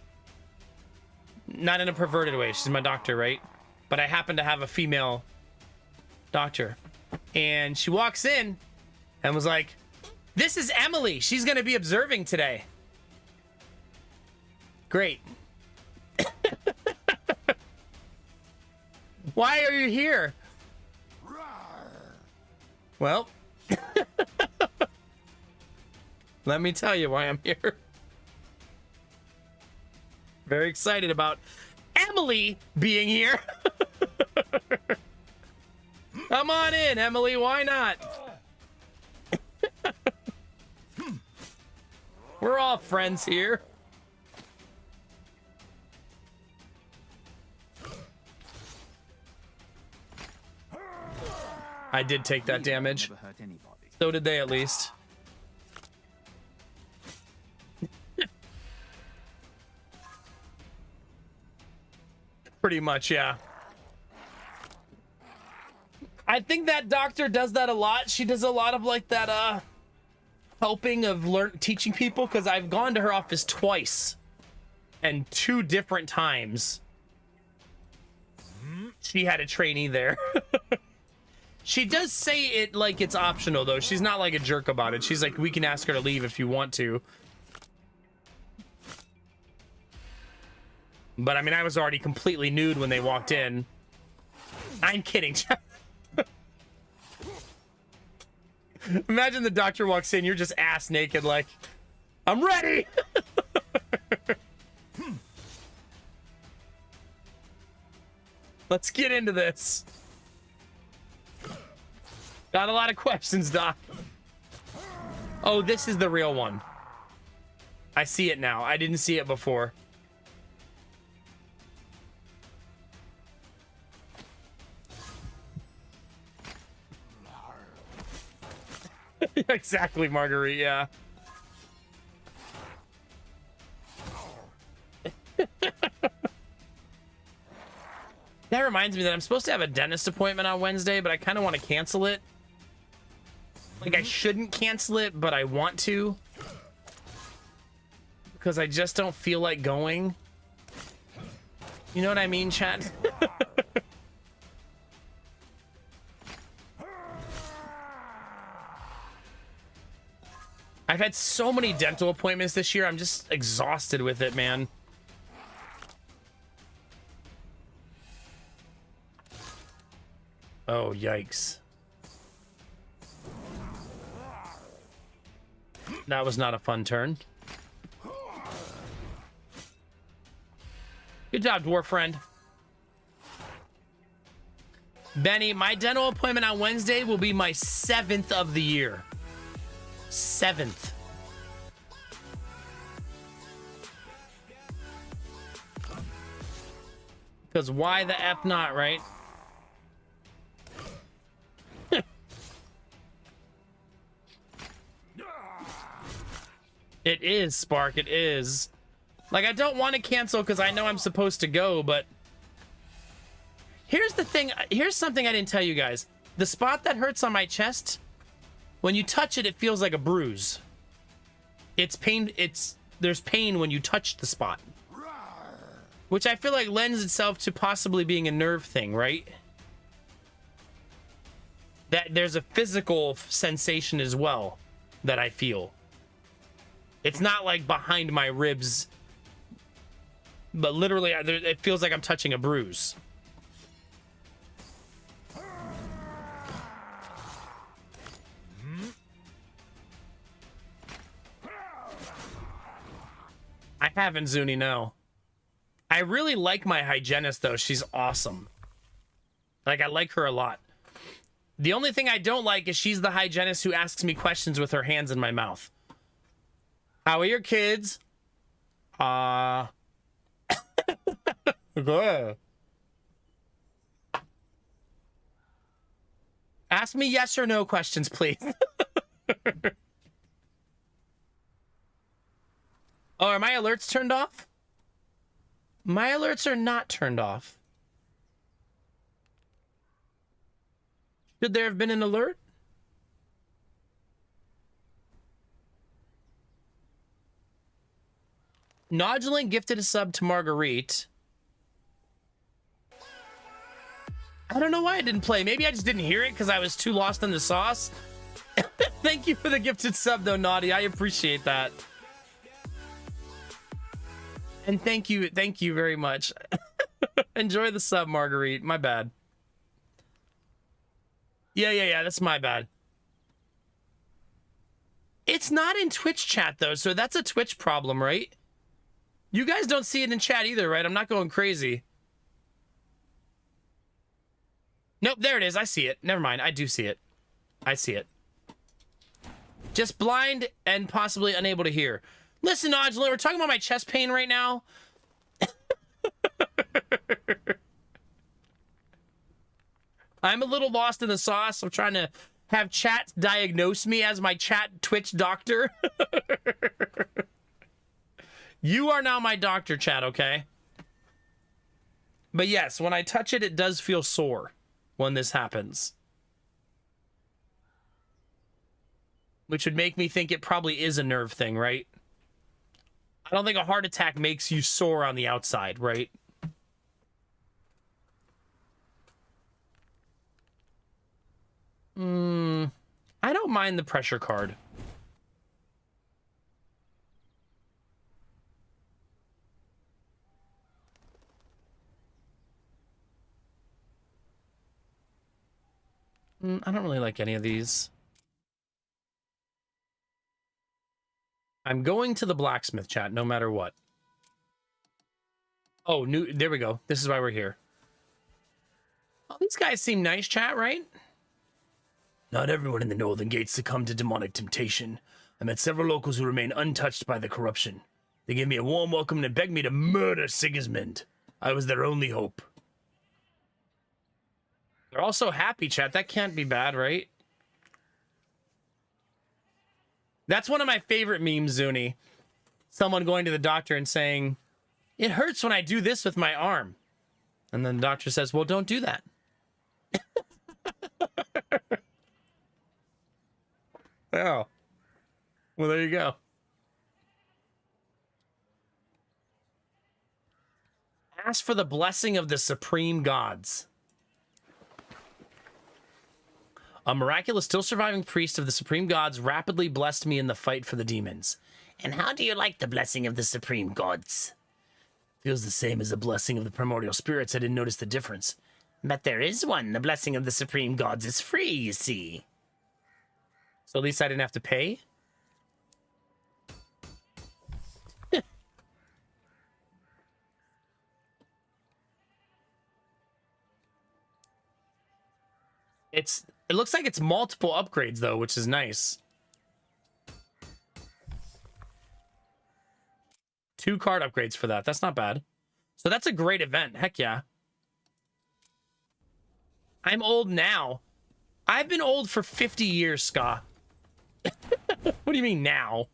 Not in a perverted way. She's my doctor, right? But I happen to have a female doctor. And she walks in and was like, "This is Emily. She's going to be observing today." Great. Why are you here? Well, let me tell you why I'm here. Very excited about Emily being here. Come on in, Emily. Why not? We're all friends here. I did take that damage. Never hurt anybody. So did they, at least. Pretty much, yeah. I think that doctor does that a lot. She does a lot of like that helping of teaching people, because I've gone to her office twice and 2 different times she had a trainee there. She does say it like it's optional, though. She's not like a jerk about it. She's like, we can ask her to leave if you want to. But I mean, I was already completely nude when they walked in. I'm kidding. Imagine the doctor walks in, you're just ass naked, like, I'm ready. Let's get into this. Got a lot of questions, Doc. Oh, this is the real one. I see it now. I didn't see it before. Exactly, Marguerite, yeah. That reminds me that I'm supposed to have a dentist appointment on Wednesday, but I kind of want to cancel it. Like, I shouldn't cancel it, but I want to. Because I just don't feel like going. You know what I mean, chat? I've had so many dental appointments this year. I'm just exhausted with it, man. Oh, yikes. That was not a fun turn. Good job, dwarf friend. Benny, my dental appointment on Wednesday will be my 7th of the year. 7th. Because why the F not, right? It is, Spark, it is. Like, I don't want to cancel because I know I'm supposed to go, but... Here's the thing. Here's something I didn't tell you guys. The spot that hurts on my chest, when you touch it, it feels like a bruise. It's pain. There's pain when you touch the spot. Which I feel like lends itself to possibly being a nerve thing, right? That there's a physical sensation as well that I feel. It's not like behind my ribs, but literally it feels like I'm touching a bruise. I haven't, Zuni, no. I really like my hygienist, though. She's awesome. Like, I like her a lot. The only thing I don't like is she's the hygienist who asks me questions with her hands in my mouth. How are your kids? Good. Ask me yes or no questions, please. Oh, are my alerts turned off? My alerts are not turned off. Should there have been an alert? Nodulin gifted a sub to Marguerite. I don't know why I didn't play. Maybe I just didn't hear it because I was too lost in the sauce. Thank you for the gifted sub, though, Naughty. I appreciate that. And thank you very much. Enjoy the sub, Marguerite. My bad. Yeah, that's my bad. It's not in Twitch chat, though, so that's a Twitch problem, right? You guys don't see it in chat either, right? I'm not going crazy. Nope, there it is. I see it. Never mind. I do see it. I see it. Just blind and possibly unable to hear. Listen, Nodulin, we're talking about my chest pain right now. I'm a little lost in the sauce. I'm trying to have chat diagnose me as my chat Twitch doctor. You are now my doctor, chat, okay? But yes, when I touch it, it does feel sore when this happens. Which would make me think it probably is a nerve thing, right? I don't think a heart attack makes you sore on the outside, right? I don't mind the pressure card. I don't really like any of these. I'm going to the blacksmith, chat, no matter what. Oh, there we go. This is why we're here. Oh, these guys seem nice, chat, right? Not everyone in the Northern Gate succumbed to demonic temptation. I met several locals who remain untouched by the corruption. They gave me a warm welcome and begged me to murder Sigismund. I was their only hope. They're also happy, chat. That can't be bad, right? That's one of my favorite memes, Zuni. Someone going to the doctor and saying, "It hurts when I do this with my arm." And then the doctor says, "Well, don't do that." Oh. Well, there you go. Ask for the blessing of the supreme gods. A miraculous, still surviving priest of the supreme gods rapidly blessed me in the fight for the demons. And how do you like the blessing of the supreme gods? Feels the same as the blessing of the primordial spirits. I didn't notice the difference. But there is one. The blessing of the supreme gods is free, you see. So at least I didn't have to pay? It looks like it's multiple upgrades though, which is nice. 2 card upgrades for that. That's not bad. So that's a great event. Heck yeah. I'm old now. I've been old for 50 years, Ska. What do you mean now?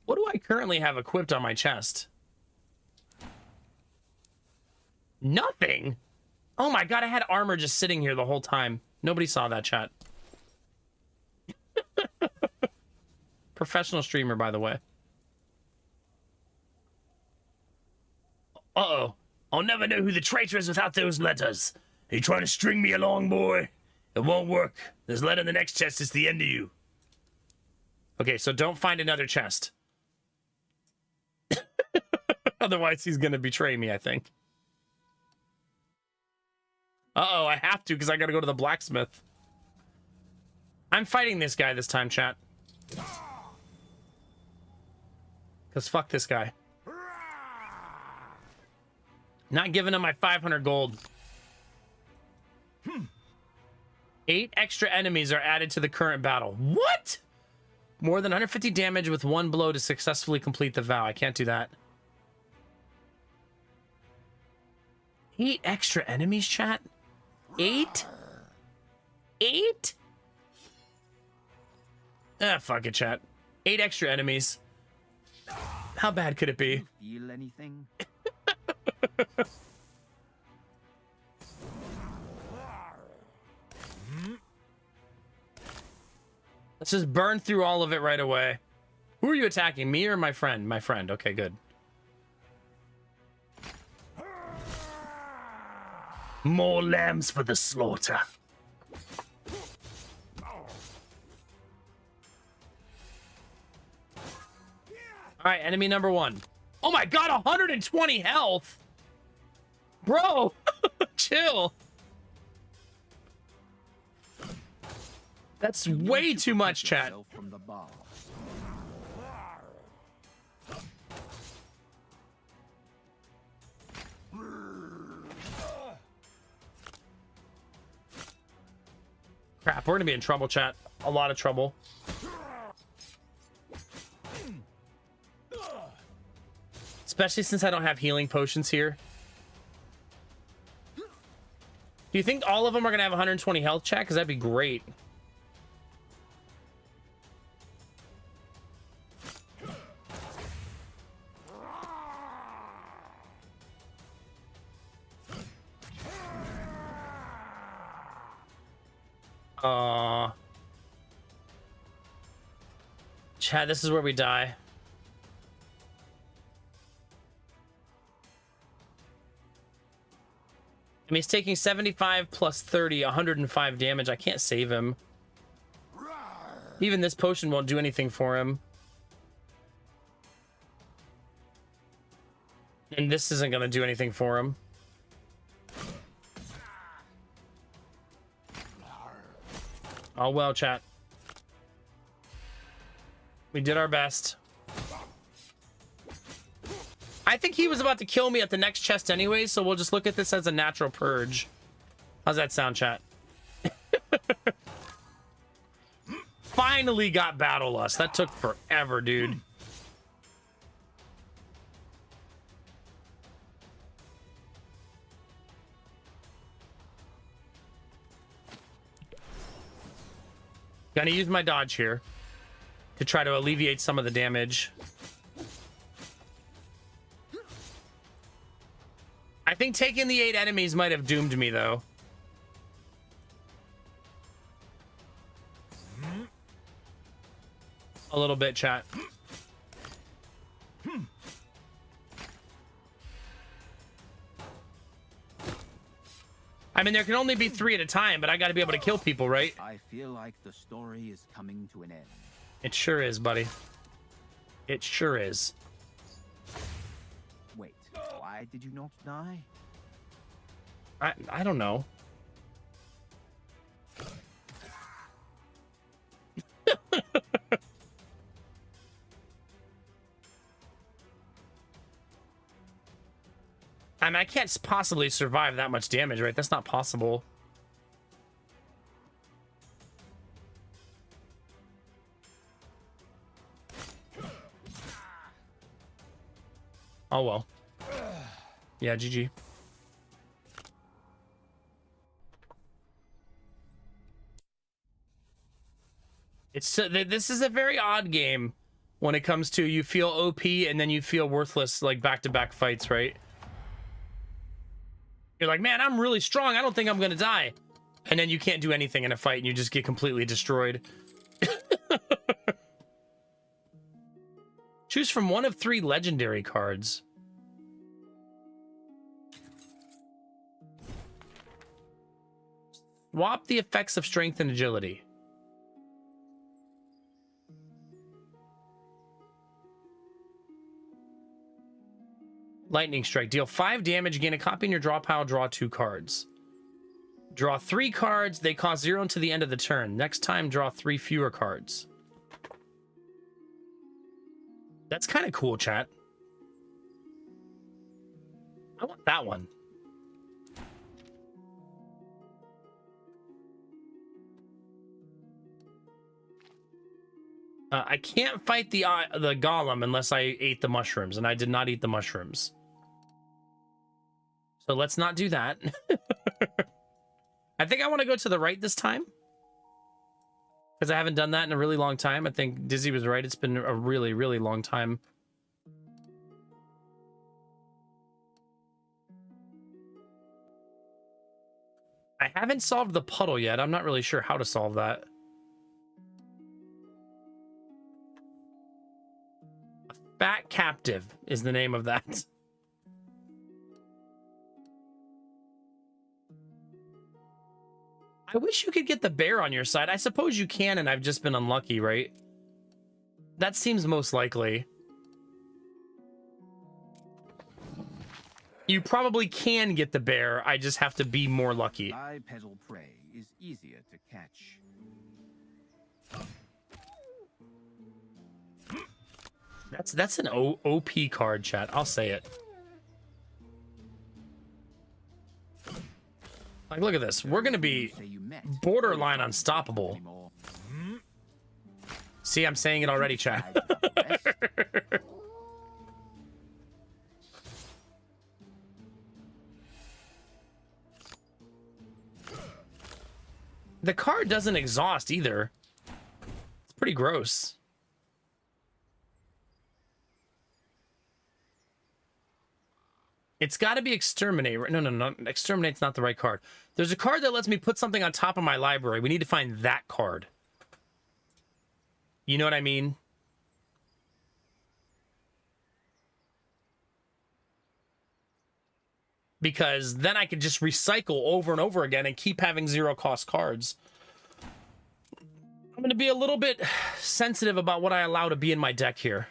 What do I currently have equipped on my chest? Nothing. Oh my god, I had armor just sitting here the whole time. Nobody saw that, chat. Professional streamer, by the way. Uh-oh. I'll never know who the traitor is without those letters. Are you trying to string me along, boy? It won't work. There's a letter in the next chest. It's the end of you. Okay, so don't find another chest. Otherwise, he's gonna betray me, I think. Uh-oh, I have to because I gotta go to the blacksmith. I'm fighting this guy this time, chat. Because fuck this guy. Not giving him my 500 gold. 8 extra enemies are added to the current battle. What? More than 150 damage with 1 blow to successfully complete the vow. I can't do that. 8 extra enemies, chat? 8? 8? Ah, fuck it, chat. 8 extra enemies. How bad could it be? Feel anything? Let's just burn through all of it right away. Who are you attacking, me or my friend? My friend. Okay, good. More lambs for the slaughter. All right, enemy number 1. Oh my god, 120 health! Bro, chill. That's way too much, chat. From the bar. Crap, we're gonna be in trouble, chat. A lot of trouble. Especially since I don't have healing potions here. Do you think all of them are gonna have 120 health, chat? Because that'd be great. Chat, this is where we die. I mean, he's taking 75 plus 30, 105 damage. I can't save him. Even this potion won't do anything for him. And this isn't going to do anything for him. Oh, well, chat. We did our best. I think he was about to kill me at the next chest anyway, so we'll just look at this as a natural purge. How's that sound, chat? Finally got Battle Lust. That took forever, dude. Gonna use my dodge here to try to alleviate some of the damage. I think taking the 8 enemies might have doomed me, though. A little bit, chat. I mean, there can only be 3 at a time, but I got to be able to kill people, right? I feel like the story is coming to an end. It sure is, buddy. It sure is. Wait, why did you not die? I don't know. I mean, I can't possibly survive that much damage, right? That's not possible. Oh, well. Yeah, GG. This is a very odd game when it comes to you feel OP and then you feel worthless, like back-to-back fights, right? You're like, man, I'm really strong. I don't think I'm gonna die. And then you can't do anything in a fight and you just get completely destroyed. Choose from one of 3 legendary cards. Swap the effects of strength and agility. Lightning Strike. Deal 5 damage, gain a copy in your draw pile, draw 2 cards. Draw 3 cards, they cost 0 until the end of the turn. Next time, draw 3 fewer cards. That's kind of cool, chat. I want that one. I can't fight the golem unless I ate the mushrooms, and I did not eat the mushrooms. So let's not do that. I think I want to go to the right this time, because I haven't done that in a really long time. I think Dizzy was right. It's been a really, really long time. I haven't solved the puddle yet. I'm not really sure how to solve that. Fat Captive is the name of that. I wish you could get the bear on your side. I suppose you can, and I've just been unlucky, right? That seems most likely. You probably can get the bear. I just have to be more lucky. Bipedal prey is easier to catch. That's an OP card, chat. I'll say it. Like, look at this. We're gonna be borderline unstoppable. See, I'm saying it already, chat. The card doesn't exhaust either. It's pretty gross. It's got to be Exterminate. No. Exterminate's not the right card. There's a card that lets me put something on top of my library. We need to find that card. You know what I mean? Because then I could just recycle over and over again and keep having 0-cost cards. I'm going to be a little bit sensitive about what I allow to be in my deck here.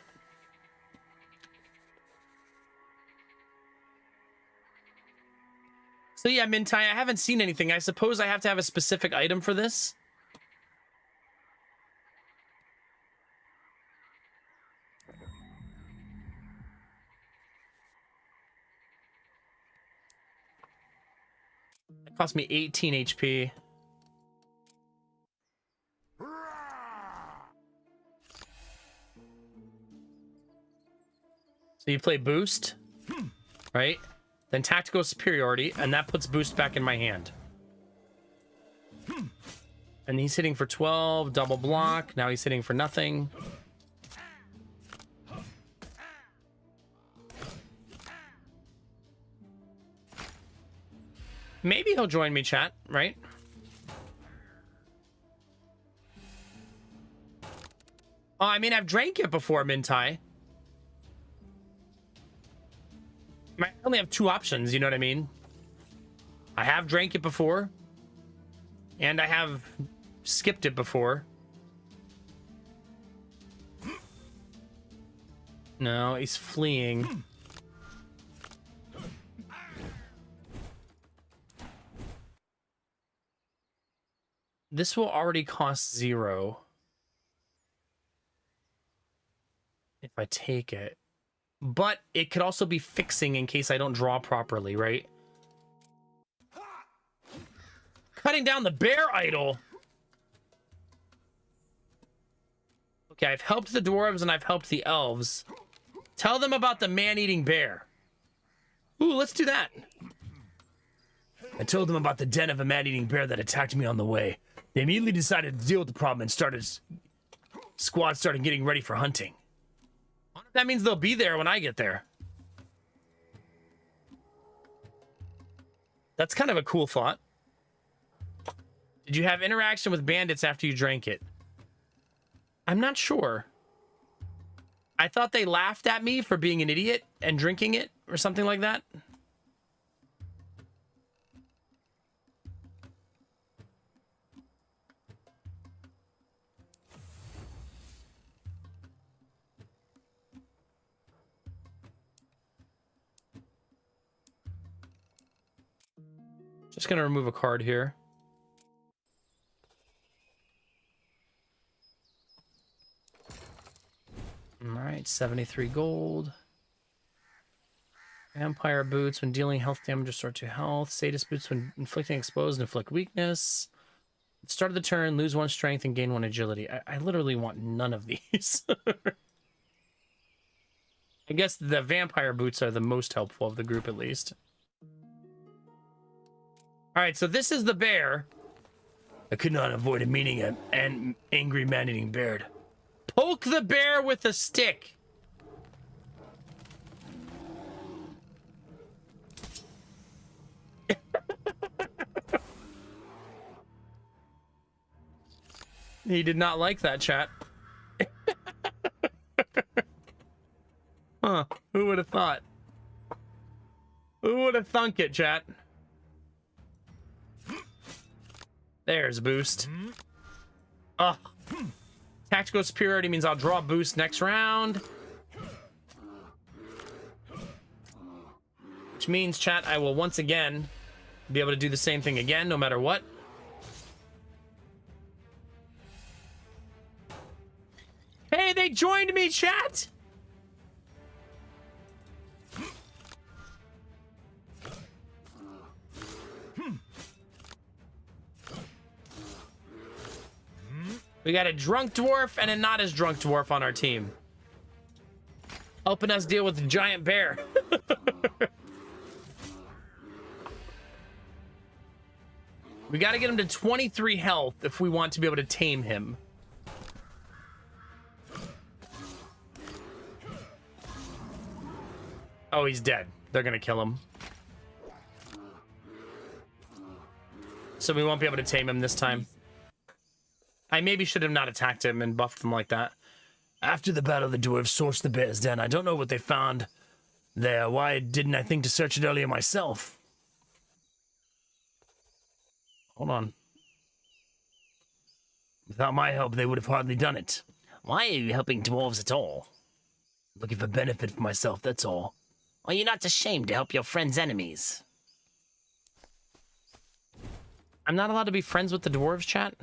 So yeah, Mintai, I haven't seen anything. I suppose I have to have a specific item for this. It cost me 18 HP. So you play boost, right? Then tactical superiority, and that puts boost back in my hand. And he's hitting for 12, double block. Now he's hitting for nothing. Maybe he'll join me, chat, right? Oh, I mean, I've drank it before, Mintai. I only have 2 options, you know what I mean? I have drank it before. And I have skipped it before. No, he's fleeing. This will already cost 0. If I take it. But it could also be fixing in case I don't draw properly, right? Cutting down the bear idol. Okay, I've helped the dwarves and I've helped the elves. Tell them about the man-eating bear. Ooh, let's do that. I told them about the den of a man-eating bear that attacked me on the way. They immediately decided to deal with the problem and squad started getting ready for hunting. That means they'll be there when I get there. That's kind of a cool thought. Did you have interaction with bandits after you drank it? I'm not sure. I thought they laughed at me for being an idiot and drinking it or something like that. Just gonna remove a card here. All right, 73 gold. Vampire boots when dealing health damage, restore 2 health. Sadist boots when inflicting exposed and inflict weakness. At the start of the turn, lose 1 strength and gain 1 agility. I literally want none of these. I guess the vampire boots are the most helpful of the group, at least. All right, so this is the bear. I could not avoid a meeting an angry man-eating bear. Poke the bear with a stick. He did not like that, chat. Huh, who would have thought? Who would have thunk it, chat? There's a boost. Oh. Tactical superiority means I'll draw a boost next round. Which means, chat, I will once again be able to do the same thing again, no matter what. Hey, they joined me, chat! We got a drunk dwarf and a not as drunk dwarf on our team. Helping us deal with the giant bear. We got to get him to 23 health if we want to be able to tame him. Oh, he's dead. They're going to kill him. So we won't be able to tame him this time. I maybe should have not attacked him and buffed him like that. After the battle, the dwarves searched the bear's den. I don't know what they found there. Why didn't I think to search it earlier myself? Hold on. Without my help, they would have hardly done it. Why are you helping dwarves at all? Looking for benefit for myself, that's all. Are you not ashamed to help your friends' enemies? I'm not allowed to be friends with the dwarves, chat?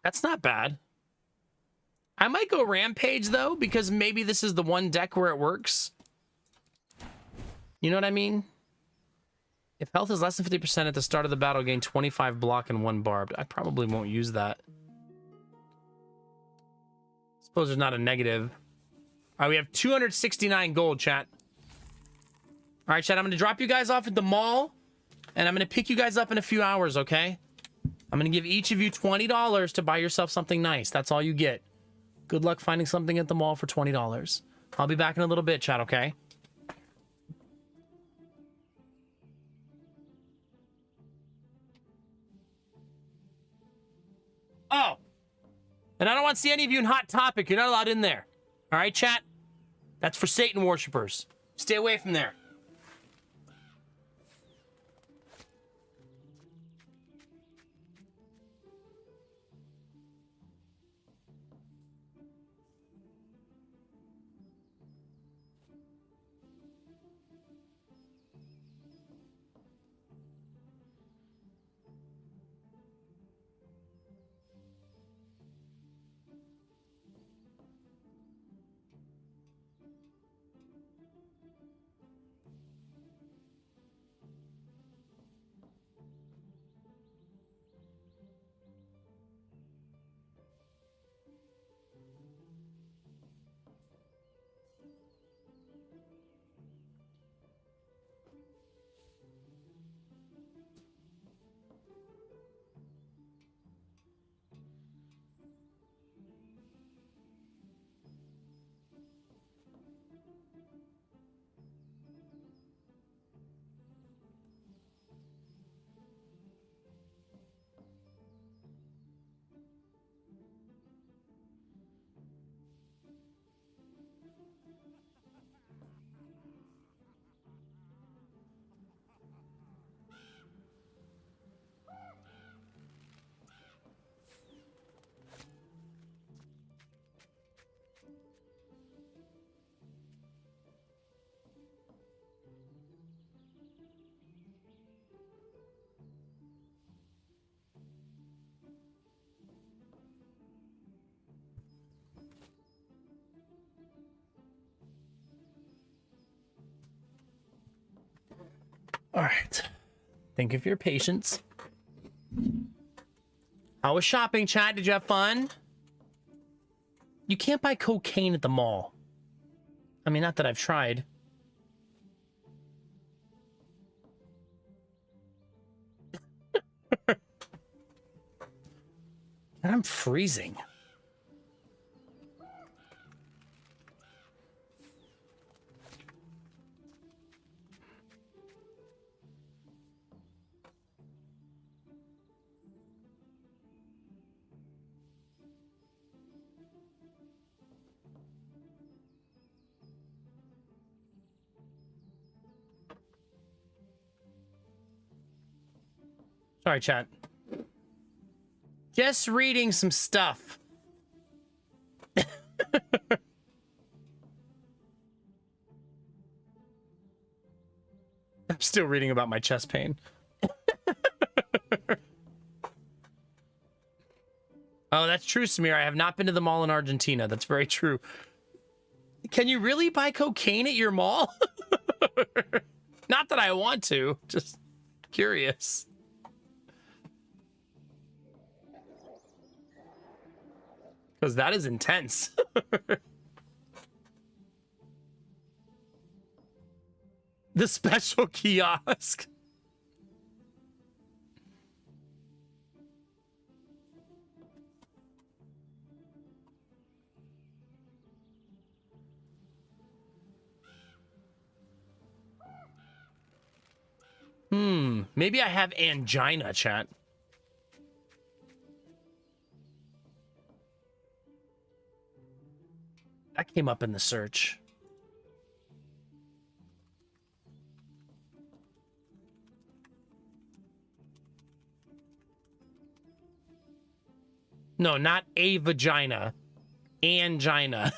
That's not bad. I might go Rampage, though, because maybe this is the one deck where it works. You know what I mean? If health is less than 50% at the start of the battle, gain 25 block and 1 barbed. I probably won't use that. Suppose there's not a negative. All right, we have 269 gold, chat. All right, chat, I'm going to drop you guys off at the mall, and I'm going to pick you guys up in a few hours, okay? I'm going to give each of you $20 to buy yourself something nice. That's all you get. Good luck finding something at the mall for $20. I'll be back in a little bit, chat, okay? Oh! And I don't want to see any of you in Hot Topic. You're not allowed in there. All right, chat? That's for Satan worshippers. Stay away from there. All right. Thank you for your patience. How was shopping, chat? Did you have fun? You can't buy cocaine at the mall. I mean, not that I've tried. And I'm freezing. Sorry, chat. Just reading some stuff. I'm still reading about my chest pain. Oh, that's true, Samir. I have not been to the mall in Argentina. That's very true. Can you really buy cocaine at your mall? Not that I want to, just curious. Because that is intense. The special kiosk. Maybe I have angina, chat. That came up in the search. No, not a vagina. Angina.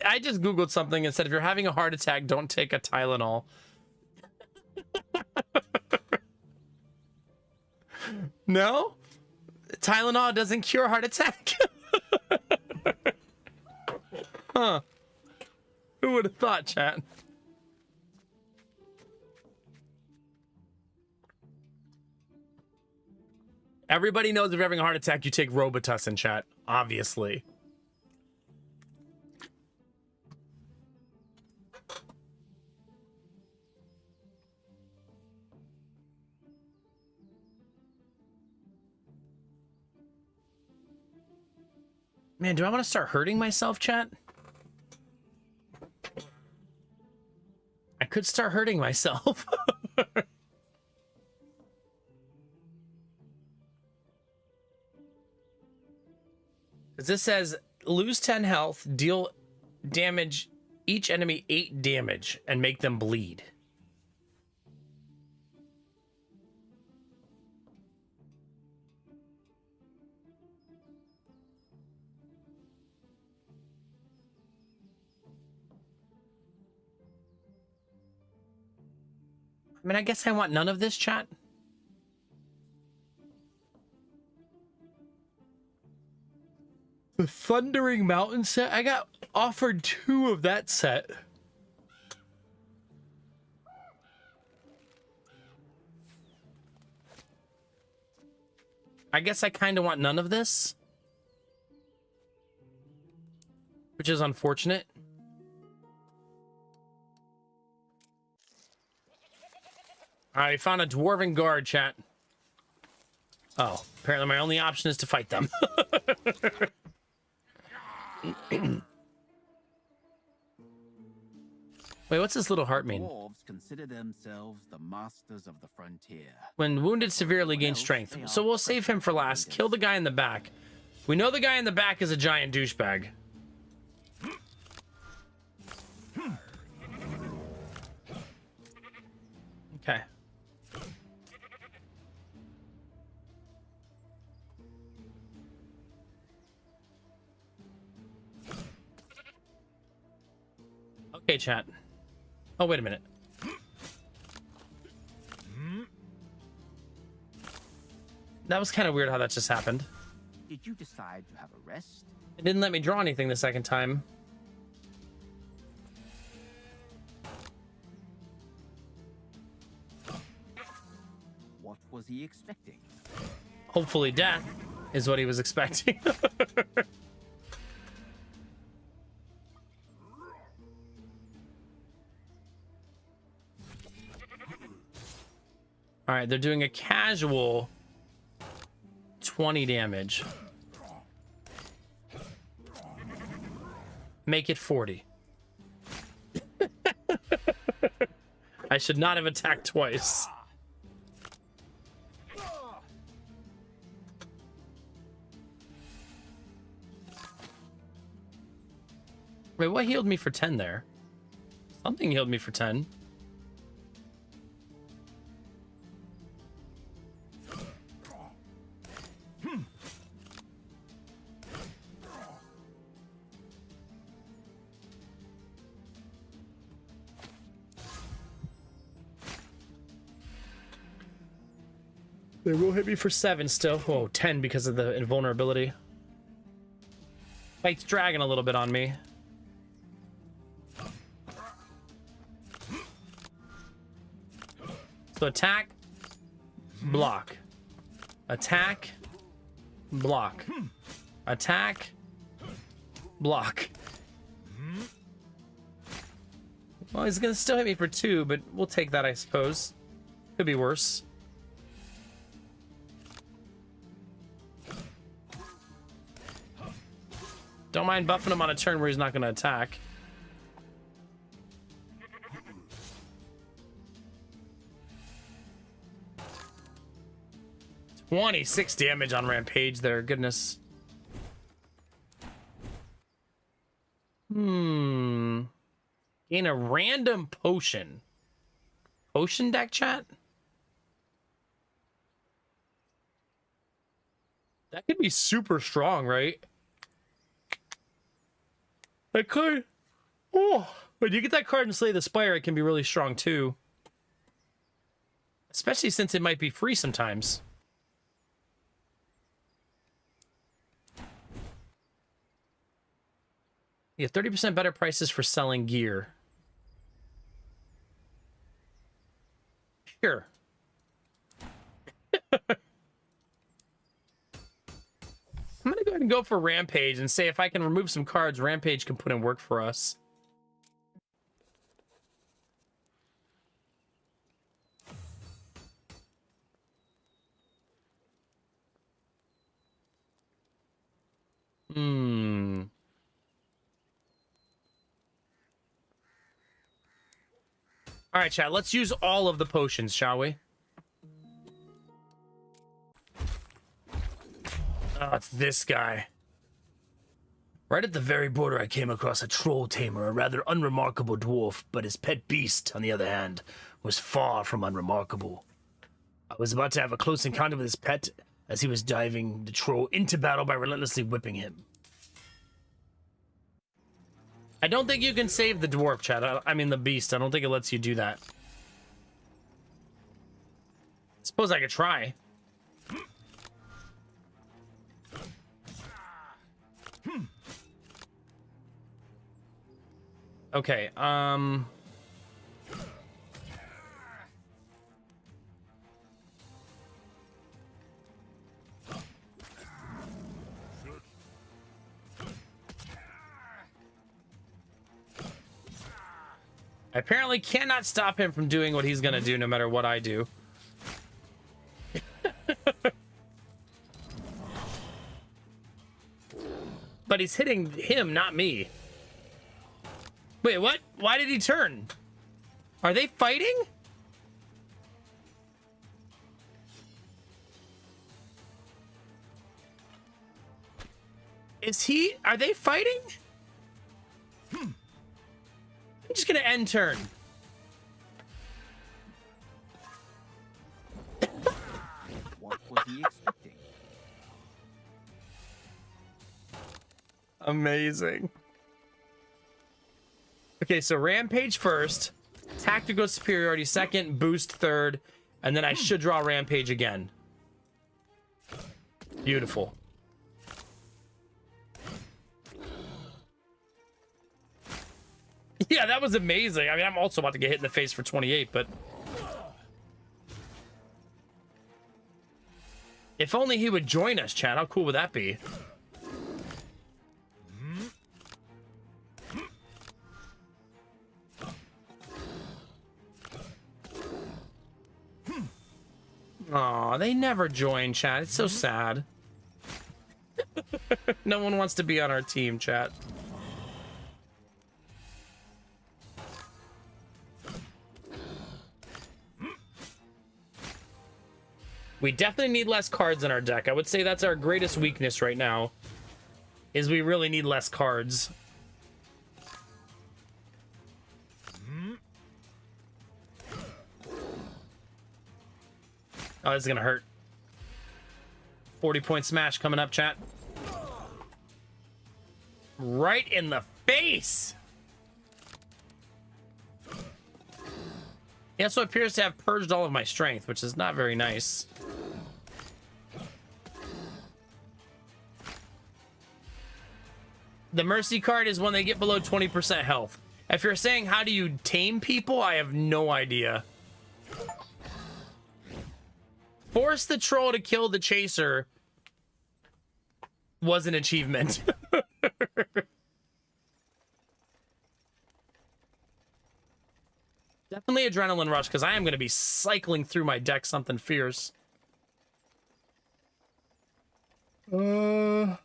I just Googled something and said, if you're having a heart attack, don't take a Tylenol. No? Tylenol doesn't cure heart attack? Huh. Who would have thought, chat? Everybody knows if you're having a heart attack, you take Robitussin, chat. Obviously. Man, do I want to start hurting myself, chat? I could start hurting myself. This says lose 10 health, deal damage each enemy 8 damage, and make them bleed. I mean, I guess I want none of this, chat. The Thundering Mountain set? I got offered 2 of that set. I guess I kind of want none of this. Which is unfortunate. I found a Dwarven Guard, chat. Oh, apparently my only option is to fight them. Wait, what's this little heart mean? Dwarves consider themselves the masters of the frontier. When wounded severely, gain strength. So we'll save him for last. Kill the guy in the back. We know the guy in the back is a giant douchebag. Okay. Okay, chat. Oh, wait a minute. That was kind of weird how that just happened. Did you decide to have a rest? It didn't let me draw anything the second time. What was he expecting? Hopefully death is what he was expecting. All right, they're doing a casual 20 damage. Make it 40. I should not have attacked twice. Wait, what healed me for 10 there? Something healed me for 10. They will hit me for 7 still. Whoa, 10 because of the invulnerability. Fight's dragging a little bit on me. So attack, block. Attack, block. Attack, block. Well, he's gonna still hit me for 2, but we'll take that, I suppose. Could be worse. Don't mind buffing him on a turn where he's not gonna attack. $26 damage on Rampage there, goodness. Gain a random potion. Potion deck, chat? That could be super strong, right? That card. Oh, when you get that card and Slay the Spire, it can be really strong too. Especially since it might be free sometimes. Yeah, 30% better prices for selling gear. Sure. I'm gonna go ahead and go for Rampage and say if I can remove some cards, Rampage can put in work for us. All right, chat, let's use all of the potions, shall we? Oh, it's this guy. Right at the very border, I came across a troll tamer, a rather unremarkable dwarf, but his pet beast, on the other hand, was far from unremarkable. I was about to have a close encounter with his pet as he was driving the troll into battle by relentlessly whipping him. I don't think you can save the dwarf, chat. I mean, the beast. I don't think it lets you do that. Suppose I could try. Okay, I apparently cannot stop him from doing what he's gonna do no matter what I do. But he's hitting him, not me. Wait, what? Why did he turn? Are they fighting? Are they fighting? I'm just gonna end turn. What was he expecting? Amazing. Okay, so Rampage first, Tactical Superiority second, Boost third, and then I should draw Rampage again. Beautiful. Yeah, that was amazing. I mean, I'm also about to get hit in the face for 28, but... If only he would join us, chat. How cool would that be? Aw, they never join, chat. It's so sad. No one wants to be on our team, chat. We definitely need less cards in our deck. I would say that's our greatest weakness right now, is we really need less cards. Oh, this is gonna hurt. 40-point smash coming up, chat. Right in the face! He also appears to have purged all of my strength, which is not very nice. The Mercy card is when they get below 20% health. If you're saying how do you tame people, I have no idea. Force the troll to kill the chaser was an achievement. Definitely adrenaline rush, because I am going to be cycling through my deck something fierce. I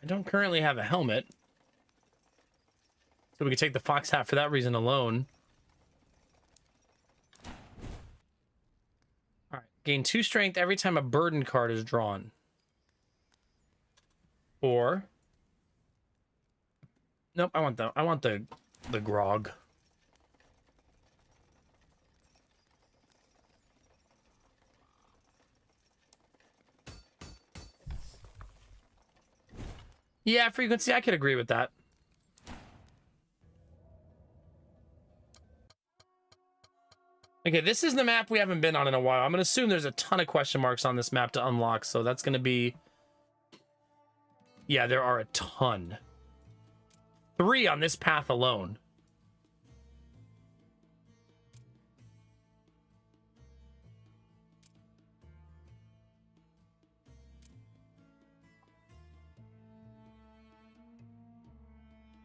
don't currently have a helmet, so we can take the fox hat for that reason alone. All right, gain 2 strength every time a burden card is drawn. Or, nope, I want the grog. Yeah, frequency, I could agree with that. Okay, this is the map we haven't been on in a while. I'm going to assume there's a ton of question marks on this map to unlock, so that's going to be... Yeah, there are a ton. 3 on this path alone.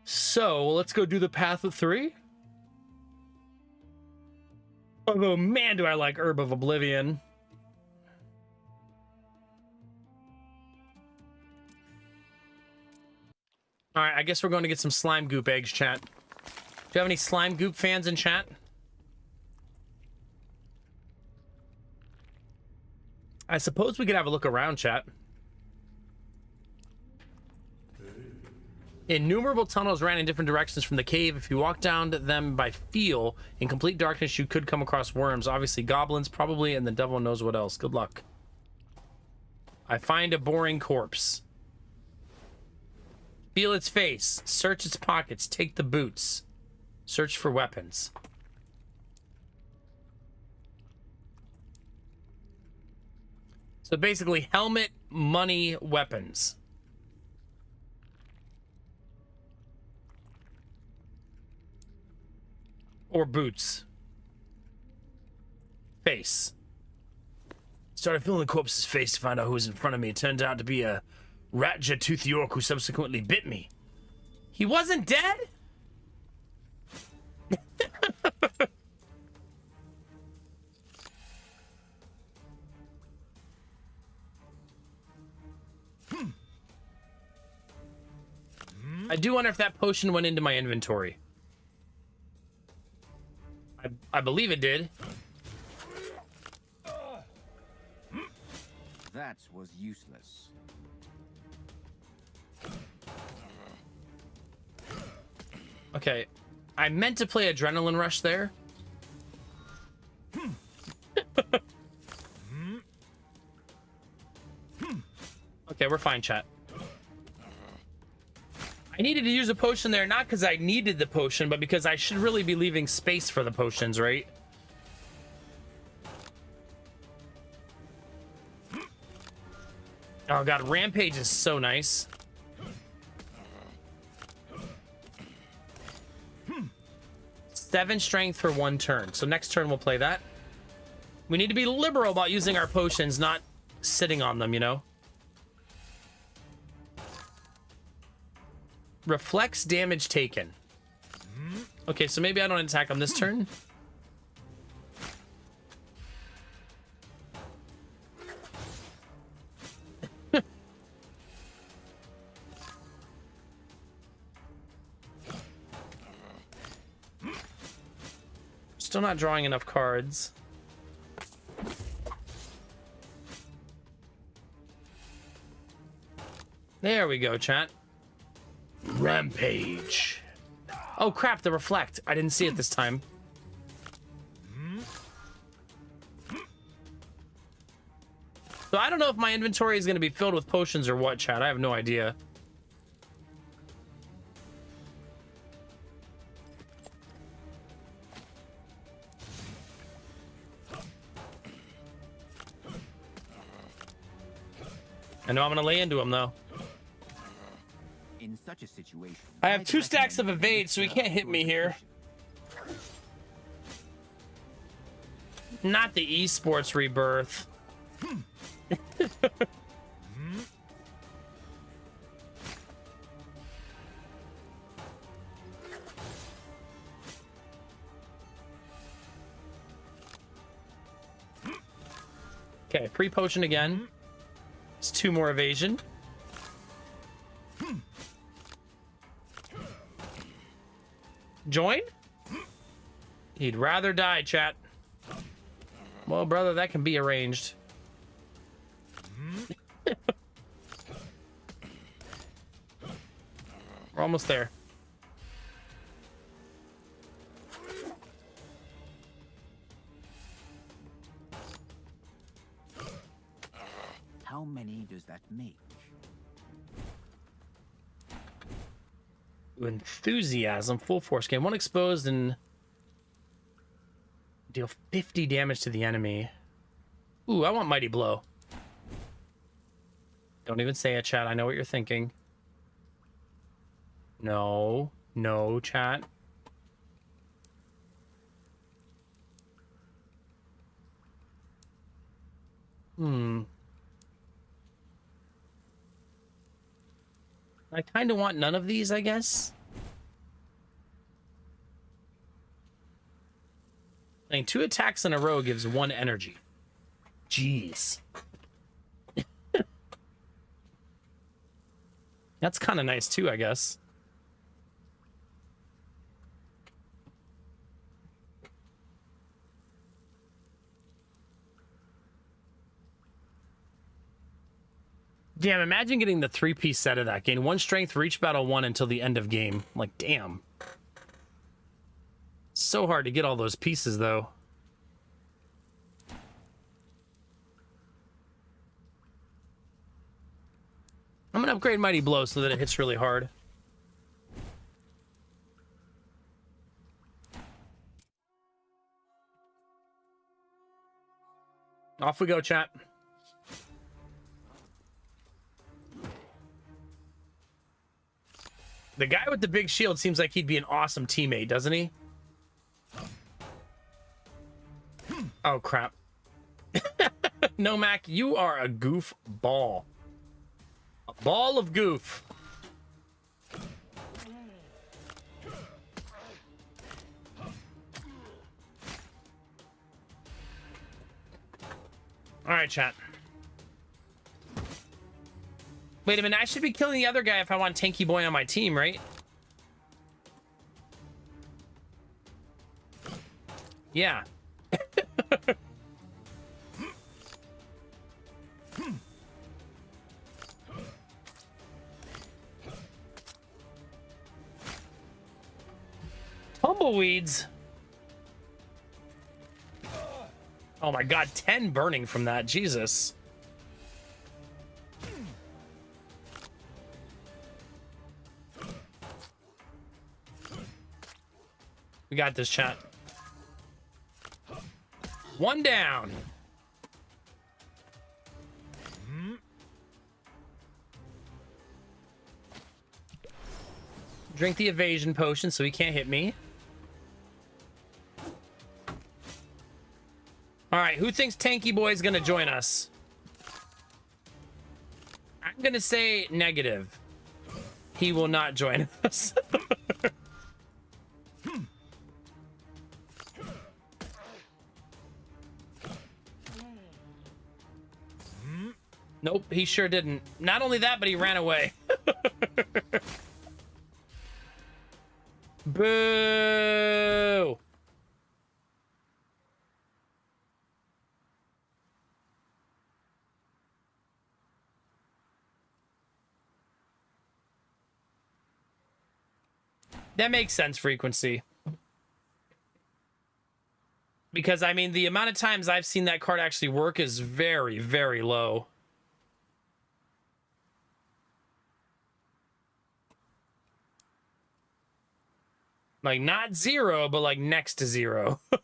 So, let's go do the path of 3. Although, man, do I like Herb of Oblivion. All right, I guess we're going to get some slime goop eggs, chat. Do you have any slime goop fans in chat? I suppose we could have a look around, chat. Innumerable tunnels ran in different directions from the cave. If you walk down them by feel, in complete darkness, you could come across worms. Obviously, goblins, probably, and the devil knows what else. Good luck. I find a boring corpse. Feel its face. Search its pockets. Take the boots. Search for weapons. So basically, helmet, money, weapons. Or boots. Face. Started feeling the corpse's face to find out who was in front of me. It turned out to be a rat-toothed York who subsequently bit me. He wasn't dead? I do wonder if that potion went into my inventory. I believe it did. That was useless. Okay. I meant to play Adrenaline Rush there. Okay, we're fine, chat. I needed to use a potion there, not because I needed the potion, but because I should really be leaving space for the potions, right? Oh god, Rampage is so nice. Seven strength for one turn. So next turn we'll play that. We need to be liberal about using our potions, not sitting on them, you know? Reflects damage taken. Okay, so maybe I don't attack him this turn. Still not drawing enough cards. There we go, chat. Rampage. Oh crap, the reflect. I didn't see it this time. So I don't know if my inventory is going to be filled with potions or what, chat. I have no idea. I know I'm going to lay into him, though. In such a situation, I have I'd 2 stacks of recommend evade, so he can't hit me here. Not the esports rebirth. Okay, free potion again. It's 2 more evasion. Join? He'd rather die, chat. Well, brother, that can be arranged. We're almost there. How many does that make? Enthusiasm, full force game. 1 exposed and deal 50 damage to the enemy. Ooh, I want Mighty Blow. Don't even say it, chat. I know what you're thinking. No. No, chat. I kind of want none of these, I guess. I mean, 2 attacks in a row gives 1 energy. Jeez. That's kind of nice too, I guess. Damn, imagine getting the 3-piece set of that. Gain 1 strength for each battle 1 until the end of game. Like, damn. So hard to get all those pieces, though. I'm gonna upgrade Mighty Blow so that it hits really hard. Off we go, chat. The guy with the big shield seems like he'd be an awesome teammate, doesn't he? Oh, crap. No, Mac, you are a goof ball. A ball of goof. All right, chat. Wait a minute, I should be killing the other guy if I want Tanky Boy on my team, right? Yeah. Tumbleweeds. Oh my god, 10 burning from that. Jesus. We got this, chat. 1 down. Drink the evasion potion so he can't hit me. All right, who thinks Tanky Boy is going to join us? I'm going to say negative. He will not join us. Nope, he sure didn't. Not only that, but he ran away. Boo! That makes sense, Frequency. Because, I mean, the amount of times I've seen that card actually work is very, very low. Like, not 0, but, like, next to 0. How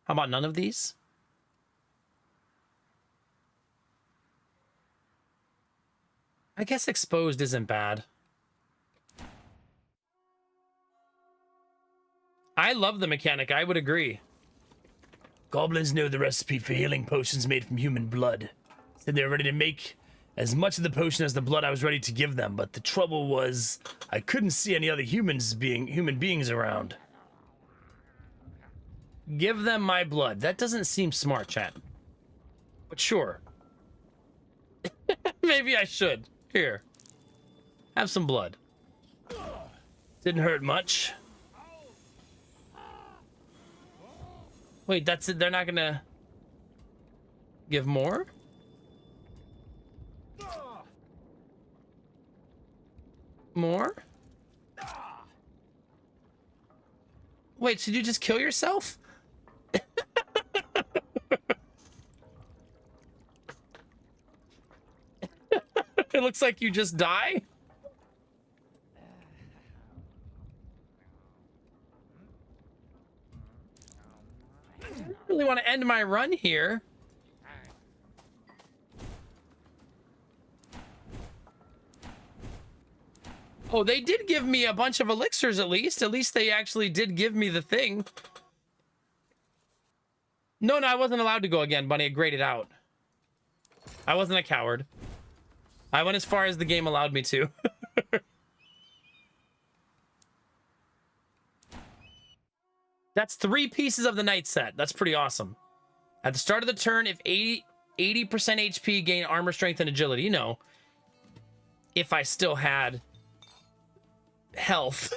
about none of these? I guess exposed isn't bad. I love the mechanic. I would agree. Goblins know the recipe for healing potions made from human blood. Said they were ready to make as much of the potion as the blood I was ready to give them, but the trouble was I couldn't see any other human beings around. Give them my blood. That doesn't seem smart, chat. But sure. Maybe I should. Here. Have some blood. Didn't hurt much. Wait, that's it? They're not gonna give more? More? Wait, so did you just kill yourself? It looks like you just die. I really want to end my run here. Oh, they did give me a bunch of elixirs at least. At least they actually did give me the thing. No, I wasn't allowed to go again, Bunny. I graded out. I wasn't a coward. I went as far as the game allowed me to. That's 3 pieces of the night set. That's pretty awesome. At the start of the turn, if 80% HP, gain armor, strength, and agility. You know, if I still had health.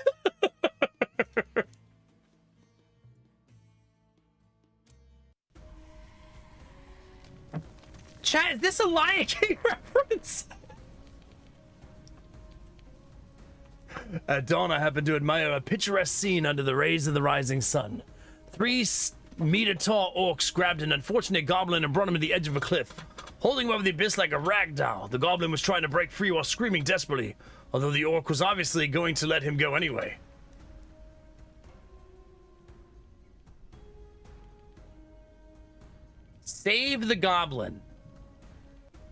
Chat, is this a Lion King reference? At dawn, I happened to admire a picturesque scene under the rays of the rising sun. 3-meter-tall orcs grabbed an unfortunate goblin and brought him to the edge of a cliff. Holding him over the abyss like a rag doll, the goblin was trying to break free while screaming desperately, although the orc was obviously going to let him go anyway. Save the goblin.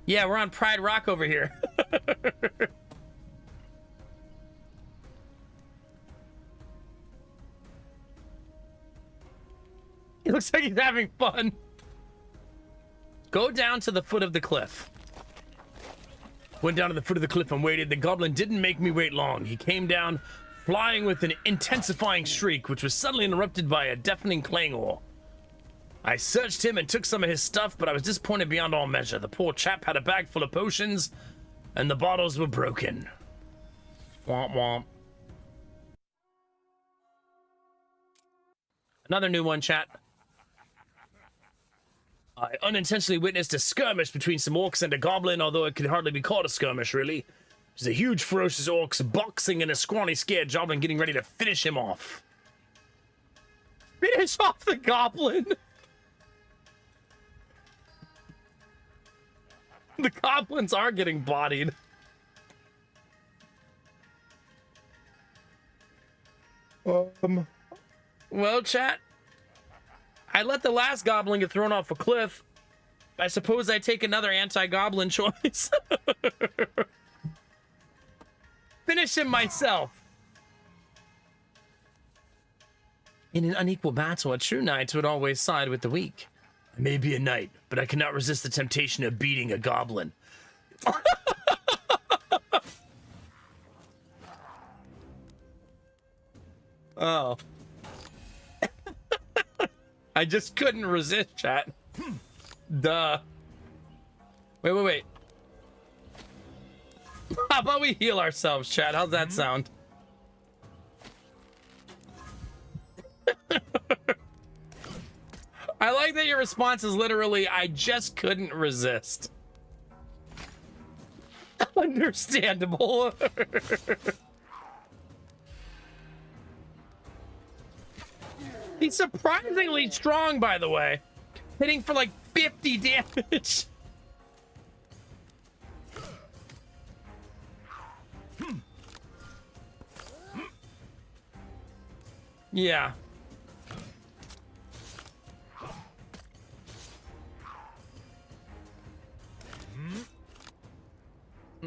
Yeah, we're on Pride Rock over here. He looks like he's having fun. Go down to the foot of the cliff. Went down to the foot of the cliff and waited. The goblin didn't make me wait long. He came down, flying with an intensifying shriek, which was suddenly interrupted by a deafening clangor. I searched him and took some of his stuff, but I was disappointed beyond all measure. The poor chap had a bag full of potions, and the bottles were broken. Womp womp. Another new one, chat. I unintentionally witnessed a skirmish between some orcs and a goblin, although it could hardly be called a skirmish, really. It was a huge, ferocious orcs boxing and a scrawny, scared goblin getting ready to finish him off. Finish off the goblin. The goblins are getting bodied. Well, chat, I let the last goblin get thrown off a cliff. I suppose I take another anti-goblin choice. Finish him myself. In an unequal battle, a true knight would always side with the weak. I may be a knight, but I cannot resist the temptation of beating a goblin. Oh. I just couldn't resist, chat. Duh. Wait. How about we heal ourselves, chat? How's that sound? I like that your response is literally, I just couldn't resist. Understandable. He's surprisingly strong, by the way. Hitting for like 50 damage. Yeah.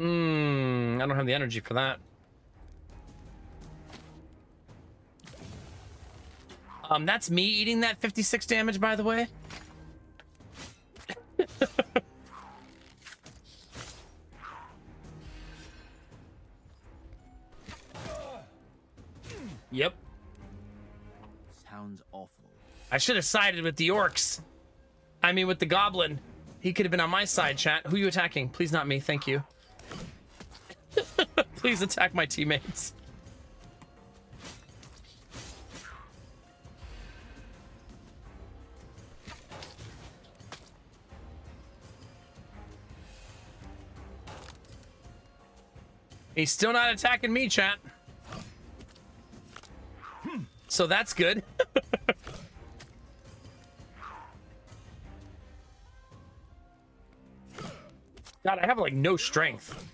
I don't have the energy for that. That's me eating that 56 damage, by the way. Yep. Sounds awful. I should have sided with the orcs. I mean, with the goblin. He could have been on my side, chat. Who are you attacking? Please not me, thank you. Please attack my teammates. He's still not attacking me, chat. So that's good. God, I have like no strength.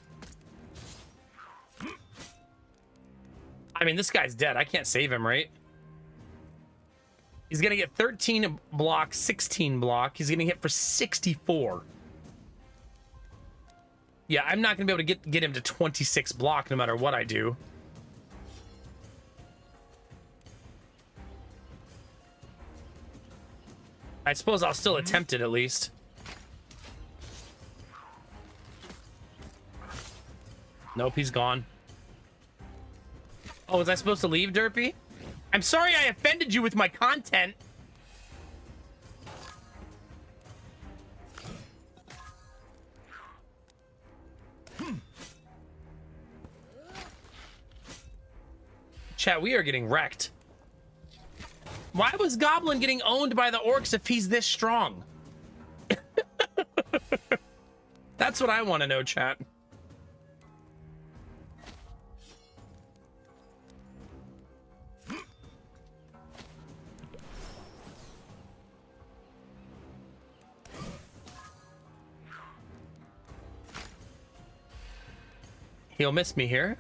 I mean, this guy's dead. I can't save him, right? He's gonna get 13 block, 16 block. He's gonna hit for 64. Yeah, I'm not gonna be able to get him to 26 block no matter what I do. I suppose I'll still attempt it at least. Nope, he's gone. Oh, was I supposed to leave, Derpy? I'm sorry I offended you with my content. Chat, we are getting wrecked. Why was Goblin getting owned by the orcs if he's this strong? That's what I want to know, chat. He'll miss me here.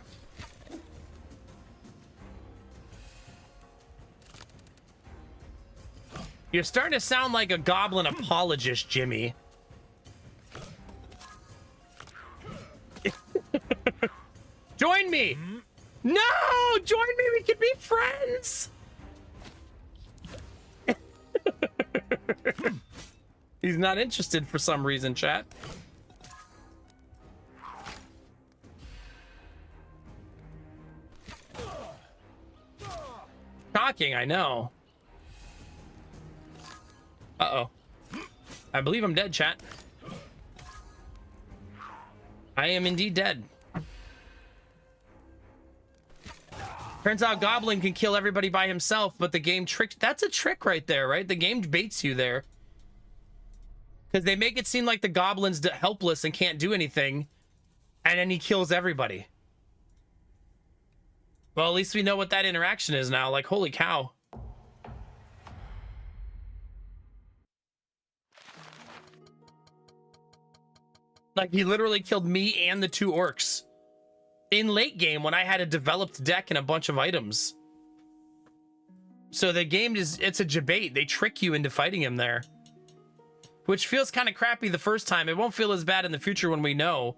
You're starting to sound like a goblin apologist, Jimmy. Join me! No! Join me! We can be friends! He's not interested for some reason, chat. Shocking, I know. Uh-oh. I believe I'm dead, chat. I am indeed dead. Turns out Goblin can kill everybody by himself, but the game tricks... That's a trick right there, right? The game baits you there. Because they make it seem like the Goblin's helpless and can't do anything. And then he kills everybody. Well, at least we know what that interaction is now. Like, holy cow. Like, he literally killed me and the 2 orcs. In late game, when I had a developed deck and a bunch of items. So the game is, it's a debate. They trick you into fighting him there. Which feels kind of crappy the first time. It won't feel as bad in the future when we know.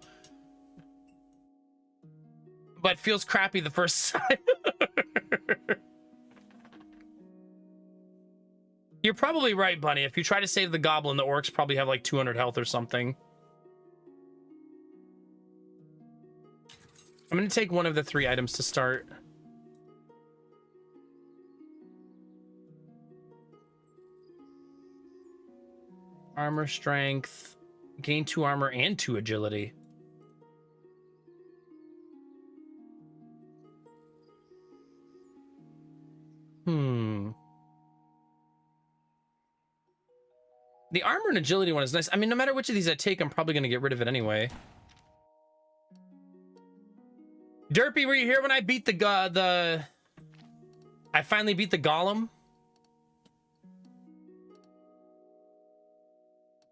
But feels crappy the first time. You're probably right, Bunny. If you try to save the goblin, the orcs probably have like 200 health or something. I'm going to take one of the 3 items to start. Armor strength. Gain 2 armor and 2 agility. The armor and agility one is nice. I mean, no matter which of these I take, I'm probably going to get rid of it anyway. Derpy, were you here when I beat I finally beat the golem?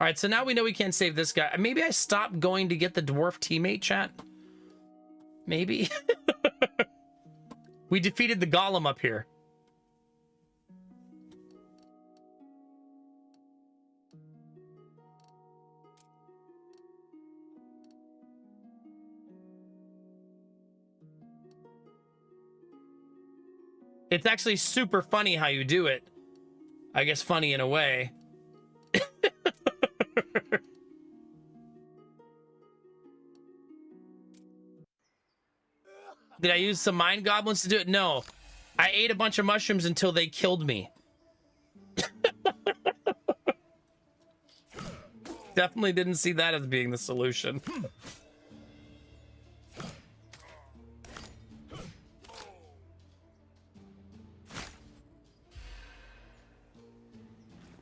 All right, so now we know we can't save this guy. Maybe I stopped going to get the dwarf teammate, chat. Maybe. We defeated the golem up here. It's actually super funny how you do it. I guess funny in a way. Did I use some mind goblins to do it? No. I ate a bunch of mushrooms until they killed me. Definitely didn't see that as being the solution.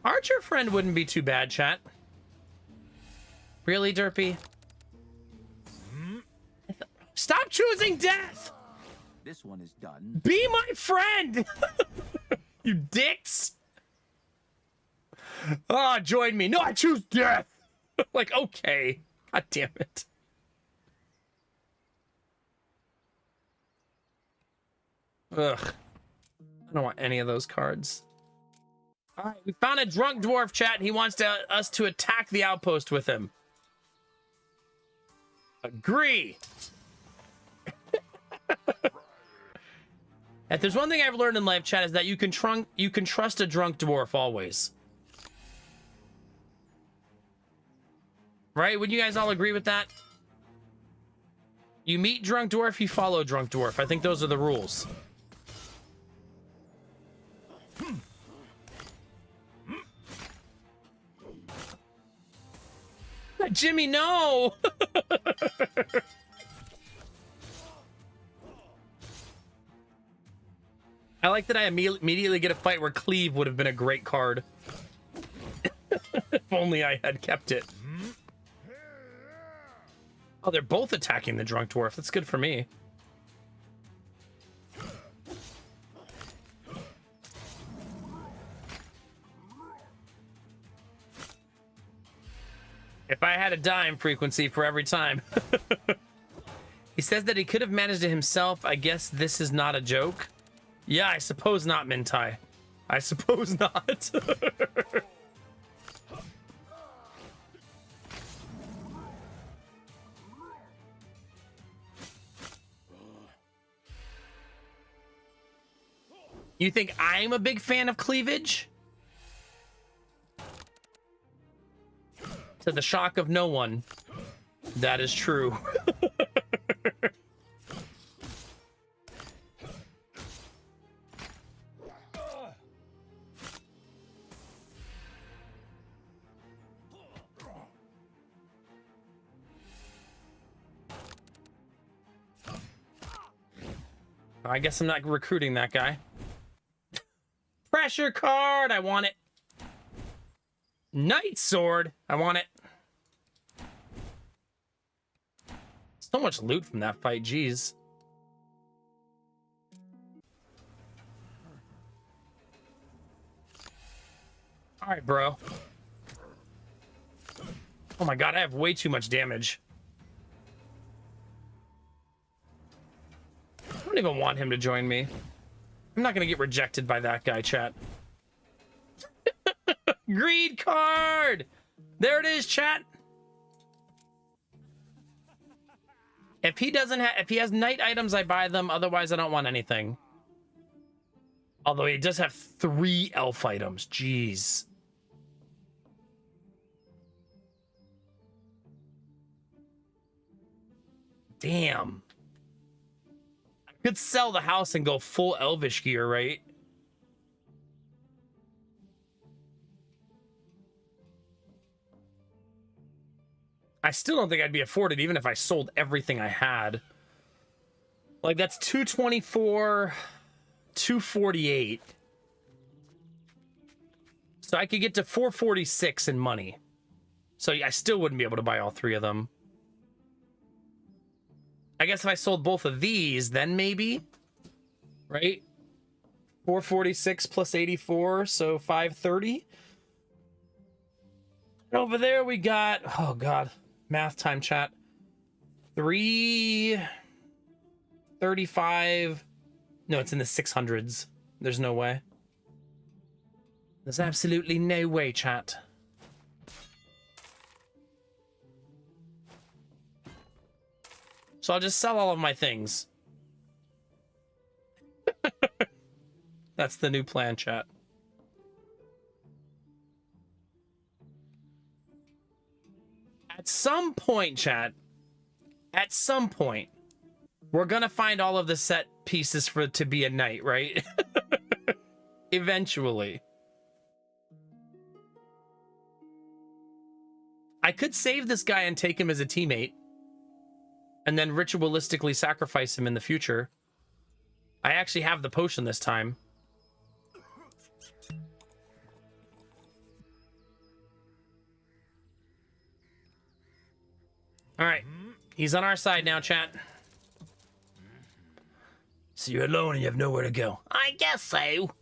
Archer friend wouldn't be too bad, chat. Really, Derpy? Stop choosing death! This one is done. Be my friend! You dicks! Ah, oh, join me. No, I choose death! Like, okay. God damn it. Ugh. I don't want any of those cards. All right, we found a drunk dwarf, chat, and he wants us to attack the outpost with him. Agree. If there's one thing I've learned in life, chat, is that you can trust a drunk dwarf always. Right? Would you guys all agree with that? You meet drunk dwarf, you follow drunk dwarf. I think those are the rules. Jimmy, no! I like that I immediately get a fight where Cleave would have been a great card. If only I had kept it. Oh, they're both attacking the drunk dwarf. That's good for me. If I had a dime frequency for every time. He says that he could have managed it himself. I guess this is not a joke. Yeah, I suppose not, Mintai. I suppose not. You think I'm a big fan of cleavage? To the shock of no one, that is true. I guess I'm not recruiting that guy. Pressure card, I want it. Knight sword, I want it. So much loot from that fight, jeez. All right, bro. Oh my god, I have way too much damage. I don't even want him to join me. I'm not gonna get rejected by that guy, chat. Greed card! There it is, chat. If he doesn't have, if he has knight items, I buy them. Otherwise, I don't want anything. Although he does have 3 elf items. Jeez. Damn. I could sell the house and go full elvish gear, right? I still don't think I'd be afforded even if I sold everything I had. Like, that's 224, 248. So I could get to 446 in money. So I still wouldn't be able to buy all 3 of them. I guess if I sold both of these, then maybe, right? 446 plus 84, so 530. And over there we got, oh god, math time, chat. 335. No, it's in the 600s. There's no way. There's absolutely no way, chat. So I'll just sell all of my things. That's the new plan, chat. At some point, chat, at some point, we're gonna find all of the set pieces for it to be a knight, right? Eventually. I could save this guy and take him as a teammate. And then ritualistically sacrifice him in the future. I actually have the potion this time. All right, he's on our side now, chat. So you're alone and you have nowhere to go. I guess so.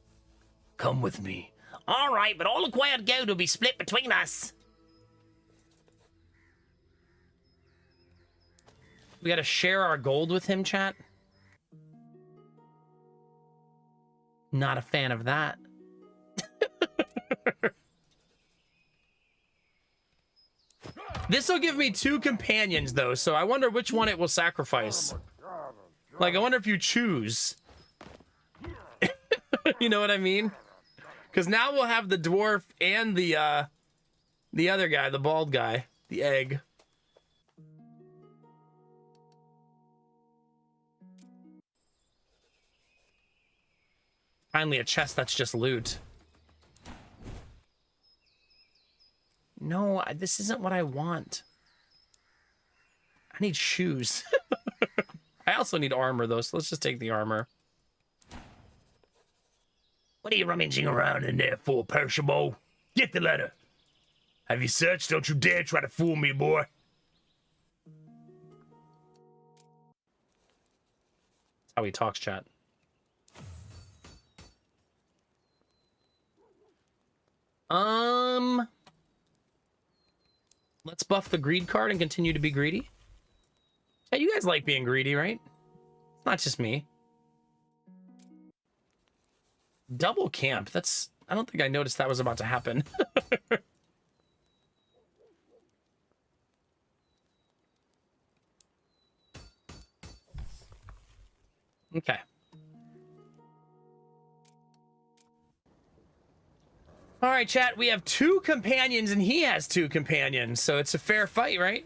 Come with me. All right, but all acquired gold will be split between us. We gotta share our gold with him, chat. Not a fan of that. This will give me 2 companions, though, so I wonder which one it will sacrifice. Like, I wonder if you choose. You know what I mean? Because now we'll have the dwarf and the other guy, the bald guy, the egg. Finally, a chest that's just loot. No, this isn't what I want. I need shoes. I also need armor, though, so let's just take the armor. What are you rummaging around in there for, Pershable? Get the letter. Have you searched? Don't you dare try to fool me, boy. How he talks, chat. Let's buff the greed card and continue to be greedy. Yeah, you guys like being greedy, right? It's not just me. Double camp. That's... I don't think I noticed that was about to happen. Okay. All right, chat. We have 2 companions and he has 2 companions. So it's a fair fight, right?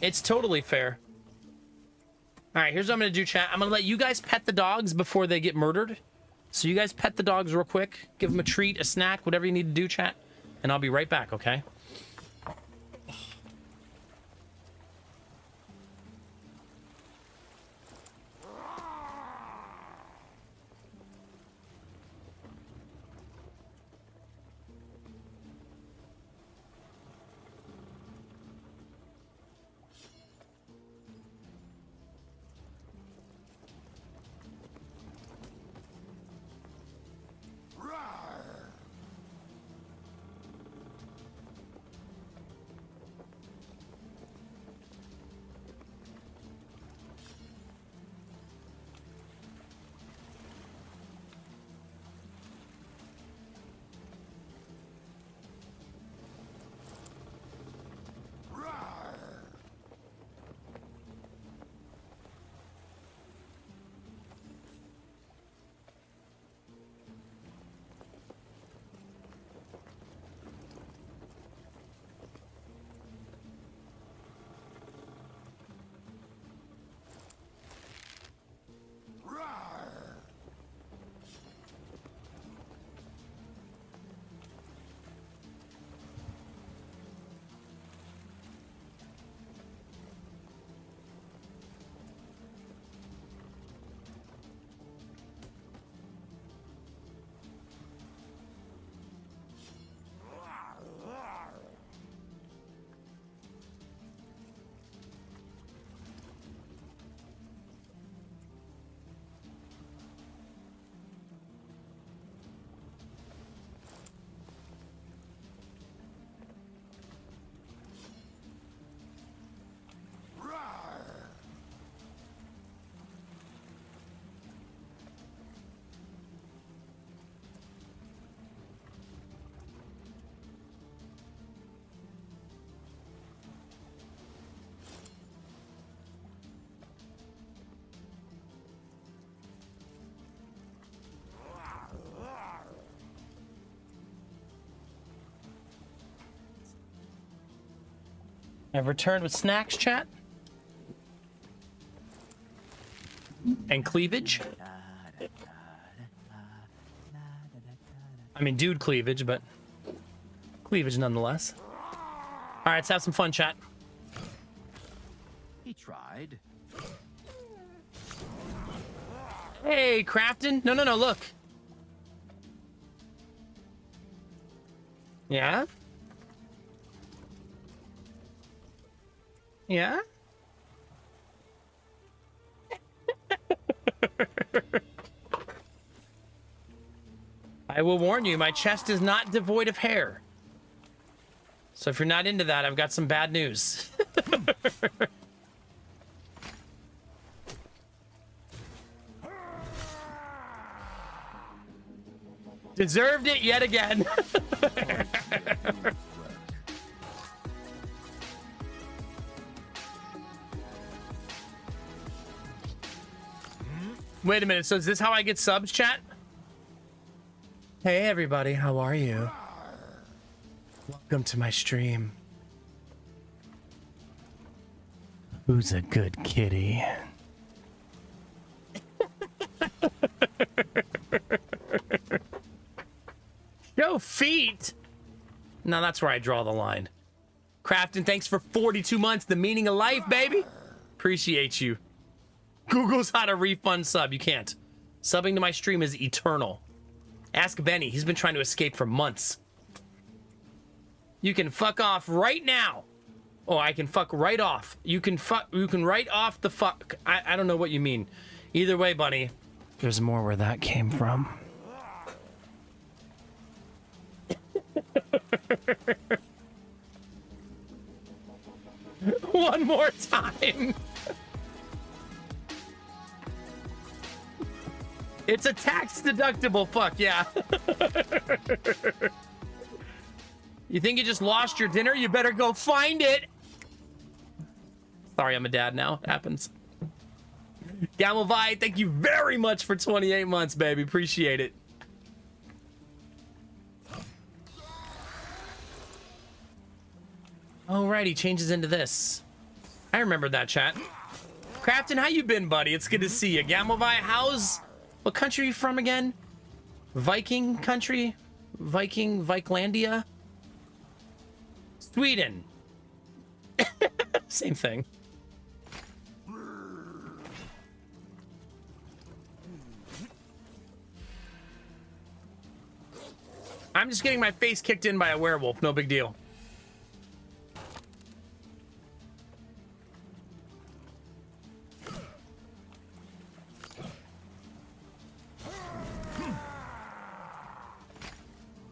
It's totally fair. All right, here's what I'm going to do, chat. I'm going to let you guys pet the dogs before they get murdered. So you guys pet the dogs real quick. Give them a treat, a snack, whatever you need to do, chat. And I'll be right back, okay? I've returned with snacks, chat. And cleavage. I mean, dude cleavage, but cleavage nonetheless. All right, let's have some fun, chat. He tried. Hey, Crafton. No, look. Yeah? Yeah? I will warn you, my chest is not devoid of hair. So if you're not into that, I've got some bad news. Deserved it yet again. Wait a minute, so is this how I get subs, chat? Hey everybody, how are you? Welcome to my stream. Who's a good kitty? Show feet? No, that's where I draw the line. Crafton, thanks for 42 months. The meaning of life, baby. Appreciate you. Google's how to refund sub. You can't. Subbing to my stream is eternal. Ask Benny. He's been trying to escape for months. You can fuck off right now. Oh, I can fuck right off. You can right off the fuck. I don't know what you mean. Either way, bunny. There's more where that came from. One more time. It's a tax deductible fuck, yeah. You think you just lost your dinner? You better go find it. Sorry, I'm a dad now. It happens. Gamelvi, thank you very much for 28 months, baby. Appreciate it. Alrighty, changes into this. I remember that, chat. Crafton, how you been, buddy? It's good to see you. Gamelvi, what country are you from again? Viking country? Viklandia? Sweden. Same thing. I'm just getting my face kicked in by a werewolf. No big deal.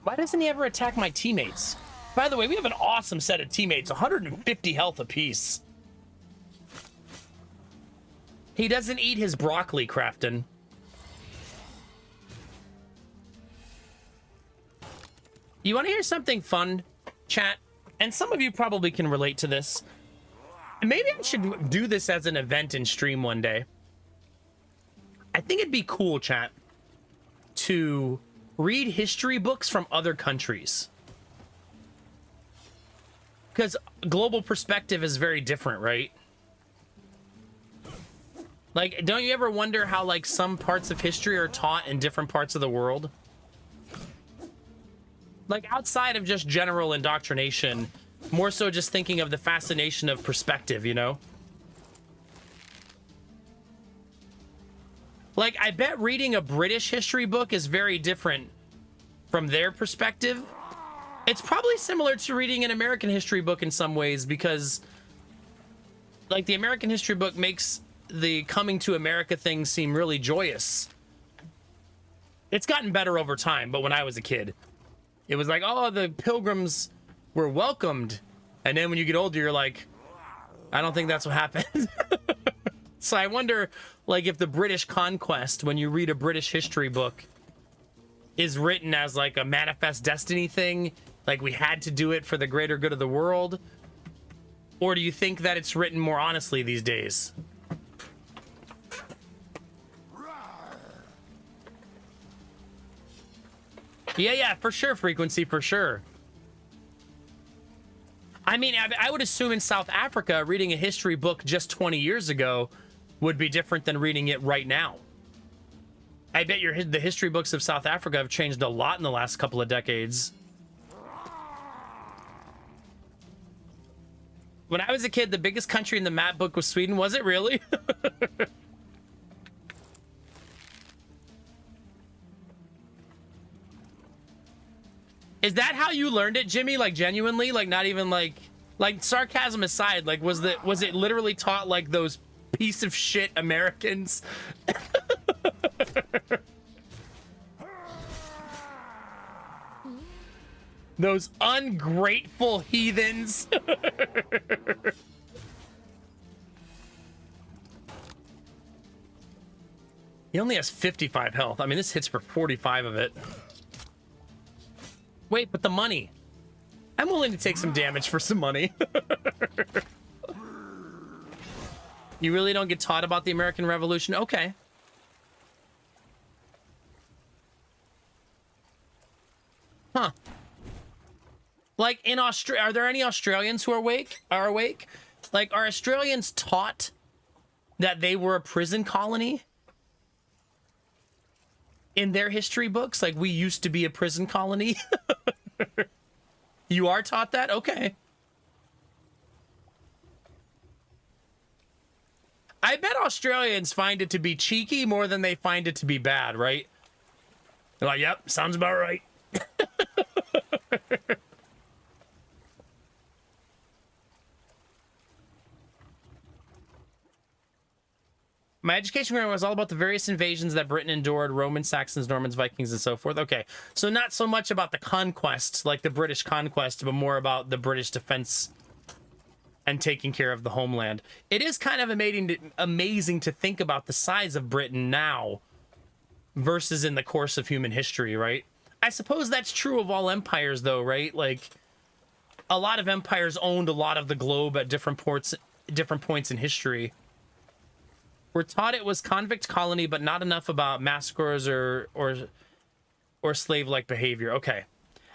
Why doesn't he ever attack my teammates? By the way, we have an awesome set of teammates, 150 health apiece. He doesn't eat his broccoli, Crafton. You want to hear something fun, chat? And some of you probably can relate to this. Maybe I should do this as an event in stream one day. I think it'd be cool, chat, to read history books from other countries. Because global perspective is very different, right? Like, don't you ever wonder how, like, some parts of history are taught in different parts of the world? Like, outside of just general indoctrination, more so just thinking of the fascination of perspective, you know? Like, I bet reading a British history book is very different from their perspective. It's probably similar to reading an American history book in some ways, because, like, the American history book makes the coming to America thing seem really joyous. It's gotten better over time, but when I was a kid, it was like, oh, the pilgrims were welcomed. And then when you get older, you're like, I don't think that's what happened. So I wonder, like, if the British conquest, when you read a British history book, is written as like a manifest destiny thing, like we had to do it for the greater good of the world, or do you think that it's written more honestly these days? Yeah, for sure, frequency, for sure. I mean, I would assume in South Africa, reading a history book just 20 years ago would be different than reading it right now. I bet the history books of South Africa have changed a lot in the last couple of decades. When I was a kid, the biggest country in the map book was Sweden. Was it really? Is that how you learned it, Jimmy? Like, genuinely? Like, not even like sarcasm aside, like, was it literally taught like those piece of shit Americans? Those ungrateful heathens. He only has 55 health. I mean, this hits for 45 of it. Wait, but the money. I'm willing to take some damage for some money. You really don't get taught about the American Revolution? Okay. Huh. Like, in Australia, are there any Australians who are awake? Like, are Australians taught that they were a prison colony in their history books? Like, we used to be a prison colony? You are taught that? Okay. I bet Australians find it to be cheeky more than they find it to be bad, right? They're like, yep, sounds about right. My education growing up was all about the various invasions that Britain endured, Romans, Saxons, Normans, Vikings, and so forth. Okay, so not so much about the conquest, like the British conquest, but more about the British defense and taking care of the homeland. It is kind of amazing to think about the size of Britain now versus in the course of human history, right? I suppose that's true of all empires, though, right? Like, a lot of empires owned a lot of the globe at different points in history. We're taught it was convict colony, but not enough about massacres or slave-like behavior. Okay.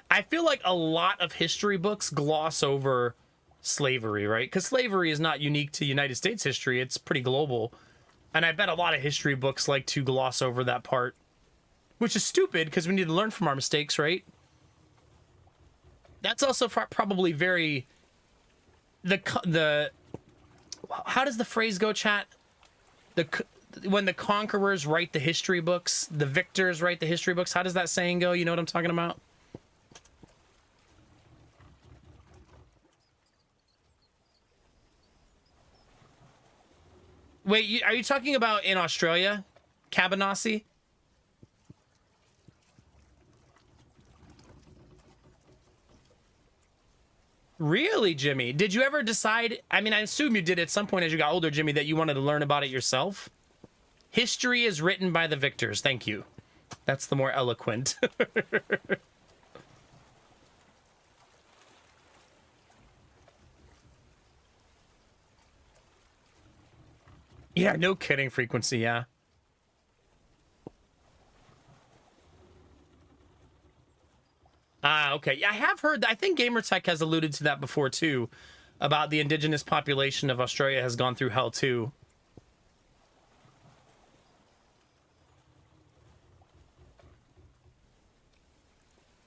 I feel like a lot of history books gloss over slavery, right? Because slavery is not unique to United States history. It's pretty global. And I bet a lot of history books like to gloss over that part, which is stupid because we need to learn from our mistakes, right? That's also probably very... How does the phrase go, chat? When the conquerors write the history books, the victors write the history books. How does that saying go? You know what I'm talking about? Wait, are you talking about in Australia? Cabanassi? Really, Jimmy? Did you ever decide? I mean, I assume you did at some point as you got older, Jimmy, that you wanted to learn about it yourself. History is written by the victors. Thank you. That's the more eloquent. Yeah, no kidding, Frequency, yeah. Ah, okay. Yeah, I have heard, I think Gamertech has alluded to that before, too, about the indigenous population of Australia has gone through hell, too.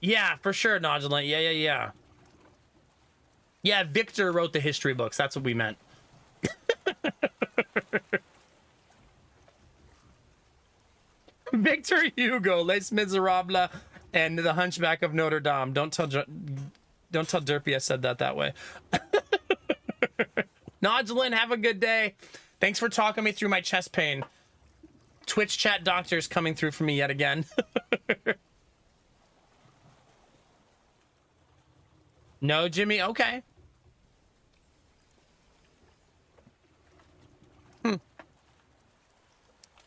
Yeah, for sure, Nodulant. Yeah. Yeah, Victor wrote the history books. That's what we meant. Victor Hugo, Les Miserables, and The Hunchback of Notre Dame. Don't tell Derpy I said that way. Nodulant, have a good day. Thanks for talking me through my chest pain. Twitch chat doctor's coming through for me yet again. No, Jimmy? Okay.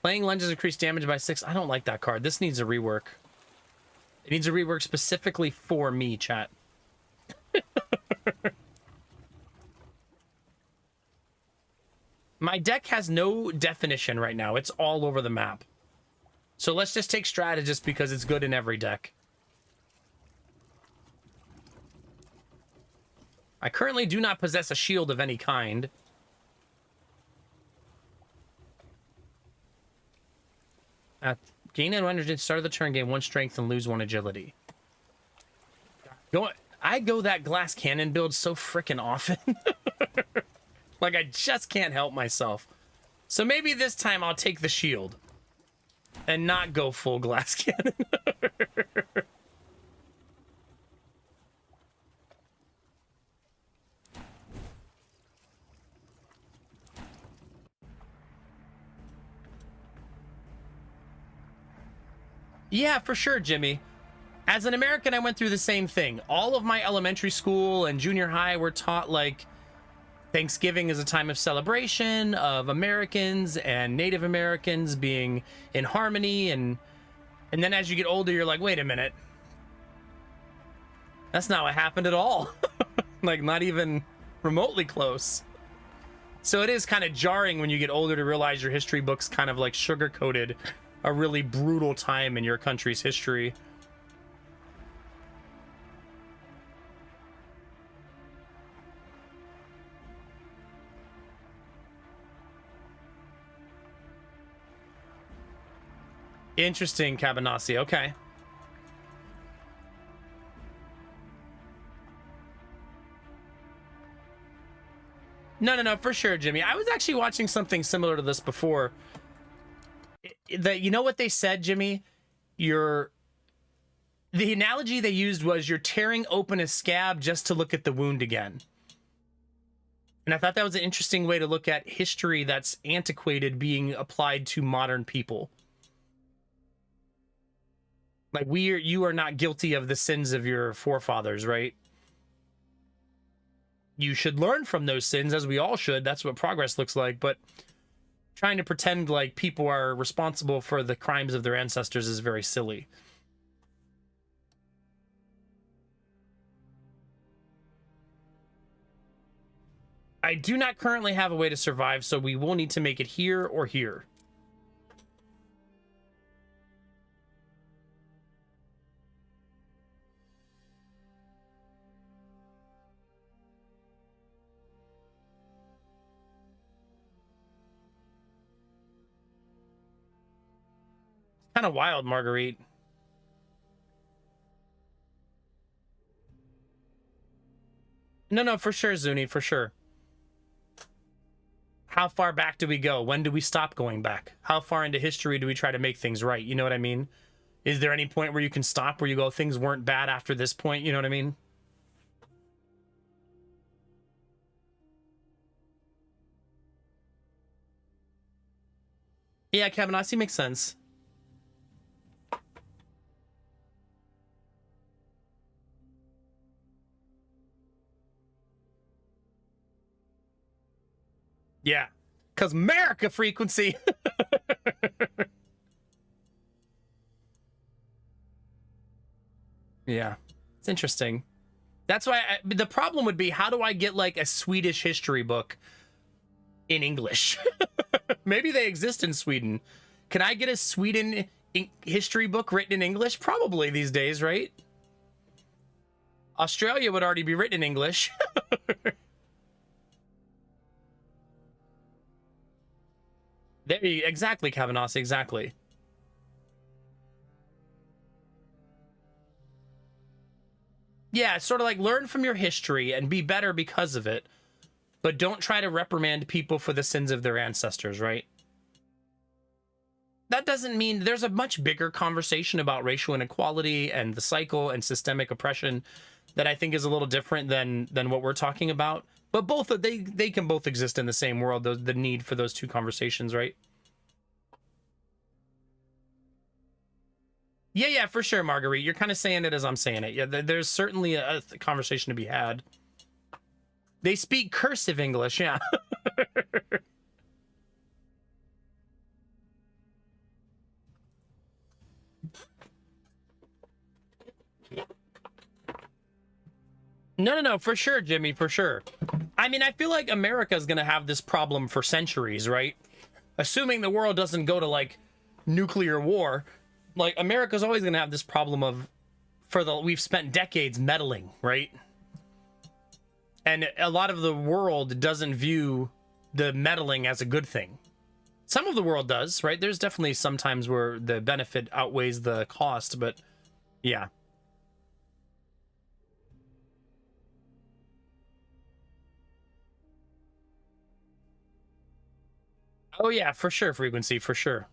Playing lunges increase damage by 6. I don't like that card. This needs a rework. It needs a rework specifically for me, chat. My deck has no definition right now. It's all over the map. So let's just take Strategist because it's good in every deck. I currently do not possess a shield of any kind. Gain advantage at the start of the turn, gain 1 strength and lose 1 agility. I go that glass cannon build so freaking often. Like, I just can't help myself. So maybe this time I'll take the shield and not go full glass cannon. Yeah, for sure, Jimmy. As an American, I went through the same thing. All of my elementary school and junior high were taught, like, Thanksgiving is a time of celebration of Americans and Native Americans being in harmony. And then as you get older, you're like, wait a minute. That's not what happened at all. Like, not even remotely close. So it is kind of jarring when you get older to realize your history book's kind of like sugar-coated a really brutal time in your country's history. Interesting, Cabanassi. Okay. No, for sure, Jimmy. I was actually watching something similar to this before. You know what they said, Jimmy? The analogy they used was you're tearing open a scab just to look at the wound again. And I thought that was an interesting way to look at history that's antiquated being applied to modern people. Like you are not guilty of the sins of your forefathers, right? You should learn from those sins, as we all should. That's what progress looks like. But trying to pretend like people are responsible for the crimes of their ancestors is very silly. I do not currently have a way to survive, so we will need to make it here or here. Kind of wild, Marguerite. No, for sure, Zuni, for sure. How far back do we go? When do we stop going back? How far into history do we try to make things right? You know what I mean? Is there any point where you can stop, where you go, things weren't bad after this point? You know what I mean? Yeah, Kevin, I see, makes sense. Yeah, because America frequency. Yeah, it's interesting. That's why the problem would be, how do I get like a Swedish history book in English? Maybe they exist in Sweden. Can I get a Sweden history book written in English? Probably these days, right? Australia would already be written in English. There you exactly, Cavanos, exactly. Yeah, it's sort of like learn from your history and be better because of it, but don't try to reprimand people for the sins of their ancestors, right? That doesn't mean there's a much bigger conversation about racial inequality and the cycle and systemic oppression that I think is a little different than what we're talking about. But both they can both exist in the same world. The need for those two conversations, right? Yeah, for sure, Marguerite. You're kind of saying it as I'm saying it. Yeah, there's certainly a conversation to be had. They speak cursive English, yeah. No, for sure, Jimmy, for sure. I mean, I feel like America's gonna have this problem for centuries, right? Assuming the world doesn't go to, like, nuclear war, like, America's always gonna have this problem of, we've spent decades meddling, right? And a lot of the world doesn't view the meddling as a good thing. Some of the world does, right? There's definitely some times where the benefit outweighs the cost, but yeah. Oh yeah, for sure, frequency, for sure.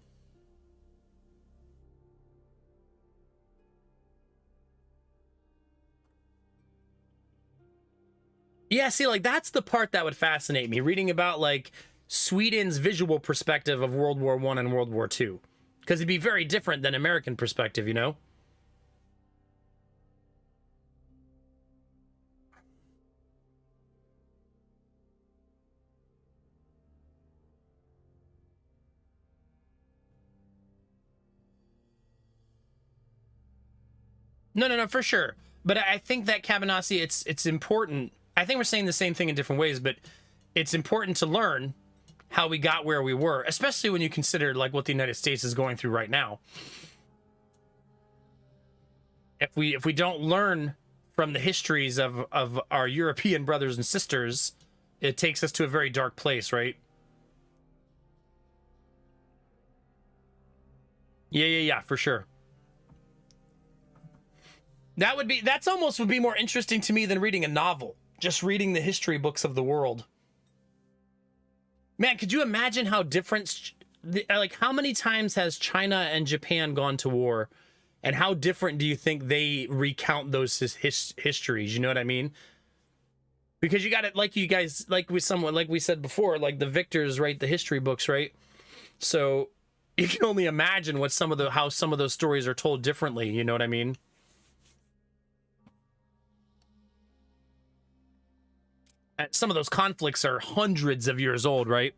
Yeah, see, like, that's the part that would fascinate me, reading about, like, Sweden's visual perspective of World War I and World War II. Because it'd be very different than American perspective, you know? No, for sure. But I think that, Cabanassi, it's important. I think we're saying the same thing in different ways, but it's important to learn how we got where we were, especially when you consider, like, what the United States is going through right now. If we don't learn from the histories of our European brothers and sisters, it takes us to a very dark place, right? Yeah, for sure. That's almost would be more interesting to me than reading a novel. Just reading the history books of the world. Man, could you imagine how different, like, how many times has China and Japan gone to war, and how different do you think they recount those histories? You know what I mean? Because you got it, like you guys, like we said before, like the victors write the history books, right? So you can only imagine what how some of those stories are told differently. You know what I mean? And some of those conflicts are hundreds of years old, right?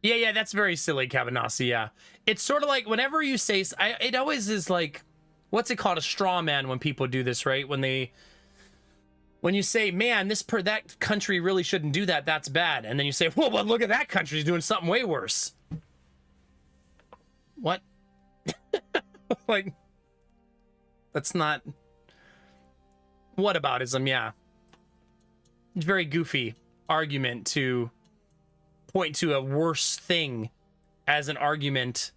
Yeah, that's very silly, Cabanassi, yeah. It's sort of like whenever you say... it always is like... What's it called? A straw man when people do this, right? When you say, man, that country really shouldn't do that, that's bad. And then you say, whoa, but look at that country's doing something way worse. What? Like... That's not... Whataboutism, yeah. It's a very goofy argument to point to a worse thing as an argument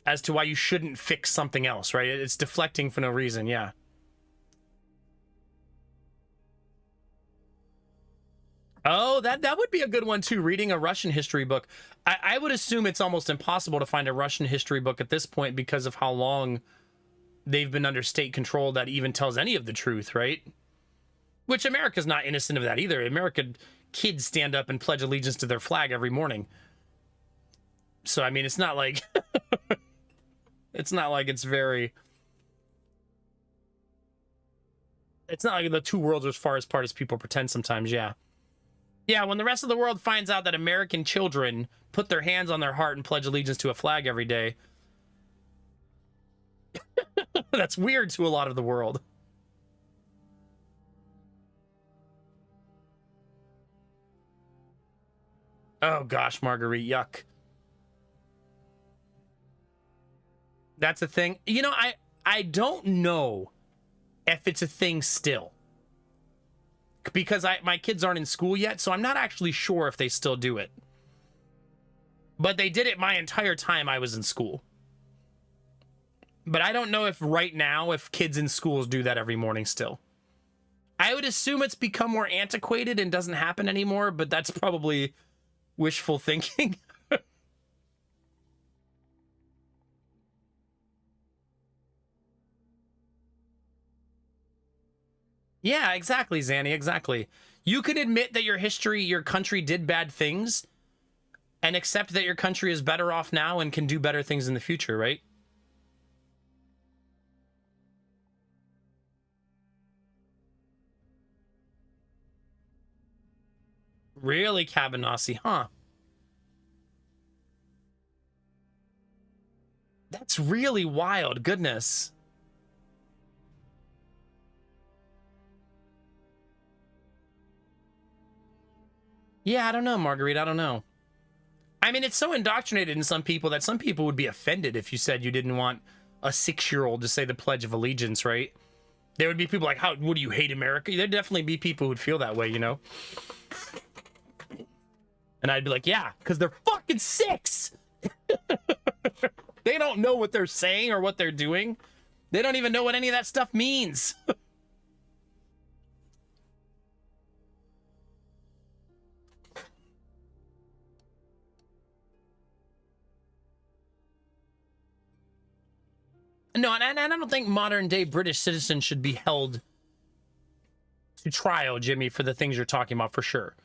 as to why you shouldn't fix something else, right? It's deflecting for no reason, yeah. Oh, that would be a good one too, reading a Russian history book. I would assume it's almost impossible to find a Russian history book at this point because of how long they've been under state control that even tells any of the truth, right? Which America's not innocent of that either. American kids stand up and pledge allegiance to their flag every morning. So, I mean, it's not like... it's not like it's very... It's not like the two worlds are as far apart as people pretend sometimes, yeah. Yeah, when the rest of the world finds out that American children put their hands on their heart and pledge allegiance to a flag every day... That's weird to a lot of the world. Oh gosh, Marguerite, yuck. That's a thing. You know, I don't know if it's a thing still. Because my kids aren't in school yet, so I'm not actually sure if they still do it. But they did it my entire time I was in school. But I don't know if right now, if kids in schools do that every morning still. I would assume it's become more antiquated and doesn't happen anymore, but that's probably wishful thinking. Yeah, exactly, Zanny, exactly. You can admit that your country did bad things and accept that your country is better off now and can do better things in the future, right? Really, Cabanassi, huh? That's really wild, goodness. Yeah, I don't know, Marguerite, I don't know. I mean, it's so indoctrinated in some people that some people would be offended if you said you didn't want a 6-year-old to say the Pledge of Allegiance, right? There would be people like, how, what do you hate America? There'd definitely be people who'd feel that way, you know? And I'd be like, yeah, because they're fucking 6! They don't know what they're saying or what they're doing. They don't even know what any of that stuff means. No, and I don't think modern-day British citizens should be held to trial, Jimmy, for the things you're talking about, for sure.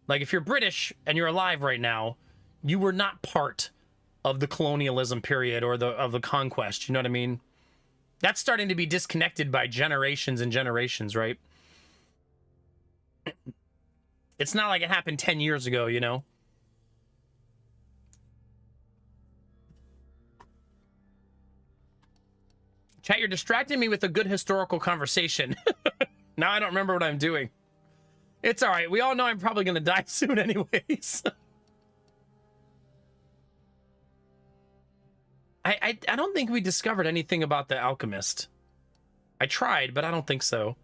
Like, if you're British and you're alive right now, you were not part of the colonialism period or of the conquest, you know what I mean? That's starting to be disconnected by generations and generations, right? It's not like it happened 10 years ago, you know? Chat, you're distracting me with a good historical conversation. Now I don't remember what I'm doing. It's all right. We all know I'm probably going to die soon anyways. I don't think we discovered anything about the alchemist. I tried, but I don't think so.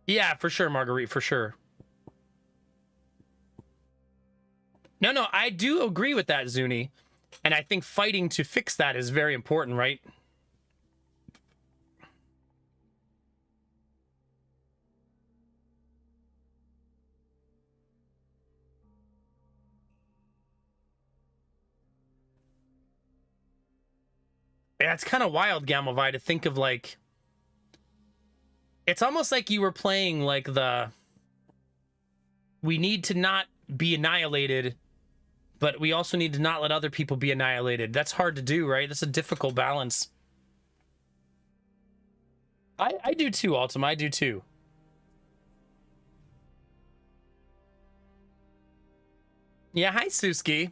Yeah, for sure, Marguerite, for sure. No, I do agree with that, Zuni. And I think fighting to fix that is very important, right? Yeah, it's kind of wild, Gamovi, to think of like, it's almost like you were playing like we need to not be annihilated, but we also need to not let other people be annihilated. That's hard to do, right? That's a difficult balance. I do too, Ultima. I do too. Yeah, hi, Suski.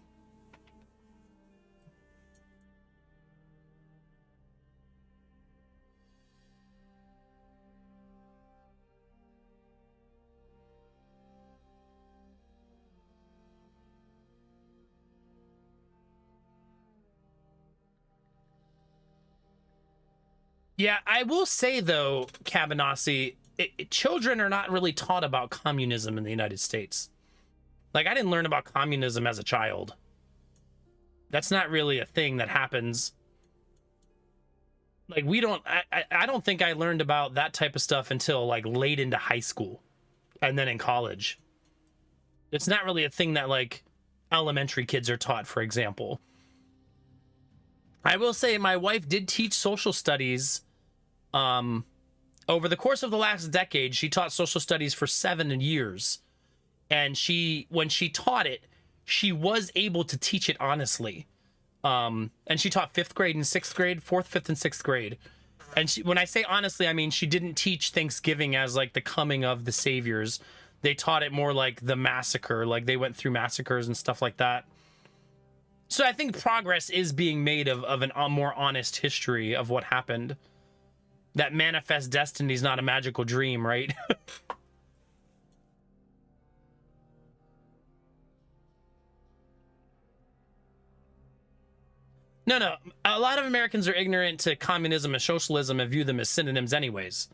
Yeah, I will say, though, Cabanassi, children are not really taught about communism in the United States. Like, I didn't learn about communism as a child. That's not really a thing that happens. Like, we don't... I don't think I learned about that type of stuff until, like, late into high school. And then in college. It's not really a thing that, like, elementary kids are taught, for example. I will say my wife did teach social studies. Over the course of the last decade, she taught social studies for 7 years. And when she taught it, she was able to teach it honestly. And she taught 5th grade and 6th grade, 4th, 5th, and 6th grade. And when I say honestly, I mean, she didn't teach Thanksgiving as like the coming of the saviors. They taught it more like the massacre, like they went through massacres and stuff like that. So I think progress is being made of a more honest history of what happened. That manifest destiny is not a magical dream, right? No. A lot of Americans are ignorant to communism and socialism and view them as synonyms anyways.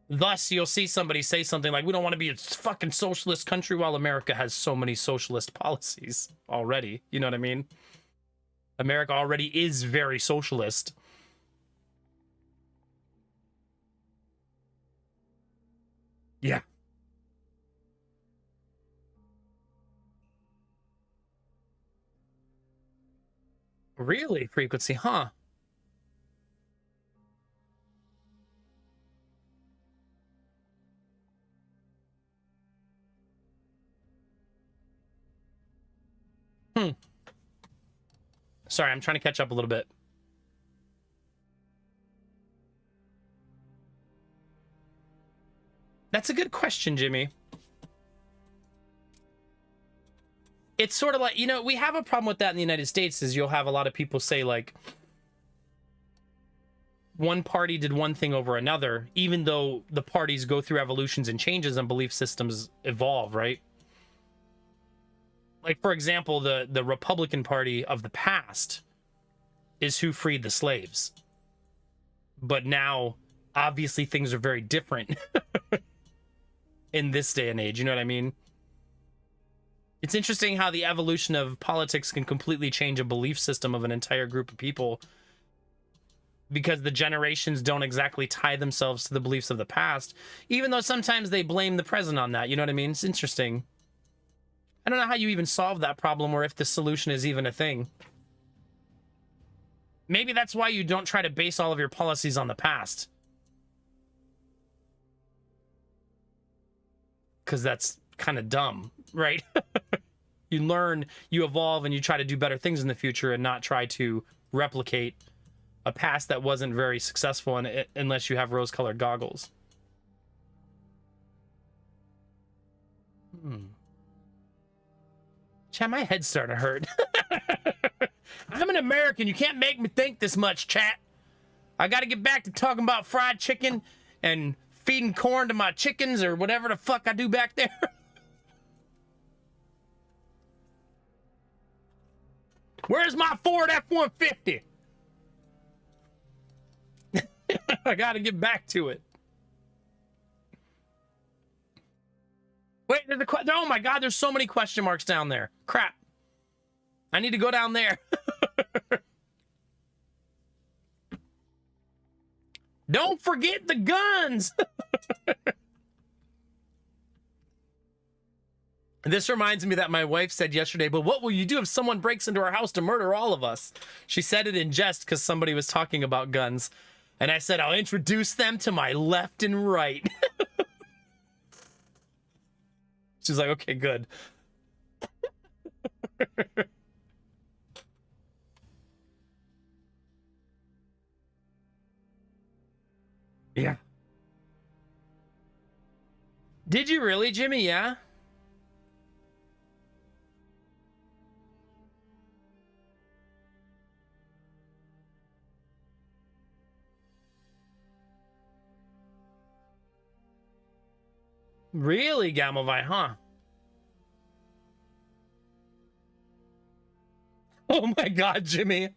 Thus, you'll see somebody say something like, we don't want to be a fucking socialist country, while America has so many socialist policies already. You know what I mean? America already is very socialist. Yeah. Really? Frequency, huh? Sorry, I'm trying to catch up a little bit. That's a good question, Jimmy. It's sort of like, you know, we have a problem with that in the United States, is you'll have a lot of people say, like, one party did one thing over another, even though the parties go through evolutions and changes and belief systems evolve, right? Like, for example, the Republican Party of the past is who freed the slaves. But now, obviously, things are very different in this day and age, you know what I mean? It's interesting how the evolution of politics can completely change a belief system of an entire group of people, because the generations don't exactly tie themselves to the beliefs of the past, even though sometimes they blame the present on that, you know what I mean? It's interesting. I don't know how you even solve that problem, or if the solution is even a thing. Maybe that's why you don't try to base all of your policies on the past. Because that's kind of dumb, right? You learn, you evolve, and you try to do better things in the future, and not try to replicate a past that wasn't very successful unless you have rose-colored goggles. Chat, my head's starting to hurt. I'm an American. You can't make me think this much, chat. I got to get back to talking about fried chicken and feeding corn to my chickens, or whatever the fuck I do back there. Where's my Ford F-150? I got to get back to it. Wait, there's oh my God, there's so many question marks down there. Crap. I need to go down there. Don't forget the guns. This reminds me that my wife said yesterday, but what will you do if someone breaks into our house to murder all of us? She said it in jest because somebody was talking about guns. And I said, I'll introduce them to my left and right. She's like, okay, good. Yeah. Did you really, Jimmy? Yeah. Really, Gamelvi, huh? Oh my God, Jimmy.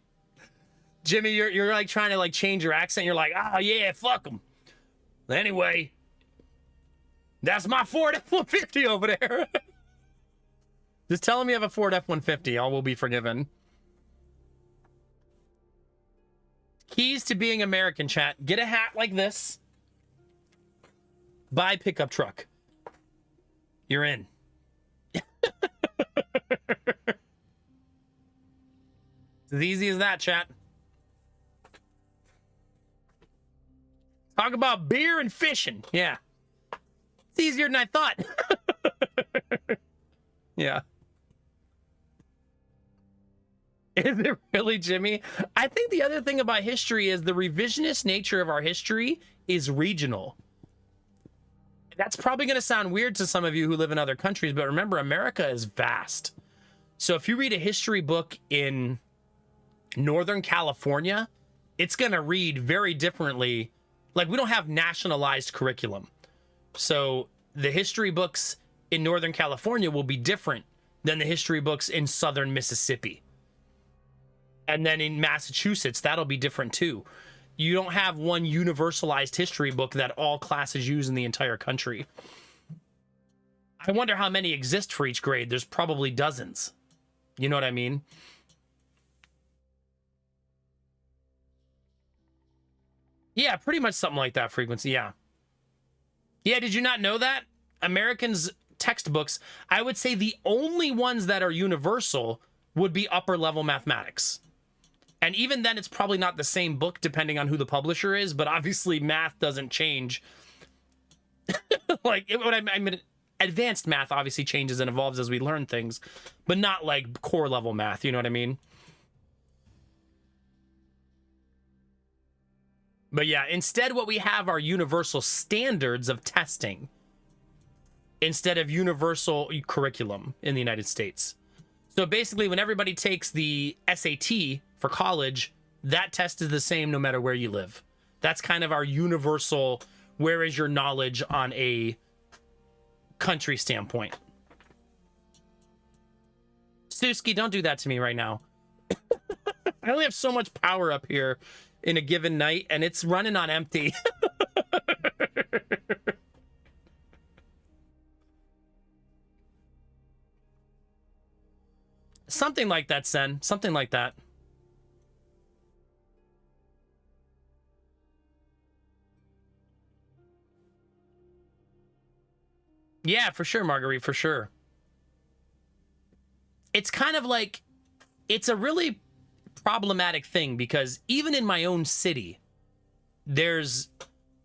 Jimmy, you're like trying to like change your accent. You're like, oh yeah, fuck them. Anyway, that's my Ford F-150 over there. Just tell him you have a Ford F-150. All will be forgiven. Keys to being American, chat. Get a hat like this. Buy pickup truck. You're in. It's as easy as that, chat. Talk about beer and fishing. Yeah. It's easier than I thought. Yeah. Is it really, Jimmy? I think the other thing about history is the revisionist nature of our history is regional. That's probably going to sound weird to some of you who live in other countries, but remember, America is vast. So if you read a history book in Northern California, it's going to read very differently. Like, we don't have nationalized curriculum. So the history books in Northern California will be different than the history books in Southern Mississippi. And then in Massachusetts, that'll be different too. You don't have one universalized history book that all classes use in the entire country. I wonder how many exist for each grade. There's probably dozens. You know what I mean? Yeah, pretty much something like that frequency, yeah. Yeah, did you not know that? Americans' textbooks, I would say the only ones that are universal would be upper level mathematics. And even then, it's probably not the same book depending on who the publisher is, but obviously math doesn't change. Like, I mean, advanced math obviously changes and evolves as we learn things, but not like core level math, you know what I mean? But yeah, instead what we have are universal standards of testing instead of universal curriculum in the United States. So basically, when everybody takes the SAT for college, that test is the same no matter where you live. That's kind of our universal, where is your knowledge on a country standpoint. Suski, don't do that to me right now. I only have so much power up here in a given night, and it's running on empty. Something like that, Sen. Something like that. Yeah, for sure, Marguerite, for sure. It's kind of like, it's a really problematic thing because even in my own city, there's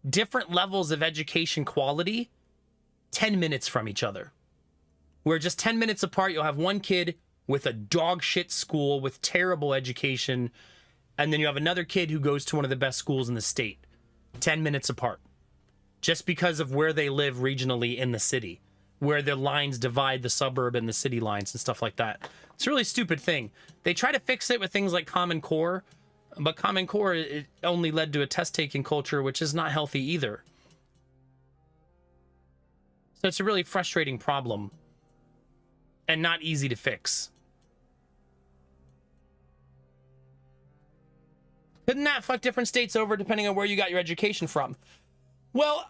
different levels of education quality 10 minutes from each other. Where just 10 minutes apart, you'll have one kid with a dog shit school with terrible education, and then you have another kid who goes to one of the best schools in the state. 10 minutes apart. Just because of where they live regionally in the city, where the lines divide the suburb and the city lines and stuff like that. It's a really stupid thing. They try to fix it with things like Common Core, but Common Core, it only led to a test-taking culture, which is not healthy either. So it's a really frustrating problem and not easy to fix. Couldn't that fuck different states over depending on where you got your education from? Well,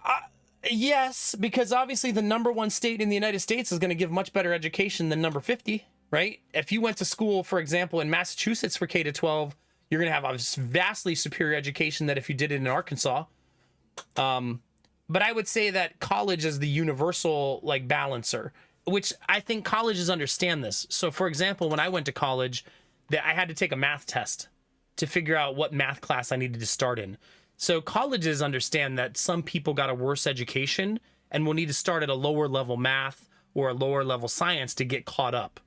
yes, because obviously the #1 state in the United States is going to give much better education than number 50, right? If you went to school, for example, in Massachusetts for K-12, you're going to have a vastly superior education than if you did it in Arkansas. But I would say that college is the universal like balancer. which I think colleges understand this. So, for example, when I went to college, I had to take a math test to figure out what math class I needed to start in. So colleges understand that some people got a worse education and will need to start at a lower level math or a lower level science to get caught up.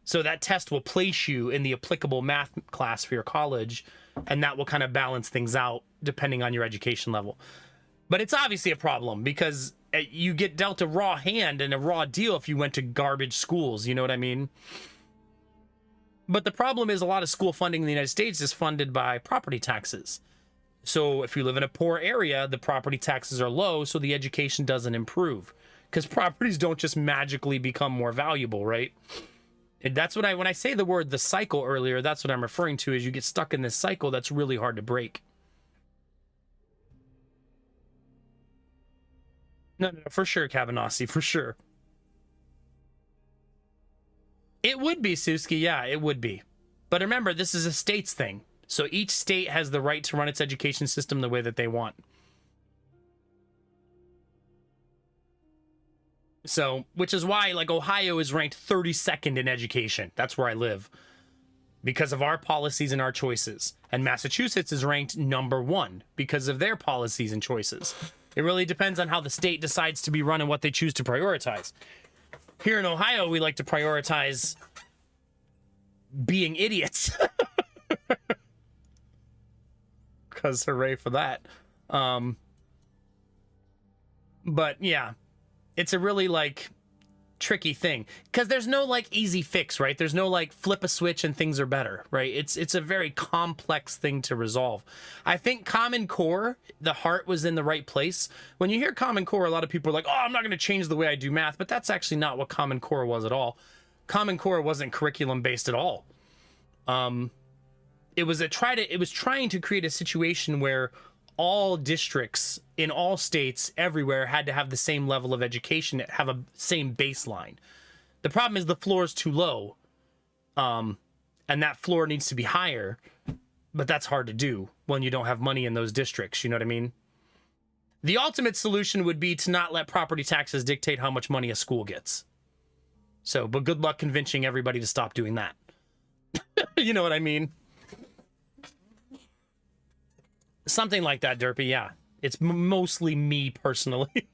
So that test will place you in the applicable math class for your college, and that will kind of balance things out depending on your education level. But it's obviously a problem because you get dealt a raw hand and a raw deal if you went to garbage schools, you know what I mean? But the problem is a lot of school funding in the United States is funded by property taxes. So if you live in a poor area, the property taxes are low, so the education doesn't improve. Because properties don't just magically become more valuable, right? And that's what when I say the word the cycle earlier, that's what I'm referring to, is you get stuck in this cycle that's really hard to break. No, for sure, Kavanasi, for sure. It would be, Suski, yeah, it would be. But remember, this is a state's thing. So each state has the right to run its education system the way that they want. So, which is why, like, Ohio is ranked 32nd in education. That's where I live. Because of our policies and our choices. And Massachusetts is ranked #1 because of their policies and choices. It really depends on how the state decides to be run and what they choose to prioritize. Here in Ohio, we like to prioritize being idiots. Because hooray for that. But yeah, it's a really like tricky thing because there's no like easy fix, right? There's no like flip a switch and things are better, right? It's a very complex thing to resolve. I think Common Core, the heart was in the right place. When you hear Common Core, a lot of people are like, oh, I'm not going to change the way I do math, but that's actually not what Common Core was at all. Common Core wasn't curriculum based at all. It was trying to create a situation where all districts in all states everywhere had to have the same level of education, have a same baseline. The problem is the floor is too low. And that floor needs to be higher, but that's hard to do when you don't have money in those districts. You know what I mean? The ultimate solution would be to not let property taxes dictate how much money a school gets. So, but good luck convincing everybody to stop doing that. You know what I mean? Something like that, Derpy, yeah. It's mostly me personally.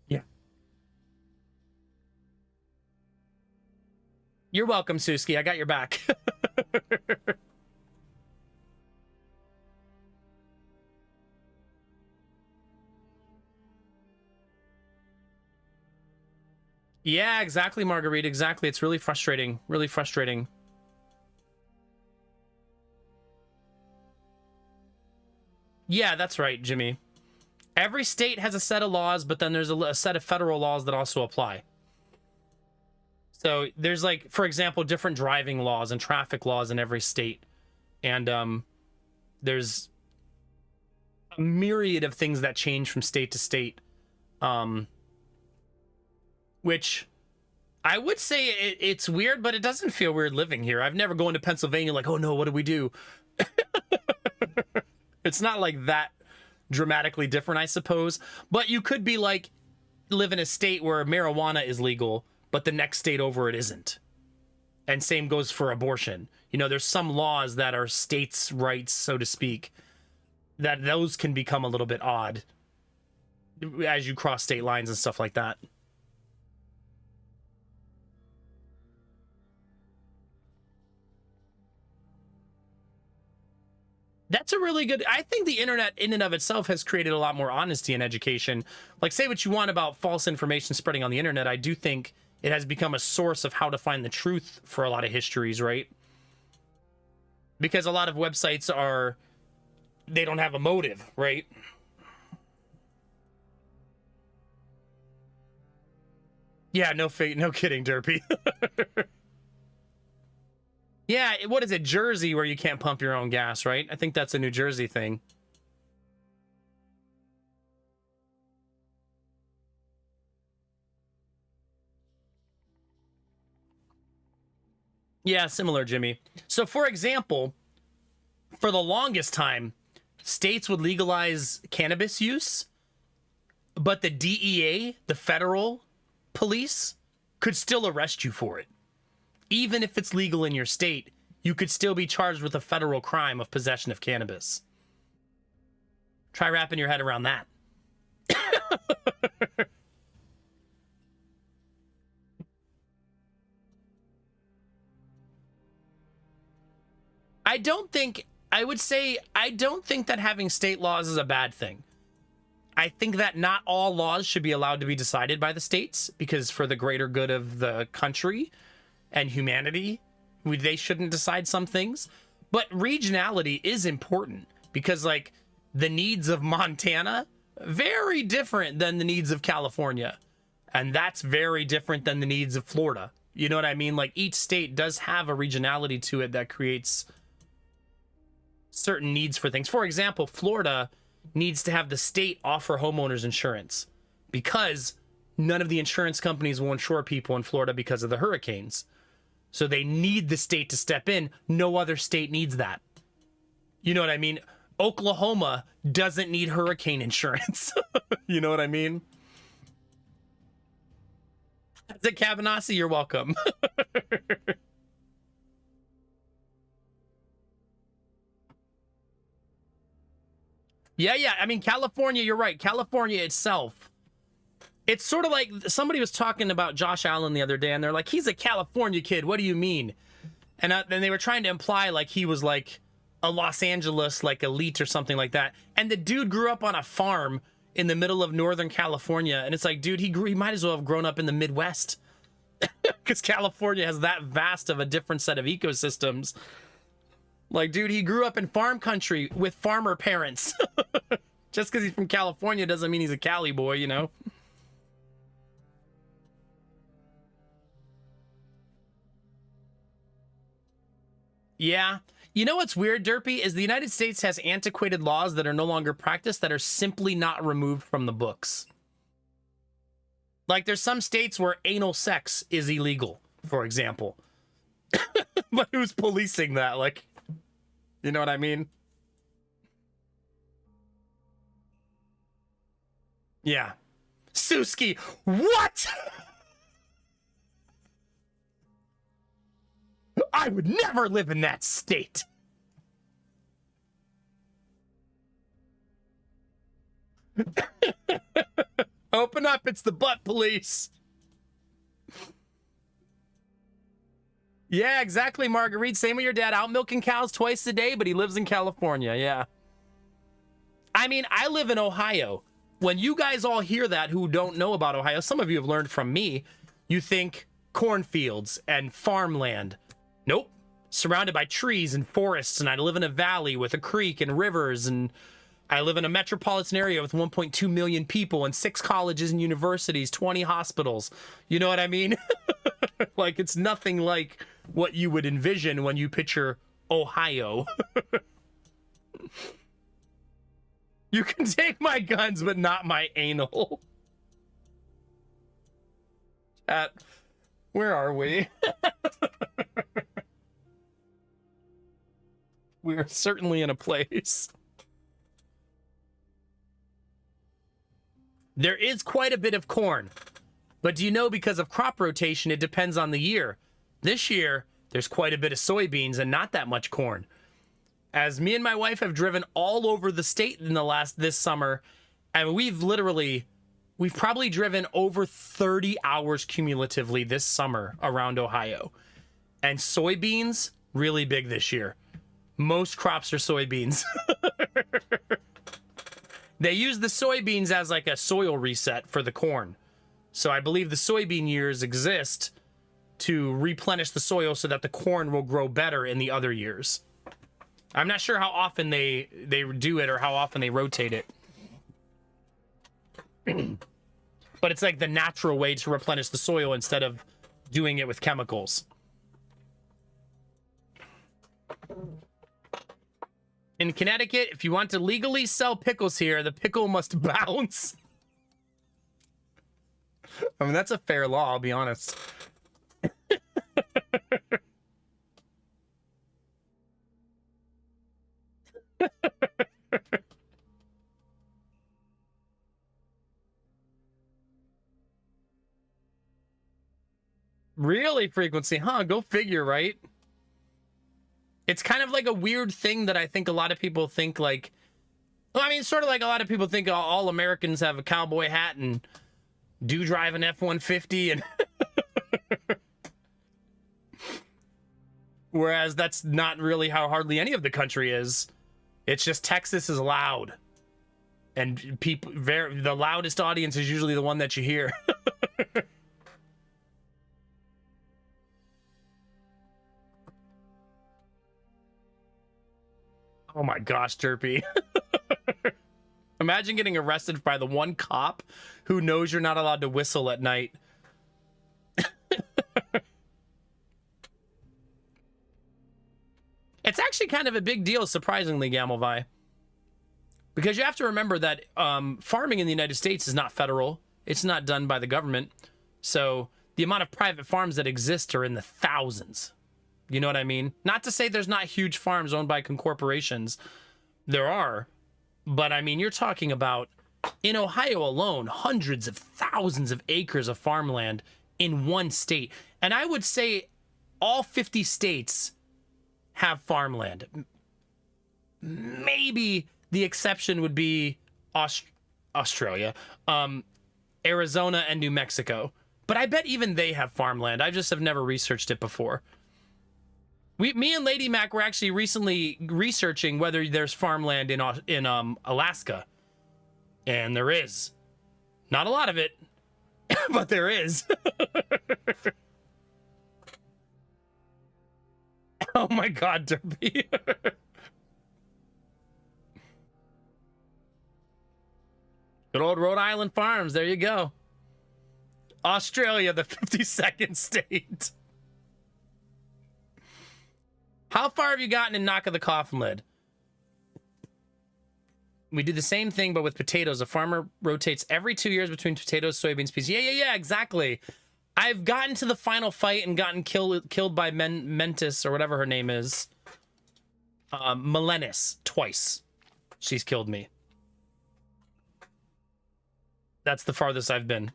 Yeah. You're welcome, Suski. I got your back. Yeah, exactly, Marguerite. Exactly. It's really frustrating. Really frustrating. Yeah, that's right, Jimmy. Every state has a set of laws, but then there's a set of federal laws that also apply. So there's like, for example, different driving laws and traffic laws in every state. And there's a myriad of things that change from state to state. Which I would say it's weird, but it doesn't feel weird living here. I've never gone to Pennsylvania like, oh no, what do we do? It's not like that dramatically different, I suppose. But you could be like, live in a state where marijuana is legal, but the next state over it isn't. And same goes for abortion. You know, there's some laws that are states' rights, so to speak, that those can become a little bit odd as you cross state lines and stuff like that. That's a really good... I think the internet in and of itself has created a lot more honesty in education. Like, say what you want about false information spreading on the internet. I do think it has become a source of how to find the truth for a lot of histories, right? Because a lot of websites are... they don't have a motive, right? Yeah, no kidding, Derpy. Yeah, what is it, Jersey, where you can't pump your own gas, right? I think that's a New Jersey thing. Yeah, similar, Jimmy. So, for example, for the longest time, states would legalize cannabis use, but the DEA, the federal police, could still arrest you for it. Even if it's legal in your state, you could still be charged with a federal crime of possession of cannabis. Try wrapping your head around that. I don't think that having state laws is a bad thing. I think that not all laws should be allowed to be decided by the states, because for the greater good of the country and humanity, they shouldn't decide some things. But regionality is important, because like the needs of Montana, very different than the needs of California. And that's very different than the needs of Florida. You know what I mean? Like each state does have a regionality to it that creates certain needs for things. For example, Florida needs to have the state offer homeowners insurance because none of the insurance companies will insure people in Florida because of the hurricanes. So they need the state to step in. No other state needs that. You know what I mean? Oklahoma doesn't need hurricane insurance. You know what I mean? The Cabanassi, you're welcome. Yeah. I mean, California, you're right. California itself, it's sort of like somebody was talking about Josh Allen the other day, and they're like, he's a California kid. What do you mean? And then they were trying to imply like he was like a Los Angeles, like elite or something like that. And the dude grew up on a farm in the middle of Northern California. And it's like, dude, he might as well have grown up in the Midwest, because California has that vast of a different set of ecosystems. Like, dude, he grew up in farm country with farmer parents. Just because he's from California doesn't mean he's a Cali boy, you know? Yeah. You know what's weird, Derpy, is the United States has antiquated laws that are no longer practiced that are simply not removed from the books. Like, there's some states where anal sex is illegal, for example. But who's policing that? Like, you know what I mean? Yeah. Suski, what? I would never live in that state. Open up, it's the butt police. Yeah, exactly, Marguerite. Same with your dad. Out milking cows twice a day, but he lives in California. Yeah. I mean, I live in Ohio. When you guys all hear that who don't know about Ohio, some of you have learned from me, you think cornfields and farmland. Nope. Surrounded by trees and forests, and I live in a valley with a creek and rivers, and I live in a metropolitan area with 1.2 million people and 6 colleges and universities, 20 hospitals. You know what I mean? Like, it's nothing like what you would envision when you picture Ohio. You can take my guns, but not my anal. Chat, where are we? We are certainly in a place. There is quite a bit of corn, but do you know, because of crop rotation, it depends on the year. This year, there's quite a bit of soybeans and not that much corn. As me and my wife have driven all over the state in this summer, and we've probably driven over 30 hours cumulatively this summer around Ohio. And soybeans, really big this year. Most crops are soybeans. They use the soybeans as like a soil reset for the corn. So I believe the soybean years exist to replenish the soil so that the corn will grow better in the other years. I'm not sure how often they do it or how often they rotate it. But it's like the natural way to replenish the soil instead of doing it with chemicals. In Connecticut, if you want to legally sell pickles here, the pickle must bounce. I mean, that's a fair law, I'll be honest. Really? Frequency, huh? Go figure, right? It's kind of like a weird thing that I think a lot of people think, like, well, I mean, sort of like a lot of people think all Americans have a cowboy hat and do drive an F-150, and whereas that's not really how hardly any of the country is. It's just Texas is loud, and people, the loudest audience is usually the one that you hear. Oh my gosh, Derpy. Imagine getting arrested by the one cop who knows you're not allowed to whistle at night. It's actually kind of a big deal, surprisingly, Gamelvi. Because you have to remember that farming in the United States is not federal. It's not done by the government. So the amount of private farms that exist are in the thousands. You know what I mean? Not to say there's not huge farms owned by corporations. There are. But I mean, you're talking about, in Ohio alone, hundreds of thousands of acres of farmland in one state. And I would say all 50 states have farmland. Maybe the exception would be Australia, Arizona, and New Mexico. But I bet even they have farmland. I just have never researched it before. Me and Lady Mac were actually recently researching whether there's farmland in Alaska. And there is. Not a lot of it, but there is. Oh my God, Derpy. Good old Rhode Island farms. There you go. Australia, the 52nd state. How far have you gotten in Knock of the Coffin Lid? We do the same thing, but with potatoes. A farmer rotates every 2 years between potatoes, soybeans, peas. Yeah, exactly. I've gotten to the final fight and gotten killed by Mentis, or whatever her name is. Melenis, twice. She's killed me. That's the farthest I've been.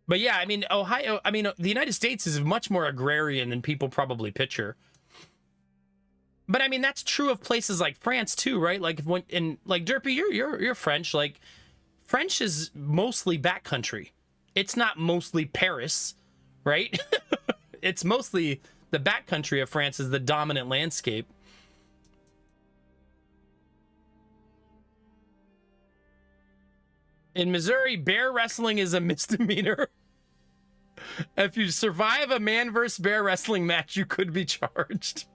But yeah, I mean, the United States is much more agrarian than people probably picture. But I mean, that's true of places like France too, right? Like like Derpy, you're French. Like, French is mostly backcountry. It's not mostly Paris, right? It's mostly the backcountry of France is the dominant landscape. In Missouri, bear wrestling is a misdemeanor. If you survive a man versus bear wrestling match, you could be charged.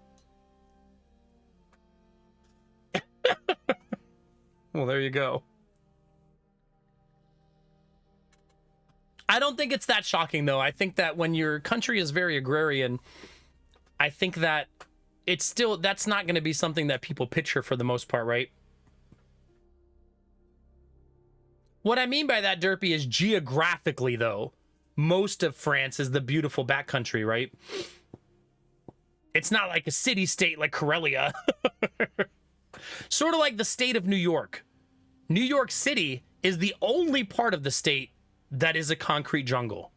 Well, there you go. I don't think it's that shocking, though. I think that when your country is very agrarian, I think that it's still, that's not going to be something that people picture for the most part, right? What I mean by that, Derpy, is geographically, though, most of France is the beautiful backcountry, right? It's not like a city-state like Karelia. Sort of like the state of New York. New York City is the only part of the state that is a concrete jungle.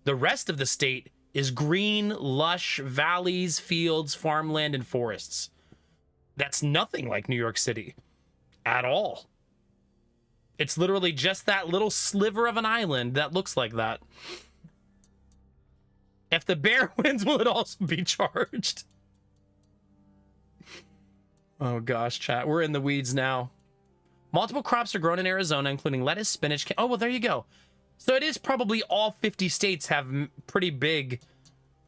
The rest of the state is green, lush valleys, fields, farmland, and forests. That's nothing like New York City at all. It's literally just that little sliver of an island that looks like that. If the bear wins, will it also be charged? Oh gosh, chat. We're in the weeds now. Multiple crops are grown in Arizona, including lettuce, spinach. Oh, well, there you go. So it is probably all 50 states have pretty big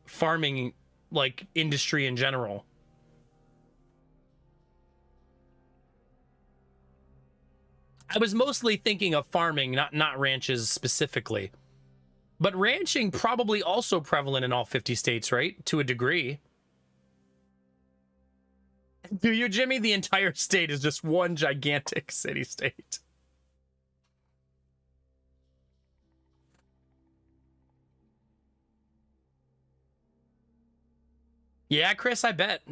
farming, like, industry in general. I was mostly thinking of farming, not ranches specifically. But ranching probably also prevalent in all 50 states, right? To a degree. Do you, Jimmy? The entire state is just one gigantic city-state. Yeah, Chris, I bet.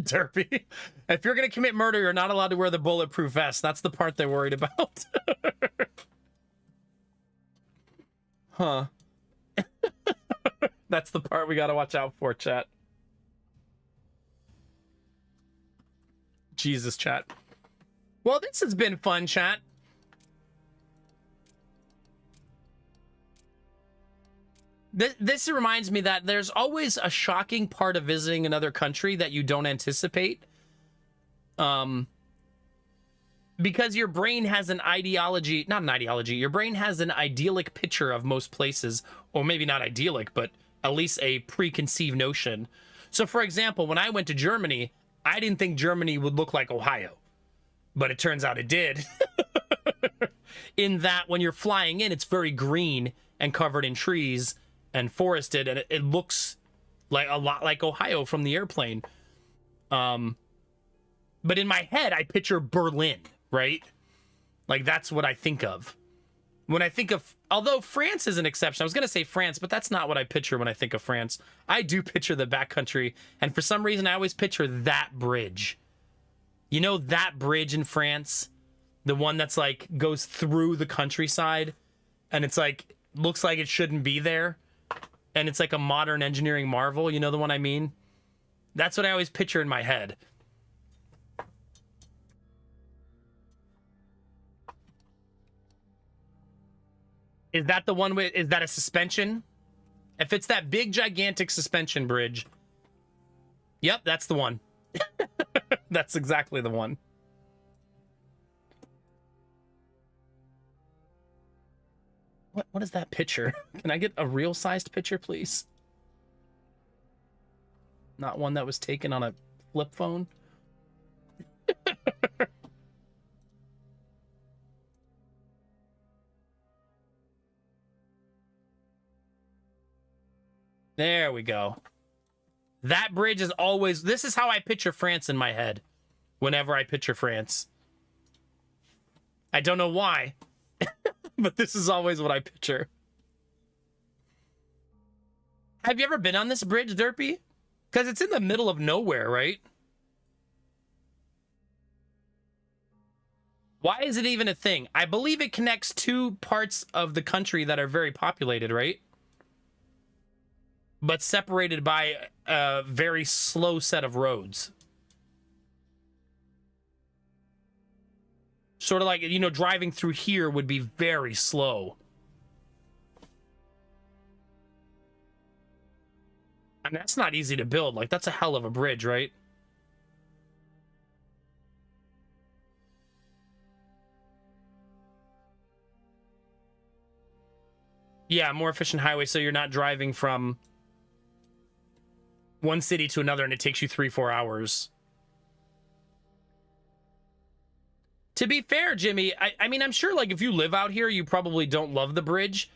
Derpy. If you're gonna commit murder, you're not allowed to wear the bulletproof vest. That's the part they're worried about. Huh. That's the part we gotta watch out for, chat. Jesus, chat. Well, this has been fun, chat. This reminds me that there's always a shocking part of visiting another country that you don't anticipate. Because your brain has an ideology, not an ideology, your brain has an idyllic picture of most places, or maybe not idyllic, but at least a preconceived notion. So, for example, when I went to Germany, I didn't think Germany would look like Ohio, but it turns out it did. In that when you're flying in, it's very green and covered in trees and forested, and it looks like a lot like Ohio from the airplane. But in my head, I picture Berlin, right? Like, that's what I think of. When I think of, although France is an exception, I was going to say France, but that's not what I picture when I think of France. I do picture the backcountry, and for some reason, I always picture that bridge. You know that bridge in France? The one that's like, goes through the countryside, and it's like, looks like it shouldn't be there. And it's like a modern engineering marvel, you know the one I mean? That's what I always picture in my head. Is that the one with, is that a suspension? If it's that big, gigantic suspension bridge. Yep, that's the one. That's exactly the one. What is that picture? Can I get a real sized picture, please? Not one that was taken on a flip phone. There we go. That bridge is always, this is how I picture France in my head whenever I picture France. I don't know why, but this is always what I picture. Have you ever been on this bridge, Derpy? Because it's in the middle of nowhere, right? Why is it even a thing? I believe it connects two parts of the country that are very populated, right? But separated by a very slow set of roads. Sort of like, you know, driving through here would be very slow. And that's not easy to build. Like, that's a hell of a bridge, right? Yeah, more efficient highway, so you're not driving from one city to another and it takes you 3-4 hours. To be fair, Jimmy, I mean, I'm sure, like, if you live out here, you probably don't love the bridge,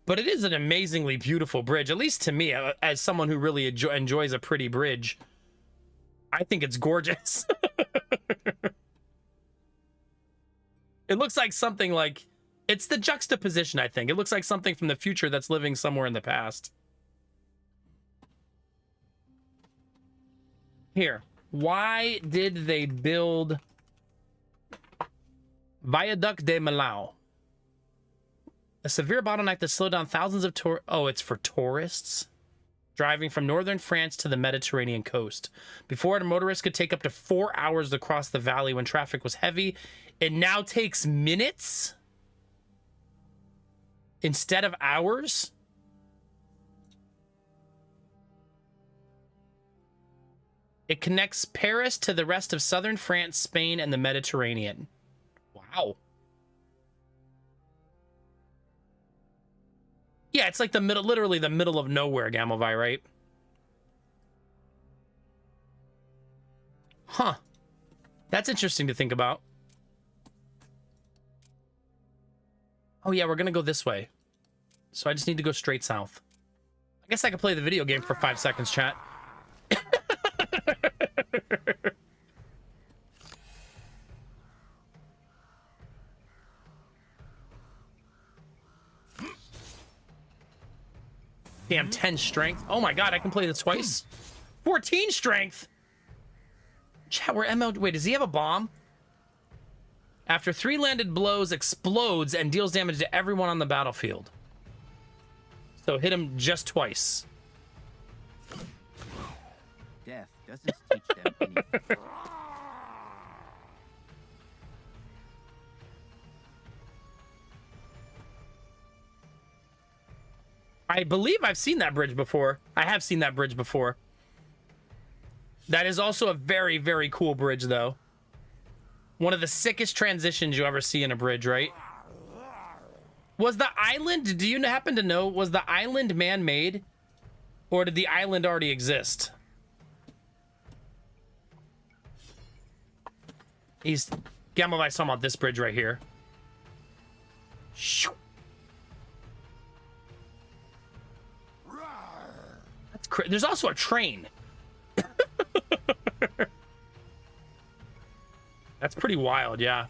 but it is an amazingly beautiful bridge, at least to me, as someone who really enjoys a pretty bridge. I think it's gorgeous. It looks like something like, it's the juxtaposition, I think. It looks like something from the future that's living somewhere in the past. Here, why did they build Viaduct de Millau? A severe bottleneck that slowed down thousands of oh, it's for tourists? Driving from northern France to the Mediterranean coast. Before, a motorist could take up to 4 hours to cross the valley when traffic was heavy. It now takes minutes instead of hours? It connects Paris to the rest of southern France, Spain, and the Mediterranean. Wow. Yeah, it's like the middle, literally the middle of nowhere, Gamelvi, right? Huh. That's interesting to think about. Oh yeah, we're gonna go this way. So I just need to go straight south. I guess I could play the video game for 5 seconds, chat. Damn, 10 strength. Oh my god, I can play this twice. 14 strength. Chat, where ML... Wait, does he have a bomb? After 3 landed blows, explodes and deals damage to everyone on the battlefield. So hit him just twice. Death doesn't teach them anything. I believe I've seen that bridge before. I have seen that bridge before. That is also a very, very cool bridge, though. One of the sickest transitions you ever see in a bridge, right? Was the island, do you happen to know, was the island man-made? Or did the island already exist? Gamma, I saw about this bridge right here. Shoo. There's also a train. That's pretty wild, yeah.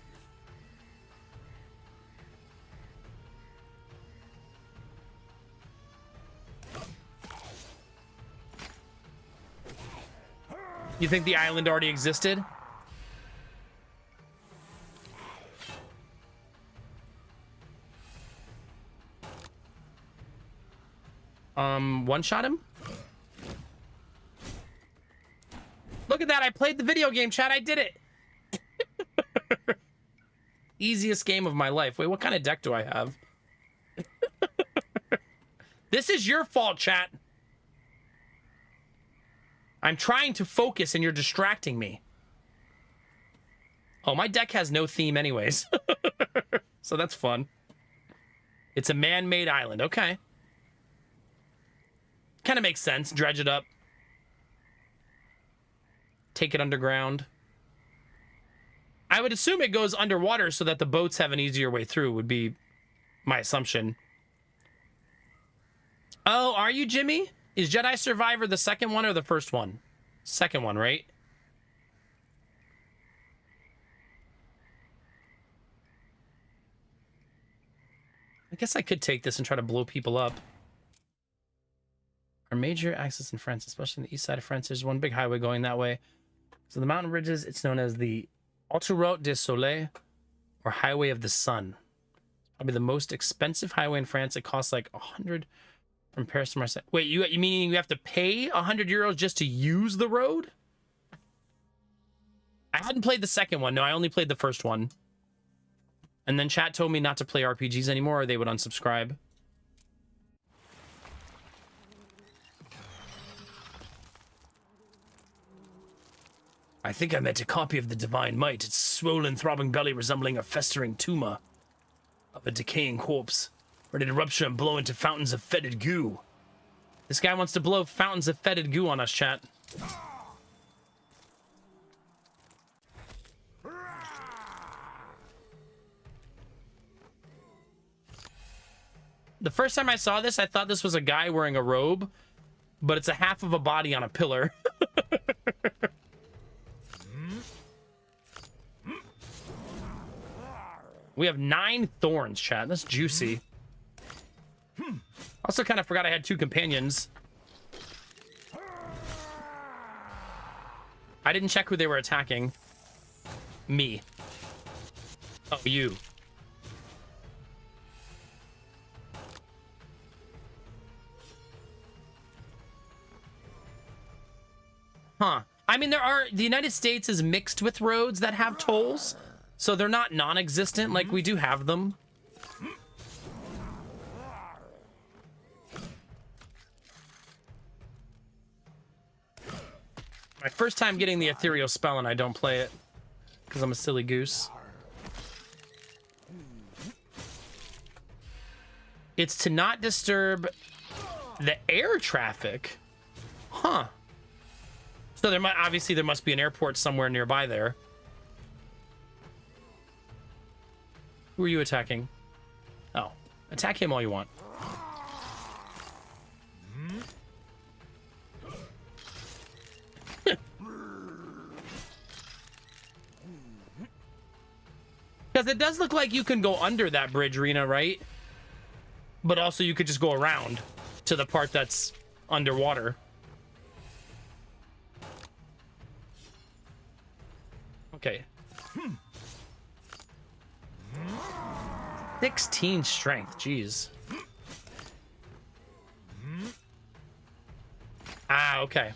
You think the island already existed? One-shot him? Look at that, I played the video game, chat, I did it! Easiest game of my life. Wait, what kind of deck do I have? This is your fault, chat. I'm trying to focus and you're distracting me. Oh, my deck has no theme anyways. So that's fun. It's a man-made island. Okay. Kind of makes sense. Dredge it up. Take it underground. I would assume it goes underwater so that the boats have an easier way through, would be my assumption. Oh, are you, Jimmy? Is Jedi Survivor the second one or the first one? Second one, right? I guess I could take this and try to blow people up. Our major access in France, especially on the east side of France, there's one big highway going that way. So the mountain ridges, it's known as the Autoroute du Soleil, or Highway of the Sun. Probably the most expensive highway in France. It costs like 100 from Paris to Marseille. Wait, you meaning you have to pay 100 euros just to use the road? I hadn't played the second one. No, I only played the first one. And then chat told me not to play RPGs anymore or they would unsubscribe. I think I met a copy of the Divine Might. Its swollen, throbbing belly resembling a festering tumor of a decaying corpse, ready to rupture and blow into fountains of fetid goo. This guy wants to blow fountains of fetid goo on us, chat. The first time I saw this, I thought this was a guy wearing a robe, but it's a half of a body on a pillar. We have 9 thorns, chat. That's juicy. Also kind of forgot I had 2 companions. I didn't check who they were attacking. Me. Oh, you. Huh. I mean, the United States is mixed with roads that have tolls. So they're not non-existent, like we do have them. My first time getting the ethereal spell and I don't play it because I'm a silly goose. It's to not disturb the air traffic. Huh. So there must be an airport somewhere nearby there. Who are you attacking? Oh, attack him all you want. Because it does look like you can go under that bridge, Rena, right? But also you could just go around to the part that's underwater. Okay. 16 strength, jeez. Ah, okay.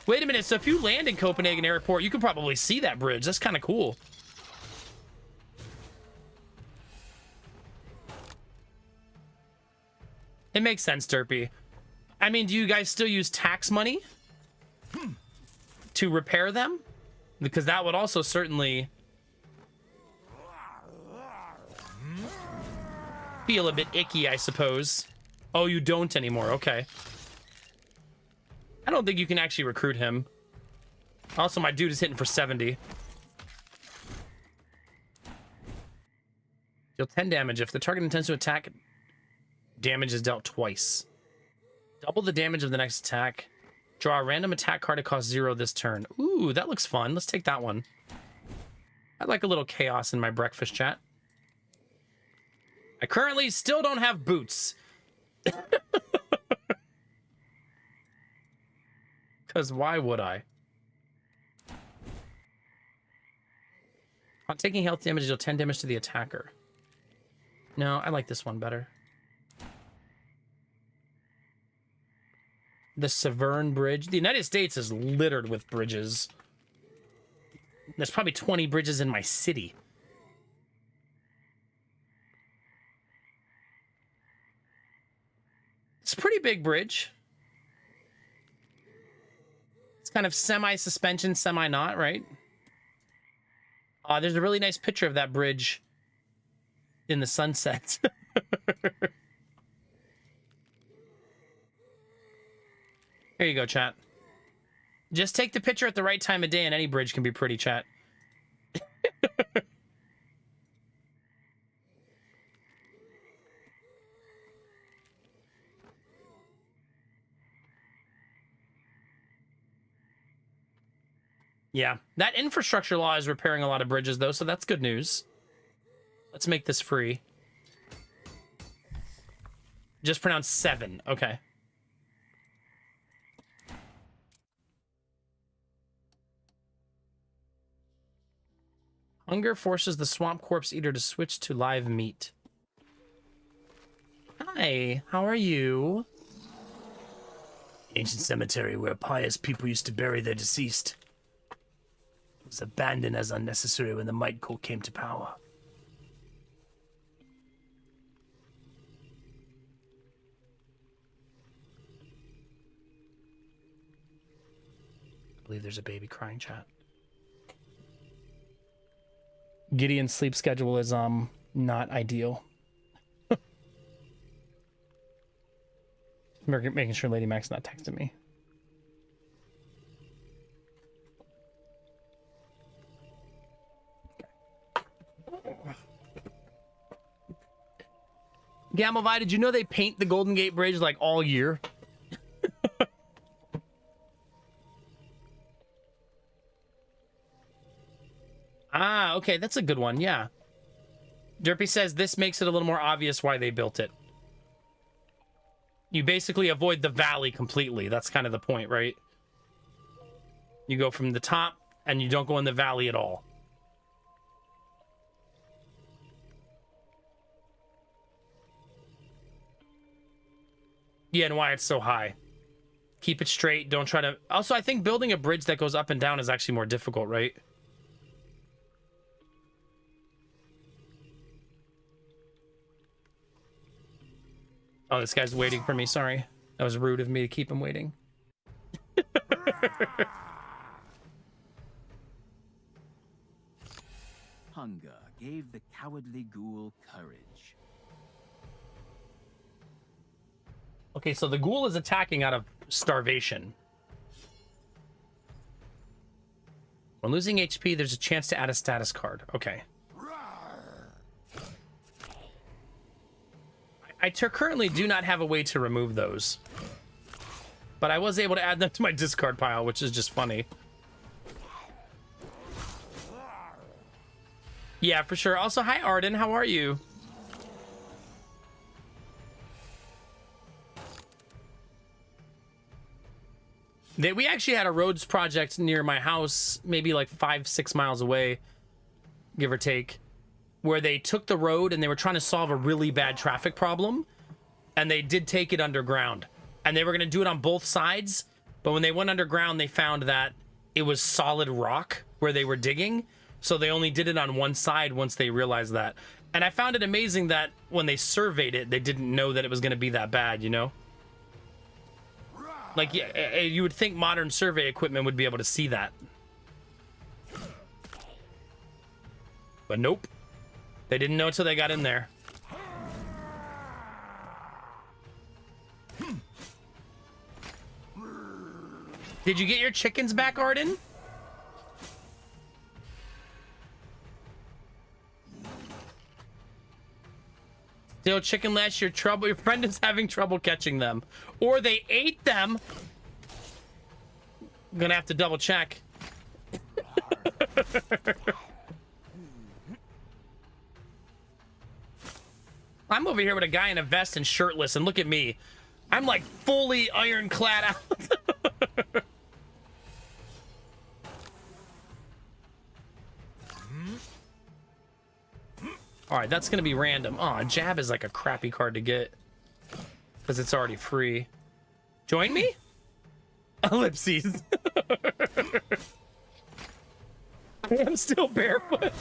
Wait a minute, so if you land in Copenhagen Airport, you can probably see that bridge. That's kind of cool. It makes sense, Derpy. I mean, do you guys still use tax money to repair them? Because that would also certainly feel a bit icky, I suppose. Oh, you don't anymore. Okay. I don't think you can actually recruit him. Also, my dude is hitting for 70. Deal 10 damage. If the target intends to attack, damage is dealt twice. Double the damage of the next attack. Draw a random attack card to cost 0 this turn. Ooh, that looks fun. Let's take that one. I like a little chaos in my breakfast chat. I currently still don't have boots. Because why would I? On taking health damage, deal 10 damage to the attacker. No, I like this one better. The Severn Bridge. The United States is littered with bridges. There's probably 20 bridges in my city. It's a pretty big bridge. It's kind of semi-suspension, semi-not, right? There's a really nice picture of that bridge in the sunset. Here you go, chat. Just take the picture at the right time of day and any bridge can be pretty, chat. Yeah, that infrastructure law is repairing a lot of bridges, though, so that's good news. Let's make this free. Just pronounce 7. Okay. Hunger forces the swamp corpse eater to switch to live meat. Hi, how are you? Ancient cemetery where pious people used to bury their deceased. It was abandoned as unnecessary when the Might Cult came to power. I believe there's a baby crying, chat. Gideon's sleep schedule is not ideal. Making sure Lady Mac's not texting me. Gamelvi, did you know they paint the Golden Gate Bridge like all year? Ah, okay, that's a good one, yeah. Derpy says this makes it a little more obvious why they built it. You basically avoid the valley completely. That's kind of the point, right? You go from the top, and you don't go in the valley at all. Yeah, and why it's so high. Keep it straight, don't try to... Also, I think building a bridge that goes up and down is actually more difficult, right? Oh, this guy's waiting for me. Sorry. That was rude of me to keep him waiting. Hunger gave the cowardly ghoul courage. Okay, so the ghoul is attacking out of starvation. When losing HP, there's a chance to add a status card. Okay. I currently do not have a way to remove those. But I was able to add them to my discard pile, which is just funny. Yeah, for sure. Also, hi, Arden. How are you? We actually had a roads project near my house, maybe like 5-6 miles away, give or take, where they took the road and they were trying to solve a really bad traffic problem, and they did take it underground, and they were going to do it on both sides, but when they went underground, they found that it was solid rock where they were digging, so they only did it on one side once they realized that. And I found it amazing that when they surveyed it, they didn't know that it was going to be that bad, you know? Like, yeah, you would think modern survey equipment would be able to see that. But nope. They didn't know until they got in there. Did you get your chickens back, Arden? Still chickenless, your friend is having trouble catching them. Or they ate them. I'm gonna have to double check. I'm over here with a guy in a vest and shirtless, and look at me. I'm like fully ironclad out. All right, that's gonna be random. Oh, jab is like a crappy card to get because it's already free. Join me? Ellipses. I'm still barefoot.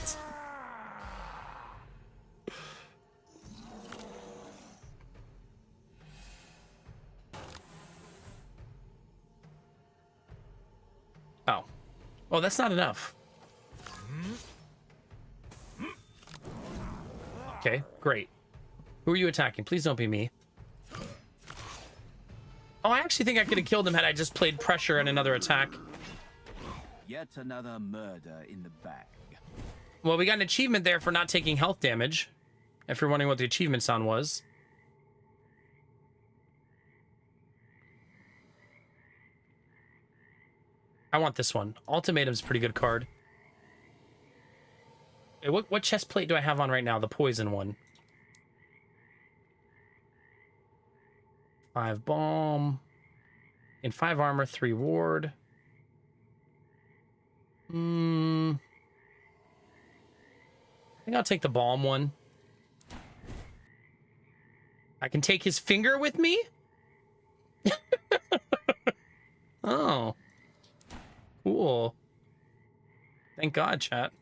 Oh. Oh, that's not enough. Okay, great. Who are you attacking? Please don't be me. Oh, I actually think I could have killed him had I just played pressure and another attack. Yet another murder in the bag. Well, we got an achievement there for not taking health damage. If you're wondering what the achievement sound was. I want this one. Ultimatum's a pretty good card. Hey, what chest plate do I have on right now? The poison one. 5 bomb. In 5 armor, 3 ward. I think I'll take the bomb one. I can take his finger with me? Oh. Cool. Thank God, chat.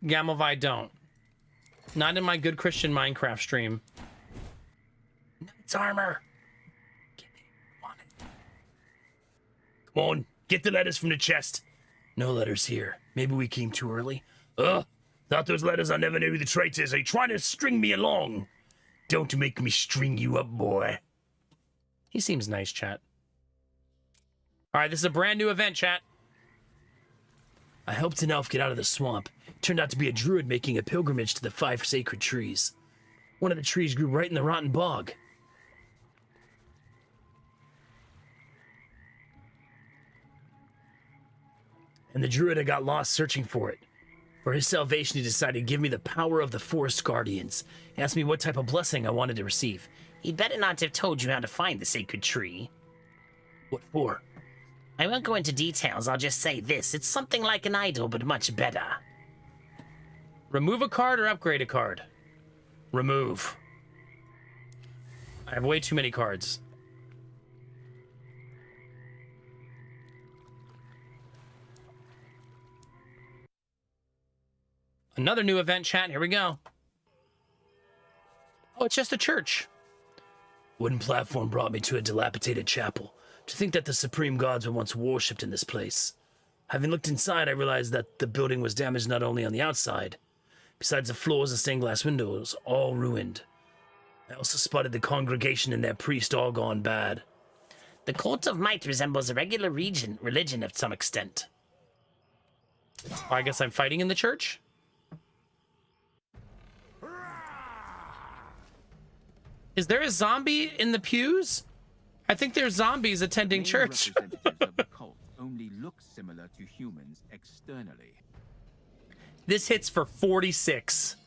Gamelvi don't. Not in my good Christian Minecraft stream. Knight's armor. Give me. Want it. Come on, get the letters from the chest. No letters here. Maybe we came too early. Ugh, thought those letters I never knew who the traitors. Are you trying to string me along? Don't make me string you up, boy. He seems nice, chat. All right, this is a brand new event, chat. I helped an elf get out of the swamp. Turned out to be a druid making a pilgrimage to the 5 sacred trees. One of the trees grew right in the rotten bog. And the druid had got lost searching for it. For his salvation, he decided to give me the power of the forest guardians. He asked me what type of blessing I wanted to receive. He'd better not have told you how to find the sacred tree. What for? I won't go into details, I'll just say this. It's something like an idol, but much better. Remove a card or upgrade a card? Remove. I have way too many cards. Another new event, chat. Here we go. Oh, it's just a church. Wooden platform brought me to a dilapidated chapel. To think that the supreme gods were once worshipped in this place. Having looked inside, I realized that the building was damaged not only on the outside. Besides the floors and stained glass windows, all ruined. I also spotted the congregation and their priest all gone bad. The cult of might resembles a regular religion of some extent. Oh, I guess I'm fighting in the church? Is there a zombie in the pews? I think there's zombies attending Main church. representatives of the cult only look similar to humans externally. This hits for 46.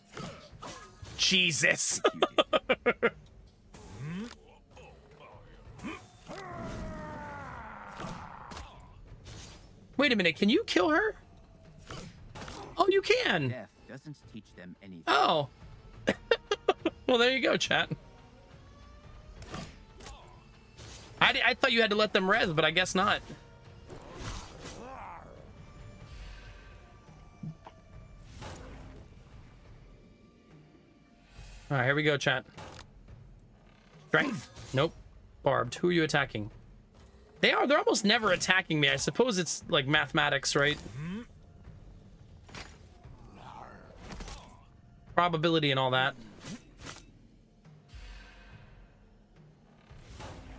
Jesus. Executed. Wait a minute, can you kill her? Oh, you can. Death doesn't teach them anything. Oh. Well, there you go, chat. I thought you had to let them res, but I guess not. All right, here we go, chat. Strength? Nope. Barbed. Who are you attacking? They're almost never attacking me. I suppose it's like mathematics, right? Probability and all that.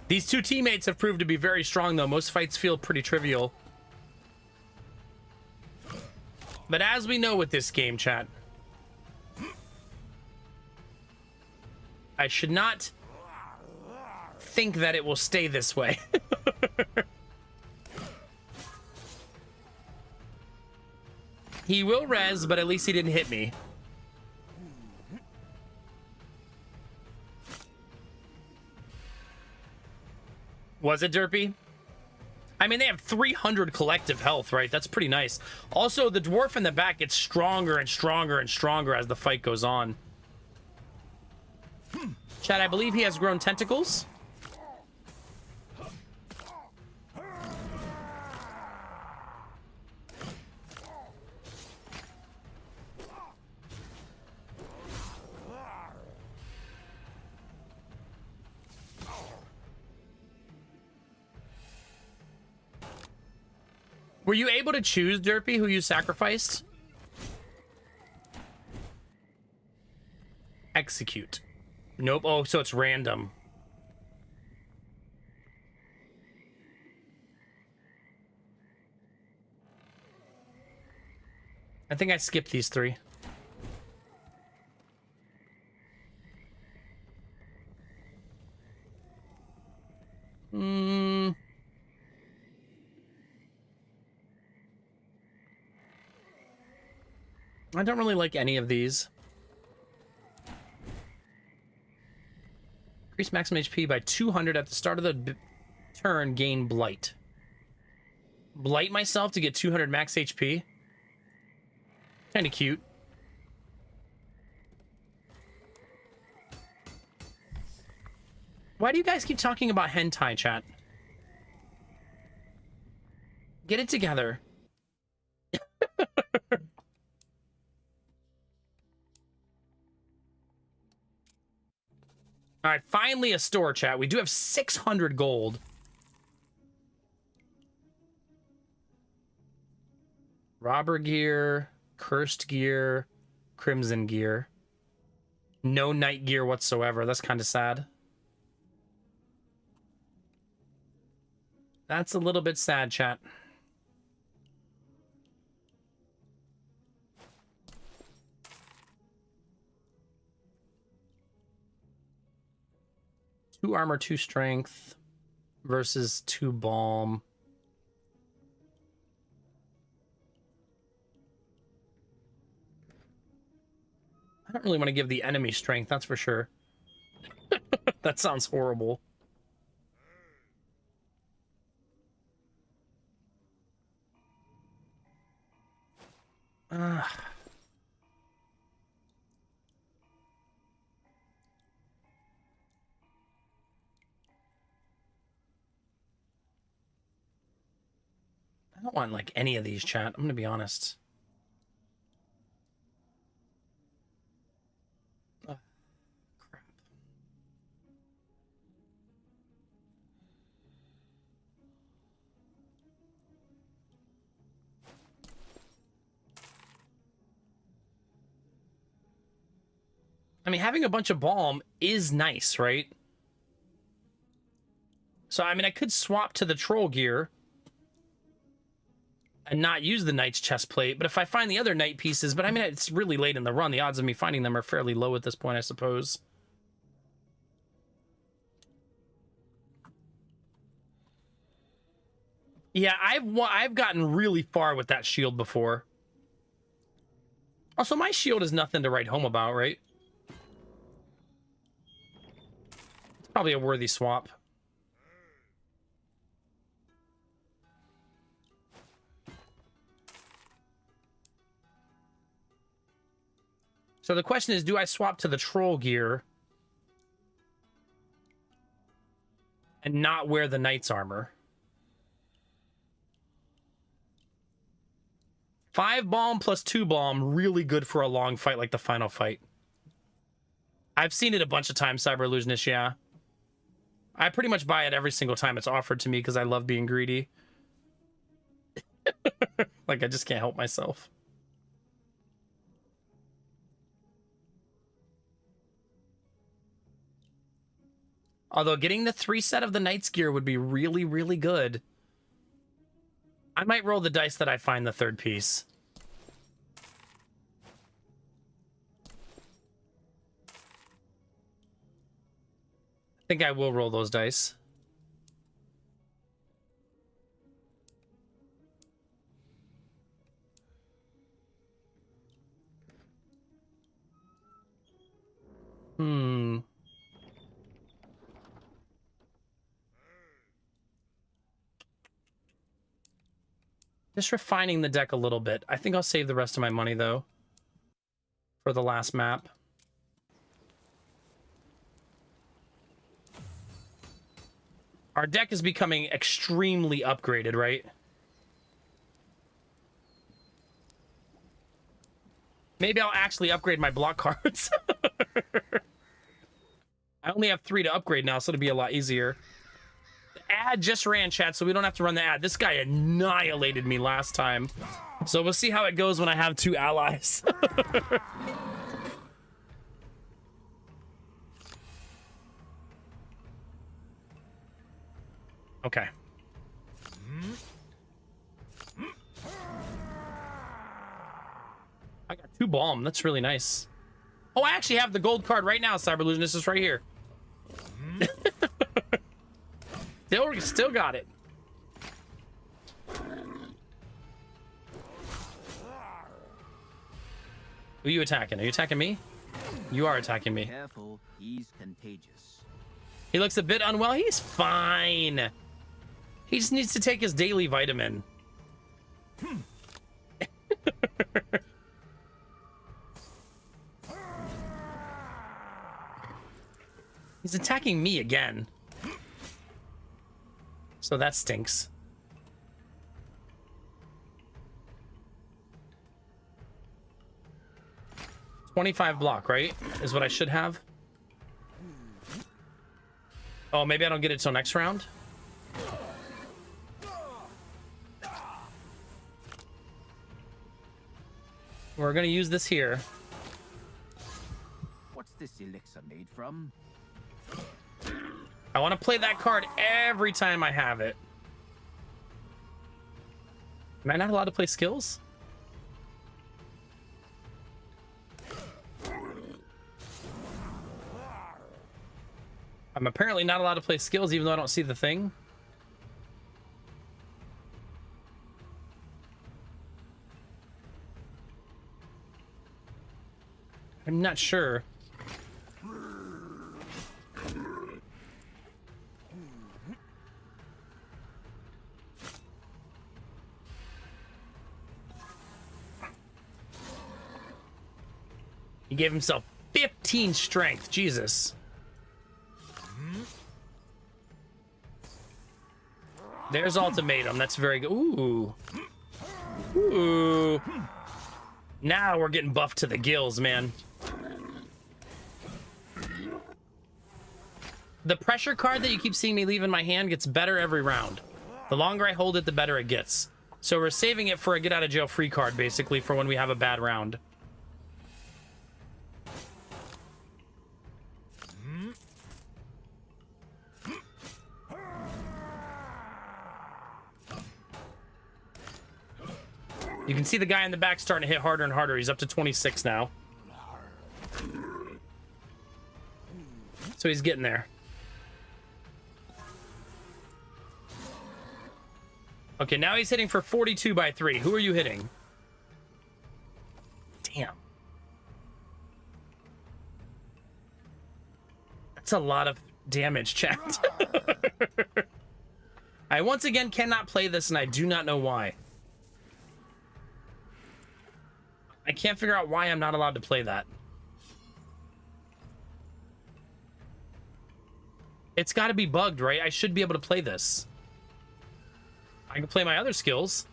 These two teammates have proved to be very strong, though. Most fights feel pretty trivial. But as we know with this game, chat, I should not think that it will stay this way. He will res, but at least he didn't hit me. Was it derpy? I mean, they have 300 collective health, right? That's pretty nice. Also, the dwarf in the back gets stronger and stronger and stronger as the fight goes on. Chad, I believe he has grown tentacles. Were you able to choose, Derpy, who you sacrificed? Execute. Nope. Oh, so it's random. I think I skipped these three. I don't really like any of these. Increase maximum HP by 200 at the start of the turn, gain Blight. Blight myself to get 200 max HP? Kind of cute. Why do you guys keep talking about hentai, chat? Get it together. All right, finally a store, chat. We do have 600 gold. Robber gear, cursed gear, crimson gear. No night gear whatsoever. That's kind of sad. That's a little bit sad, chat. Two armor, 2 strength versus 2 balm. I don't really want to give the enemy strength, that's for sure. That sounds horrible. I don't want like any of these, chat. I'm gonna be honest. Oh, crap. I mean, having a bunch of balm is nice, right? So, I mean, I could swap to the troll gear and not use the knight's chest plate, but if I find the other knight pieces, but I mean, it's really late in the run. The odds of me finding them are fairly low at this point, I suppose. Yeah, I've gotten really far with that shield before. Also, my shield is nothing to write home about, right? It's probably a worthy swap. So the question is, do I swap to the troll gear and not wear the knight's armor? 5 bomb plus 2 bomb, really good for a long fight like the final fight. I've seen it a bunch of times, Cyber Illusionist, yeah. I pretty much buy it every single time it's offered to me because I love being greedy. Like, I just can't help myself. Although getting the 3 set of the knight's gear would be really, really good. I might roll the dice that I find the 3rd piece. I think I will roll those dice. Just refining the deck a little bit. I think I'll save the rest of my money, though, for the last map. Our deck is becoming extremely upgraded, right? Maybe I'll actually upgrade my block cards. I only have 3 to upgrade now, so it'll be a lot easier. Ad just ran, chat, so we don't have to run the ad. This guy annihilated me last time, so we'll see how it goes when I have 2 allies. Okay. I got 2 bomb. That's really nice. Oh, I actually have the gold card right now, Cyber Illusionist. It's right here. Still got it. Who are you attacking? Are you attacking me? You are attacking me. Careful, he's contagious. He looks a bit unwell. He's fine. He just needs to take his daily vitamin. He's attacking me again. So that stinks. $25 block, right? Is what I should have. Oh, maybe I don't get it till next round. We're gonna use this here. What's this elixir made from? I want to play that card every time I have it. Am I not allowed to play skills? I'm apparently not allowed to play skills even though I don't see the thing. I'm not sure. He gave himself 15 strength. Jesus. There's ultimatum. That's very good. Ooh. Ooh. Now we're getting buffed to the gills, man. The pressure card that you keep seeing me leave in my hand gets better every round. The longer I hold it, the better it gets. So we're saving it for a get out of jail free card, basically, for when we have a bad round. You can see the guy in the back starting to hit harder and harder. He's up to 26 now. So he's getting there. Okay, now he's hitting for 42 by 3. Who are you hitting? Damn. That's a lot of damage, chat. I once again cannot play this, and I do not know why. I can't figure out why I'm not allowed to play that. It's got to be bugged, right? I should be able to play this. I can play my other skills.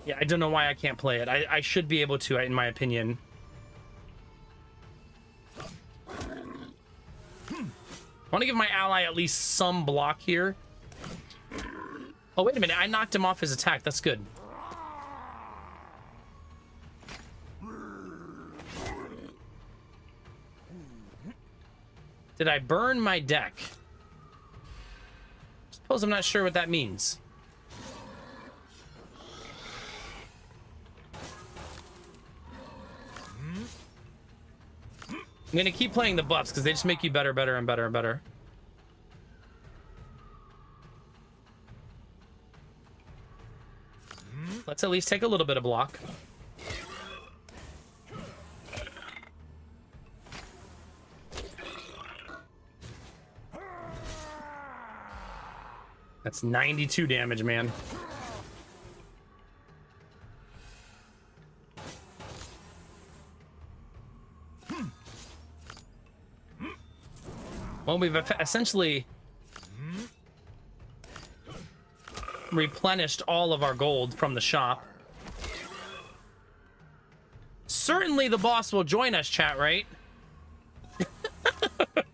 Yeah, I don't know why I can't play it. I should be able to, in my opinion. I want to give my ally at least some block here. Oh, wait a minute. I knocked him off his attack. That's good. Did I burn my deck? Suppose I'm not sure what that means. I'm gonna keep playing the buffs because they just make you better, better, and better, and better. Let's at least take a little bit of block. That's 92 damage, man. Well, we've essentially replenished all of our gold from the shop. Certainly the boss will join us, chat, right?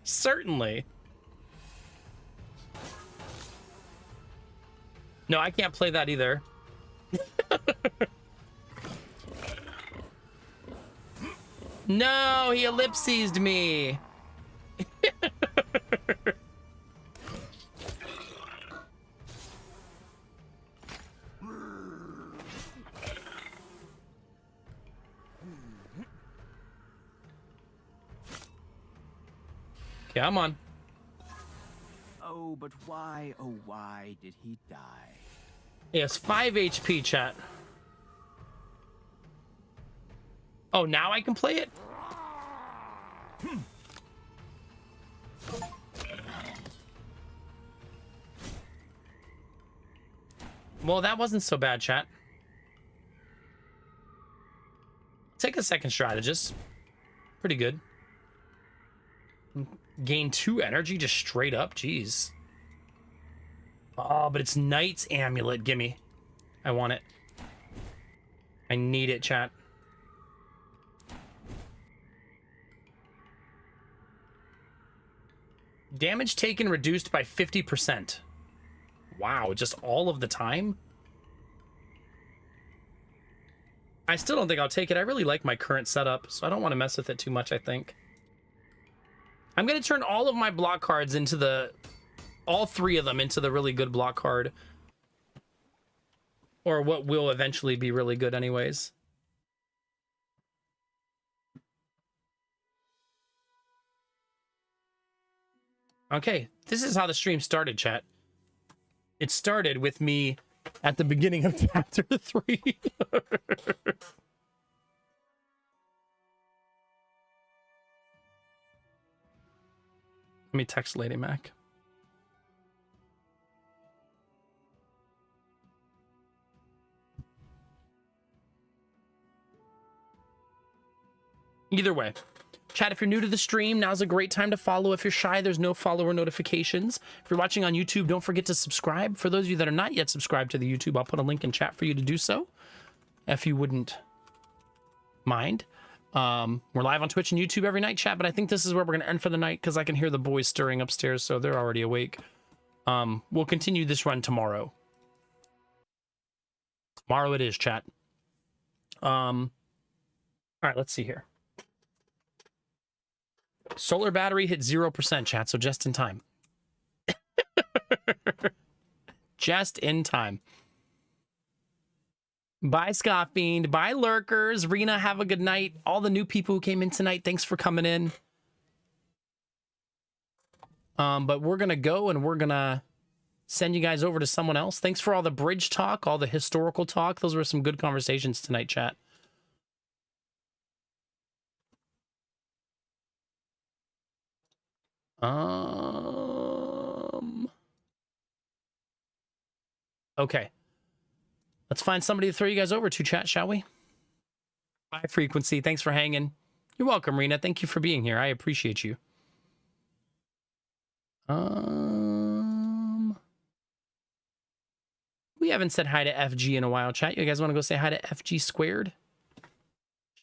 Certainly. No, I can't play that either. No, he ellipsised me. Okay, I'm on. Oh, but why, oh why did he die? Yes, 5 HP, chat. Oh, now I can play it? Well, that wasn't so bad, chat. Take a second strategist. Pretty good. Gain 2 energy just straight up. Jeez. Oh, but it's Knight's Amulet. Gimme. I want it. I need it, chat. Damage taken reduced by 50%. Wow, just all of the time? I still don't think I'll take it. I really like my current setup, so I don't want to mess with it too much, I think. I'm going to turn all of my block cards into the... all 3 of them into the really good block card. Or what will eventually be really good anyways. Okay, this is how the stream started, chat. It started with me at the beginning of chapter 3. Let me text Lady Mac. Either way, chat, if you're new to the stream, now's a great time to follow. If you're shy, there's no follower notifications. If you're watching on YouTube, don't forget to subscribe. For those of you that are not yet subscribed to the YouTube, I'll put a link in chat for you to do so, if you wouldn't mind. We're live on Twitch and YouTube every night, chat, but I think this is where we're going to end for the night because I can hear the boys stirring upstairs, so they're already awake. We'll continue this run tomorrow. Tomorrow it is, chat. All right, let's see here. Solar battery hit 0%, chat, so just in time. Just in time. Bye, Scottfiend. Bye, Lurkers. Rena, have a good night. All the new people who came in tonight, thanks for coming in. But we're going to go and we're going to send you guys over to someone else. Thanks for all the bridge talk, all the historical talk. Those were some good conversations tonight, chat. Okay. Let's find somebody to throw you guys over to, chat, shall we? Bye, Frequency. Thanks for hanging. You're welcome, Rena. Thank you for being here. I appreciate you. We haven't said hi to FG in a while, chat. You guys want to go say hi to FG squared?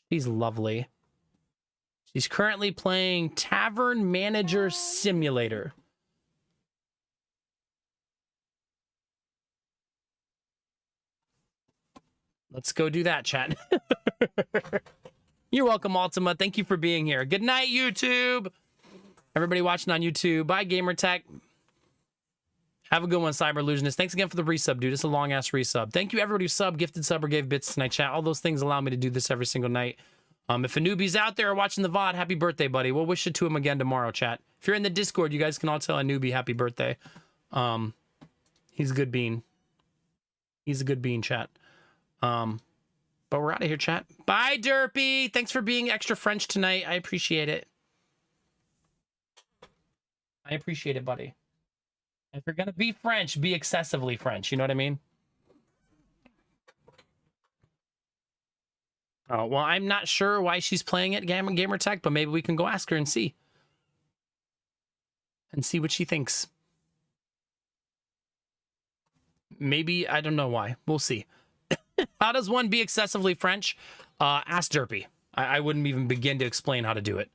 She's lovely. She's currently playing Tavern Manager Simulator. Let's go do that, chat. You're welcome, Ultima. Thank you for being here. Good night, YouTube. Everybody watching on YouTube. Bye, Gamertech. Have a good one, Cyber Illusionist. Thanks again for the resub, dude. It's a long-ass resub. Thank you, everybody who subbed, gifted sub, or gave bits tonight, chat. All those things allow me to do this every single night. If a newbie's out there watching the VOD, happy birthday, buddy. We'll wish it to him again tomorrow, chat. If you're in the Discord, you guys can all tell a newbie happy birthday. He's a good bean. He's a good bean, chat. But we're out of here, chat. Bye, Derpy. Thanks for being extra French tonight. I appreciate it. I appreciate it, buddy. If you're gonna be French, be excessively French. You know what I mean? Oh, well, I'm not sure why she's playing it, Gamertech, but maybe we can go ask her and see. And see what she thinks. Maybe, I don't know why. We'll see. How does one be excessively French? Ask Derpy. I wouldn't even begin to explain how to do it.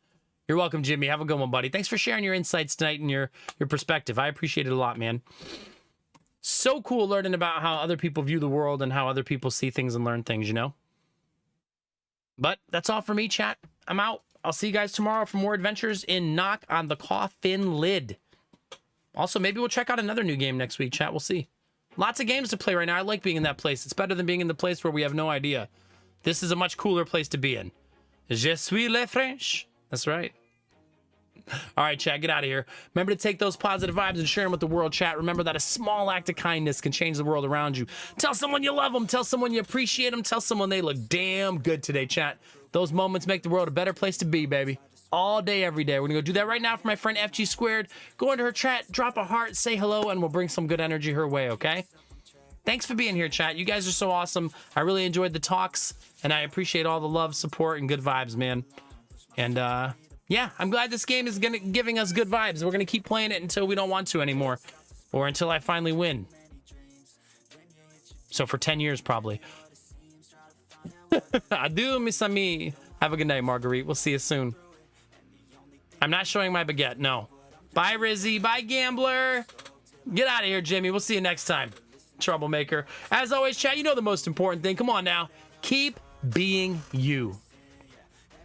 You're welcome, Jimmy. Have a good one, buddy. Thanks for sharing your insights tonight and your perspective. I appreciate it a lot, man. So cool learning about how other people view the world and how other people see things and learn things, you know? But that's all for me, chat. I'm out. I'll see you guys tomorrow for more adventures in Knock on the Coffin Lid. Also, maybe we'll check out another new game next week, chat. We'll see. Lots of games to play right now. I like being in that place. It's better than being in the place where we have no idea. This is a much cooler place to be in. Je suis le French. That's right. All right, chat, get out of here. Remember to take those positive vibes and share them with the world, chat. Remember that a small act of kindness can change the world around you. Tell someone you love them. Tell someone you appreciate them. Tell someone they look damn good today, chat. Those moments make the world a better place to be, baby. All day, every day. We're going to go do that right now for my friend FG Squared. Go into her chat, drop a heart, say hello, and we'll bring some good energy her way, okay? Thanks for being here, chat. You guys are so awesome. I really enjoyed the talks, and I appreciate all the love, support, and good vibes, man. And, yeah, I'm glad this game is giving us good vibes. We're going to keep playing it until we don't want to anymore. Or until I finally win. So for 10 years, probably. Adieu, mes amis. Have a good night, Marguerite. We'll see you soon. I'm not showing my baguette, no. Bye, Rizzy. Bye, Gambler. Get out of here, Jimmy. We'll see you next time. Troublemaker. As always, chat, you know the most important thing. Come on now. Keep being you.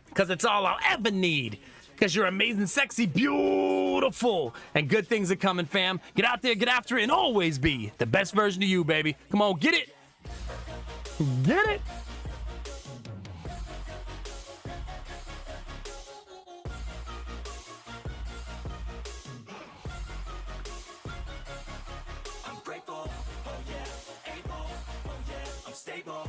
Because it's all I'll ever need. Because you're amazing, sexy, beautiful, and good things are coming, fam. Get out there, get after it, and always be the best version of you, baby. Come on, get it. Get it. I'm grateful, oh yeah, able, oh yeah, I'm stable.